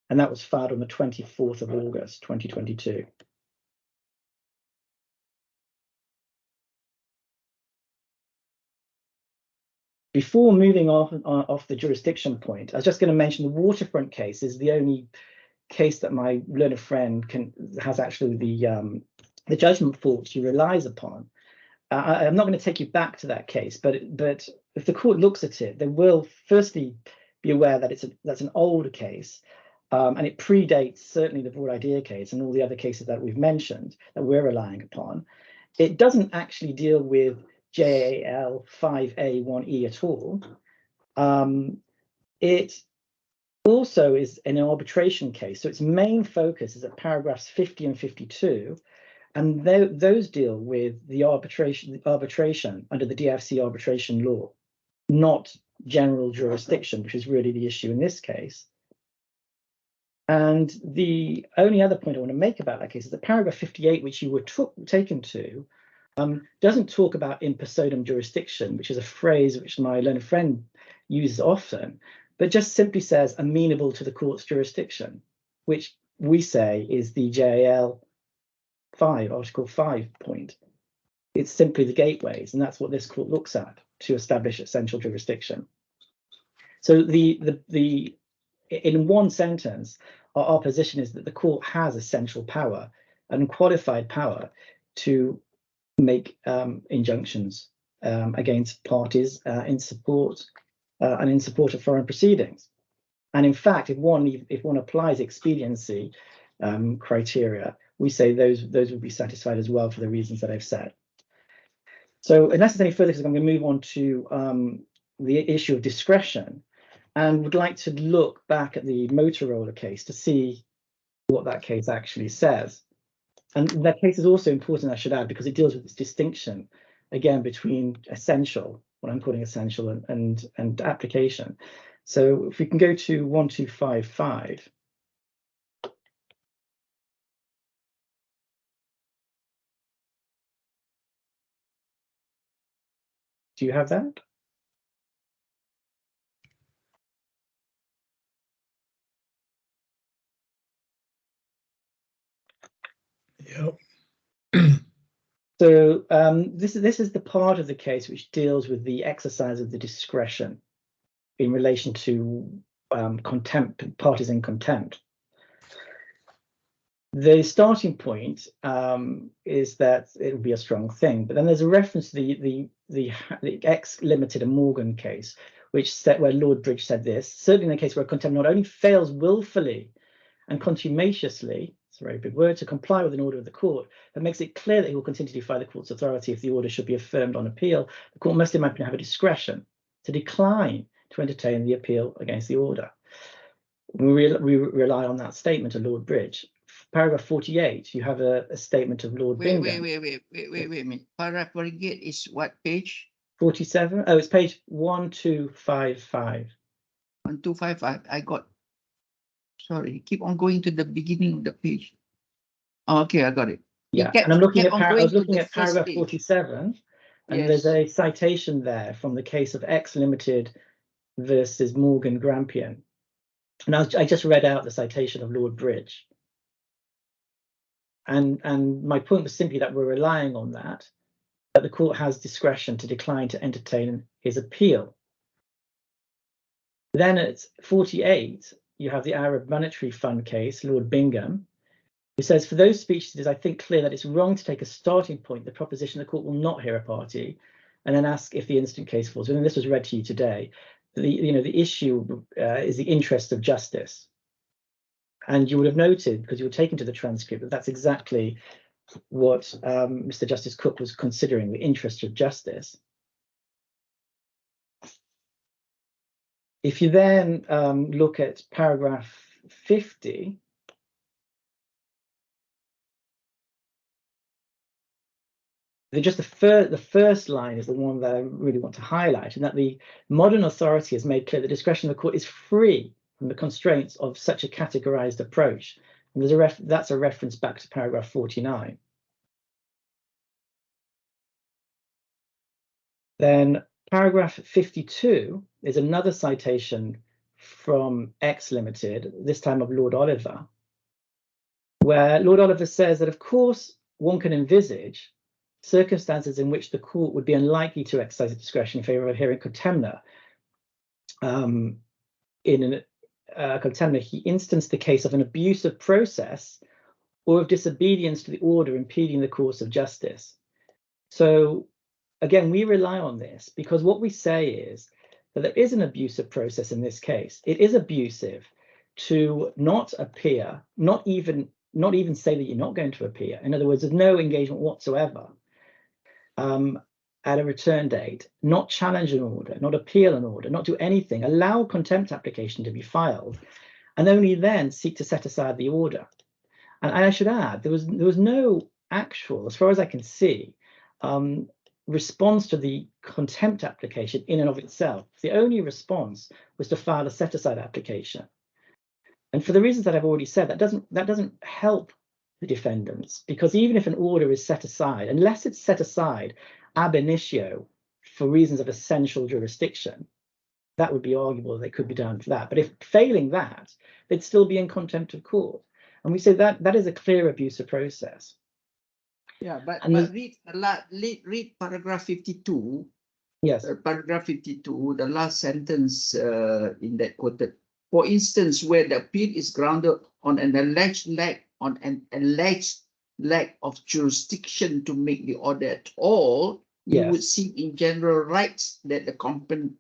And that was filed on the 24th of August, 2022. Before moving off the jurisdiction point, I was just going to mention the waterfront case is the only case that my learned friend has actually the judgment for she relies upon. I'm not going to take you back to that case, but if the court looks at it, they will firstly be aware that that's an older case, and it predates certainly the broad idea case and all the other cases that we've mentioned that we're relying upon. It doesn't actually deal with JAL 5A1E at all. It also is an arbitration case, so its main focus is at paragraphs 50 and 52, and those deal with the arbitration under the DFC arbitration law, not general jurisdiction, which is really the issue in this case. And the only other point I want to make about that case is that paragraph 58, which you were taken to, doesn't talk about in personam jurisdiction, which is a phrase which my learned friend uses often, but just simply says amenable to the court's jurisdiction, which we say is the JAL 5, Article 5 point. It's simply the gateways, and that's what this court looks at to establish essential jurisdiction. So in one sentence, our position is that the court has essential power and qualified power to make injunctions against parties in support of foreign proceedings. And in fact, if one applies expediency criteria, we say those would be satisfied as well for the reasons that I've said. So unless there's any further, I'm going to move on to the issue of discretion, and would like to look back at the Motorola case to see what that case actually says. And that case is also important, I should add, because it deals with this distinction, again, between essential, what I'm calling essential, and application. So if we can go to 1255. Do you have that? Yep. So this is the part of the case which deals with the exercise of the discretion in relation to contempt, parties in contempt. The starting point is that it would be a strong thing, but then there's a reference to the ex-Limited and Morgan case, where Lord Bridge said this: certainly in a case where contempt not only fails willfully and contumaciously, it's a very big word, to comply with an order of the court, but makes it clear that he will continue to defy the court's authority if the order should be affirmed on appeal, the court must imagine have a discretion to decline to entertain the appeal against the order. We rely on that statement of Lord Bridge. Paragraph 48, you have a statement of Lord Bingham. Wait a minute. Paragraph 48 is what page? 47? Oh, it's page 1255. 1255. I got. Sorry, keep on going to the beginning of the page. Oh, okay, I got it. Yeah, and I was looking at paragraph 47, and there's a citation there from the case of X Limited versus Morgan Grampian. And I just read out the citation of Lord Bridge. And my point was simply that we're relying on that the court has discretion to decline to entertain his appeal. Then at 48, you have the Arab Monetary Fund case, Lord Bingham, who says, for those speeches, it is, I think, clear that it's wrong to take a starting point, the proposition the court will not hear a party, and then ask if the instant case falls. And this was read to you today. The issue is the interest of justice. And you would have noted, because you were taken to the transcript, that that's exactly what Mr. Justice Cook was considering, the interest of justice. If you then look at paragraph 50, the first line is the one that I really want to highlight, and that the modern authority has made clear the discretion of the court is free from the constraints of such a categorized approach. And there's that's a reference back to paragraph 49. Then paragraph 52 is another citation from X Limited, this time of Lord Oliver, where Lord Oliver says that, of course, one can envisage circumstances in which the court would be unlikely to exercise its discretion in favour of hearing contemner. In a contemner, he instanced the case of an abuse of process or of disobedience to the order impeding the course of justice. So again, we rely on this because what we say is that there is an abusive process in this case. It is abusive to not appear, not even say that you're not going to appear. In other words, there's no engagement whatsoever at a return date, not challenge an order, not appeal an order, not do anything, allow contempt application to be filed, and only then seek to set aside the order. And I should add, there was no actual, as far as I can see, response to the contempt application in and of itself. The only response was to file a set-aside application. And for the reasons that I've already said, that doesn't help the defendants, because even if an order is set aside, unless it's set aside ab initio for reasons of essential jurisdiction, that would be arguable they could be done for that. But if failing that, they'd still be in contempt of court. And we say that is a clear abuse of process. Yeah, but read paragraph 52. Yes. Paragraph 52, the last sentence in that quoted. For instance, where the appeal is grounded on an alleged lack of jurisdiction to make the order at all, you would see in general rights that the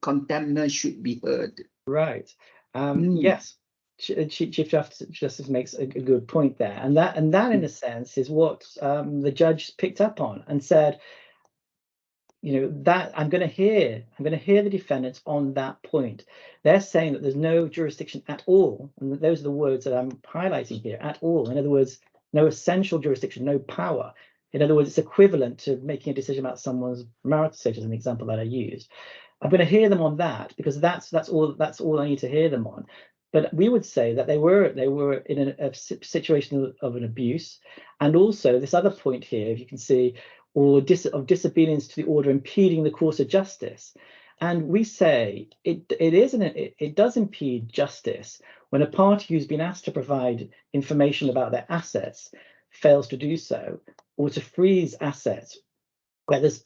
contemner should be heard. Right. Yes. Chief Justice makes a good point there, and that in a sense is what the judge picked up on and said, you know, that I'm going to hear the defendants on that point. They're saying that there's no jurisdiction at all, and those are the words that I'm highlighting here, at all. In other words, no essential jurisdiction, no power. In other words, it's equivalent to making a decision about someone's marital status, an example that I used. I'm going to hear them on that because that's all I need to hear them on. But we would say that they were in a situation of an abuse, and also this other point here, if you can see, of disobedience to the order impeding the course of justice. And we say it does impede justice when a party who's been asked to provide information about their assets fails to do so, or to freeze assets where there's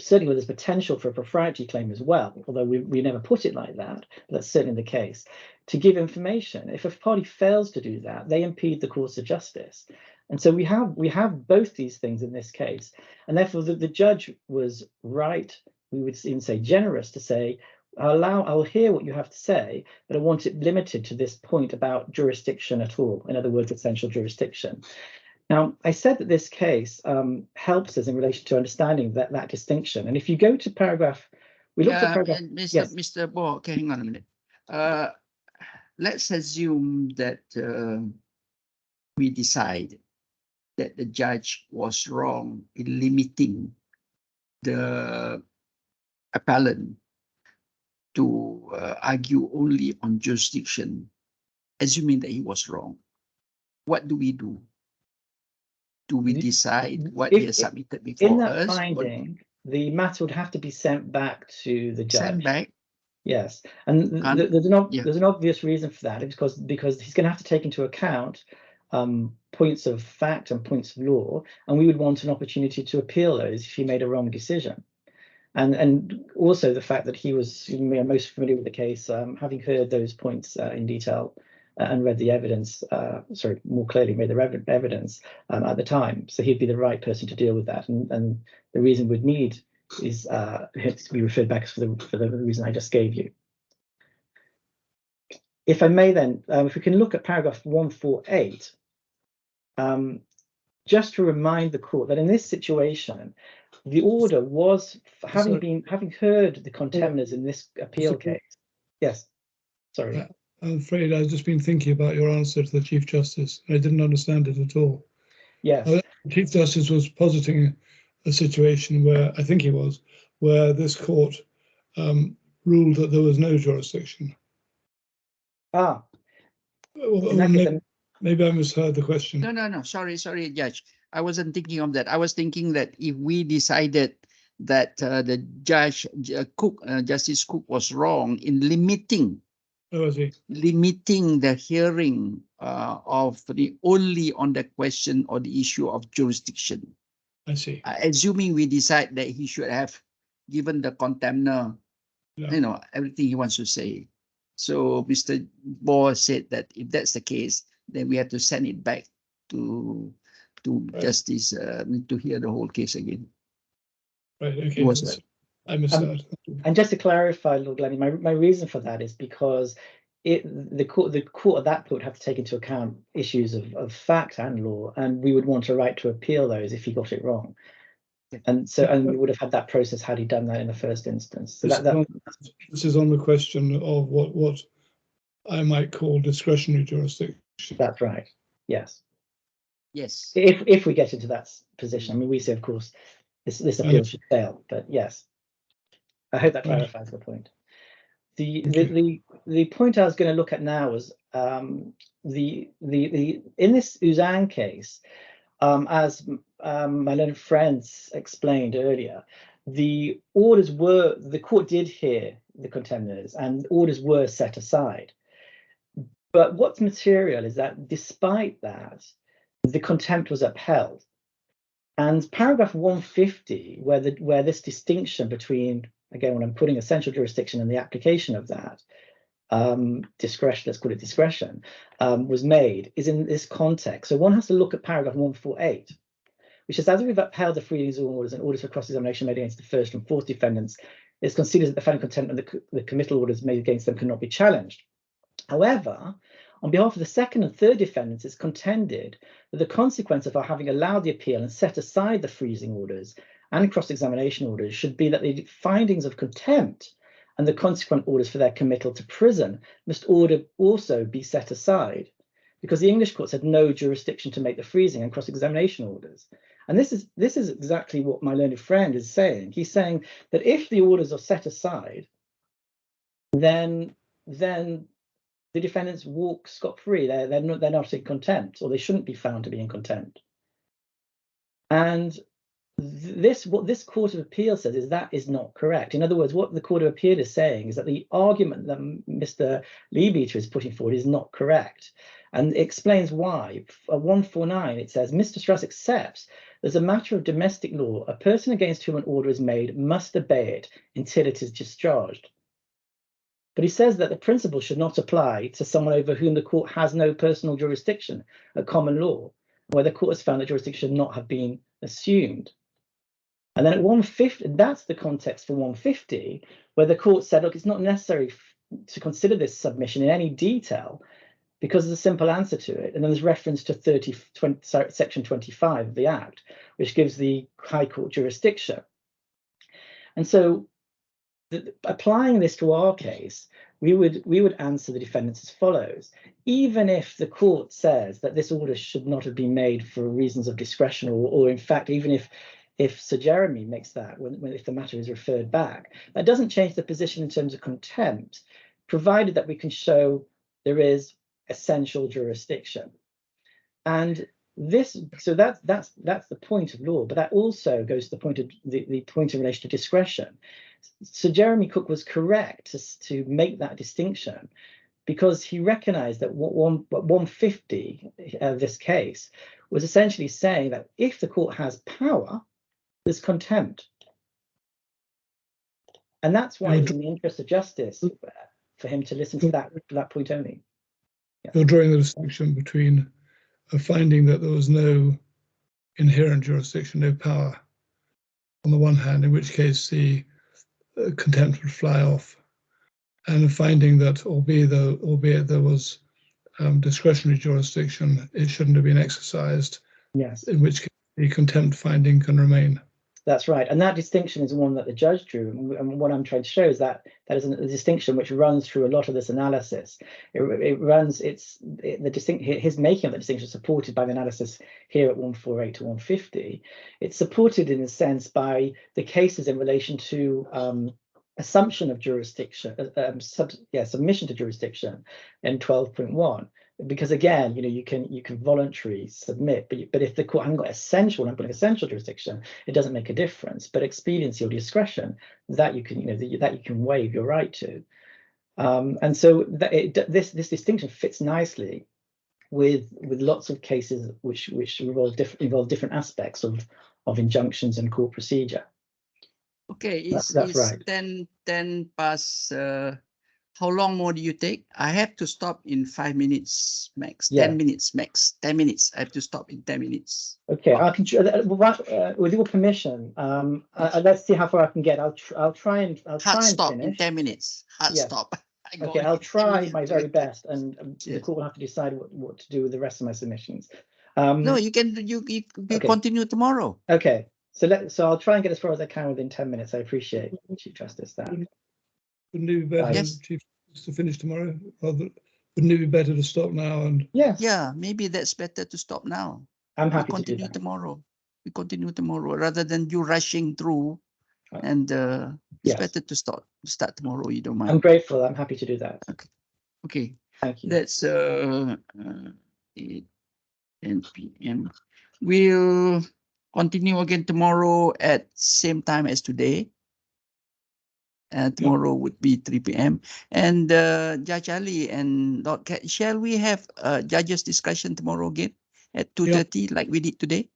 potential for a propriety claim as well, although we never put it like that, but that's certainly the case. To give information, if a party fails to do that, they impede the course of justice. And so we have both these things in this case, and therefore the judge was right. We would even say generous to say, I'll hear what you have to say, but I want it limited to this point about jurisdiction at all. In other words, essential jurisdiction. Now, I said that this case helps us in relation to understanding that distinction. And if you go to paragraph, we looked at paragraph. Mr. Bo, hang on a minute. Let's assume that we decide that the judge was wrong in limiting the appellant to argue only on jurisdiction, assuming that he was wrong. What do we do? Do we decide what he has submitted before us? In that finding, the matter would have to be sent back to the judge. Sent back? Yes, and there's an obvious reason for that, because he's going to have to take into account points of fact and points of law, and we would want an opportunity to appeal those if he made a wrong decision. And also the fact that he was most familiar with the case, having heard those points in detail and read the evidence, more clearly read the evidence at the time. So he'd be the right person to deal with that. And the reason we'd need is to be referred back for the reason I just gave you. If I may then, if we can look at paragraph 148, just to remind the court that in this situation, the order was, having heard the contemners in this appeal case. Yes, sorry. I'm afraid I've just been thinking about your answer to the Chief Justice. I didn't understand it at all. Yes. The Chief Justice was positing a situation where, I think he was, where this court ruled that there was no jurisdiction. Ah, maybe I misheard the question. No. Sorry, Judge. I wasn't thinking of that. I was thinking that if we decided that the Justice Cook was wrong in limiting the hearing of only on the question or the issue of jurisdiction. I see. Assuming we decide that he should have given the contender, everything he wants to say. So Mr. Bohr said that if that's the case, then we have to send it back to Justice to hear the whole case again. Right. Okay. I misheard. And just to clarify, Lord Glennie, my reason for that is because the court at that point would have to take into account issues of fact and law, and we would want a right to appeal those if he got it wrong. And we would have had that process had he done that in the first instance. So this is on the question of what I might call discretionary jurisdiction. That's right. Yes. Yes. If we get into that position, I mean, we say, of course, this appeal should fail. But yes, I hope that clarifies the point. The point I was going to look at now was in this Uzan case, as my learned friends explained earlier, the court did hear the contenders and orders were set aside. But what's material is that despite that, the contempt was upheld. And paragraph 150, where this distinction between, again, when I'm putting essential jurisdiction and the application of that, discretion, let's call it discretion, was made, is in this context. So one has to look at paragraph 148, which says, as we've upheld the freezing orders and orders for cross-examination made against the first and fourth defendants, it's considered that the finding contempt and the committal orders made against them cannot be challenged. However, on behalf of the second and third defendants, it's contended that the consequence of our having allowed the appeal and set aside the freezing orders and cross-examination orders should be that the findings of contempt and the consequent orders for their committal to prison must also be set aside, because the English courts had no jurisdiction to make the freezing and cross-examination orders. And this is exactly what my learned friend is saying. He's saying that if the orders are set aside, then the defendants walk scot-free. They're not in contempt, or they shouldn't be found to be in contempt. And what this Court of Appeal says is that is not correct. In other words, what the Court of Appeal is saying is that the argument that Mr. Leibiter is putting forward is not correct. And it explains why. At 149, it says, Mr. Strauss accepts as a matter of domestic law, a person against whom an order is made must obey it until it is discharged. But he says that the principle should not apply to someone over whom the court has no personal jurisdiction at common law, where the court has found that jurisdiction should not have been assumed. And then at 150, that's the context for 150, where the court said, look, it's not necessary to consider this submission in any detail because there's a simple answer to it. And then there's reference to section 25 of the Act, which gives the High Court jurisdiction. And so applying this to our case, we would answer the defendants as follows. Even if the court says that this order should not have been made for reasons of discretion, or in fact, even if Sir Jeremy makes that, if the matter is referred back, that doesn't change the position in terms of contempt, provided that we can show there is essential jurisdiction. And so that's the point of law, but that also goes to the point of the point in relation to discretion. Sir Jeremy Cook was correct to make that distinction, because he recognized that 150 this case was essentially saying that if the court has power, there's contempt. And that's why it's in the interest of justice for him to listen to that point only. Yeah. You're drawing the distinction between a finding that there was no inherent jurisdiction, no power, on the one hand, in which case the contempt would fly off, and a finding that, albeit there was discretionary jurisdiction, it shouldn't have been exercised. Yes. In which case the contempt finding can remain. That's right, and that distinction is one that the judge drew, and what I'm trying to show is that that is a distinction which runs through a lot of this analysis. It runs, his making of the distinction supported by the analysis here at 148 to 150. It's supported in a sense by the cases in relation to assumption of jurisdiction, submission to jurisdiction in 12.1. Because again, you can voluntarily submit, but if the court hasn't got essential, I'm putting essential jurisdiction, it doesn't make a difference. But expediency or discretion, that you can, that you can waive your right to. And so this distinction fits nicely with lots of cases which involve different aspects of injunctions and court procedure. Okay, that's right. 10 past. How long more do you take? I have to stop in 5 minutes max. Yeah. 10 minutes max. 10 minutes. I have to stop in 10 minutes. Okay, I can. With your permission, let's see how far I can get. I'll try and stop finish. in 10 minutes. Hard stop. Okay, I'll try my very best, and the court will have to decide what to do with the rest of my submissions. No, you can. You continue tomorrow. Okay, so I'll try and get as far as I can within 10 minutes. I appreciate Chief Justice that. Wouldn't it be better, Chief, to finish tomorrow? Wouldn't it be better to stop now? And yeah, maybe that's better to stop now. I'm happy to continue do that. tomorrow. We continue tomorrow rather than you rushing through. And it's better to start tomorrow. You don't mind? I'm grateful. I'm happy to do that. Okay. Thank you. That's 8, 10 p.m. We'll continue again tomorrow at same time as today. Tomorrow would be 3 p.m. And Judge Ali and Lord Cat, shall we have judges discussion tomorrow again at 2:30 like we did today?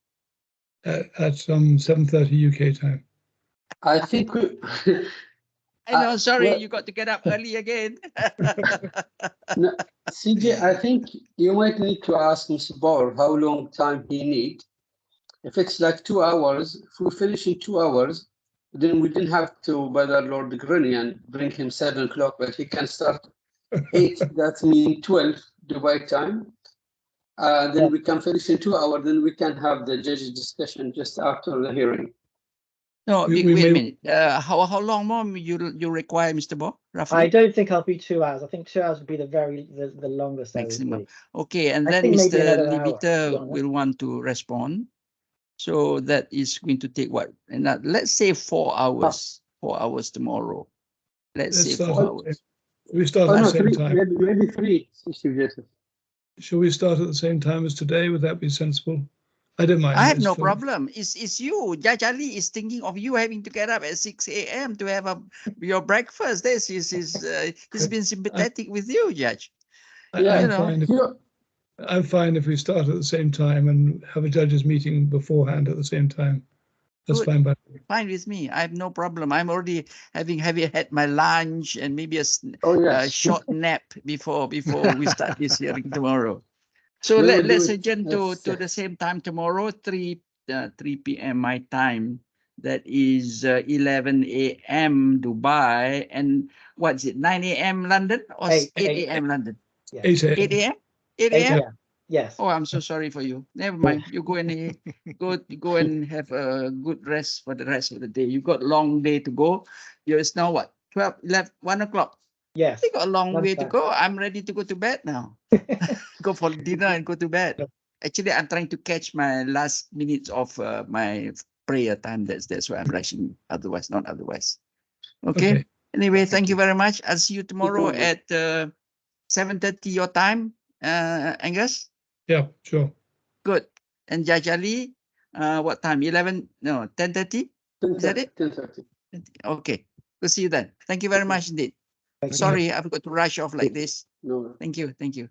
At 7:30 UK time. I think we. I know, sorry, you got to get up early again. No, CJ, I think you might need to ask Mr. Bauer how long time he needs. If it's like 2 hours, if we finish in 2 hours, then we didn't have to bother Lord Glennie and bring him 7 o'clock, but he can start 8, that means 12 Dubai time. Then we can finish in 2 hours, then we can have the judge's discussion just after the hearing. No, wait a minute. How long more you require, Mr. Bo? Roughly? I don't think I'll be 2 hours. I think 2 hours would be the longest maximum. Okay, and then Mr. Levita will want to respond. So that is going to take what? And let's say 4 hours. 4 hours tomorrow. Let's say 4 hours. We start at the same time. Maybe 3. Shall we start at the same time as today? Would that be sensible? I don't mind. I have no problem. It's you. Judge Ali is thinking of you having to get up at 6 a.m. to have your breakfast. He's been sympathetic with you, Judge. I'm fine if we start at the same time and have a judges meeting beforehand at the same time. That's fine by me. Fine with me. I have no problem. I'm already having had my lunch and maybe a short nap before we start this hearing tomorrow. So let's adjourn to the same time tomorrow, 3 p.m. my time. That is 11 a.m. Dubai. And what's it, 9 a.m. London or 8 a.m. London? 8 a.m. 8 a.m.? 8 a.m.? Yes. Oh, I'm so sorry for you. Never mind. You go and go and have a good rest for the rest of the day. You got a long day to go. It's now what? 12, 11, 1 o'clock. Yes. You got a long way to go. I'm ready to go to bed now. Go for dinner and go to bed. Actually, I'm trying to catch my last minutes of my prayer time. That's why I'm rushing. Not otherwise. Okay. Anyway, thank you very much. I'll see you tomorrow at 7:30 your time, Angus. Yeah, sure. Good. And Judge Ali, what time? 11? No, 10:30. Is that it? 10:30. Okay. We'll see you then. Thank you very much indeed. Sorry, I forgot to rush off like this. No. Thank you. Thank you.